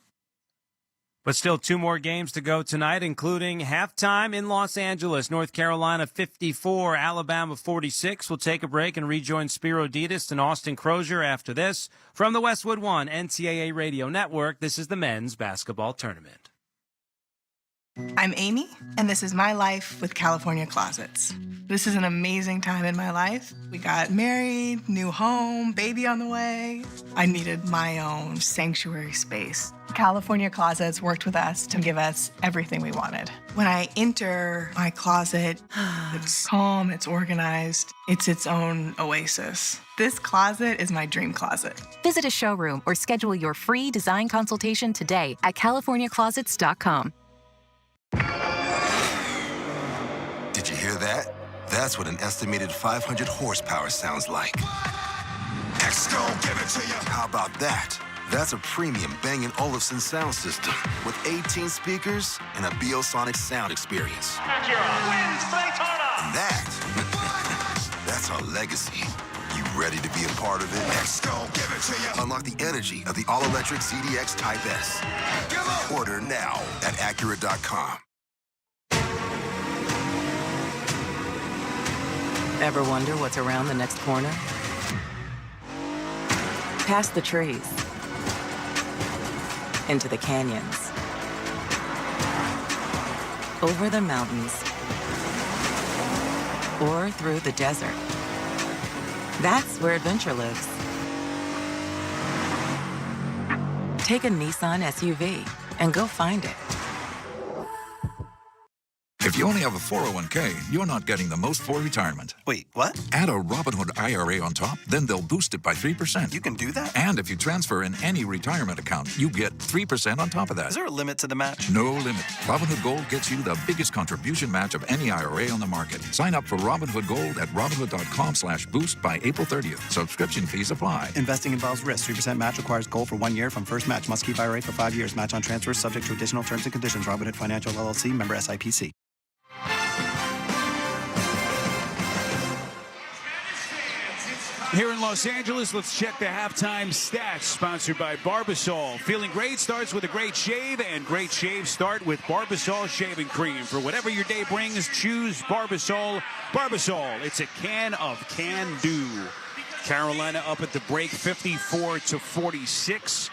But still 2 more games to go tonight, including halftime in Los Angeles. North Carolina 54, Alabama 46. We'll take a break and rejoin Spiro Ditas and Austin Crozier after this. From the Westwood One NCAA Radio Network, this is the men's basketball tournament. I'm Amy, and this is my life with California Closets. This is an amazing time in my life. We got married, new home, baby on the way. I needed my own sanctuary space. California Closets worked with us to give us everything we wanted. When I enter my closet, it's calm, it's organized, it's its own oasis. This closet is my dream closet. Visit a showroom or schedule your free design consultation today at CaliforniaClosets.com. Did you hear that? That's what an estimated 500 horsepower sounds like. X gon' give it to you. How about that? That's a premium Bang & Olufsen sound system with 18 speakers and a Biosonic sound experience. And that's our legacy. You ready to be a part of it? X gon' give it to you. Unlock the energy of the all-electric CDX Type S. Order now at Acura.com. Ever wonder what's around the next corner? Past the trees, into the canyons, over the mountains, or through the desert. That's where adventure lives. Take a Nissan SUV and go find it. If you only have a 401k, you're not getting the most for retirement. Wait, what? Add a Robinhood IRA on top, then they'll boost it by 3%. You can do that? And if you transfer in any retirement account, you get 3% on top of that. Is there a limit to the match? No limit. Robinhood Gold gets you the biggest contribution match of any IRA on the market. Sign up for Robinhood Gold at Robinhood.com/boost by April 30th. Subscription fees apply. Investing involves risk. 3% match requires gold for 1 year from first match. Must keep IRA for 5 years. Match on transfers subject to additional terms and conditions. Robinhood Financial LLC, member SIPC. Here in Los Angeles, let's check the halftime stats, sponsored by Barbasol. Feeling great starts with a great shave, and great shaves start with Barbasol shaving cream. For whatever your day brings, choose Barbasol. Barbasol, it's a can of can-do. Carolina up at the break, 54-46.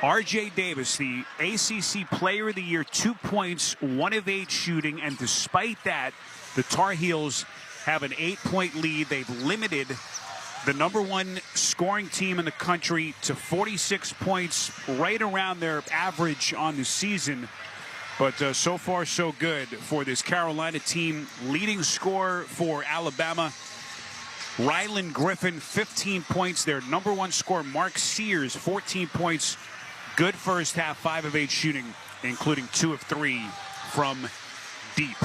R.J. Davis, the ACC Player of the Year, 2 points, 1 of 8 shooting, and despite that, the Tar Heels have an 8-point lead. They've limited the number 1 scoring team in the country to 46 points, right around their average on the season. But so far, so good for this Carolina team. Leading scorer for Alabama, Rylan Griffin, 15 points. Their number 1 scorer, Mark Sears, 14 points. Good first half, 5 of 8 shooting, including 2 of 3 from deep.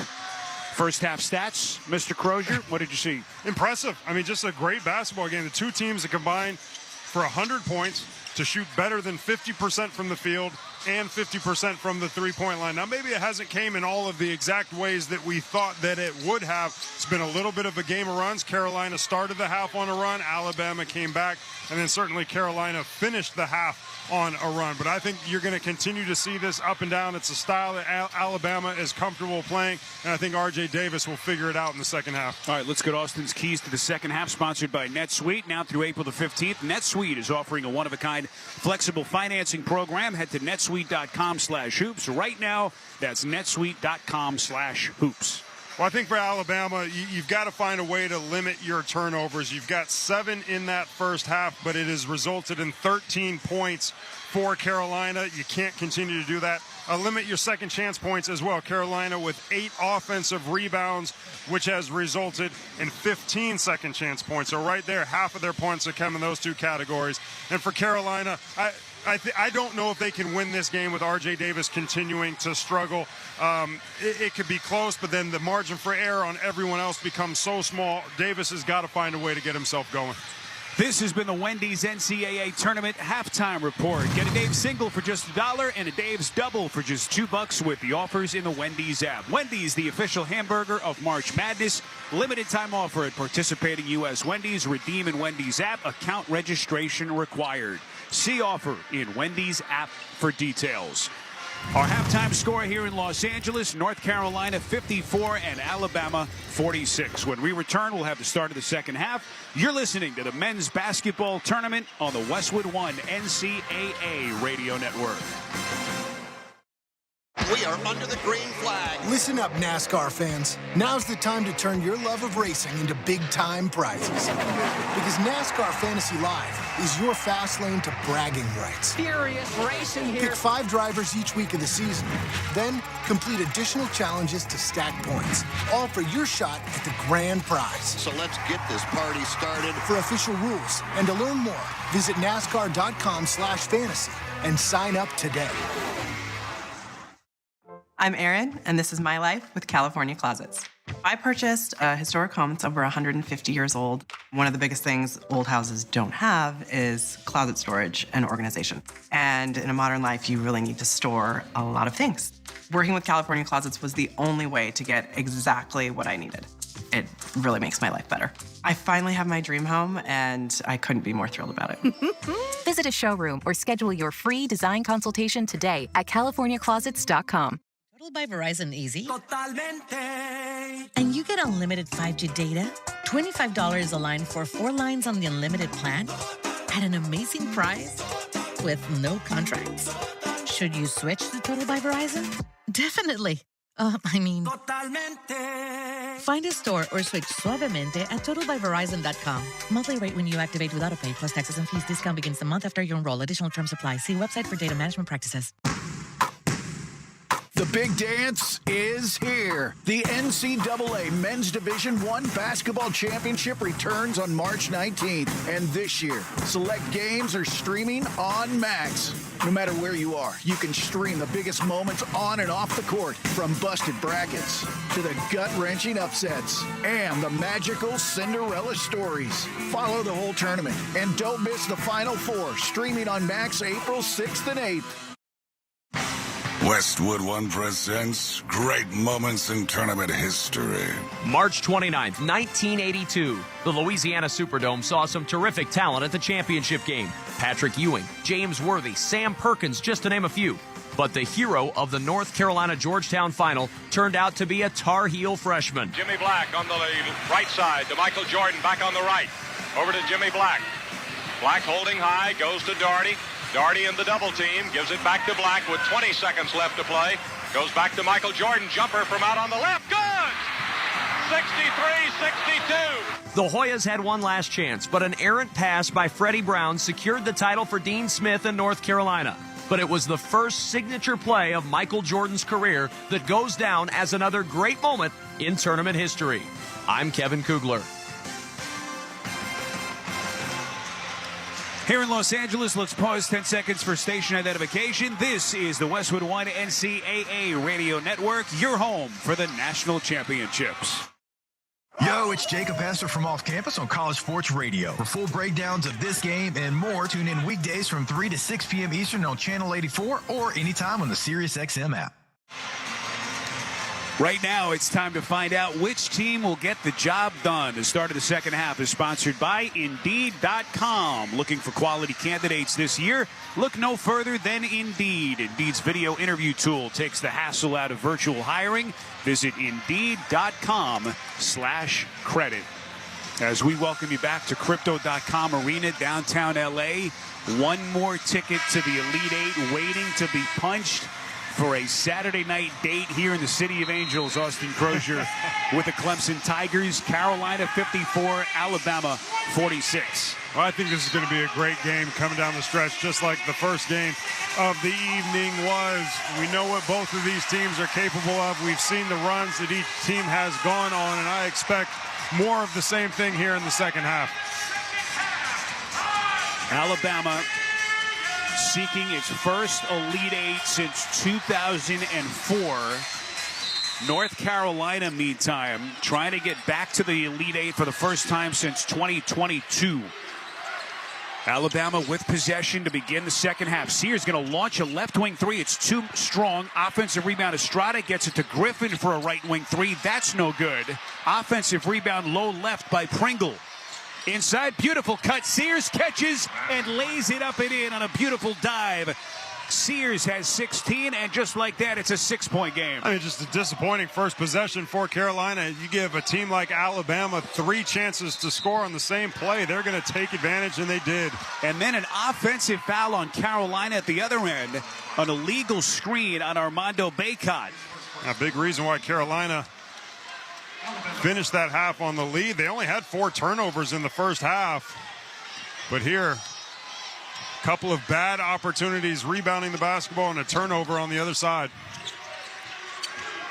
First half stats, Mr. Crozier, what did you see? Impressive. I mean, just a great basketball game. The two teams that combined for 100 points to shoot better than 50% from the field and 50% from the three-point line. Now, maybe it hasn't came in all of the exact ways that we thought that it would have. It's been a little bit of a game of runs. Carolina started the half on a run. Alabama came back. And then certainly Carolina finished the half on a run. But I think you're going to continue to see this up and down. It's a style that Alabama is comfortable playing. And I think R.J. Davis will figure it out in the second half. All right, let's get Austin's keys to the second half, sponsored by NetSuite. Now through April the 15th, NetSuite is offering a one-of-a-kind flexible financing program. Head to netsuite.com/hoops. Right now, that's netsuite.com/hoops. Well, I think for Alabama, you've got to find a way to limit your turnovers. You've got 7 in that first half, but it has resulted in 13 points for Carolina. You can't continue to do that. Limit your second chance points as well. Carolina with 8 offensive rebounds, which has resulted in 15 second chance points. So right there, half of their points have come in those two categories. And for Carolina, I don't know if they can win this game with R.J. Davis continuing to struggle. It could be close, but then the margin for error on everyone else becomes so small. Davis has got to find a way to get himself going. This has been the Wendy's NCAA Tournament Halftime Report. Get a Dave's single for just $1 and a Dave's double for just $2 with the offers in the Wendy's app. Wendy's, the official hamburger of March Madness. Limited time offer at participating U.S. Wendy's. Redeem in Wendy's app. Account registration required. See offer in Wendy's app for details. Our halftime score here in Los Angeles, North Carolina 54 and Alabama 46. When we return, we'll have the start of the second half. You're listening to the men's basketball tournament on the Westwood One NCAA radio network. We are under the green flag. Listen up, NASCAR fans. Now's the time to turn your love of racing into big-time prizes. Because NASCAR Fantasy Live is your fast lane to bragging rights. Furious racing here. Pick 5 drivers each week of the season. Then complete additional challenges to stack points. All for your shot at the grand prize. So let's get this party started. For official rules and to learn more, visit NASCAR.com/fantasy and sign up today. I'm Erin, and this is my life with California Closets. I purchased a historic home that's over 150 years old. One of the biggest things old houses don't have is closet storage and organization. And in a modern life, you really need to store a lot of things. Working with California Closets was the only way to get exactly what I needed. It really makes my life better. I finally have my dream home, and I couldn't be more thrilled about it. Visit a showroom or schedule your free design consultation today at CaliforniaClosets.com. Total by Verizon Easy. And you get unlimited 5G data, $25 a line for 4 lines on the unlimited plan at an amazing price with no contracts. Should you switch to Total by Verizon? Definitely. Find a store or switch suavemente at totalbyverizon.com. Monthly rate when you activate with autopay plus taxes and fees. Discount begins the month after you enroll. Additional terms apply. See website for data management practices. The big dance is here. The NCAA Men's Division I Basketball Championship returns on March 19th. And this year, select games are streaming on Max. No matter where you are, you can stream the biggest moments on and off the court, from busted brackets to the gut-wrenching upsets and the magical Cinderella stories. Follow the whole tournament and don't miss the Final Four, streaming on Max April 6th and 8th. Westwood One presents Great Moments in Tournament History. March 29th, 1982. The Louisiana Superdome saw some terrific talent at the championship game. Patrick Ewing, James Worthy, Sam Perkins, just to name a few. But the hero of the North Carolina-Georgetown final turned out to be a Tar Heel freshman. Jimmy Black on the right side to Michael Jordan, back on the right. Over to Jimmy Black. Black holding high, goes to Daugherty. Daugherty in the double team, gives it back to Black with 20 seconds left to play. Goes back to Michael Jordan, jumper from out on the left, good! 63-62. The Hoyas had one last chance, but an errant pass by Freddie Brown secured the title for Dean Smith in North Carolina. But it was the first signature play of Michael Jordan's career that goes down as another great moment in tournament history. I'm Kevin Kugler. Here in Los Angeles, let's pause 10 seconds for station identification. This is the Westwood One NCAA Radio Network, your home for the national championships. Yo, it's Jacob Hester from Off Campus on College Sports Radio. For full breakdowns of this game and more, tune in weekdays from 3 to 6 p.m. Eastern on Channel 84 or anytime on the SiriusXM app. Right now, it's time to find out which team will get the job done. The start of the second half is sponsored by Indeed.com. Looking for quality candidates this year? Look no further than Indeed. Indeed's video interview tool takes the hassle out of virtual hiring. Visit Indeed.com/credit. As we welcome you back to Crypto.com Arena, downtown LA. One more ticket to the Elite Eight waiting to be punched for a Saturday night date here in the City of Angels. Austin Crozier with the Clemson Tigers. Carolina 54, Alabama 46. Well, I think this is going to be a great game coming down the stretch, just like the first game of the evening was. We know what both of these teams are capable of. We've seen the runs that each team has gone on, and I expect more of the same thing here in the second half. Alabama seeking its first Elite Eight since 2004. North Carolina, meantime, trying to get back to the Elite Eight for the first time since 2022. Alabama with possession to begin the second half. Sears going to launch a left wing three. It's too strong. Offensive rebound. Estrada gets it to Griffin for a right wing three. That's no good. Offensive rebound low left by Pringle. Inside, beautiful cut. Sears catches and lays it up and in on a beautiful dive. Sears has 16, and just like that, it's a 6-point game. I mean, just a disappointing first possession for Carolina. You give a team like Alabama 3 chances to score on the same play. They're going to take advantage, and they did. And then an offensive foul on Carolina at the other end. An illegal screen on Armando Bacot. A big reason why Carolina finished that half on the lead. They only had 4 turnovers in the first half. But here, a couple of bad opportunities rebounding the basketball and a turnover on the other side.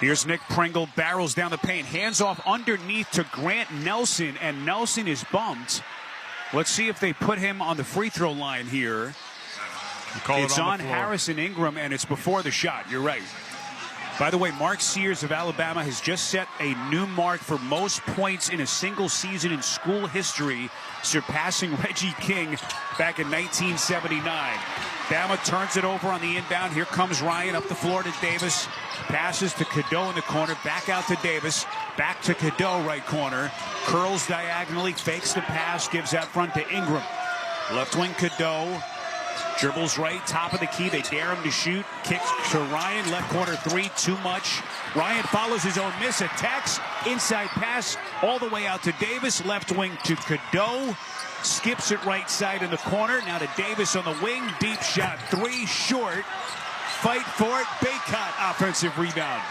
Here's Nick Pringle, barrels down the paint, hands off underneath to Grant Nelson, and Nelson is bumped. Let's see if they put him on the free throw line here. It's on Harrison Ingram, and it's before the shot. You're right. By the way, Mark Sears of Alabama has just set a new mark for most points in a single season in school history, surpassing Reggie King back in 1979. Bama turns it over on the inbound. Here comes Ryan up the floor to Davis. Passes to Cadeau in the corner. Back out to Davis. Back to Cadeau, right corner. Curls diagonally, fakes the pass, gives out front to Ingram. Left wing Cadeau. Dribbles right, top of the key. They dare him to shoot. Kicks to Ryan. Left corner three, too much. Ryan follows his own miss. Attacks. Inside pass all the way out to Davis. Left wing to Cadeau. Skips it right side in the corner. Now to Davis on the wing. Deep shot. Three short. Fight for it. Bacot offensive rebound.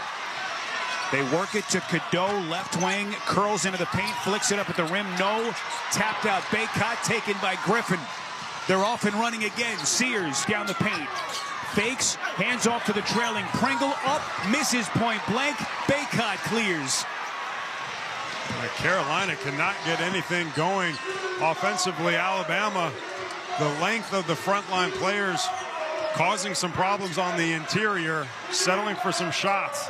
They work it to Cadeau. Left wing. Curls into the paint. Flicks it up at the rim. No. Tapped out Bacot. Taken by Griffin. They're off and running again. Sears down the paint. Fakes, hands off to the trailing Pringle. Up, misses point blank. Bacot clears. Carolina cannot get anything going offensively. Alabama, the length of the frontline players causing some problems on the interior, settling for some shots.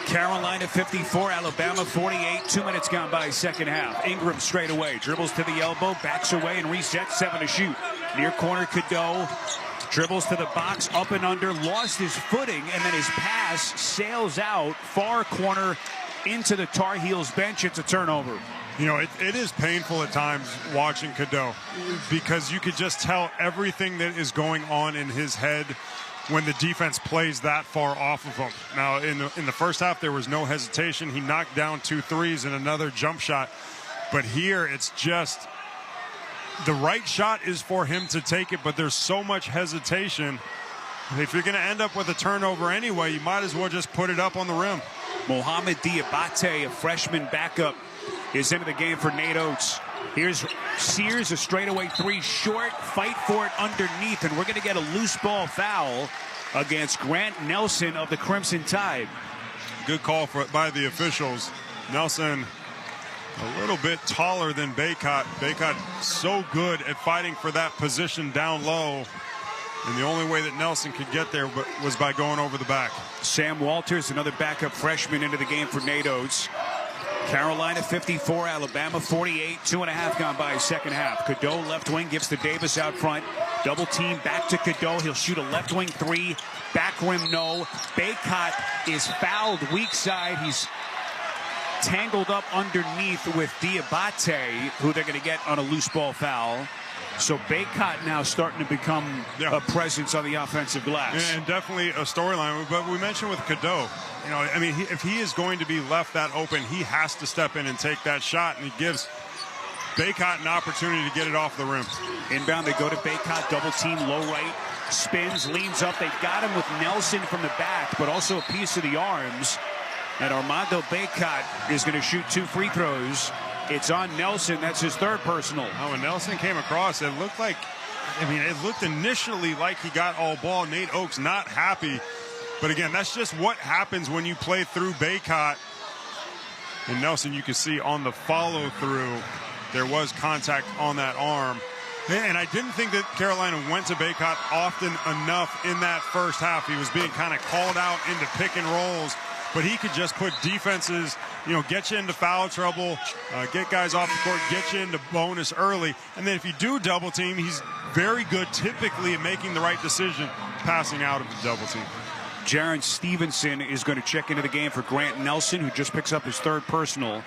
Carolina 54, Alabama 48. 2 minutes gone by second half. Ingram straight away. Dribbles to the elbow, backs away and resets. 7 to shoot. Near corner Cadeau. Dribbles to the box, up and under. Lost his footing, and then his pass sails out. Far corner into the Tar Heels bench. It's a turnover. You know, it is painful at times watching Cadeau because you could just tell everything that is going on in his head when the defense plays that far off of him. Now, in the first half, there was no hesitation. He knocked down 2 threes and another jump shot. But here, it's just the right shot is for him to take it, but there's so much hesitation. If you're going to end up with a turnover anyway, you might as well just put it up on the rim. Mohamed Diabate, a freshman backup, is into the game for Nate Oates. Here's Sears, a straightaway 3 short. Fight for it underneath, and we're going to get a loose ball foul against Grant Nelson of the Crimson Tide. Good call by the officials. Nelson a little bit taller than Bacot. Bacot so good at fighting for that position down low. And the only way that Nelson could get there was by going over the back. Sam Walters, another backup freshman, into the game for Nate Oates. Carolina 54, Alabama 48. 2.5 gone by second half. Cadeau left wing gives to Davis out front. Double team back to Cadeau. He'll shoot a left wing 3. Back rim no. Bacot is fouled weak side. He's tangled up underneath with Diabate, who they're going to get on a loose ball foul. So Bacot now starting to become a presence on the offensive glass. And definitely a storyline. But we mentioned with Cadeau, you know, I mean, if he is going to be left that open, he has to step in and take that shot, and he gives Bacot an opportunity to get it off the rim. Inbound, they go to Bacot, double team, low right, spins, leans up. They've got him with Nelson from the back, but also a piece of the arms. And Armando Bacot is going to shoot 2 free throws. It's on Nelson. That's his 3rd personal. Oh, when Nelson came across, it looked like, I mean, it looked initially like he got all ball. Nate Oates not happy. But again, that's just what happens when you play through Bacot. And Nelson, you can see on the follow through, there was contact on that arm. And I didn't think that Carolina went to Bacot often enough in that first half. He was being kind of called out into pick and rolls. but he could just put defenses, get you into foul trouble, get guys off the court, get you into bonus early. And then if you do double team, he's very good typically at making the right decision, passing out of the double team. Jaron Stevenson is going to check into the game for Grant Nelson, who just picks up his third personal.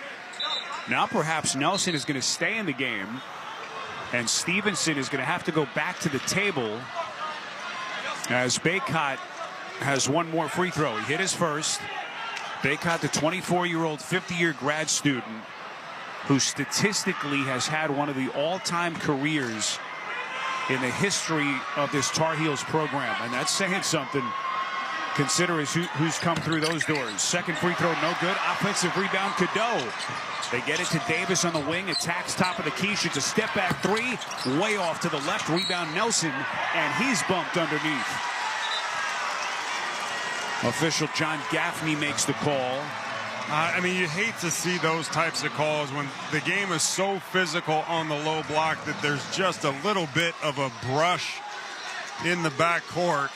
Now perhaps Nelson is going to stay in the game, and Stevenson is going to have to go back to the table as Baycott has one more free throw. He hit his first. Baycott, the 24-year-old 50-year grad student who statistically has had one of the all-time careers in the history of this Tar Heels program. And that's saying something, considering who's come through those doors. Second free throw, no good. Offensive rebound, Cadeau. They get it to Davis on the wing. Attacks top of the key. Shoots a step-back three. Way off to the left. Rebound, Nelson. And he's bumped underneath. Official John Gaffney makes the call. You hate to see those types of calls when the game is so physical on the low block that there's just a little bit of a brush in the backcourt.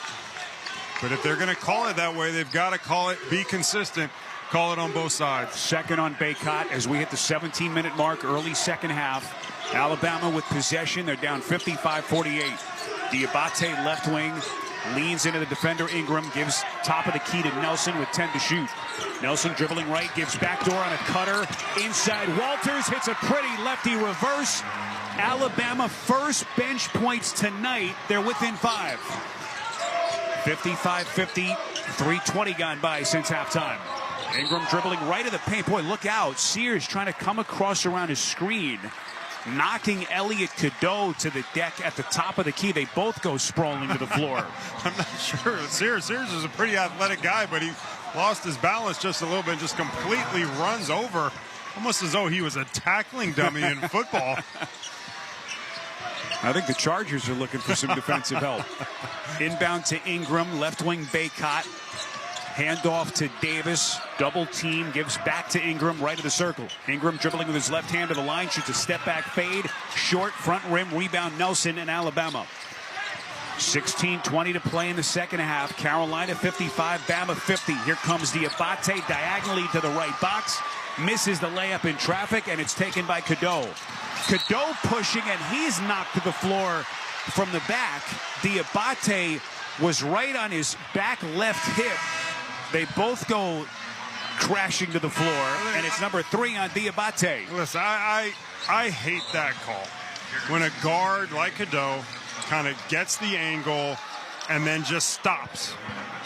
But if they're going to call it that way, they've got to call it, be consistent, call it on both sides. Second on Baycott as we hit the 17-minute mark, early second half. Alabama with possession. They're down 55-48. Diabate left wing. Leans into the defender, Ingram, gives top of the key to Nelson with 10 to shoot. Nelson dribbling right, gives backdoor on a cutter. Inside, Walters hits a pretty lefty reverse. Alabama first bench points tonight. They're within 5. 55-50, 3:20 gone by since halftime. Ingram dribbling right of the paint. Boy, look out. Sears trying to come across around his screen, knocking Elliot Cadeau to the deck at the top of the key. They both go sprawling to the floor. I'm not sure. Sears is a pretty athletic guy, but he lost his balance just a little bit, just completely runs over, almost as though he was a tackling dummy in football. I think the Chargers are looking for some defensive help. Inbound to Ingram, left wing Baycott. Handoff to Davis, double team, gives back to Ingram, right of the circle. Ingram dribbling with his left hand to the line, shoots a step back fade, short front rim, rebound Nelson in Alabama. 16:20 to play in the second half. Carolina 55, Bama 50. Here comes Diabate diagonally to the right box, misses the layup in traffic, and it's taken by Cadeau. Cadeau pushing, and he's knocked to the floor from the back. Diabate was right on his back left hip. They both go crashing to the floor, and it's number 3 on Diabate. Listen, I hate that call. When a guard like Cadeau kind of gets the angle and then just stops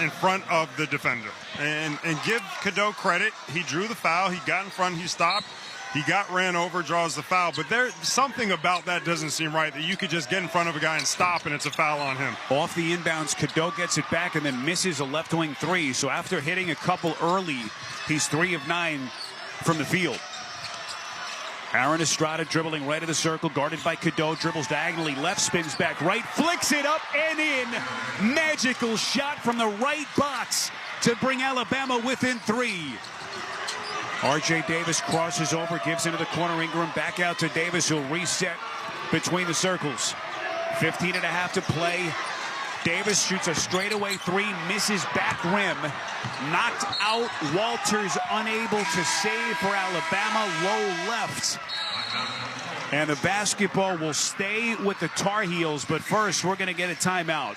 in front of the defender. And give Cadeau credit. He drew the foul. He got in front. He stopped. He got ran over, draws the foul. But there's something about that doesn't seem right, that you could just get in front of a guy and stop, and it's a foul on him. Off the inbounds, Cadeau gets it back and then misses a left wing 3. So after hitting a couple early, he's 3 of 9 from the field. Aaron Estrada dribbling right of the circle, guarded by Cadeau, dribbles diagonally left, spins back right, flicks it up and in. Magical shot from the right box to bring Alabama within 3. R.J. Davis crosses over, gives into the corner. Ingram back out to Davis, who'll reset between the circles. 15.5 to play. Davis shoots a straightaway 3, misses back rim. Knocked out. Walters unable to save for Alabama. Low left. And the basketball will stay with the Tar Heels, but first we're going to get a timeout.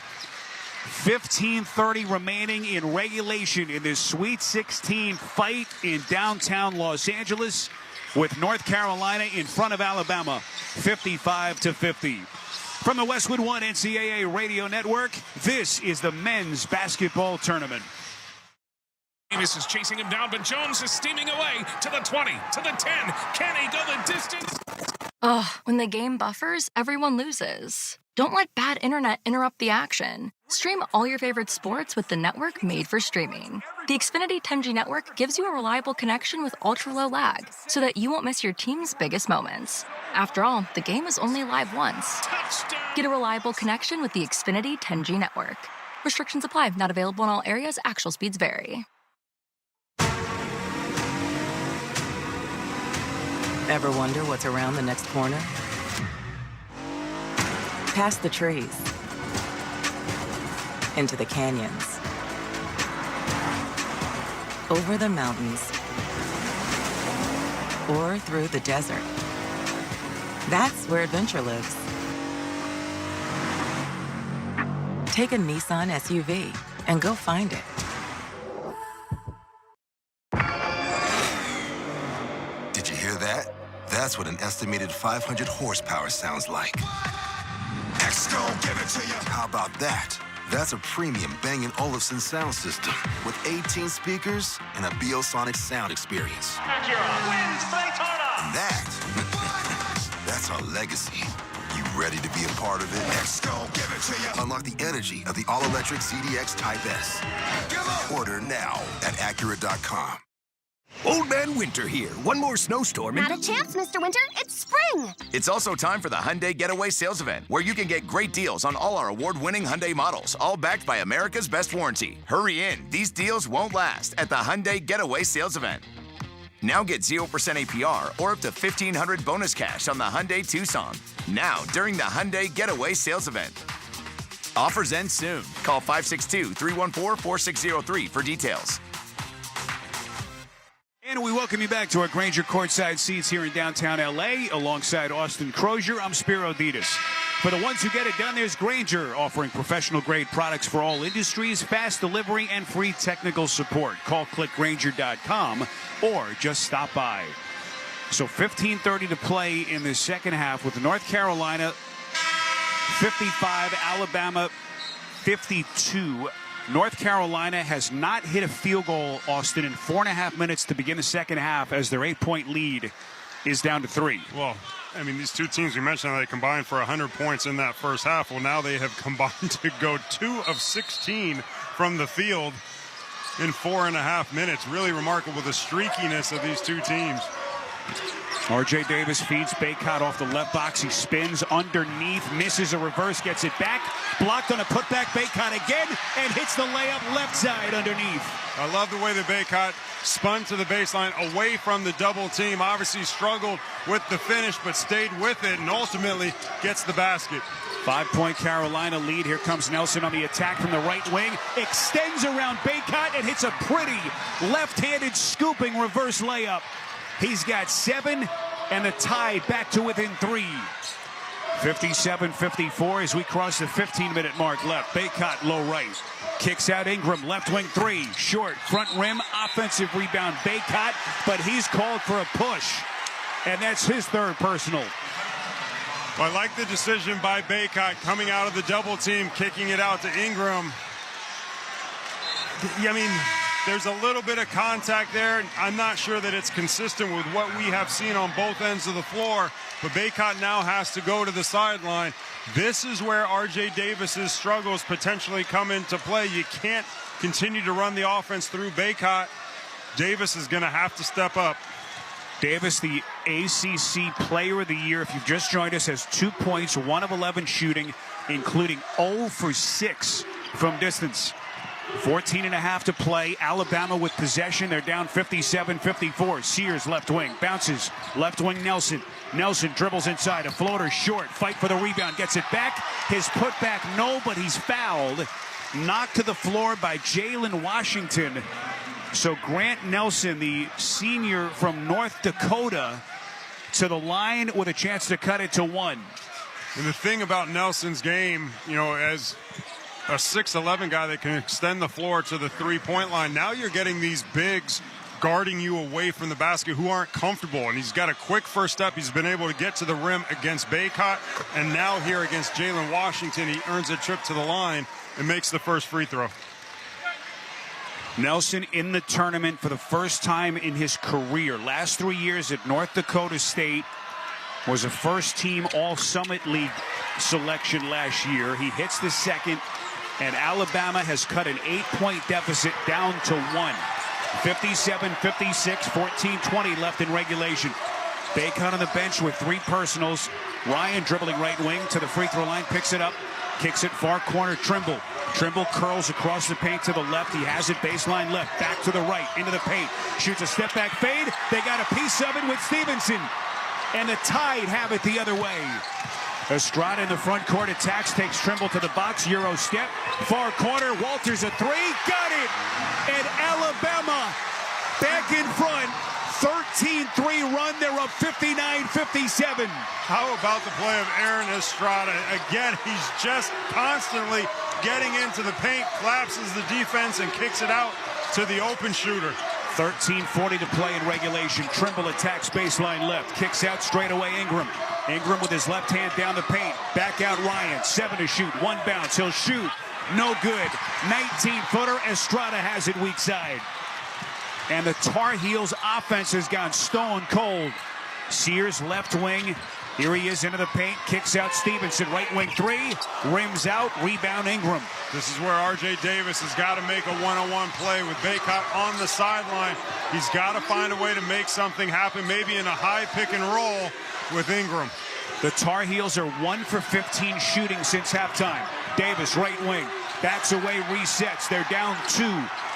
15:30 remaining in regulation in this Sweet 16 fight in downtown Los Angeles, with North Carolina in front of Alabama, 55-50. From the Westwood One NCAA Radio Network, this is the men's basketball tournament. Davis is chasing him down, but Jones is steaming away to the 20, to the 10. Can he go the distance? Ugh, when the game buffers, everyone loses. Don't let bad internet interrupt the action. Stream all your favorite sports with the network made for streaming. The Xfinity 10G network gives you a reliable connection with ultra-low lag, so that you won't miss your team's biggest moments. After all, the game is only live once. Touchdown! Get a reliable connection with the Xfinity 10G network. Restrictions apply. Not available in all areas. Actual speeds vary. Ever wonder what's around the next corner? Past the trees, into the canyons, over the mountains, or through the desert. That's where adventure lives. Take a Nissan SUV and go find it. Did you hear that? That's what an estimated 500 horsepower sounds like. X-Gon, give it to you. How about that? That's a premium Bang & Olufsen sound system with 18 speakers and a Biosonic sound experience. And that's our legacy. You ready to be a part of it? X-Gon, give it to you. Unlock the energy of the all-electric ZDX Type S. Order now at Acura.com. Old Man Winter here. One more snowstorm and... Not a chance, Mr. Winter. It's spring. It's also time for the Hyundai Getaway Sales Event, where you can get great deals on all our award-winning Hyundai models, all backed by America's best warranty. Hurry in. These deals won't last at the Hyundai Getaway Sales Event. Now get 0% APR or up to $1,500 bonus cash on the Hyundai Tucson. Now, during the Hyundai Getaway Sales Event. Offers end soon. Call 562-314-4603 for details. And we welcome you back to our Grainger courtside seats here in downtown L.A. Alongside Austin Crozier, I'm Spiro Ditas. For the ones who get it done, there's Grainger, offering professional-grade products for all industries, fast delivery, and free technical support. Call clickgrainger.com or just stop by. So 15:30 to play in the second half with North Carolina 55, Alabama 52. North Carolina has not hit a field goal, Austin, in 4.5 minutes to begin the second half as their 8-point lead is down to 3. Well, I mean, these two teams we mentioned, they combined for 100 points in that first half. Well, now they have combined to go 2 of 16 from the field in 4.5 minutes. Really remarkable, the streakiness of these two teams. R.J. Davis feeds Baycott off the left box. He spins underneath, misses a reverse, gets it back. Blocked on a putback. Baycott again and hits the layup left side underneath. I love the way that Baycott spun to the baseline away from the double team. Obviously struggled with the finish, but stayed with it and ultimately gets the basket. 5-point Carolina lead. Here comes Nelson on the attack from the right wing. Extends around Baycott and hits a pretty left-handed scooping reverse layup. He's got 7 and the tie back to within 3. 57-54 as we cross the 15-minute mark left. Baycott low right. Kicks out Ingram, left wing 3. Short, front rim, offensive rebound. Baycott, but he's called for a push. And that's his third personal. Well, I like the decision by Baycott coming out of the double team, kicking it out to Ingram. I mean, there's a little bit of contact there. I'm not sure that it's consistent with what we have seen on both ends of the floor, but Baycott now has to go to the sideline. This is where R.J. Davis's struggles potentially come into play. You can't continue to run the offense through Baycott. Davis is going to have to step up. Davis, the ACC Player of the Year, if you've just joined us, has 2 points, 1 of 11 shooting, including 0 for 6 from distance. 14.5 to play. Alabama with possession. They're down 57-54. Sears left wing. Bounces. Left wing Nelson. Nelson dribbles inside. A floater short. Fight for the rebound. Gets it back. His putback, no, but he's fouled. Knocked to the floor by Jalen Washington. So Grant Nelson, the senior from North Dakota, to the line with a chance to cut it to 1. And the thing about Nelson's game, you know, as a 6'11 guy that can extend the floor to the three-point line. Now you're getting these bigs guarding you away from the basket who aren't comfortable. And he's got a quick first step. He's been able to get to the rim against Baycott. And now here against Jalen Washington, he earns a trip to the line and makes the first free throw. Nelson in the tournament for the first time in his career. Last 3 years at North Dakota State. Was a first-team All-Summit League selection last year. He hits the second. And Alabama has cut an 8-point deficit down to 1. 57-56, 14-20 left in regulation. Baycott on the bench with 3 personals. Ryan dribbling right wing to the free throw line, picks it up, kicks it far corner, Trimble. Trimble curls across the paint to the left. He has it baseline left, back to the right, into the paint. Shoots a step back fade. They got a piece of it with Stevenson. And the Tide have it the other way. Estrada in the front court attacks, takes Trimble to the box, Euro step, far corner, Walters a 3, got it! And Alabama back in front. 13-3 run. They're up 59-57. How about the play of Aaron Estrada? Again, he's just constantly getting into the paint, collapses the defense, and kicks it out to the open shooter. 13:40 to play in regulation. Trimble attacks baseline left. Kicks out straight away Ingram. Ingram with his left hand down the paint. Back out Ryan. 7 to shoot. 1 bounce. He'll shoot. No good. 19-footer. Estrada has it weak side. And the Tar Heels offense has gone stone cold. Sears left wing. Here he is into the paint. Kicks out Stevenson. Right wing 3. Rims out. Rebound Ingram. This is where R.J. Davis has got to make a one-on-one play with Bacot on the sideline. He's got to find a way to make something happen, maybe in a high pick and roll with Ingram. The Tar Heels are 1 for 15 shooting since halftime. Davis, right wing. Backs away, resets. They're down 2.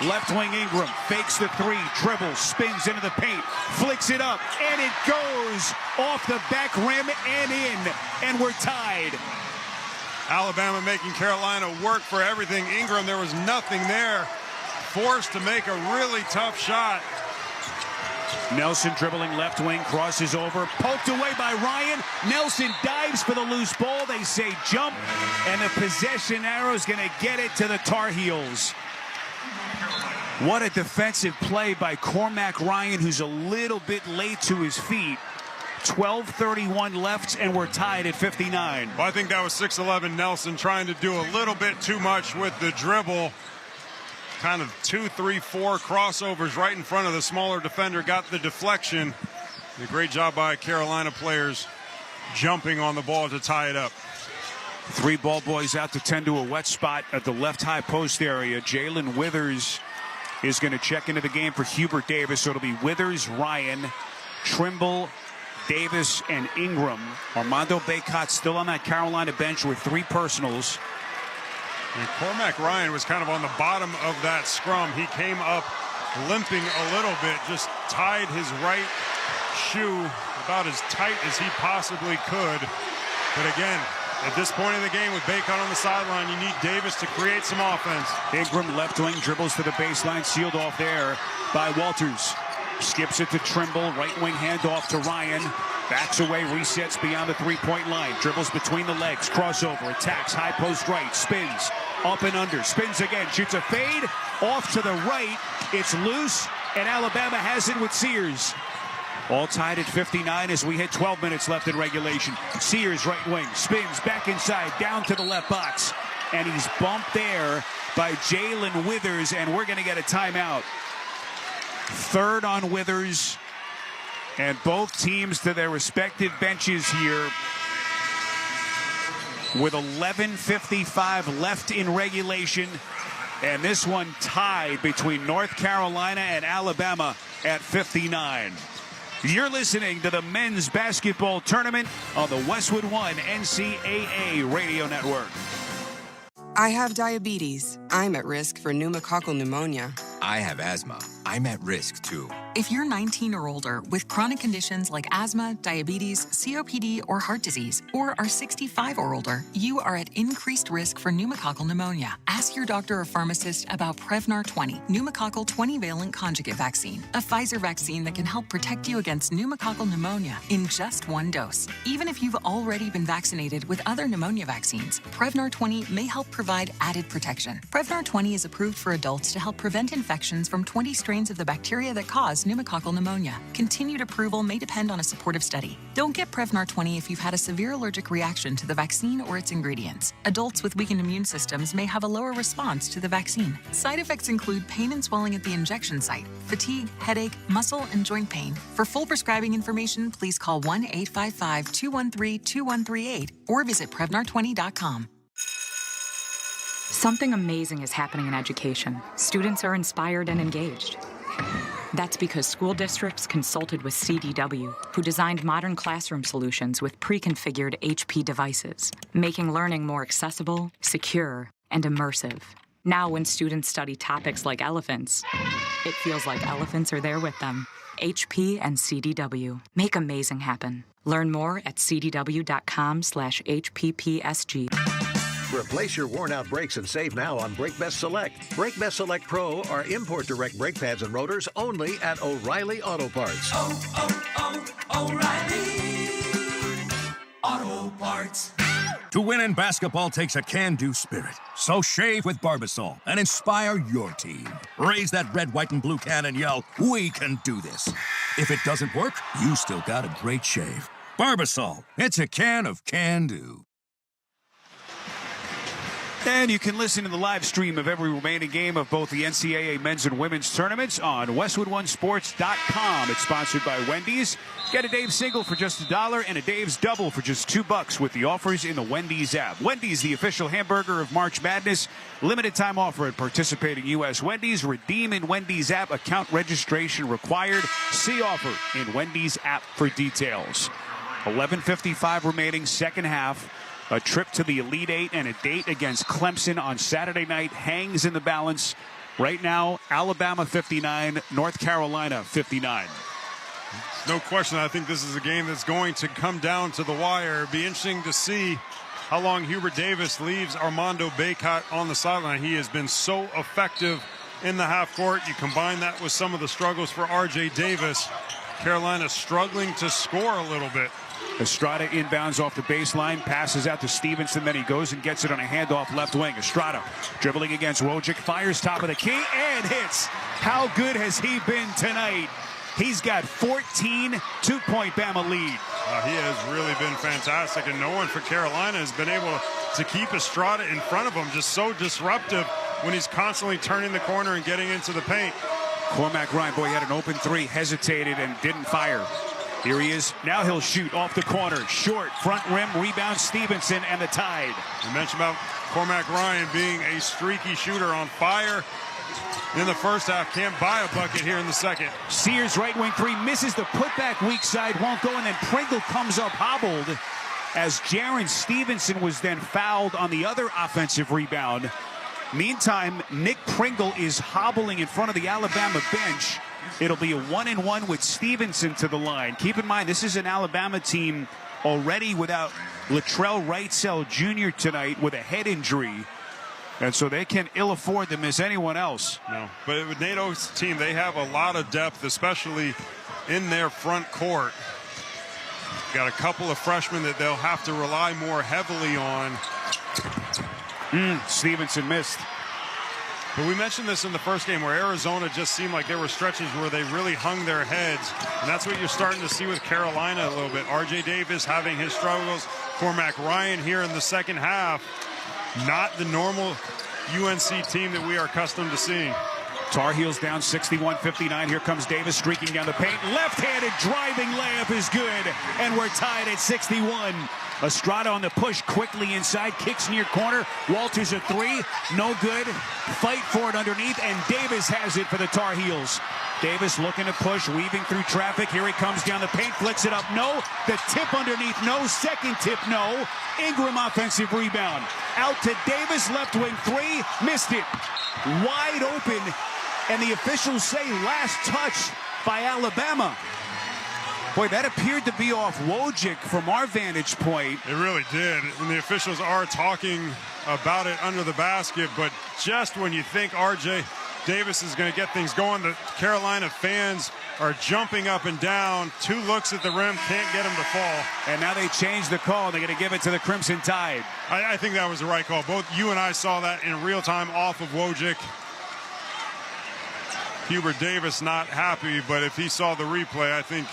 Left wing Ingram fakes the 3, dribbles, spins into the paint, flicks it up, and it goes off the back rim and in, and we're tied. Alabama making Carolina work for everything. Ingram, there was nothing there. Forced to make a really tough shot. Nelson dribbling left wing, crosses over, poked away by Ryan. Nelson dives for the loose ball. They say jump, and the possession arrow is going to get it to the Tar Heels. What a defensive play by Cormac Ryan, who's a little bit late to his feet. 12:31 left, and we're tied at 59. Well, I think that was 6'11" Nelson trying to do a little bit too much with the dribble. Kind of 2, 3, 4 crossovers right in front of the smaller defender. Got the deflection. A great job by Carolina players jumping on the ball to tie it up. 3 ball boys out to tend to a wet spot at the left high post area. Jalen Withers is going to check into the game for Hubert Davis. So it'll be Withers, Ryan, Trimble, Davis, and Ingram. Armando Bacot still on that Carolina bench with 3 personals. And Cormac Ryan was kind of on the bottom of that scrum. He came up limping a little bit, just tied his right shoe about as tight as he possibly could. But again, at this point in the game with Bacot on the sideline, you need Davis to create some offense. Ingram left wing dribbles to the baseline, sealed off there by Walters. Skips it to Trimble, right wing handoff to Ryan. Backs away, resets beyond the 3-point line. Dribbles between the legs, crossover, attacks, high post right, spins, up and under, spins again, shoots a fade, off to the right. It's loose, and Alabama has it with Sears. All tied at 59 as we hit 12 minutes left in regulation. Sears, right wing, spins back inside, down to the left box. And he's bumped there by Jalen Withers, and we're going to get a timeout. 3rd on Withers, and both teams to their respective benches here with 11:55 left in regulation. And this one tied between North Carolina and Alabama at 59. You're listening to the men's basketball tournament on the Westwood One NCAA radio network. I have diabetes. I'm at risk for pneumococcal pneumonia. I have asthma. I'm at risk too. If you're 19 or older with chronic conditions like asthma, diabetes, COPD, or heart disease, or are 65 or older, you are at increased risk for pneumococcal pneumonia. Ask your doctor or pharmacist about Prevnar 20, pneumococcal 20-valent conjugate vaccine, a Pfizer vaccine that can help protect you against pneumococcal pneumonia in just 1 dose. Even if you've already been vaccinated with other pneumonia vaccines, Prevnar 20 may help provide added protection. Prevnar 20 is approved for adults to help prevent infections from 20 strains of the bacteria that cause pneumococcal pneumonia. Continued approval may depend on a supportive study. Don't get Prevnar 20 if you've had a severe allergic reaction to the vaccine or its ingredients. Adults with weakened immune systems may have a lower response to the vaccine. Side effects include pain and swelling at the injection site, fatigue, headache, muscle, and joint pain. For full prescribing information, please call 1-855-213-2138 or visit Prevnar20.com. Something amazing is happening in education. Students are inspired and engaged. That's because school districts consulted with CDW, who designed modern classroom solutions with pre-configured HP devices, making learning more accessible, secure, and immersive. Now, when students study topics like elephants, it feels like elephants are there with them. HP and CDW. Make amazing happen. Learn more at cdw.com/HPPSG. Replace your worn-out brakes and save now on Brake Best Select. Brake Best Select Pro are import direct brake pads and rotors only at O'Reilly Auto Parts. O'Reilly Auto Parts. To win in basketball takes a can-do spirit. So shave with Barbasol and inspire your team. Raise that red, white, and blue can and yell, "We can do this." If it doesn't work, you still got a great shave. Barbasol, it's a can of can-do. And you can listen to the live stream of every remaining game of both the NCAA men's and women's tournaments on WestwoodOneSports.com. It's sponsored by Wendy's. Get a Dave's single for just $1 and a Dave's double for just $2 with the offers in the Wendy's app. Wendy's, the official hamburger of March Madness. Limited time offer at participating U.S. Wendy's. Redeem in Wendy's app. Account registration required. See offer in Wendy's app for details. 11:55 remaining, second half. A trip to the Elite Eight and a date against Clemson on Saturday night hangs in the balance. Right now, Alabama 59, North Carolina 59. No question. I think this is a game that's going to come down to the wire. It'd be interesting to see how long Hubert Davis leaves Armando Bacot on the sideline. He has been so effective in the half court. You combine that with some of the struggles for R.J. Davis. Carolina struggling to score a little bit. Estrada inbounds off the baseline, passes out to Stevenson, then he goes and gets it on a handoff left wing. Estrada dribbling against Wojcik, fires top of the key and hits. How good has he been tonight? He's got 14, two-point Bama lead. He has really been fantastic, and no one for Carolina has been able to keep Estrada in front of him. Just so disruptive when he's constantly turning the corner and getting into the paint. Cormac Ryan, boy, he had an open three, hesitated and didn't fire. Here he is. Now he'll shoot off the corner. Short, front rim, rebound Stevenson and the Tide. You mentioned about Cormac Ryan being a streaky shooter on fire in the first half. Can't buy a bucket here in the second. Sears right wing three, misses the putback weak side, won't go, and then Pringle comes up hobbled as Jaren Stevenson was then fouled on the other offensive rebound. Meantime, Nick Pringle is hobbling in front of the Alabama bench. It'll be a 1-and-1 with Stevenson to the line. Keep in mind, this is an Alabama team already without Latrell Wrightsell Jr. tonight with a head injury. And so they can ill afford to miss anyone else. No, but with Nate Oates' team, they have a lot of depth, especially in their front court. Got a couple of freshmen that they'll have to rely more heavily on. Stevenson missed. But we mentioned this in the first game where Arizona just seemed like there were stretches where they really hung their heads. And that's what you're starting to see with Carolina a little bit. R.J. Davis having his struggles. Cormac Ryan here in the second half. Not the normal UNC team that we are accustomed to seeing. Tar Heels down 61-59. Here comes Davis streaking down the paint. Left-handed driving layup is good. And we're tied at 61. Estrada on the push, quickly inside, kicks near corner. Walters a three, no good. Fight for it underneath, and Davis has it for the Tar Heels. Davis looking to push, weaving through traffic. Here he comes down the paint, flicks it up, no. The tip underneath, no. Second tip, no. Ingram offensive rebound. Out to Davis, left wing three, missed it. Wide open, and the officials say last touch by Alabama. Boy, that appeared to be off Wojcik from our vantage point. It really did. And the officials are talking about it under the basket, but just when you think R.J. Davis is going to get things going, the Carolina fans are jumping up and down. Two looks at the rim, can't get him to fall. And now they change the call. They're going to give it to the Crimson Tide. I think that was the right call. Both you and I saw that in real time off of Wojcik. Hubert Davis not happy, but if he saw the replay, I think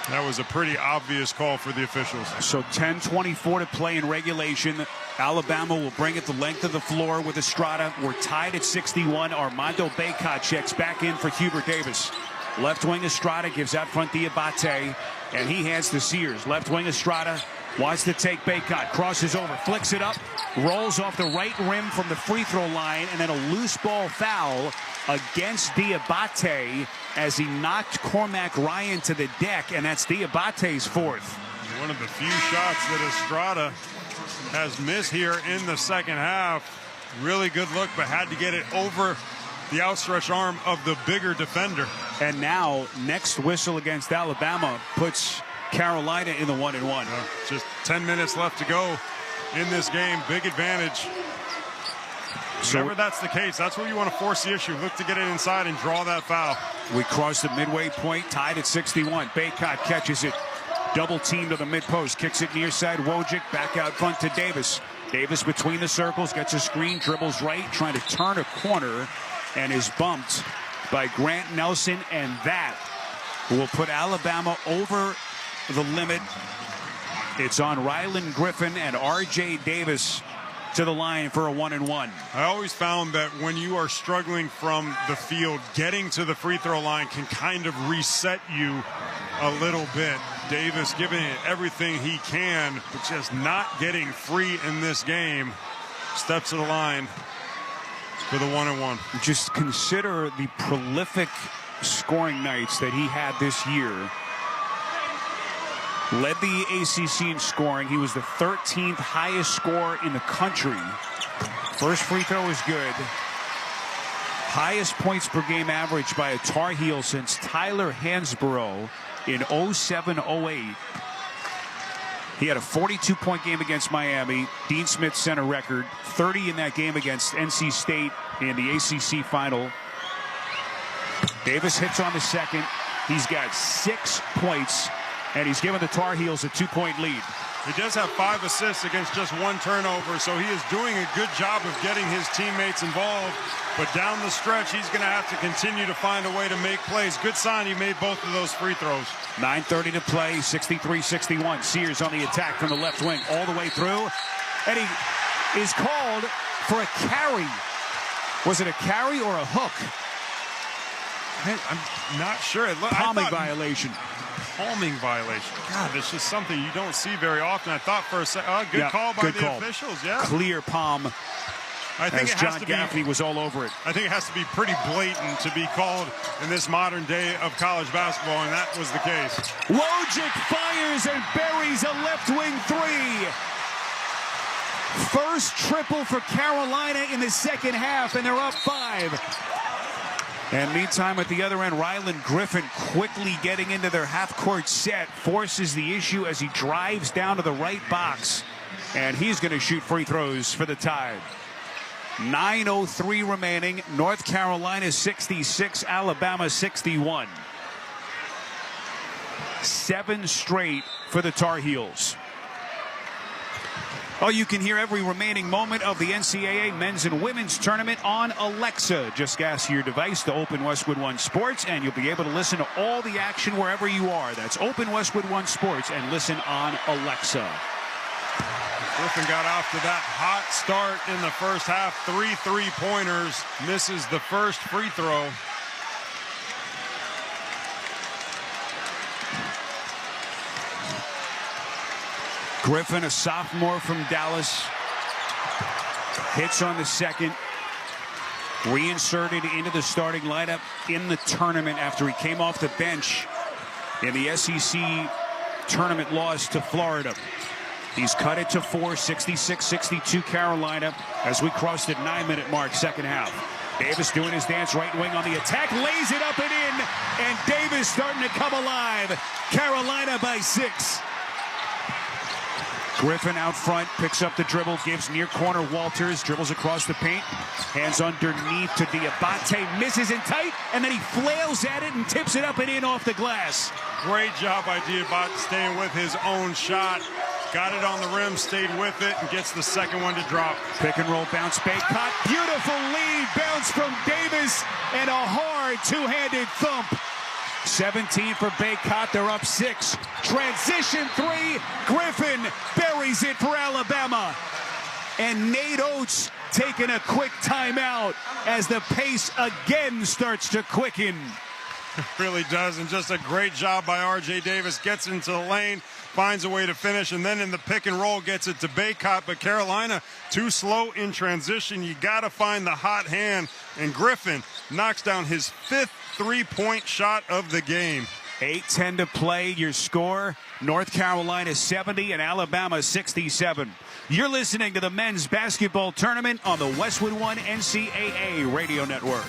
that was a pretty obvious call for the officials. So 10:24 to play in regulation. Alabama will bring it the length of the floor with Estrada. We're tied at 61. Armando Bacot checks back in for Hubert Davis. Left wing Estrada gives out front Diabate, and he hands to Sears. Left wing Estrada wants to take Bacot. Crosses over, flicks it up, rolls off the right rim from the free throw line, and then a loose ball foul against Diabate as he knocked Cormac Ryan to the deck, and that's Diabate's fourth. One of the few shots that Estrada has missed here in the second half. Really good look, but had to get it over the outstretched arm of the bigger defender. And now, next whistle against Alabama puts Carolina in the 1-and-1. Just 10 minutes left to go in this game. Big advantage. Whenever that's the case, that's where you want to force the issue. Look to get it inside and draw that foul. We crossed the midway point, tied at 61. Baycott catches it. Double team to the mid post. Kicks it near side. Wojcik back out front to Davis. Davis between the circles. Gets a screen. Dribbles right. Trying to turn a corner. And is bumped by Grant Nelson. And that will put Alabama over the limit. It's on Rylan Griffin and R.J. Davis to the line for a 1-and-1. I always found that when you are struggling from the field, getting to the free throw line can kind of reset you a little bit. Davis giving it everything he can, but just not getting free in this game. Steps to the line for the 1-and-1. Just consider the prolific scoring nights that he had this year. Led the ACC in scoring. He was the 13th highest scorer in the country. First free throw is good. Highest points per game average by a Tar Heel since Tyler Hansborough in 07-08. He had a 42-point game against Miami. Dean Smith set a record. 30 in that game against NC State in the ACC final. Davis hits on the second. He's got 6 points. And he's given the Tar Heels a 2-point lead. He does have 5 assists against just 1 turnover, so he is doing a good job of getting his teammates involved. But down the stretch, he's going to have to continue to find a way to make plays. Good sign he made both of those free throws. 9:30 to play, 63-61. Sears on the attack from the left wing all the way through. And he is called for a carry. Was it a carry or a hook? I'm not sure. Palming violation. Palming violation. God, it's just something you don't see very often. I thought for a second, good call by the officials. Yeah, clear palm. I think as John Gaffney was all over it. I think it has to be pretty blatant to be called in this modern day of college basketball, and that was the case. Wojcik fires and buries a left wing three. First triple for Carolina in the second half, and they're up 5. And meantime, at the other end, Rylan Griffin quickly getting into their half-court set, forces the issue as he drives down to the right box. And he's going to shoot free throws for the Tide. 9:03 remaining. North Carolina 66, Alabama 61. 7 straight for the Tar Heels. Oh, you can hear every remaining moment of the NCAA men's and women's tournament on Alexa. Just gas your device to Open Westwood One Sports, and you'll be able to listen to all the action wherever you are. That's Open Westwood One Sports, and listen on Alexa. Griffin got off to that hot start in the first half. 3 3-pointers. Misses the first free throw. Griffin, a sophomore from Dallas, hits on the second, reinserted into the starting lineup in the tournament after he came off the bench in the SEC tournament loss to Florida. He's cut it to 4, 66-62 Carolina as we cross the 9-minute mark, second half. Davis doing his dance, right wing on the attack, lays it up and in, and Davis starting to come alive. Carolina by 6. Griffin out front, picks up the dribble, gives near corner Walters, dribbles across the paint, hands underneath to Diabate, misses in tight, and then he flails at it and tips it up and in off the glass. Great job by Diabate staying with his own shot. Got it on the rim, stayed with it, and gets the second one to drop. Pick and roll bounce, Baycott, beautiful lead, bounce from Davis, and a hard two-handed thump. 17 for Baycott, they're up 6. Transition 3, Griffin buries it for Alabama. And Nate Oates taking a quick timeout as the pace again starts to quicken. It really does, and just a great job by R.J. Davis. Gets into the lane, finds a way to finish, and then in the pick and roll gets it to Baycott. But Carolina too slow in transition. You got to find the hot hand, and Griffin knocks down his 5th 3-point shot of the game. 8:10 to play. Your score, North Carolina 70 and Alabama 67. You're listening to the men's basketball tournament on the Westwood One NCAA radio network.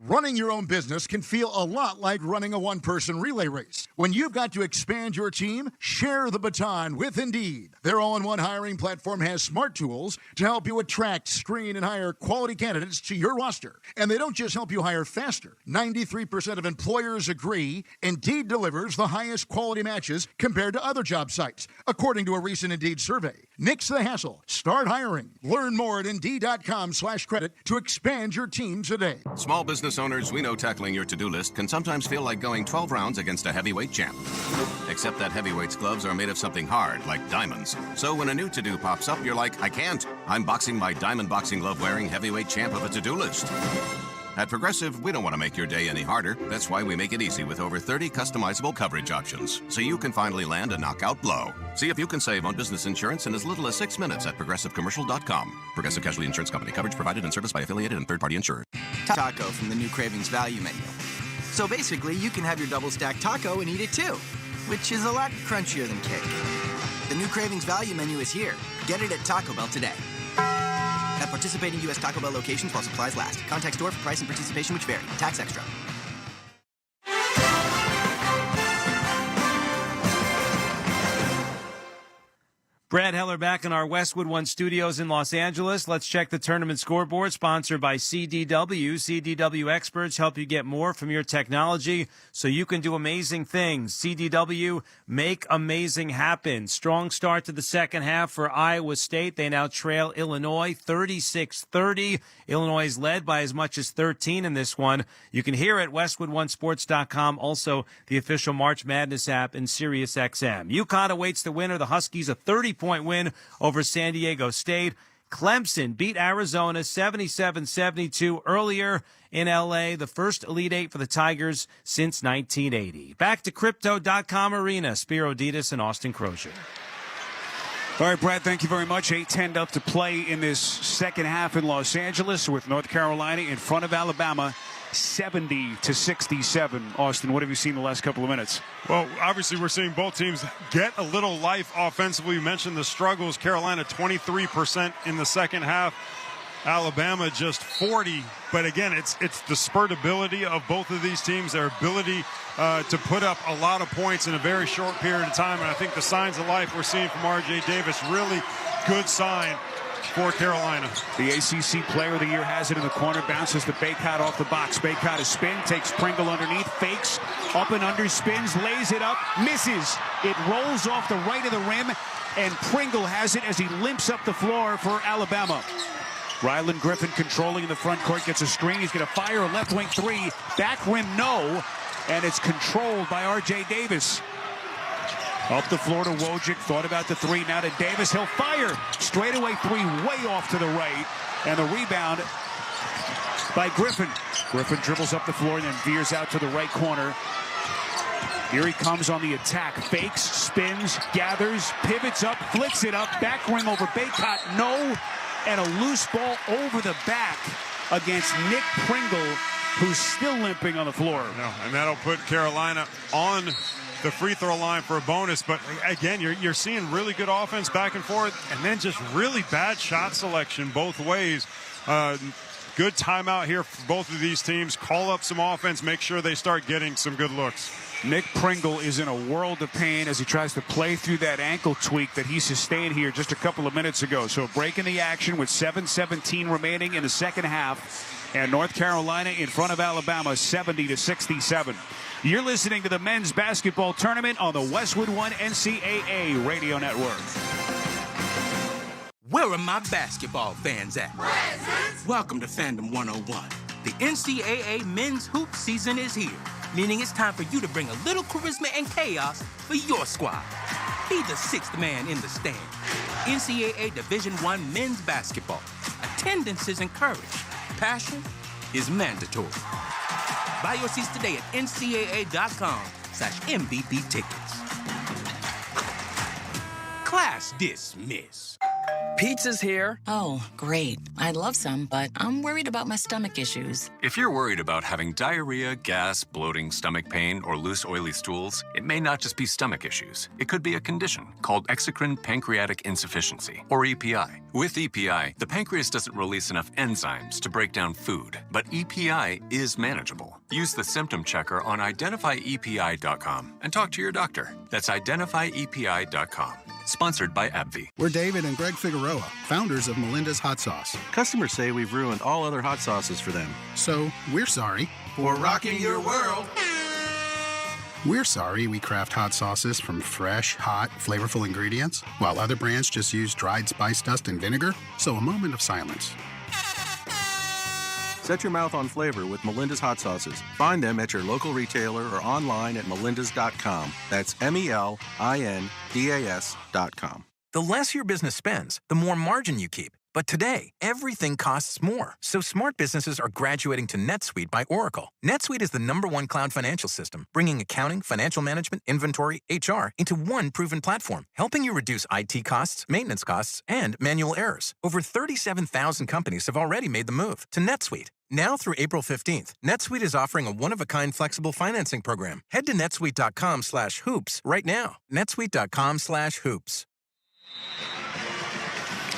Running your own business can feel a lot like running a one-person relay race. When you've got to expand your team, share the baton with Indeed. Their all-in-one hiring platform has smart tools to help you attract, screen, and hire quality candidates to your roster. And they don't just help you hire faster. 93% of employers agree Indeed delivers the highest quality matches compared to other job sites, according to a recent Indeed survey. Nix the hassle. Start hiring. Learn more at Indeed.com/credit to expand your team today. Small business owners, we know tackling your to-do list can sometimes feel like going 12 rounds against a heavyweight champ. Except that heavyweight's gloves are made of something hard, like diamonds. So when a new to-do pops up, you're like, I can't. I'm boxing my diamond boxing glove-wearing heavyweight champ of a to-do list. At Progressive, we don't want to make your day any harder. That's why we make it easy with over 30 customizable coverage options, so you can finally land a knockout blow. See if you can save on business insurance in as little as 6 minutes at ProgressiveCommercial.com. Progressive Casualty Insurance Company. Coverage provided and serviced by affiliated and third-party insurer. Taco from the new Cravings Value Menu. So basically, you can have your double-stacked taco and eat it too, which is a lot crunchier than cake. The new Cravings Value Menu is here. Get it at Taco Bell today. At participating U.S. Taco Bell locations while supplies last. Contact store for price and participation which vary. Tax extra. Brad Heller back in our Westwood One studios in Los Angeles. Let's check the tournament scoreboard, sponsored by CDW. CDW experts help you get more from your technology so you can do amazing things. CDW, make amazing happen. Strong start to the second half for Iowa State. They now trail Illinois 36-30. Illinois is led by as much as 13 in this one. You can hear it at WestwoodOneSports.com, also the official March Madness app and SiriusXM. Yukon awaits the winner. The Huskies a 30-point win over San Diego State. Clemson beat Arizona 77-72 earlier in L.A., the first Elite Eight for the Tigers since 1980. Back to Crypto.com Arena. Spiro Ditas and Austin Crozier. All right, Brad, thank you very much. 8:10 up to play in this second half in Los Angeles with North Carolina in front of Alabama, 70-67. Austin, what have you seen the last couple of minutes? Well, obviously we're seeing both teams get a little life offensively. You mentioned the struggles. Carolina 23% in the second half. Alabama just 40. But again, it's the spurtability of both of these teams, their ability to put up a lot of points in a very short period of time. And I think the signs of life we're seeing from R.J. Davis, really good sign for Carolina. The ACC Player of the Year has it in the corner, bounces the Baycott off the box. Baycott a spin, takes Pringle underneath, fakes, up and under, spins, lays it up, misses. It rolls off the right of the rim, and Pringle has it as he limps up the floor for Alabama. Ryland Griffin controlling in the front court, gets a screen. He's going to fire a left wing three. Back rim, no. And it's controlled by R.J. Davis. Up the floor to Wojcik. Thought about the three. Now to Davis. He'll fire. Straightaway three way off to the right. And the rebound by Griffin. Griffin dribbles up the floor and then veers out to the right corner. Here he comes on the attack. Fakes, spins, gathers, pivots up, flicks it up. Back rim over Baycott. No. And a loose ball over the back against Nick Pringle, who's still limping on the floor. No, and that'll put Carolina on the free throw line for a bonus. But again, you're seeing really good offense back and forth, and then just really bad shot selection both ways. Good timeout here for both of these teams. Call up some offense, make sure they start getting some good looks. Nick Pringle is in a world of pain as he tries to play through that ankle tweak that he sustained here just a couple of minutes ago. So breaking the action with 7:17 remaining in the second half. And North Carolina in front of Alabama, 70-67. You're listening to the men's basketball tournament on the Westwood One NCAA radio network. Where are my basketball fans at? Presents. Welcome to Fandom 101. The NCAA men's hoop season is here, meaning it's time for you to bring a little charisma and chaos for your squad. Be the sixth man in the stand. NCAA Division I men's basketball. Attendance is encouraged. Passion is mandatory. Buy your seats today at ncaa.com/MVP tickets. Class dismissed. Pizza's here. Oh, great. I'd love some, but I'm worried about my stomach issues. If you're worried about having diarrhea, gas, bloating, stomach pain, or loose, oily stools, it may not just be stomach issues. It could be a condition called exocrine pancreatic insufficiency, or EPI. With EPI, the pancreas doesn't release enough enzymes to break down food, but EPI is manageable. Use the symptom checker on identifyepi.com and talk to your doctor. That's identifyepi.com. Sponsored by AbbVie. We're David and Greg Figueroa, founders of Melinda's Hot Sauce. Customers say we've ruined all other hot sauces for them. So, we're sorry. For rocking your world. We're sorry we craft hot sauces from fresh, hot, flavorful ingredients, while other brands just use dried spice dust and vinegar. So a moment of silence. Set your mouth on flavor with Melinda's Hot Sauces. Find them at your local retailer or online at melindas.com. That's MELINDAS.com. The less your business spends, the more margin you keep. But today, everything costs more. So smart businesses are graduating to NetSuite by Oracle. NetSuite is the #1 cloud financial system, bringing accounting, financial management, inventory, HR into one proven platform, helping you reduce IT costs, maintenance costs, and manual errors. Over 37,000 companies have already made the move to NetSuite. Now through April 15th, NetSuite is offering a one-of-a-kind flexible financing program. Head to netsuite.com/hoops right now. netsuite.com/hoops.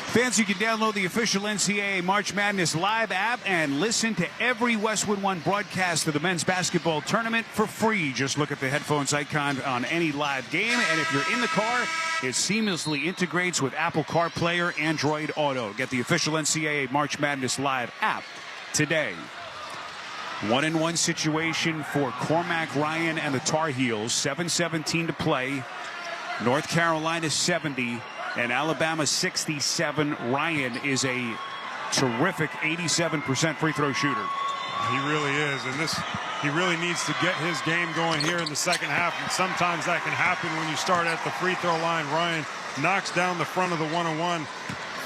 Fans, you can download the official NCAA March Madness Live app and listen to every Westwood One broadcast of the men's basketball tournament for free. Just look at the headphones icon on any live game, and if you're in the car, it seamlessly integrates with Apple CarPlay or Android Auto. Get the official NCAA March Madness Live app today. 1-1 situation for Cormac Ryan and the Tar Heels. 7:17 to play. North Carolina 70. And Alabama 67. Ryan is a terrific 87% free throw shooter. He really is, and he really needs to get his game going here in the second half, and sometimes that can happen when you start at the free throw line. Ryan knocks down the front of the 1-on-1.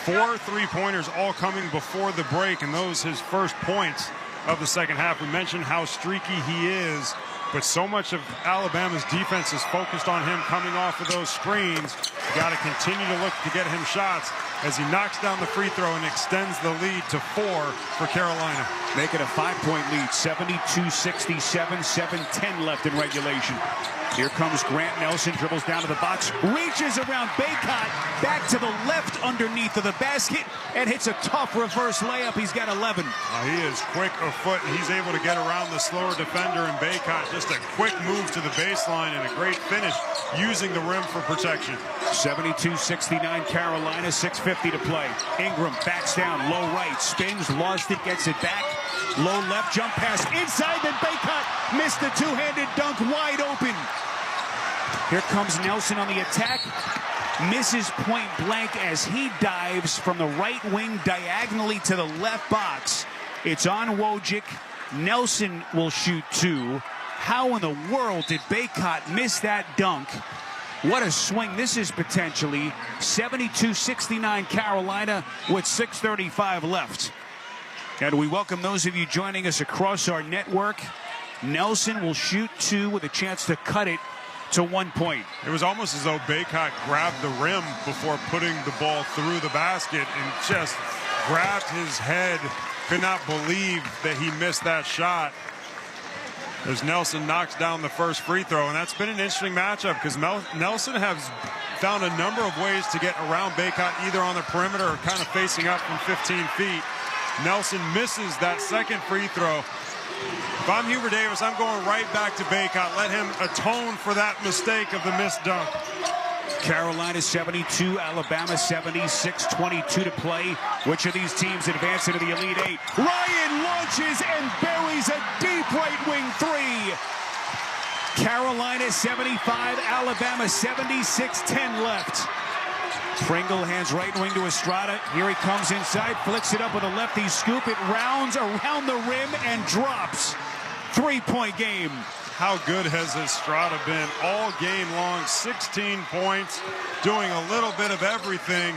4 3-pointers all coming before the break, and those his first points of the second half. We mentioned how streaky he is, but so much of Alabama's defense is focused on him coming off of those screens. You got to continue to look to get him shots as he knocks down the free throw and extends the lead to 4 for Carolina. Make it a 5-point lead, 72-67, 7:10 left in regulation. Here comes Grant Nelson, dribbles down to the box, reaches around Baycott, back to the left underneath of the basket, and hits a tough reverse layup. He's got 11. He is quick of foot, and he's able to get around the slower defender in Baycott. Just a quick move to the baseline and a great finish using the rim for protection. 72-69 Carolina, 6:50 to play. Ingram backs down, low right, spins, lost it, gets it back. Low left, jump pass inside, then Baycott missed the two-handed dunk, wide open. Here comes Nelson on the attack. Misses point blank as he dives from the right wing diagonally to the left box. It's on Wojcik. Nelson will shoot 2. How in the world did Baycott miss that dunk? What a swing. This is potentially 72-69 Carolina with 6:35 left. And we welcome those of you joining us across our network. Nelson will shoot 2 with a chance to cut it to 1 point. It was almost as though Baycott grabbed the rim before putting the ball through the basket and just grabbed his head. Could not believe that he missed that shot. As Nelson knocks down the first free throw, and that's been an interesting matchup because Nelson has found a number of ways to get around Baycott, either on the perimeter or kind of facing up from 15 feet. Nelson misses that second free throw. If I'm Hubert Davis, I'm going right back to Baycott. Let him atone for that mistake of the missed dunk. Carolina 72, Alabama 76, 22 to play. Which of these teams advance into the Elite Eight? Ryan launches and buries a deep right wing 3. Carolina 75, Alabama 76, 10 left. Pringle hands right wing to Estrada. Here he comes inside, flicks it up with a lefty scoop. It rounds around the rim and drops. 3-point game. How good has Estrada been all game long? 16 points, doing a little bit of everything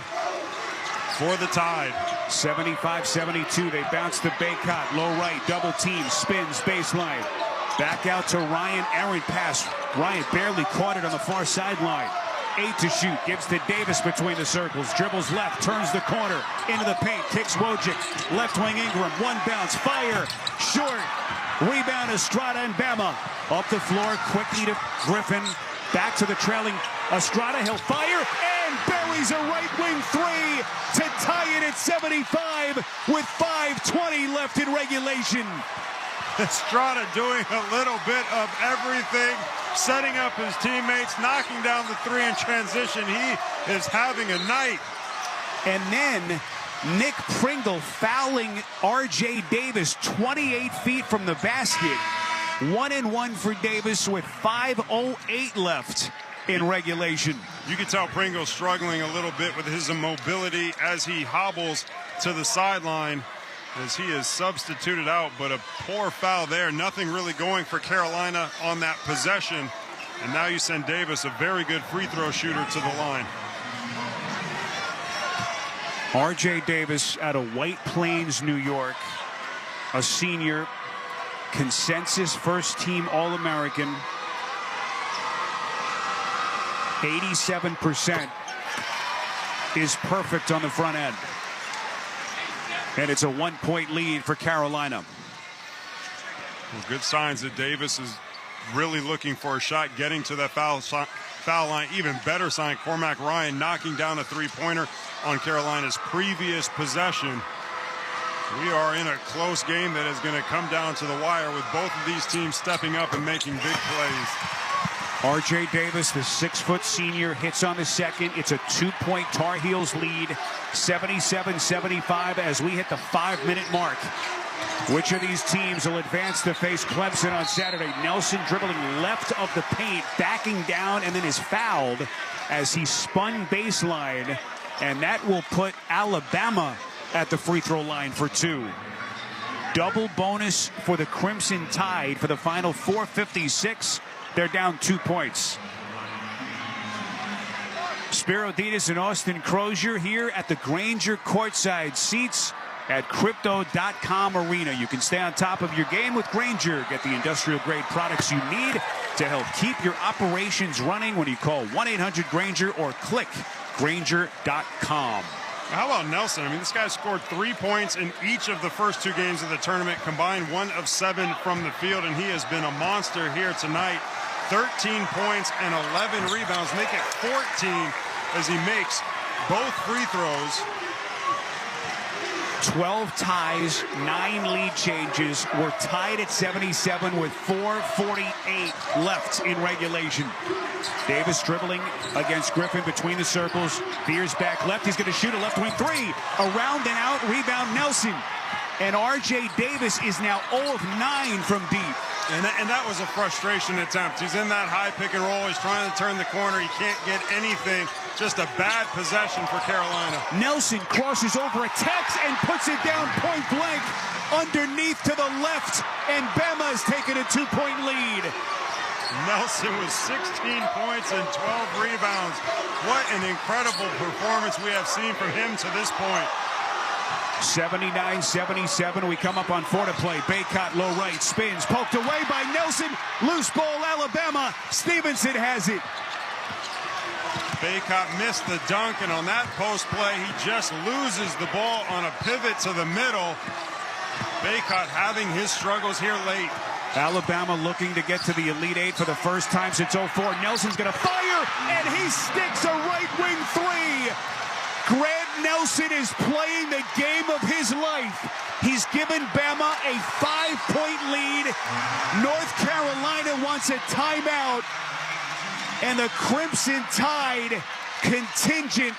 for the Tide. 75-72, they bounce to Baycott. Low right, double team, spins, baseline. Back out to Ryan, errant pass. Ryan barely caught it on the far sideline. 8 to shoot. Gives to Davis between the circles. Dribbles left, turns the corner, into the paint. Kicks Wojcik. Left wing Ingram. One bounce. Fire. Short. Rebound Estrada and Bama. Up the floor quickly to Griffin. Back to the trailing Estrada. He'll fire and buries a right wing three to tie it at 75 with 5:20 left in regulation. Estrada doing a little bit of everything, setting up his teammates, knocking down the three in transition. He is having a night. And then Nick Pringle fouling R.J. Davis 28 feet from the basket. 1-and-1 for Davis with 5:08 left in regulation. You can tell Pringle struggling a little bit with his immobility as he hobbles to the sideline as he is substituted out, but a poor foul there. Nothing really going for Carolina on that possession. And now you send Davis, a very good free throw shooter, to the line. R.J. Davis out of White Plains, New York, a senior, consensus first-team All-American, 87% is perfect on the front end. And it's a 1-point lead for Carolina. Well, good signs that Davis is really looking for a shot, getting to that foul line. Even better sign, Cormac Ryan knocking down a three-pointer on Carolina's previous possession. We are in a close game that is going to come down to the wire with both of these teams stepping up and making big plays. R.J. Davis, the 6-foot senior, hits on the second. It's a 2-point Tar Heels lead, 77-75 as we hit the 5-minute mark. Which of these teams will advance to face Clemson on Saturday? Nelson dribbling left of the paint, backing down, and then is fouled as he spun baseline. And that will put Alabama at the free throw line for 2. Double bonus for the Crimson Tide for the final 4:56. They're down 2 points. Spiro Ditas and Austin Crozier here at the Granger courtside seats at Crypto.com Arena. You can stay on top of your game with Granger. Get the industrial-grade products you need to help keep your operations running when you call 1-800-GRANGER or click Granger.com. How about Nelson? I mean, this guy scored 3 points in each of the first 2 games of the tournament, combined 1 of 7 from the field, and he has been a monster here tonight. 13 points and 11 rebounds, make it 14 as he makes both free throws. 12 ties, 9 lead changes. We're tied at 77 with 4:48 left in regulation. Davis dribbling against Griffin between the circles. Veers back left. He's going to shoot a left wing three. Around and out. Rebound Nelson. And R.J. Davis is now 0 of 9 from deep. And that was a frustration attempt. He's in that high pick and roll. He's trying to turn the corner. He can't get anything. Just a bad possession for Carolina. Nelson crosses over, attacks, and puts it down point blank underneath to the left. And Bama has taken a 2-point lead. Nelson with 16 points and 12 rebounds. What an incredible performance we have seen from him to this point. 79-77. We come up on 4 to play. Baycott low right, spins, poked away by Nelson. Loose ball, Alabama. Stevenson has it. Baycott missed the dunk, and on that post play, he just loses the ball on a pivot to the middle. Baycott having his struggles here late. Alabama looking to get to the Elite Eight for the first time since 04. Nelson's going to fire, and he sticks a right wing three. Grant Nelson is playing the game of his life. He's given Bama a 5-point lead. North Carolina wants a timeout. And the Crimson Tide contingent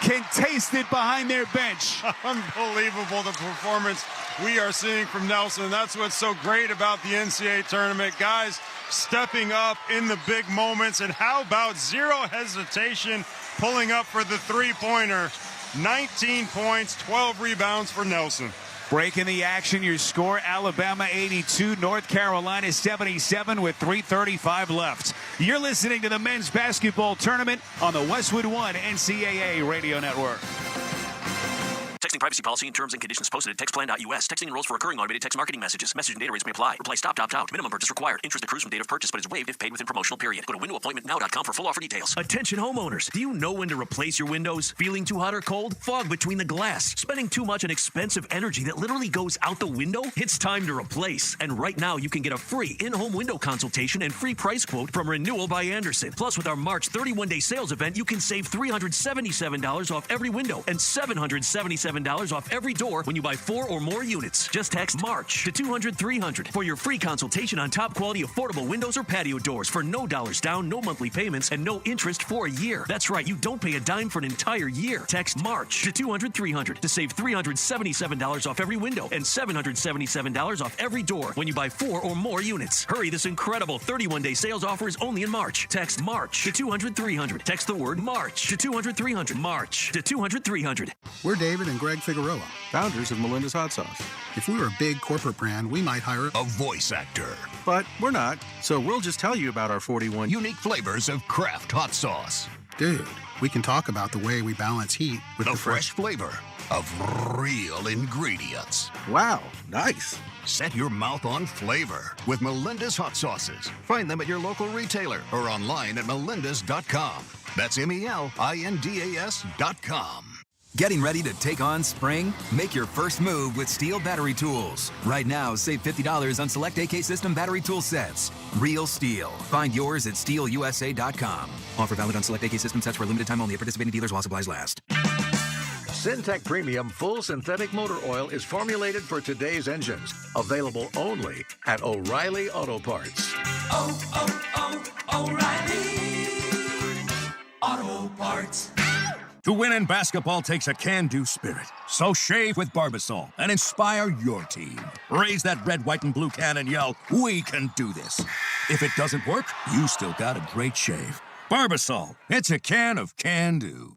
can taste it behind their bench. Unbelievable, the performance we are seeing from Nelson. That's what's so great about the NCAA tournament. Guys stepping up in the big moments. And how about zero hesitation pulling up for the three-pointer? 19 points, 12 rebounds for Nelson. Breaking the action, your score, Alabama 82, North Carolina 77 with 3:35 left. You're listening to the men's basketball tournament on the Westwood One NCAA Radio Network. Texting Texting privacy policy and terms and conditions posted at textplan.us. Texting enrolls for recurring automated text marketing messages. Message and data rates may apply. Reply stop, opt out. Minimum purchase required. Interest accrues from date of purchase but is waived if paid within promotional period. Go to windowappointmentnow.com for full offer details. Attention homeowners. Do you know when to replace your windows? Feeling too hot or cold? Fog between the glass? Spending too much on expensive energy that literally goes out the window? It's time to replace. And right now you can get a free in-home window consultation and free price quote from Renewal by Andersen. Plus with our March 31-day sales event, you can save $377 off every window and $777 off every door when you buy 4 or more units. Just text MARCH to 200-300 for your free consultation on top quality affordable windows or patio doors for no dollars down, no monthly payments, and no interest for a year. That's right, you don't pay a dime for an entire year. Text MARCH to 200-300 to save $377 off every window and $777 off every door when you buy 4 or more units. Hurry, this incredible 31-day sales offer is only in March. Text MARCH to 200-300. Text the word MARCH to 200-300. MARCH to 200-300. We're David and Greg Figueroa, founders of Melinda's Hot Sauce. If we were a big corporate brand, we might hire a voice actor. But we're not, so we'll just tell you about our 41 unique flavors of Kraft Hot Sauce. Dude, we can talk about the way we balance heat with the fresh flavor of real ingredients. Wow, nice. Set your mouth on flavor with Melinda's Hot Sauces. Find them at your local retailer or online at melindas.com. That's melindas.com. Getting ready to take on spring? Make your first move with Steel Battery Tools. Right now, save $50 on select AK system battery tool sets. Real Steel. Find yours at steelusa.com. Offer valid on select AK system sets for a limited time only at participating dealers while supplies last. Syntec Premium Full Synthetic Motor Oil is formulated for today's engines. Available only at O'Reilly Auto Parts. O'Reilly Auto Parts. To win in basketball takes a can-do spirit. So shave with Barbasol and inspire your team. Raise that red, white, and blue can and yell, "We can do this." If it doesn't work, you still got a great shave. Barbasol, it's a can of can-do.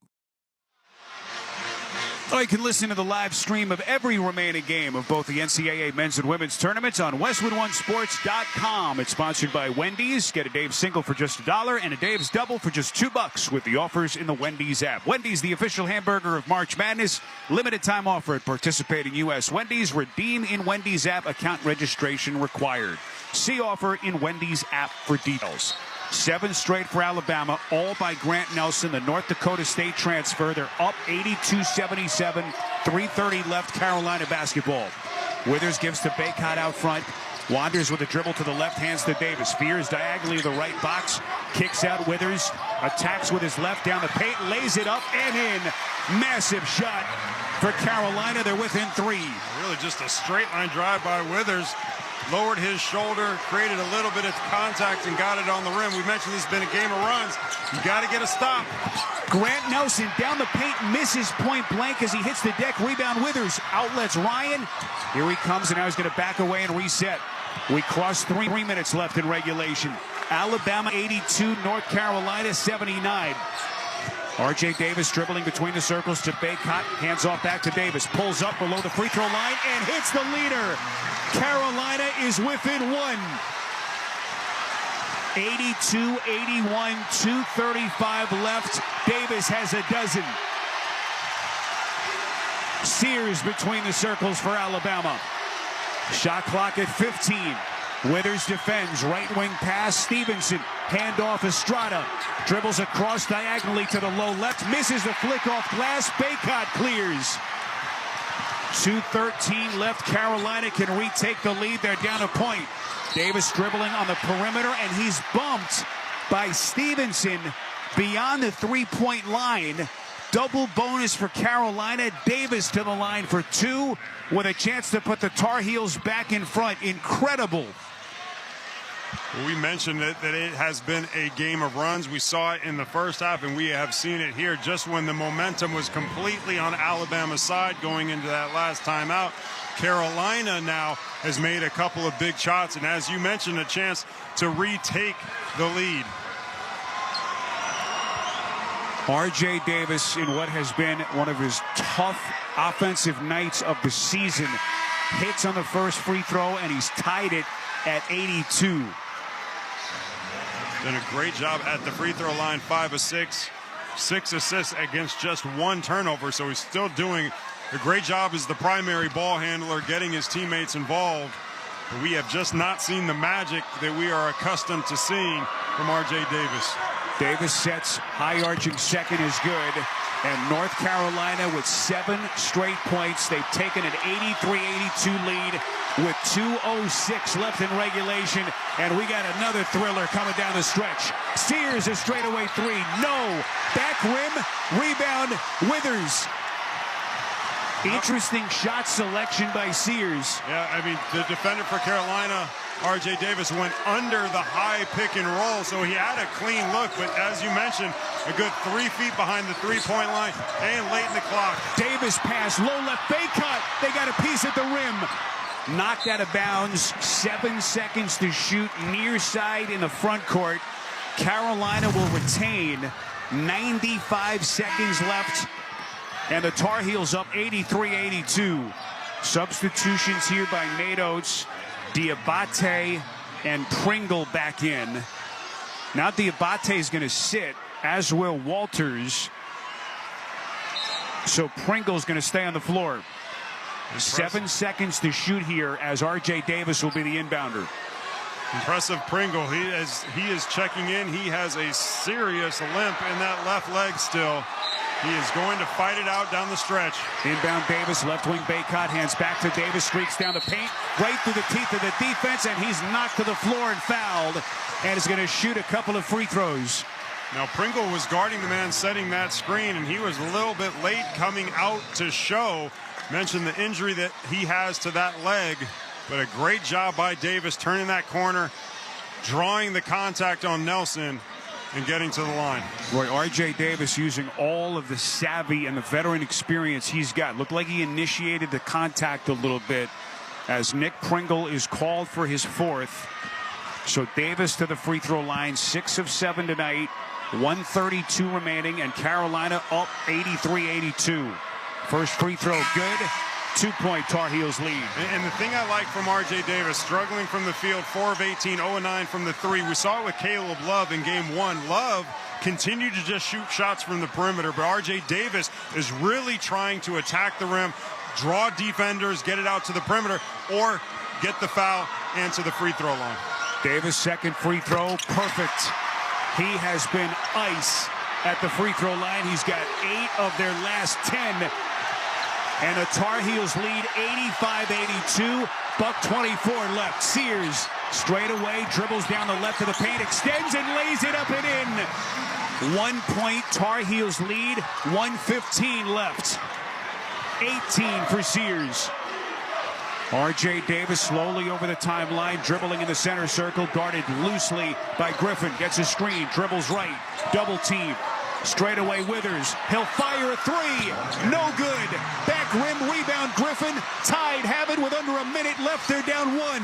You can listen to the live stream of every remaining game of both the NCAA men's and women's tournaments on WestwoodOneSports.com. It's sponsored by Wendy's. Get a Dave's single for just $1 and a Dave's double for just $2 with the offers in the Wendy's app. Wendy's, the official hamburger of March Madness. Limited time offer at participating U.S. Wendy's. Redeem in Wendy's app. Account registration required. See offer in Wendy's app for details. 7 straight for Alabama, all by Grant Nelson, the North Dakota State transfer. They're up 82-77, 3:30 left, Carolina basketball. Withers gives to Baycott out front. Wanders with a dribble to the left, hands to Davis. Fears diagonally to the right box. Kicks out Withers. Attacks with his left down the paint. Lays it up and in. Massive shot for Carolina. They're within 3. Really just a straight line drive by Withers. Lowered his shoulder, created a little bit of contact, and got it on the rim. We mentioned this has been a game of runs. You got to get a stop. Grant Nelson down the paint, misses point blank as he hits the deck. Rebound Withers, outlets Ryan. Here he comes, and now he's going to back away and reset. We crossed 3 minutes left in regulation. Alabama 82, North Carolina 79. R.J. Davis dribbling between the circles to Baycott. Hands off back to Davis. Pulls up below the free throw line and hits the leader. Carolina is within 1. 82-81, 2:35 left. Davis has a dozen. Sears between the circles for Alabama. Shot clock at 15. Withers defends, right wing pass, Stevenson, handoff Estrada, dribbles across diagonally to the low left, misses the flick off glass, Baycott clears. 2:13 left, Carolina can retake the lead, they're down a point. Davis dribbling on the perimeter, and he's bumped by Stevenson beyond the three-point line. Double bonus for Carolina. Davis to the line for 2 with a chance to put the Tar Heels back in front. Incredible. Well, we mentioned that it has been a game of runs. We saw it in the first half, and we have seen it here just when the momentum was completely on Alabama's side going into that last timeout. Carolina now has made a couple of big shots, and as you mentioned, a chance to retake the lead. R.J. Davis, in what has been one of his tough offensive nights of the season, hits on the first free throw, and he's tied it at 82. Done a great job at the free throw line, 5 of 6, 6 assists against just 1 turnover, so he's still doing a great job as the primary ball handler, getting his teammates involved. But we have just not seen the magic that we are accustomed to seeing from R.J. Davis. Davis sets high arching second is good. And North Carolina with 7 straight points. They've taken an 83-82 lead with 2:06 left in regulation. And we got another thriller coming down the stretch. Sears a straightaway 3. No. Back rim. Rebound. Withers. Interesting shot selection by Sears. Yeah, I mean, the defender for Carolina, R.J. Davis, went under the high pick and roll, so he had a clean look. But as you mentioned, a good 3 feet behind the three-point line and late in the clock. Davis pass, low left, Baycott. They got a piece at the rim. Knocked out of bounds. 7 seconds to shoot near side in the front court. Carolina will retain. 95 seconds left. And the Tar Heels up 83-82. Substitutions here by Nate Oates, Diabate, and Pringle back in. Now Diabate is going to sit, as will Walters. So Pringle's going to stay on the floor. Impressive. 7 seconds to shoot here as R.J. Davis will be the inbounder. Impressive Pringle. He is checking in. He has a serious limp in that left leg still. He is going to fight it out down the stretch. Inbound Davis, left wing Baycott, hands back to Davis, streaks down the paint, right through the teeth of the defense, and he's knocked to the floor and fouled, and is going to shoot a couple of free throws. Now Pringle was guarding the man setting that screen, and he was a little bit late coming out to show. Mentioned the injury that he has to that leg, but a great job by Davis turning that corner, drawing the contact on Nelson, and getting to the line. Roy, R.J. Davis using all of the savvy and the veteran experience he's got. Looked like he initiated the contact a little bit as Nick Pringle is called for his 4th. So Davis to the free throw line, 6 of 7 tonight, 1:32 remaining, and Carolina up 83-82. First free throw good. 2-point Tar Heels lead. And the thing I like from R.J. Davis, struggling from the field, 4 of 18, 0 of 9 from the 3. We saw it with Caleb Love in game 1. Love continued to just shoot shots from the perimeter, but R.J. Davis is really trying to attack the rim, draw defenders, get it out to the perimeter, or get the foul and to the free throw line. Davis' second free throw, perfect. He has been ice at the free throw line. He's got 8 of their last 10. And the Tar Heels lead 85-82. Buck 24 left. Sears straight away, dribbles down the left of the paint, extends and lays it up and in. 1 point Tar Heels lead, 1:15 left. 18 for Sears. R.J. Davis slowly over the timeline, dribbling in the center circle, guarded loosely by Griffin. Gets a screen, dribbles right, double team. Straight away Withers. He'll fire a 3. No good. Back rim rebound Griffin. Tide have it with under a minute left. They're down 1.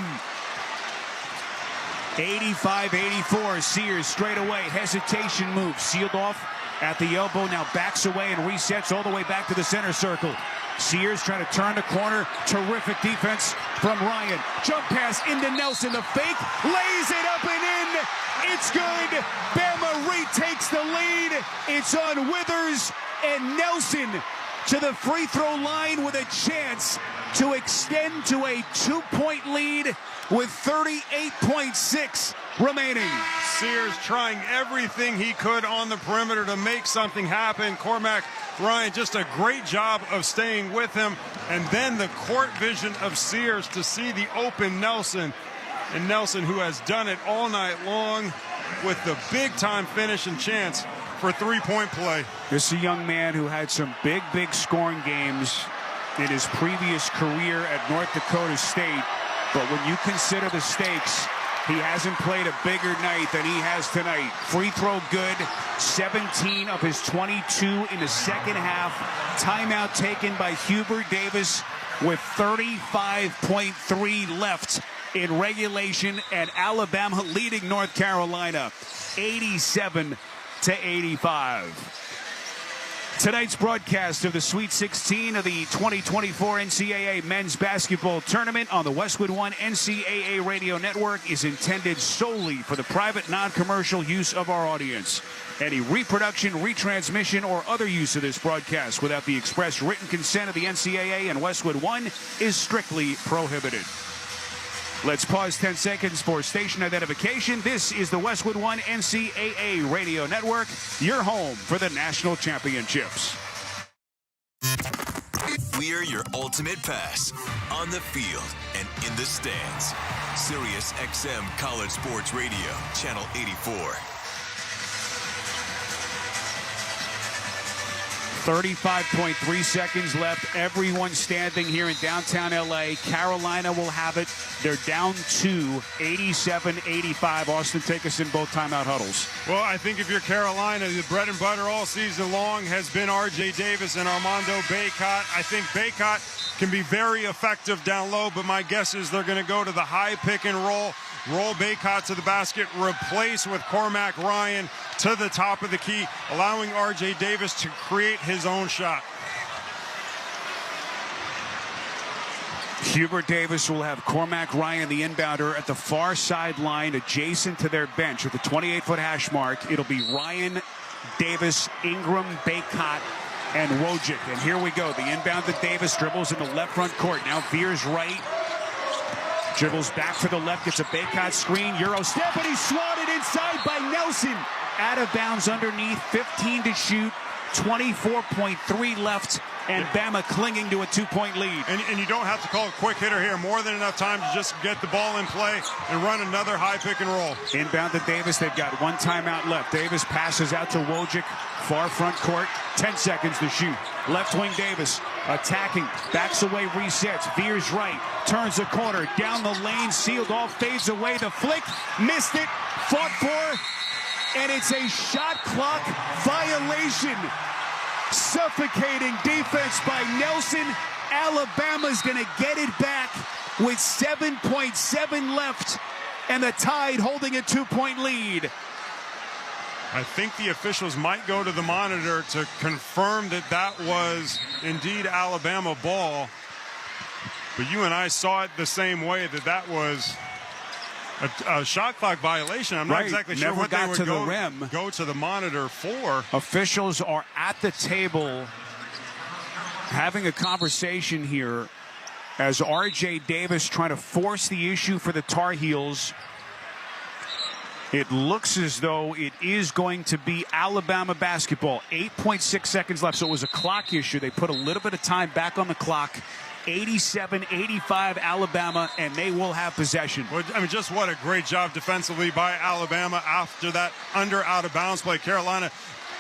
85-84. Sears straight away. Hesitation move. Sealed off at the elbow. Now backs away and resets all the way back to the center circle. Sears trying to turn the corner. Terrific defense from Ryan. Jump pass into Nelson. The fake. Lays it up and in. It's good. Bama retakes the lead. It's on Withers and Nelson to the free throw line with a chance to extend to a 2-point lead with 38.6 remaining. Sears trying everything he could on the perimeter to make something happen. Cormac Ryan, just a great job of staying with him. And then the court vision of Sears to see the open Nelson. And Nelson, who has done it all night long with the big-time finish and chance for 3-point play. This is a young man who had some big scoring games in his previous career at North Dakota State. But when you consider the stakes, he hasn't played a bigger night than he has tonight. Free throw good. 17 of his 22 in the second half. Timeout taken by Hubert Davis with 35.3 left in regulation, and Alabama leading North Carolina 87-85. Tonight's broadcast of the Sweet 16 of the 2024 NCAA Men's Basketball Tournament on the Westwood One NCAA Radio Network is intended solely for the private, non-commercial use of our audience. Any reproduction, retransmission, or other use of this broadcast without the express written consent of the NCAA and Westwood One is strictly prohibited. Let's pause 10 seconds for station identification. This is the Westwood One NCAA Radio Network, your home for the national championships. We're your ultimate pass on the field and in the stands. Sirius XM College Sports Radio, Channel 84. 35.3 seconds left. Everyone standing here in downtown LA. Carolina will have it. They're down 2, 87-85. Austin, take us in both timeout huddles. Well, I think if you're Carolina, the bread and butter all season long has been R.J. Davis and Armando Bacot. I think Bacot can be very effective down low, but my guess is they're going to go to the high pick and roll Bacot to the basket, replace with Cormac Ryan to the top of the key, allowing R.J. Davis to create his own shot. Hubert Davis will have Cormac Ryan, the inbounder, at the far sideline adjacent to their bench at the 28-foot hash mark. It'll be Ryan, Davis, Ingram, Bacot, and Wojcik. And here we go. The inbound to Davis, dribbles in the left front court. Now veers right. Dribbles back for the left, gets a Bacot screen, Euro step, and he's swatted inside by Nelson. Out of bounds underneath, 15 to shoot, 24.3 left, and Bama clinging to a 2-point lead. And you don't have to call a quick hitter here. More than enough time to just get the ball in play and run another high pick and roll. Inbound to Davis. They've got one timeout left. Davis passes out to Wojcik, far front court, 10 seconds to shoot. Left wing Davis attacking, backs away, resets, veers right, turns the corner, down the lane, sealed off, fades away, the flick, missed it, fought for, and it's a shot clock violation. Suffocating defense by Nelson. Alabama's going to get it back with 7.7 left, and the Tide holding a 2-point lead. I think the officials might go to the monitor to confirm that that was indeed Alabama ball. But you and I saw it the same way, that was a shot clock violation. I'm not exactly sure what they would go to the monitor for. Officials are at the table having a conversation here as R.J. Davis trying to force the issue for the Tar Heels. It looks as though it is going to be Alabama basketball. 8.6 seconds left, so it was a clock issue. They put a little bit of time back on the clock. 87-85 Alabama, and they will have possession. Well, I mean, just what a great job defensively by Alabama after that out-of-bounds play. Carolina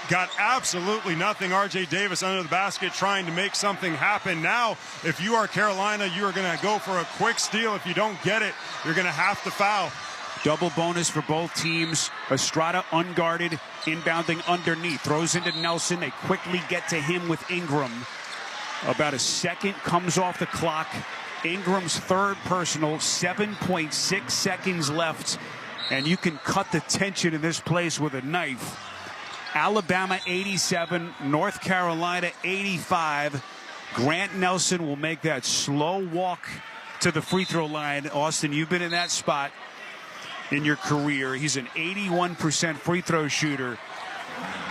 got absolutely nothing. R.J. Davis under the basket trying to make something happen. Now, if you are Carolina, you are going to go for a quick steal. If you don't get it, you're going to have to foul. Double bonus for both teams. Estrada unguarded, inbounding underneath. Throws into Nelson. They quickly get to him with Ingram. About a second comes off the clock. Ingram's third personal, 7.6 seconds left. And you can cut the tension in this place with a knife. Alabama 87, North Carolina 85. Grant Nelson will make that slow walk to the free throw line. Austin, you've been in that spot in your career. He's an 81% free throw shooter.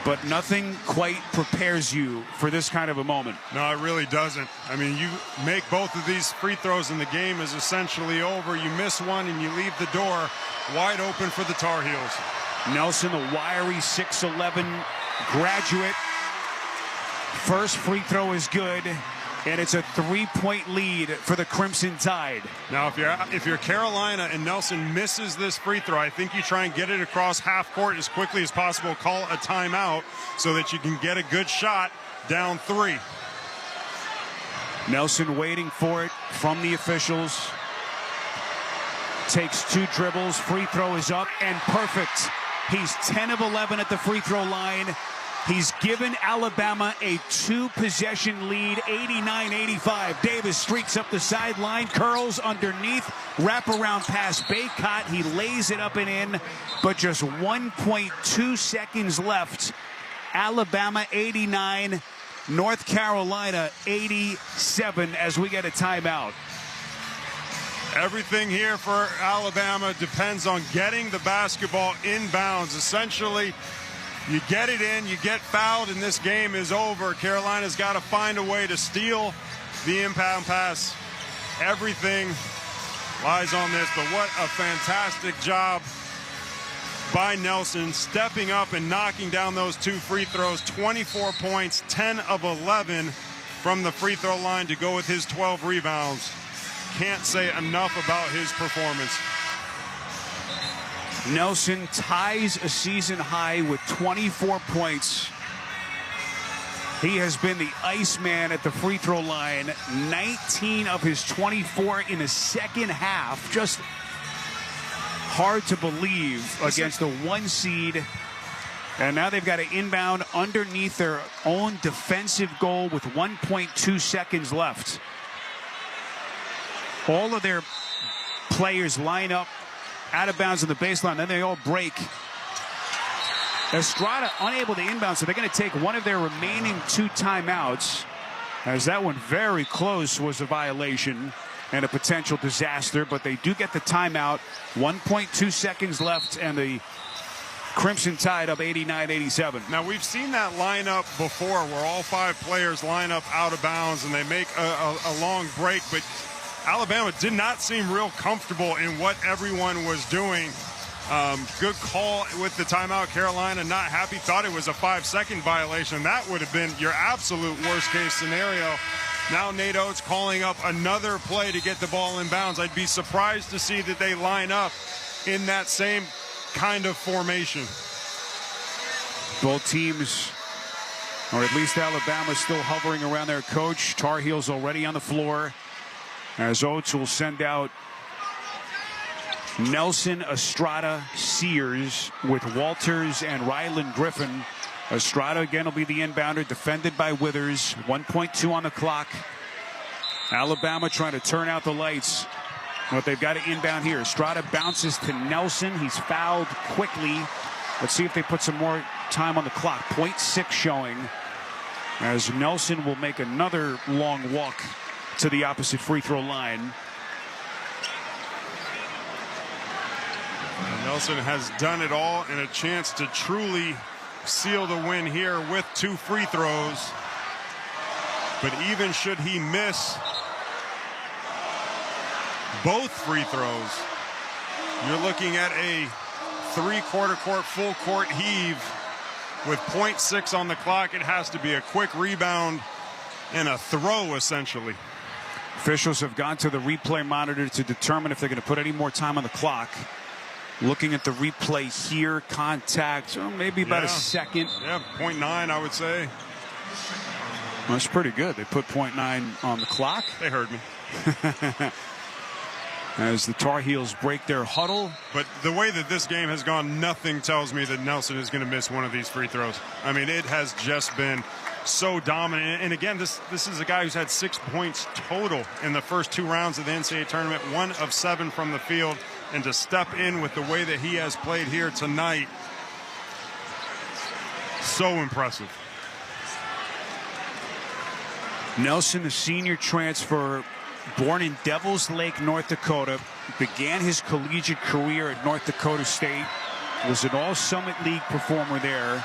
But nothing quite prepares you for this kind of a moment. No, it really doesn't. I mean, you make both of these free throws and the game is essentially over. You miss one and you leave the door wide open for the Tar Heels. Nelson, the wiry 6'11" graduate. First free throw is good, and it's a 3-point lead for the Crimson Tide. Now, if you're Carolina and Nelson misses this free throw, I think you try and get it across half court as quickly as possible, call a timeout so that you can get a good shot down 3. Nelson waiting for it from the officials. Takes 2 dribbles, free throw is up and perfect. He's 10 of 11 at the free throw line. He's given Alabama a 2-possession lead, 89-85. Davis streaks up the sideline, curls underneath, wraparound pass Bacot. He lays it up and in, but just 1.2 seconds left. Alabama 89, North Carolina 87 as we get a timeout. Everything here for Alabama depends on getting the basketball inbounds. Essentially, you get it in, you get fouled, and this game is over. Carolina's got to find a way to steal the inbound pass. Everything lies on this, but what a fantastic job by Nelson, stepping up and knocking down those 2 free throws. 24 points, 10 of 11 from the free throw line to go with his 12 rebounds. Can't say enough about his performance. Nelson ties a season high with 24 points. He has been the Iceman at the free throw line. 19 of his 24 in the second half. Just hard to believe against the 1 seed. And now they've got to inbound underneath their own defensive goal with 1.2 seconds left. All of their players line up out of bounds on the baseline. Then they all break. Estrada unable to inbound, so they're going to take one of their remaining 2 timeouts, as that one very close was a violation and a potential disaster, but they do get the timeout. 1.2 seconds left, and the Crimson tied up 89-87. Now, we've seen that lineup before where all 5 players line up out of bounds and they make a long break, but Alabama did not seem real comfortable in what everyone was doing. Good call with the timeout. Carolina not happy, thought it was a 5-second violation. That would have been your absolute worst case scenario. Now Nate Oates calling up another play to get the ball in bounds. I'd be surprised to see that they line up in that same kind of formation. Both teams, or at least Alabama, still hovering around their coach. Tar Heels already on the floor, as Oates will send out Nelson, Estrada, Sears with Walters and Ryland Griffin. Estrada again will be the inbounder, defended by Withers. 1.2 on the clock. Alabama trying to turn out the lights, but they've got to inbound here. Estrada bounces to Nelson. He's fouled quickly. Let's see if they put some more time on the clock. 0.6 showing, as Nelson will make another long walk to the opposite free throw line. Nelson has done it all, and a chance to truly seal the win here with 2 free throws. But even should he miss both free throws, you're looking at a 3/4 court, full court heave with 0.6 on the clock. It has to be a quick rebound and a throw, essentially. Officials have gone to the replay monitor to determine if they're going to put any more time on the clock. Looking at the replay here, contact, maybe about a second. Yeah, 0.9, I would say. That's pretty good. They put 0.9 on the clock. They heard me. As the Tar Heels break their huddle. But the way that this game has gone, nothing tells me that Nelson is going to miss one of these free throws. I mean, it has just been so dominant. And again, this is a guy who's had 6 points total in the first 2 rounds of the NCAA tournament, 1 of 7 from the field. And to step in with the way that he has played here tonight, so impressive. Nelson, the senior transfer, born in Devils Lake, North Dakota, began his collegiate career at North Dakota State, was an all-Summit League performer there.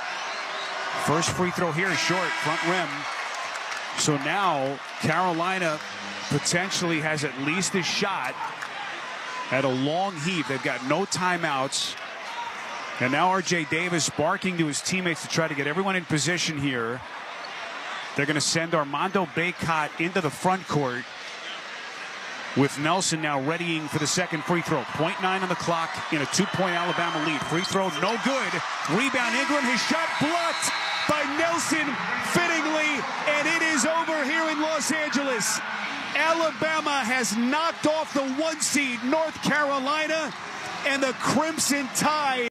First free throw here is short, front rim. So now Carolina potentially has at least a shot at a long heave. They've got no timeouts. And now R.J. Davis barking to his teammates to try to get everyone in position here. They're going to send Armando Bacot into the front court, with Nelson now readying for the second free throw. 0.9 on the clock in a 2-point Alabama lead. Free throw no good. Rebound Ingram. His shot blocked by Nelson fittingly, and it is over here in Los Angeles. Alabama has knocked off the 1 seed North Carolina, and the Crimson Tide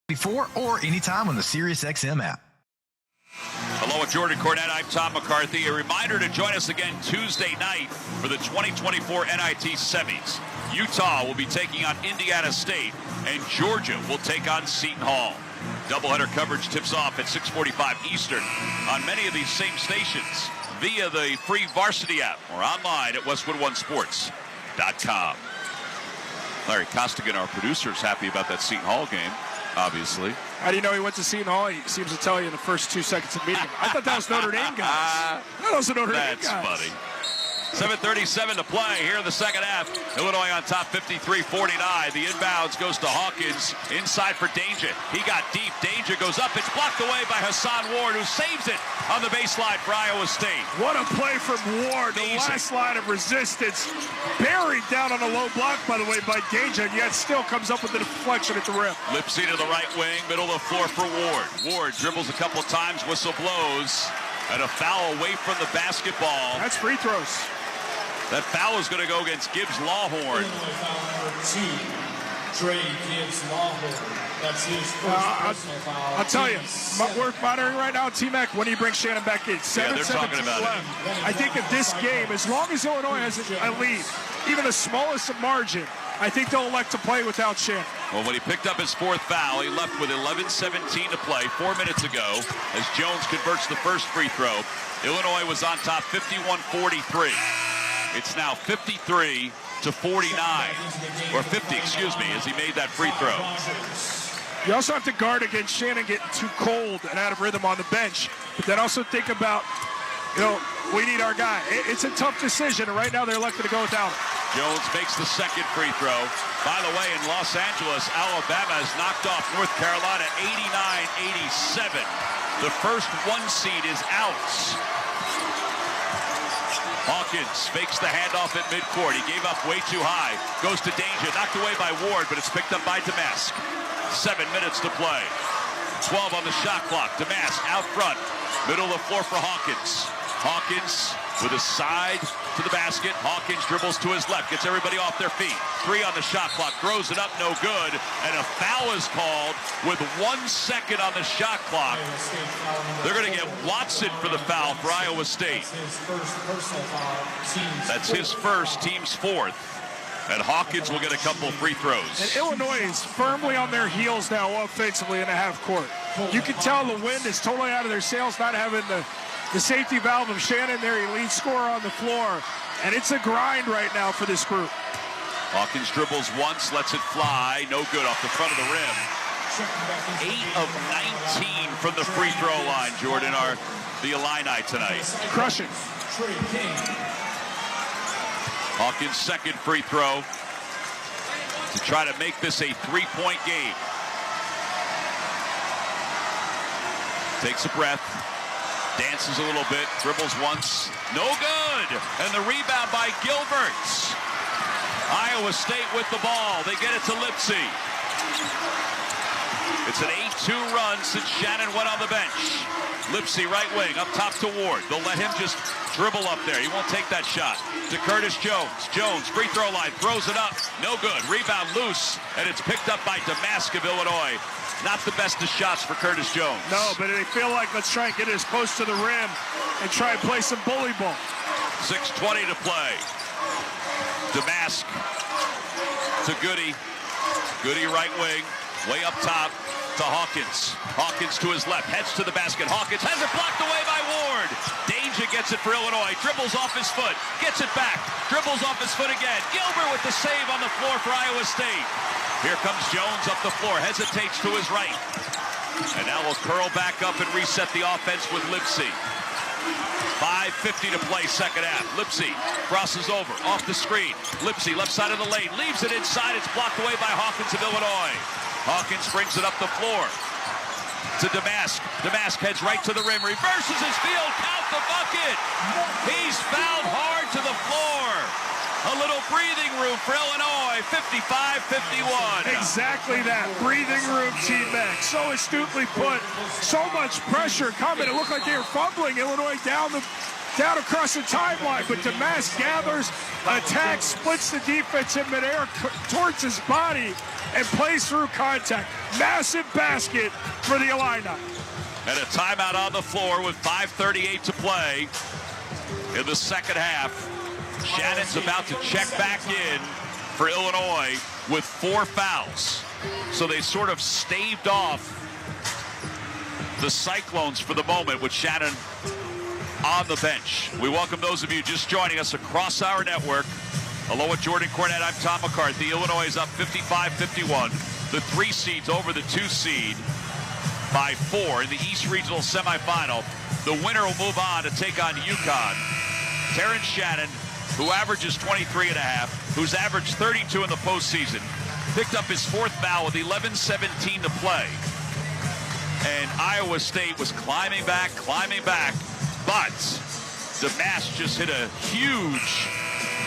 before or anytime on the SiriusXM app. Hello, with Jordan Cornette. I'm Tom McCarthy. A reminder to join us again Tuesday night for the 2024 NIT semis. Utah will be taking on Indiana State, and Georgia will take on Seton Hall. Doubleheader coverage tips off at 6:45 Eastern on many of these same stations via the free Varsity app or online at westwoodonesports.com. Larry Costigan, our producer, is happy about that Seton Hall game, obviously. How do you know he went to Seton Hall? He seems to tell you in the first 2 seconds of meeting him. I thought that was Notre Dame guys. That was a Notre Dame guys. That's funny. 7:37 to play here in the second half. Illinois on top 53-49. The inbounds goes to Hawkins. Inside for Danger. He got deep. Danger goes up. It's blocked away by Hassan Ward, who saves it on the baseline for Iowa State. What a play from Ward. The last line of resistance. Buried down on a low block, by the way, by Danger, and yet still comes up with the deflection at the rim. Lipsy to the right wing. Middle of the floor for Ward. Ward dribbles a couple times. Whistle blows. And a foul away from the basketball. That's free throws. That foul is going to go against Gibbs Lawhorn. Trey Gibbs Lawhorn. That's his first foul. I'll tell you, we're monitoring right now, T-Mac, when he brings Shannon back in. 7:17 left. I think that this game, as long as Illinois has a lead, even the smallest margin, I think they'll elect to play without Shannon. Well, when he picked up his fourth foul, he left with 11:17 to play 4 minutes ago as Jones converts the first free throw. Illinois was on top 51-43. It's now 53-49, or 50, excuse me, as he made that free throw. You also have to guard against Shannon getting too cold and out of rhythm on the bench. But then also think about, we need our guy. It's a tough decision, and right now they're elected to go without him. Jones makes the second free throw. By the way, in Los Angeles, Alabama has knocked off North Carolina 89-87. The first one seed is out. Hawkins fakes the handoff at midcourt. He gave up way too high. Goes to Danger. Knocked away by Ward, but it's picked up by Damask. 7 minutes to play. 12 on the shot clock. Damask out front. Middle of the floor for Hawkins. Hawkins with a side to the basket. Hawkins dribbles to his left. Gets everybody off their feet. 3 on the shot clock. Throws it up. No good. And a foul is called with 1 second on the shot clock. They're going to get Watson for the foul for Iowa State. That's his first, team's fourth. And Hawkins will get a couple free throws. And Illinois is firmly on their heels now offensively in the half court. You can tell the wind is totally out of their sails, not having the safety valve of Shannon, their elite scorer, on the floor. And it's a grind right now for this group. Hawkins dribbles once, lets it fly. No good off the front of the rim. 8 of 19 from the free throw line, Jordan, are the Illini tonight. Crushing. Hawkins' second free throw to try to make this a 3-point game. Takes a breath. Dances a little bit, dribbles once, no good, and the rebound by Gilbert. Iowa State with the ball, they get it to Lipsy. It's an 8-2 run since Shannon went on the bench. Lipsy right wing, up top to Ward. They'll let him just dribble up there. He won't take that shot. To Curtis Jones. Jones, free throw line, throws it up, no good. Rebound loose, and it's picked up by Damask of Illinois. Not the best of shots for Curtis Jones. No, but they feel like let's try and get it as close to the rim and try and play some bully ball. 6:20 to play. Damask to Goody. Goody right wing, way up top to Hawkins. Hawkins to his left, heads to the basket. Hawkins has it blocked away by Ward. Danger gets it for Illinois, dribbles off his foot, gets it back, dribbles off his foot again. Gilbert with the save on the floor for Iowa State. Here comes Jones up the floor, hesitates to his right. And now we'll curl back up and reset the offense with Lipsy. 5:50 to play second half. Lipsy crosses over, off the screen. Lipsy left side of the lane, leaves it inside. It's blocked away by Hawkins of Illinois. Hawkins brings it up the floor to Damask. Damask heads right to the rim, reverses his field, count the bucket. He's fouled hard to the floor. A little breathing room for Illinois, 55-51. Exactly that, breathing room, T-Mac. So astutely put, so much pressure coming. It looked like they were fumbling Illinois down across the timeline, but Damask gathers, attacks, splits the defense in midair towards his body, and plays through contact. Massive basket for the Illini. And a timeout on the floor with 5:38 to play in the second half. Shannon's about to check back in for Illinois with 4 fouls. So they sort of staved off the Cyclones for the moment with Shannon on the bench. We welcome those of you just joining us across our network. Along with Jordan Cornette, I'm Tom McCarthy. Illinois is up 55-51. The 3 seeds over the 2 seed by 4 in the East Regional semifinal. The winner will move on to take on Yukon. Terrence Shannon, who averages 23.5, who's averaged 32 in the postseason, picked up his 4th foul with 11:17 to play. And Iowa State was climbing back, but Damask just hit a huge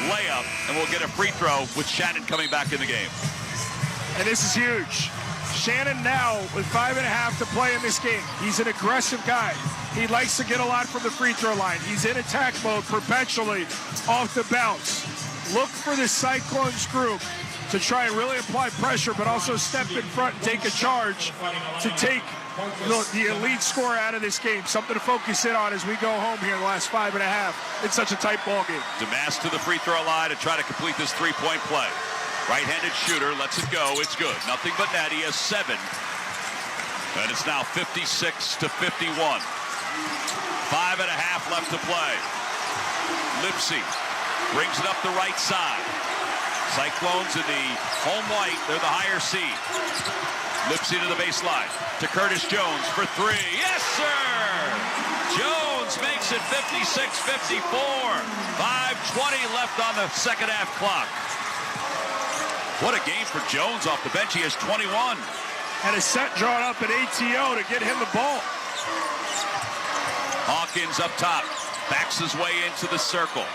layup, and we'll get a free throw with Shannon coming back in the game. And this is huge. Shannon now with 5.5 to play in this game. He's an aggressive guy. He likes to get a lot from the free throw line. He's in attack mode perpetually off the bounce. Look for the Cyclones group to try and really apply pressure, but also step in front and take a charge to take the elite score out of this game. Something to focus in on as we go home here in the last 5.5. It's such a tight ball game. Damask to the free throw line to try to complete this 3-point play. Right-handed shooter lets it go. It's good. Nothing but net. He has 7. And it's now 56-51. 5.5 left to play. Lipsy brings it up the right side. Cyclones in the home white. They're the higher seed. Lipsy to the baseline. To Curtis Jones for 3. Yes, sir! Jones makes it 56-54. 5:20 left on the second half clock. What a game for Jones off the bench. He has 21. And a set drawn up at ATO to get him the ball. Hawkins up top. Backs his way into the circle.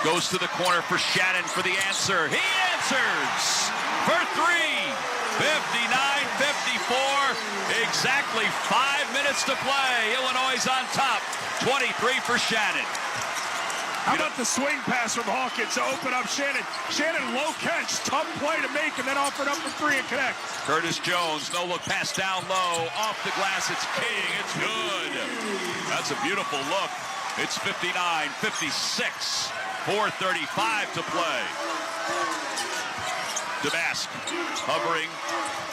Goes to the corner for Shannon for the answer. He answers for 3. 59-54. Exactly 5 minutes to play. Illinois is on top. 23 for Shannon. How about the swing pass from Hawkins to open up Shannon? Shannon low catch, tough play to make, and then offered up for 3 and connect. Curtis Jones, no look pass down low, off the glass, it's King, it's good. That's a beautiful look. It's 59-56, 4:35 to play. Damask hovering,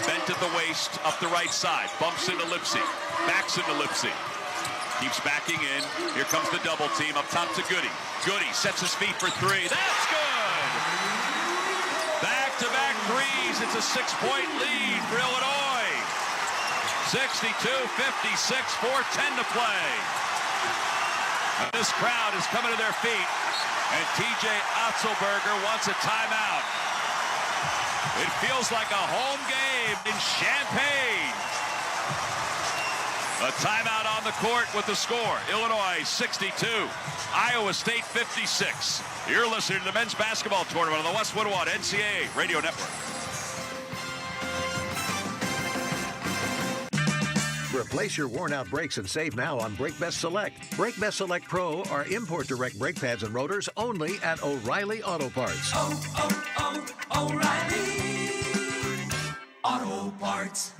bent at the waist, up the right side, bumps into Lipsy, backs into Lipsy. Keeps backing in. Here comes the double team up top to Goody. Goody sets his feet for 3. That's good! Back-to-back threes. It's a 6-point lead for Illinois. 62-56, 4:10 to play. And this crowd is coming to their feet, and TJ Otzelberger wants a timeout. It feels like a home game in Champaign. A timeout on the court with the score. Illinois 62, Iowa State 56. You're listening to the men's basketball tournament on the Westwood One NCAA Radio Network. Replace your worn-out brakes and save now on Brake Best Select. Brake Best Select Pro are import-direct brake pads and rotors only at O'Reilly Auto Parts. O'Reilly Auto Parts.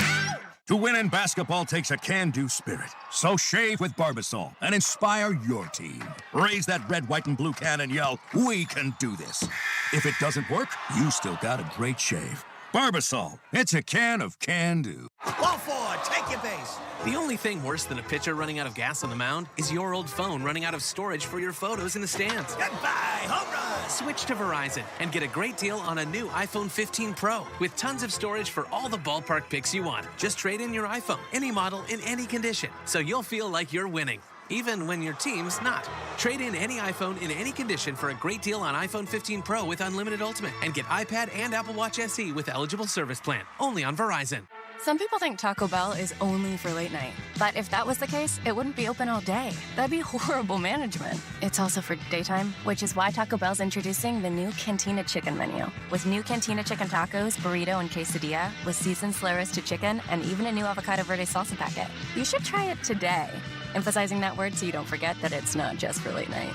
To win in basketball takes a can-do spirit. So shave with Barbasol and inspire your team. Raise that red, white, and blue can and yell, "We can do this." If it doesn't work, you still got a great shave. Barbasol, it's a can of can-do. Ball forward, take your base. The only thing worse than a pitcher running out of gas on the mound is your old phone running out of storage for your photos in the stands. Goodbye, home run. Switch to Verizon and get a great deal on a new iPhone 15 Pro with tons of storage for all the ballpark pics you want. Just trade in your iPhone, any model, in any condition, so you'll feel like you're winning, even when your team's not. Trade in any iPhone in any condition for a great deal on iPhone 15 Pro with Unlimited Ultimate and get iPad and Apple Watch SE with eligible service plan. Only on Verizon. Some people think Taco Bell is only for late night. But if that was the case, it wouldn't be open all day. That'd be horrible management. It's also for daytime, which is why Taco Bell's introducing the new Cantina Chicken menu. With new Cantina Chicken tacos, burrito, and quesadilla, with seasoned slow roasted chicken, and even a new avocado verde salsa packet. You should try it today. Emphasizing that word so you don't forget that it's not just for late night.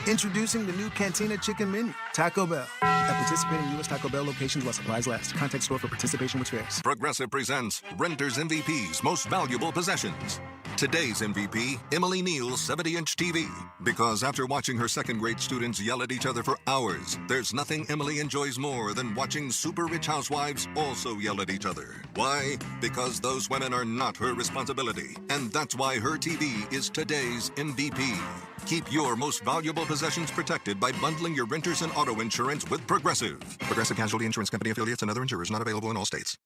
Introducing the new Cantina Chicken menu, Taco Bell. At participating U.S. Taco Bell locations while supplies last. Contact store for participation with fares. Progressive presents Renter's MVP's Most Valuable Possessions. Today's MVP, Emily Neal's 70-inch TV. Because after watching her second-grade students yell at each other for hours, there's nothing Emily enjoys more than watching super-rich housewives also yell at each other. Why? Because those women are not her responsibility. And that's why her TV is today's MVP. Keep your most valuable possessions protected by bundling your renters and auto insurance with Progressive. Progressive Casualty Insurance Company affiliates and other insurers not available in all states.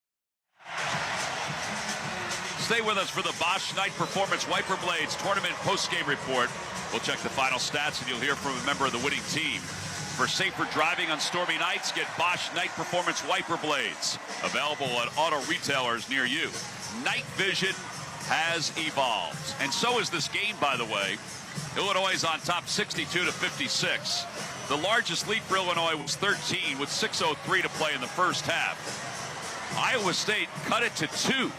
Stay with us for the Bosch Night Performance Wiper Blades Tournament postgame report. We'll check the final stats and you'll hear from a member of the winning team. For safer driving on stormy nights, get Bosch Night Performance Wiper Blades. Available at auto retailers near you. Night vision has evolved. And so is this game, by the way. Illinois is on top 62-56. The largest lead for Illinois was 13 with 6:03 to play in the first half. Iowa State cut it to 2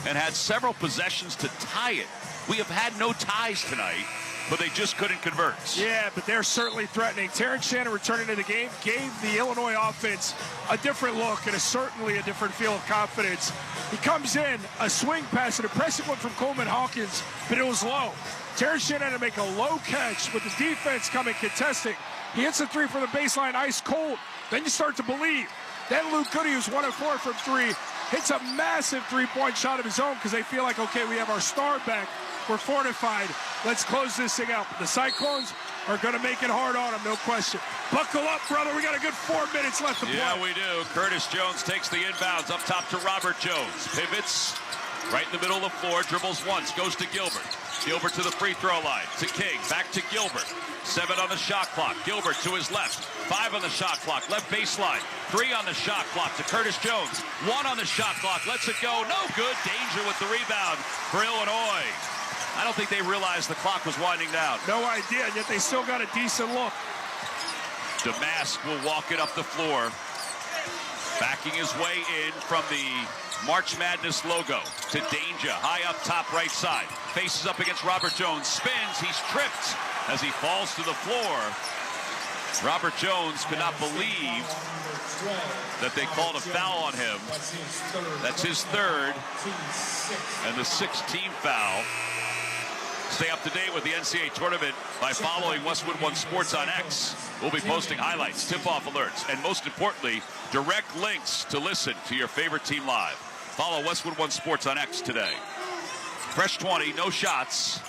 and had several possessions to tie it. We have had no ties tonight, but they just couldn't convert. Yeah, but they're certainly threatening. Terrence Shannon returning to the game gave the Illinois offense a different look and certainly a different feel of confidence. He comes in, a swing pass, an impressive one from Coleman Hawkins, but it was low. Terrence Shannon had to make a low catch with the defense coming contesting. He hits a 3 from the baseline, ice cold. Then you start to believe. Then Luke Goody, who's 1 of 4 from 3, hits a massive three-point shot of his own because they feel like, okay, we have our star back. We're fortified. Let's close this thing out. The Cyclones are going to make it hard on them, no question. Buckle up, brother. We got a good 4 minutes left to play. Yeah, we do. Curtis Jones takes the inbounds up top to Robert Jones. Pivots right in the middle of the floor. Dribbles once. Goes to Gilbert. Gilbert to the free throw line. To King. Back to Gilbert. 7 on the shot clock. Gilbert to his left. 5 on the shot clock. Left baseline. 3 on the shot clock to Curtis Jones. 1 on the shot clock. Lets it go. No good. Danger with the rebound for Illinois. I don't think they realized the clock was winding down. No idea, yet they still got a decent look. Damask will walk it up the floor. Backing his way in from the March Madness logo to Danger. High up top right side. Faces up against Robert Jones. Spins. He's tripped as he falls to the floor. Robert Jones could not believe that they called a foul on him. That's his third and the 6th team foul. Stay up to date with the NCAA tournament by following Westwood One Sports on X. We'll be posting highlights, tip-off alerts, and most importantly, direct links to listen to your favorite team live. Follow Westwood One Sports on X today. Fresh 20, no shots.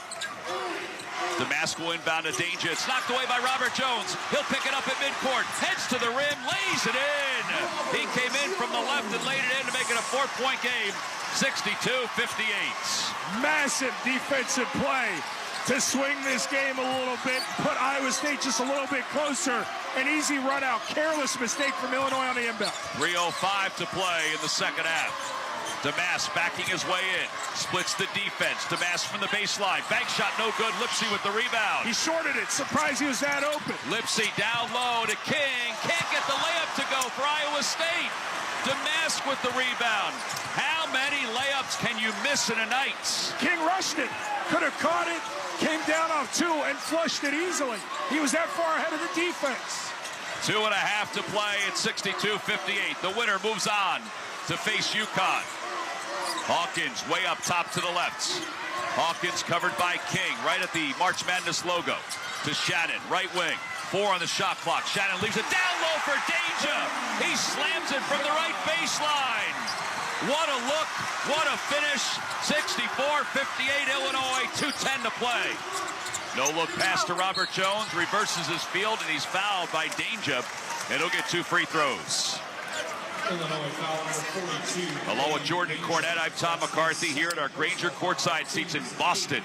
Damask will inbound to Danger. It's knocked away by Robert Jones. He'll pick it up at midcourt. Heads to the rim, lays it in. He came in from the left and laid it in to make it a 4-point game. 62-58. Massive defensive play to swing this game a little bit, put Iowa State just a little bit closer. An easy run out. Careless mistake from Illinois on the inbound. 3:05 to play in the second half. Damask backing his way in. Splits the defense. Damask from the baseline. Bank shot no good. Lipsy with the rebound. He shorted it. Surprised he was that open. Lipsy down low to King. Can't get the layup to go for Iowa State. Damask with the rebound. How many layups can you miss in a night? King rushed it. Could have caught it. Came down off 2 and flushed it easily. He was that far ahead of the defense. 2.5 to play at 62-58. The winner moves on to face Yukon. Hawkins way up top to the left. Hawkins covered by King right at the March Madness logo. To Shannon, right wing. 4 on the shot clock. Shannon leaves it down low for Danger. He slams it from the right baseline. What a look. What a finish. 64-58 Illinois. 2:10 to play. No look pass to Robert Jones. Reverses his field and he's fouled by Danger. And he'll get 2 free throws. Illinois foul number 42. Along with Jordan Cornette, I'm Tom McCarthy here at our Grainger courtside seats in Boston.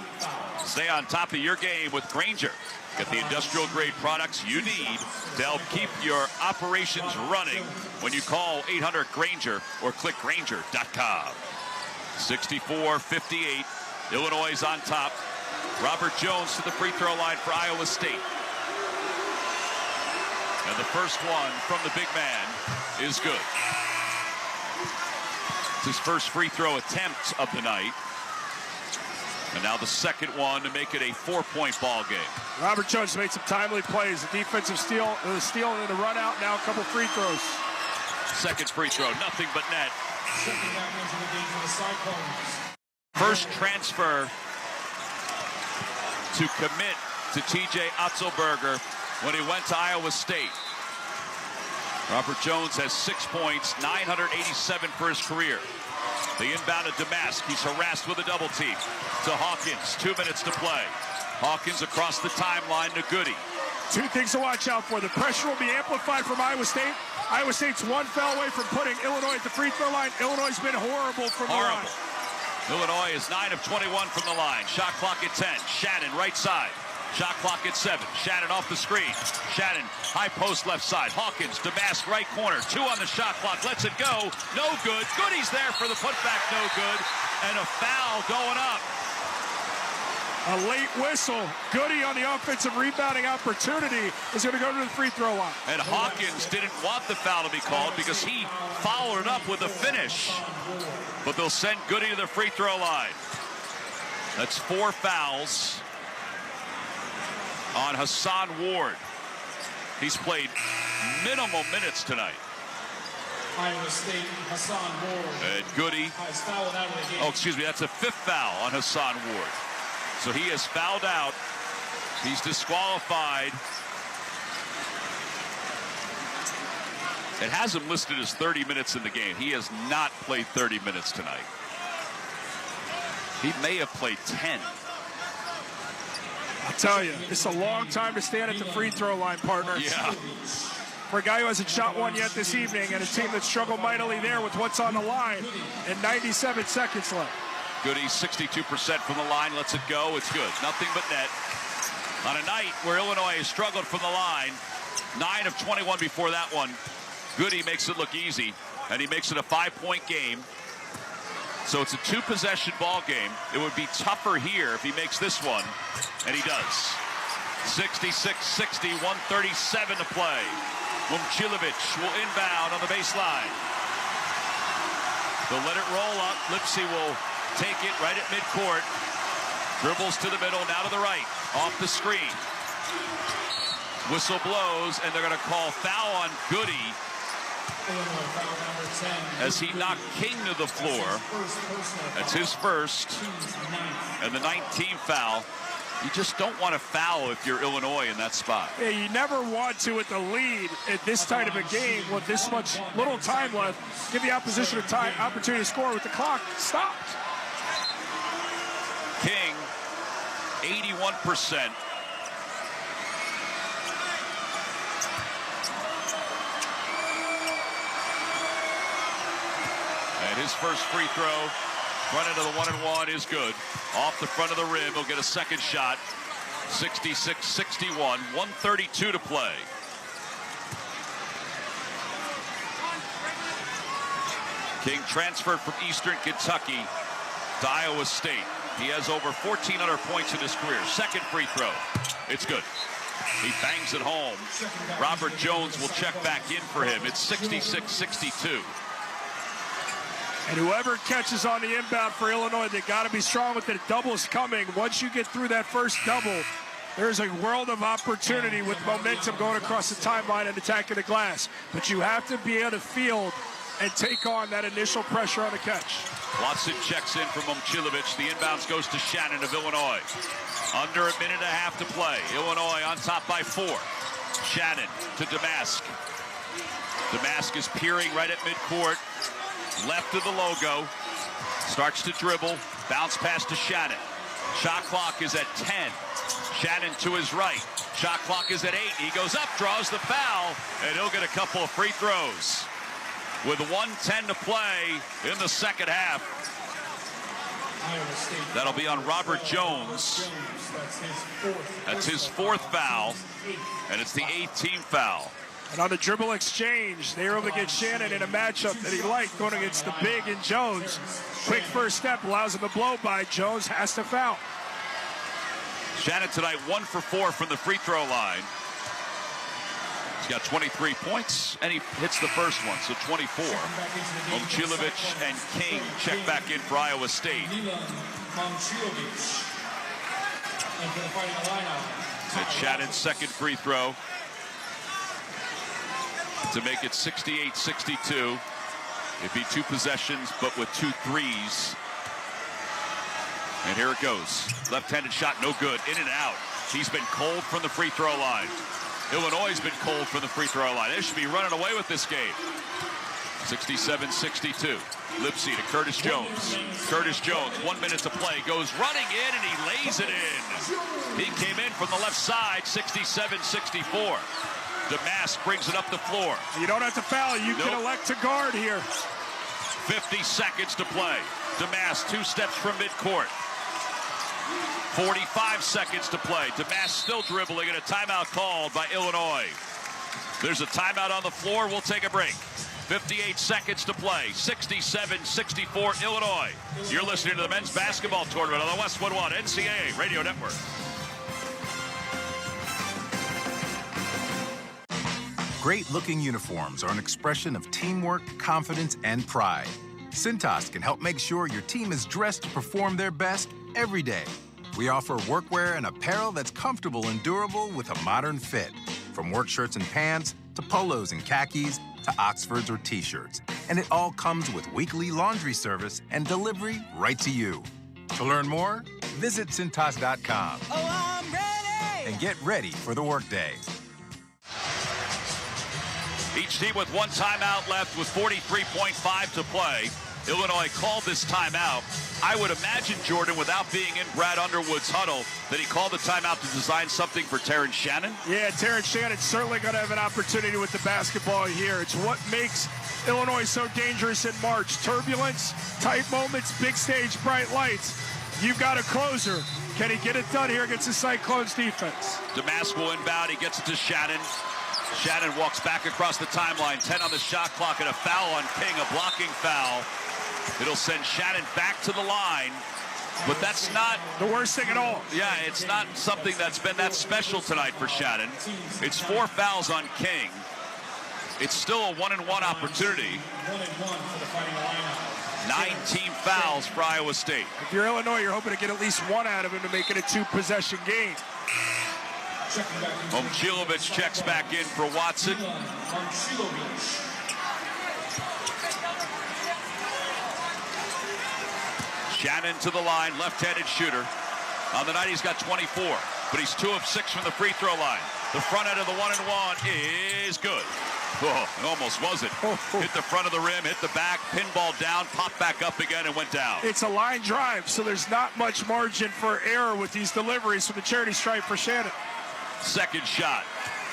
Stay on top of your game with Grainger. Get the industrial grade products you need to help keep your operations running when you call 800-GRAINGER or click Grainger.com. 64-58. Illinois is on top. Robert Jones to the free throw line for Iowa State. And the first one from the big man is good. It's his first free throw attempt of the night. And now the second one to make it a 4-point ball game. Robert Jones made some timely plays. A defensive steal and then a run out. Now a couple free throws. Second free throw, nothing but net. Second back into the game for the Cyclones. First transfer to commit to T.J. Otzelberger when he went to Iowa State. Robert Jones has 6 points, 987 for his career. The inbound to Damask. He's harassed with a double team. To Hawkins, 2 minutes to play. Hawkins across the timeline to Goody. Two things to watch out for. The pressure will be amplified from Iowa State. Iowa State's one foul away from putting Illinois at the free throw line. Illinois has been horrible from the line. Illinois is 9 of 21 from the line. Shot clock at 10. Shannon, right side. Shot clock at 7. Shannon off the screen. Shannon, high post left side. Hawkins, Damask, right corner. 2 on the shot clock. Lets it go. No good. Goody's there for the putback. No good. And a foul going up. A late whistle. Goody on the offensive rebounding opportunity is going to go to the free throw line. And Hawkins didn't want the foul to be called because he followed it up with a finish. But they'll send Goody to the free throw line. That's 4 fouls on Hassan Ward. He's played minimal minutes tonight. Iowa State, Hassan Ward. And Goody. Oh, excuse me, that's a 5th foul on Hassan Ward. So he has fouled out. He's disqualified. It has him listed as 30 minutes in the game. He has not played 30 minutes tonight. He may have played 10. I'll tell you, it's a long time to stand at the free throw line, partner. Yeah. For a guy who hasn't shot one yet this evening and a team that struggled mightily there with what's on the line and 97 seconds left. Goody, 62% from the line, lets it go. It's good. Nothing but net. On a night where Illinois has struggled from the line, 9 of 21 before that one, Goody makes it look easy, and he makes it a 5-point game. So it's a 2-possession ball game. It would be tougher here if he makes this one, and he does. 66-60, 137 to play. Momcilovic will inbound on the baseline. They'll let it roll up. Lipsy will take it right at midcourt. Dribbles to the middle, now to the right. Off the screen. Whistle blows, and they're going to call foul on Goody as he knocked King to the floor. That's his first. And the 19th foul. You just don't want to foul if you're Illinois in that spot. Yeah, you never want to, with the lead at this tight of a game with this much little time left, give the opposition a opportunity to score with the clock stopped. King, 81%. And his first free throw, front into the 1-and-1 is good. Off the front of the rim, he'll get a second shot. 66-61, 132 to play. King transferred from Eastern Kentucky to Iowa State. He has over 1,400 points in his career. Second free throw. It's good. He bangs it home. Robert Jones will check back in for him. It's 66-62. And whoever catches on the inbound for Illinois, they got to be strong with the doubles coming. Once you get through that first double, there's a world of opportunity with momentum going across the timeline and attacking the glass. But you have to be able to field and take on that initial pressure on the catch. Watson checks in from Momcilovic. The inbounds goes to Shannon of Illinois. Under a minute and a half to play. Illinois on top by 4. Shannon to Damask. Damask is peering right at midcourt. Left of the logo. Starts to dribble. Bounce pass to Shannon. Shot clock is at 10. Shannon to his right. Shot clock is at 8. He goes up, draws the foul, and he'll get a couple of free throws. With 1:10 to play in the second half. That'll be on Robert Jones. That's his 4th foul, and it's the 18th foul. And on the dribble exchange, they were able to get Shannon in a matchup that he liked going against the big and Jones. Quick first step allows him to blow by. Jones has to foul. Shannon tonight 1 for 4 from the free throw line. He's got 23 points, and he hits the first one, so 24. Momcilovic and King check back in for Iowa State. And Shannon's second free throw to make it 68-62. It'd be 2 possessions, but with 2 threes. And here it goes. Left-handed shot, no good. In and out. He's been cold from the free throw line. Illinois has been cold from the free throw line. They should be running away with this game. 67-62. Lipsy to Curtis Jones. Curtis Jones, 1 minute to play, goes running in, and he lays it in. He came in from the left side, 67-64. Damask brings it up the floor. You don't have to foul. You can elect to guard here. 50 seconds to play. Damask 2 steps from midcourt. 45 seconds to play. Damask still dribbling, and a timeout called by Illinois. There's a timeout on the floor. We'll take a break. 58 seconds to play. 67-64 Illinois. You're listening to the men's basketball tournament on the Westwood One NCAA Radio Network. Great-looking uniforms are an expression of teamwork, confidence, and pride. Cintas can help make sure your team is dressed to perform their best every day. We offer workwear and apparel that's comfortable and durable with a modern fit. From work shirts and pants, to polos and khakis, to Oxfords or T-shirts. And it all comes with weekly laundry service and delivery right to you. To learn more, visit Cintas.com. Oh, I'm ready! And get ready for the workday. Each team with 1 timeout left with 43.5 to play. Illinois called this timeout. I would imagine, Jordan, without being in Brad Underwood's huddle, that he called the timeout to design something for Terrence Shannon? Yeah, Terrence Shannon's certainly going to have an opportunity with the basketball here. It's what makes Illinois so dangerous in March. Turbulence, tight moments, big stage, bright lights. You've got a closer. Can he get it done here against the Cyclones defense? Damask will inbound. He gets it to Shannon. Shannon walks back across the timeline. 10 on the shot clock and a foul on King, a blocking foul. It'll send Shannon back to the line, but that's not the worst thing at all. Yeah, it's not something that's been that special tonight for Shannon. It's 4 fouls on King. It's still a 1-and-1 opportunity. 19 fouls for Iowa State. If you're Illinois, you're hoping to get at least 1 out of him to make it a 2-possession game. Momcilovic checks back in for Watson. Shannon to the line, left-handed shooter. On the night, he's got 24, but he's 2 of 6 from the free throw line. The front end of the 1-and-1 is good. Oh, it almost wasn't. Hit the front of the rim, hit the back, pinball down, popped back up again, and went down. It's a line drive, so there's not much margin for error with these deliveries from the charity stripe for Shannon. Second shot.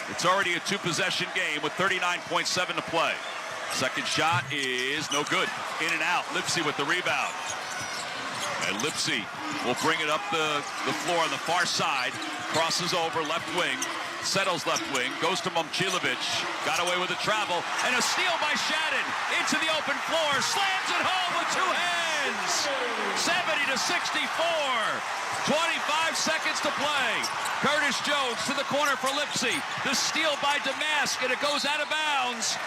It's already a 2-possession game with 39.7 to play. Second shot is no good. In and out. Lipsy with the rebound. And Lipsy will bring it up the floor on the far side. Crosses over left wing. Settles left wing. Goes to Momcilovic. Got away with the travel. And a steal by Shannon. Into the open floor. Slams it home with 2 hands. 70-64. 25 seconds to play. Curtis Jones to the corner for Lipsy. The steal by Damask, and it goes out of bounds.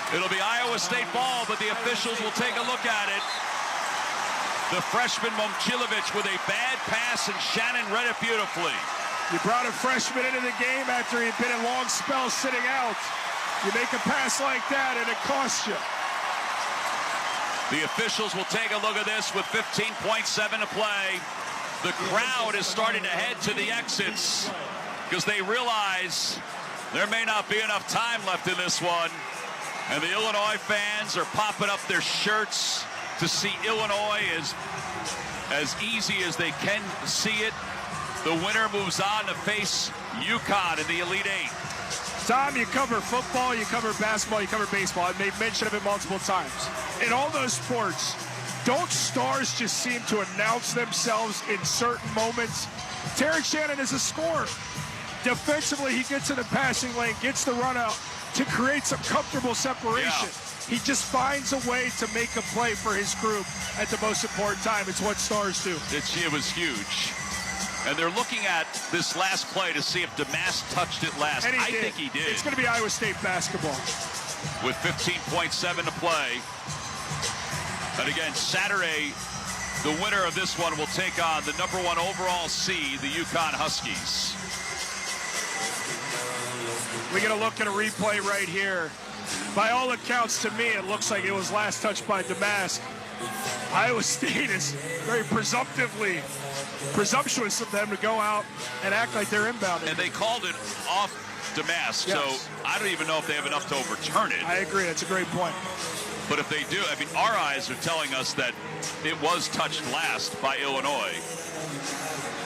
It'll be Iowa State ball, but the officials will take a look at it. The freshman Momcilovic with a bad pass, and Shannon read it beautifully. You brought a freshman into the game after he'd been in long spells sitting out. You make a pass like that, and it costs you. The officials will take a look at this with 15.7 to play. The crowd is starting to head to the exits because they realize there may not be enough time left in this one. And the Illinois fans are popping up their shirts to see Illinois as easy as they can see it. The winner moves on to face Yukon in the Elite Eight. Tom, you cover football, you cover basketball, you cover baseball. I've made mention of it multiple times. In all those sports, don't stars just seem to announce themselves in certain moments? Terrence Shannon is a scorer. Defensively, he gets in the passing lane, gets the run out to create some comfortable separation. Yeah. He just finds a way to make a play for his group at the most important time. It's what stars do. It was huge. And they're looking at this last play to see if Damask touched it last. I think he did. It's going to be Iowa State basketball. With 15.7 to play. And again, Saturday, the winner of this one will take on the #1 overall seed, the Yukon Huskies. We're going to look at a replay right here. By all accounts, to me, it looks like it was last touched by Damask. Iowa State is very presumptuous of them to go out and act like they're inbounding. And they called it off Damask, yes. so I don't even know if they have enough to overturn it. I agree. That's a great point. But if they do, I mean, our eyes are telling us that it was touched last by Illinois.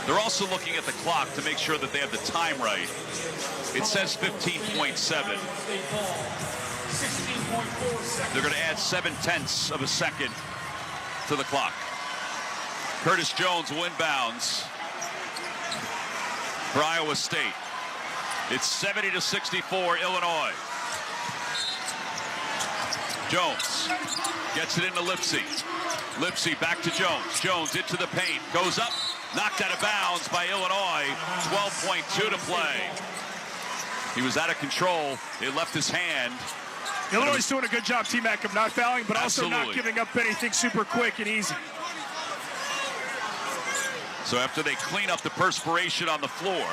They're also looking at the clock to make sure that they have the time right. It says 15.7. They're going to add 0.7 of a second to the clock. Curtis Jones will inbounds for Iowa State. It's 70-64 Illinois. Jones gets it into Lipsy. Lipsy back to Jones. Jones into the paint. Goes up. Knocked out of bounds by Illinois. 12.2 to play. He was out of control. It left his hand. Illinois is doing a good job, T-Mac, of not fouling, but Absolutely. also not giving up anything super quick and easy. So after they clean up the perspiration on the floor,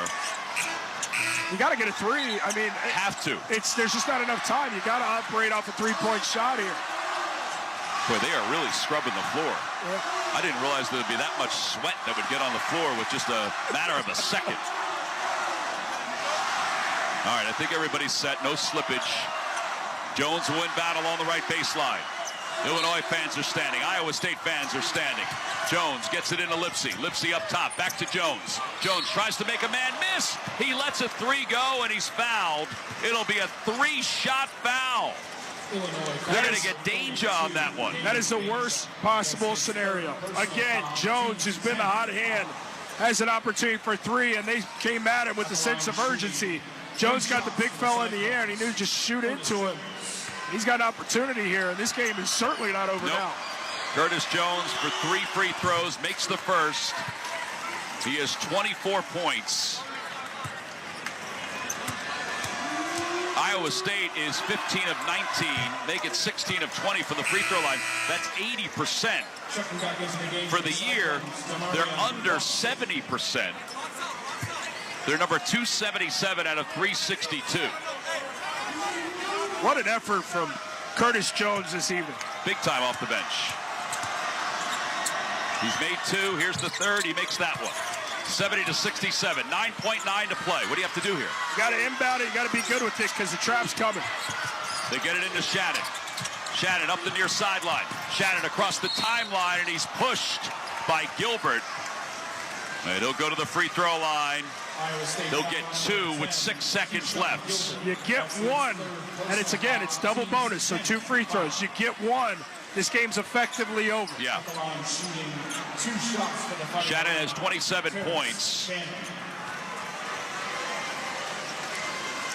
you got to get a three. I mean, there's just not enough time. You got to operate off a three-point shot here. Boy, they are really scrubbing the floor. Yeah. I didn't realize there'd be that much sweat that would get on the floor with just a matter of a second. All right, I think everybody's set. No slippage. Jones will inbound along the right baseline. Illinois fans are standing. Iowa State fans are standing. Jones gets it into Lipsy. Lipsy up top. Back to Jones. Jones tries to make a man miss. He lets a three go, and he's fouled. It'll be a three-shot foul. They're going to get danger on that one. That is the worst possible scenario. Again, Jones, who's been the hot hand, has an opportunity for three, and they came at him with a sense of urgency. Jones got the big fella in the air, and he knew to just shoot into him. He's got an opportunity here, and this game is certainly not over now. Curtis Jones for 3 free throws, makes the first. He has 24 points. Iowa State is 15 of 19. They get 16 of 20 from the free throw line. That's 80%. For the year, they're under 70%. They're number 277 out of 362. What an effort from Curtis Jones this evening. Big time off the bench. He's made 2. Here's the third. He makes that one. 70-67. 9.9 to play. What do you have to do here? You got to inbound it. You got to be good with it because the trap's coming. They get it into Shannon. Shannon up the near sideline. Shannon across the timeline, and he's pushed by Gilbert. And he'll go to the free throw line. They'll get 2 with 6 seconds left. You get 1, and it's double bonus, so 2 free throws. You get 1, this game's effectively over. Yeah. Shannon has 27 points.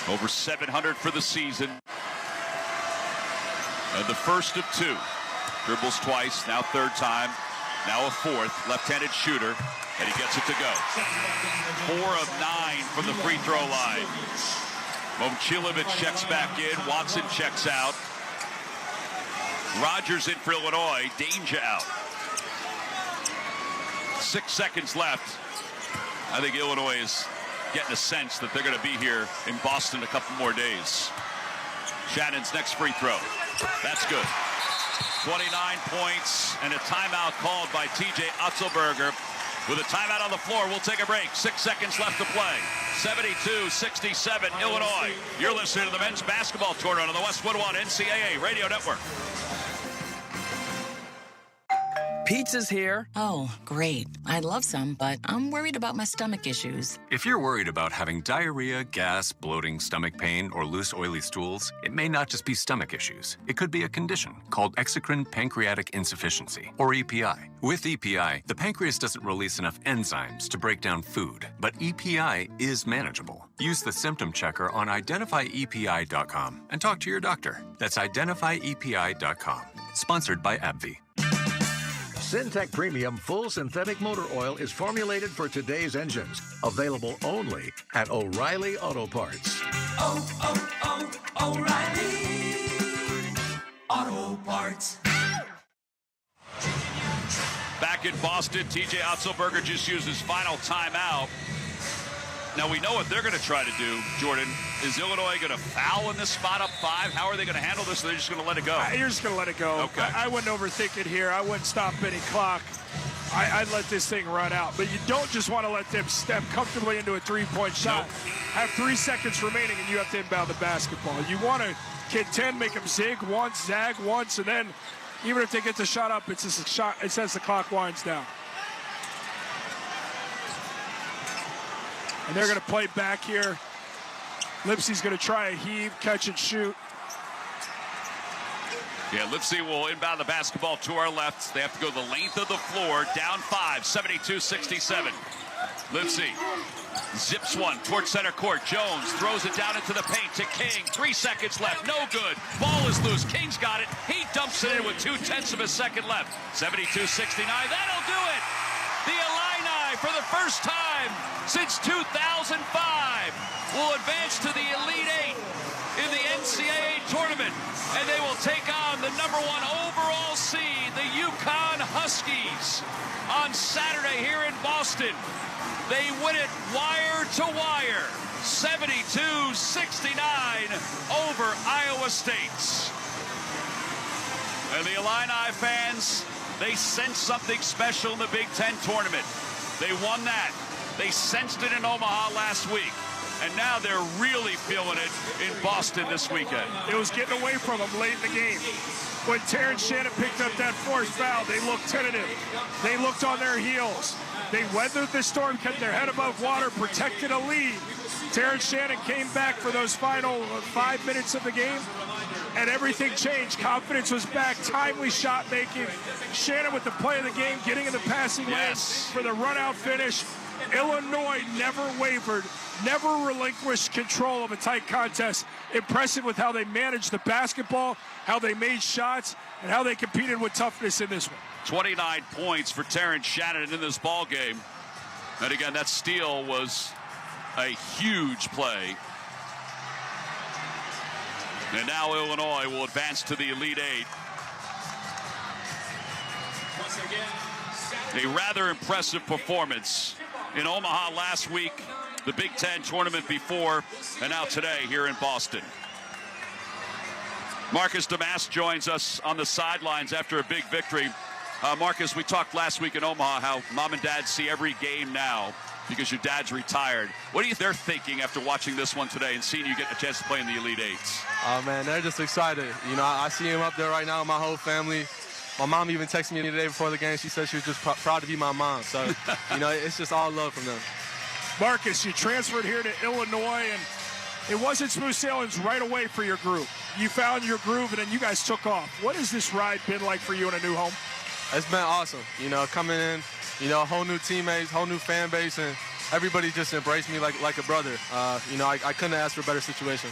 Over 700 for the season. And the first of 2. Dribbles twice, now third time. Now a fourth, left-handed shooter. And he gets it to go. 4 of 9 from the free throw line. Momcilovic checks back in. Watson checks out. Rogers in for Illinois. Danger out. 6 seconds left. I think Illinois is getting a sense that they're going to be here in Boston a couple more days. Shannon's next free throw. That's good. 29 points and a timeout called by T.J. Otzelberger. With a timeout on the floor, we'll take a break. 6 seconds left to play. 72-67, Illinois. You're listening to the men's basketball tournament on the Westwood One NCAA Radio Network. Pizza's here. Oh, great. I'd love some, but I'm worried about my stomach issues. If you're worried about having diarrhea, gas, bloating, stomach pain, or loose, oily stools, it may not just be stomach issues. It could be a condition called exocrine pancreatic insufficiency, or EPI. With EPI, the pancreas doesn't release enough enzymes to break down food, but EPI is manageable. Use the symptom checker on identifyepi.com and talk to your doctor. That's identifyepi.com. Sponsored by AbbVie. Syntec Premium Full Synthetic Motor Oil is formulated for today's engines. Available only at O'Reilly Auto Parts. O'Reilly Auto Parts. Back in Boston, T.J. Otzelberger just used his final timeout. Now we know what they're going to try to do, Jordan. Is Illinois going to foul in this spot up 5? How are they going to handle this? Or are they just going to let it go? You're just going to let it go. Okay. I wouldn't overthink it here. I wouldn't stop any clock. I'd let this thing run out. But you don't just want to let them step comfortably into a three-point shot. Nope. Have 3 seconds remaining, and you have to inbound the basketball. You want to contend, make them zig once, zag once, and then even if they get the shot up, it's just a shot. It says the clock winds down. And they're going to play back here. Lipsey's going to try a heave, catch and shoot. Yeah, Lipsey will inbound the basketball to our left. They have to go the length of the floor, down 5, 72-67. Lipsey zips one towards center court. Jones throws it down into the paint to King. 3 seconds left, no good. Ball is loose, King's got it. He dumps it in with 0.2 of a second left. 72-69, that'll do it. The Illini, for the first time since 2005, will advance to the Elite Eight in the NCAA tournament, and they will take on the #1 overall seed, the Yukon-Huskies, on Saturday here in Boston. They win it wire to wire, 72-69 over Iowa State. And the Illini fans, they sensed something special in the Big Ten tournament. They won that. They sensed it in Omaha last week. And now they're really feeling it in Boston this weekend. It was getting away from them late in the game. When Terrence Shannon picked up that forced foul, they looked tentative. They looked on their heels. They weathered the storm, kept their head above water, protected a lead. Terrence Shannon came back for those final 5 minutes of the game, and everything changed. Confidence was back, timely shot making. Shannon with the play of the game, getting in the passing lane for the run-out finish. Illinois never wavered, never relinquished control of a tight contest. Impressive with how they managed the basketball, how they made shots, and how they competed with toughness in this one. 29 points for Terrence Shannon in this ball game. And again, that steal was a huge play. And now Illinois will advance to the Elite Eight. Once again, A rather impressive performance in Omaha last week, the Big Ten tournament before, and now today here in Boston. Marcus Damas joins us on the sidelines after a big victory. Marcus, we talked last week in Omaha how mom and dad see every game now because your dad's retired. What are they're thinking after watching this one today and seeing you get a chance to play in the Elite Eights? Oh, man, they're just excited. You know, I see him up there right now, my whole family. My mom even texted me the day before the game. She said she was just proud to be my mom. So, you know, it's just all love from them. Marcus, you transferred here to Illinois, and it wasn't smooth sailings right away for your group. You found your groove, and then you guys took off. What has this ride been like for you in a new home? It's been awesome. You know, coming in, you know, whole new teammates, whole new fan base, and everybody just embraced me like a brother. You know, I couldn't ask for a better situation.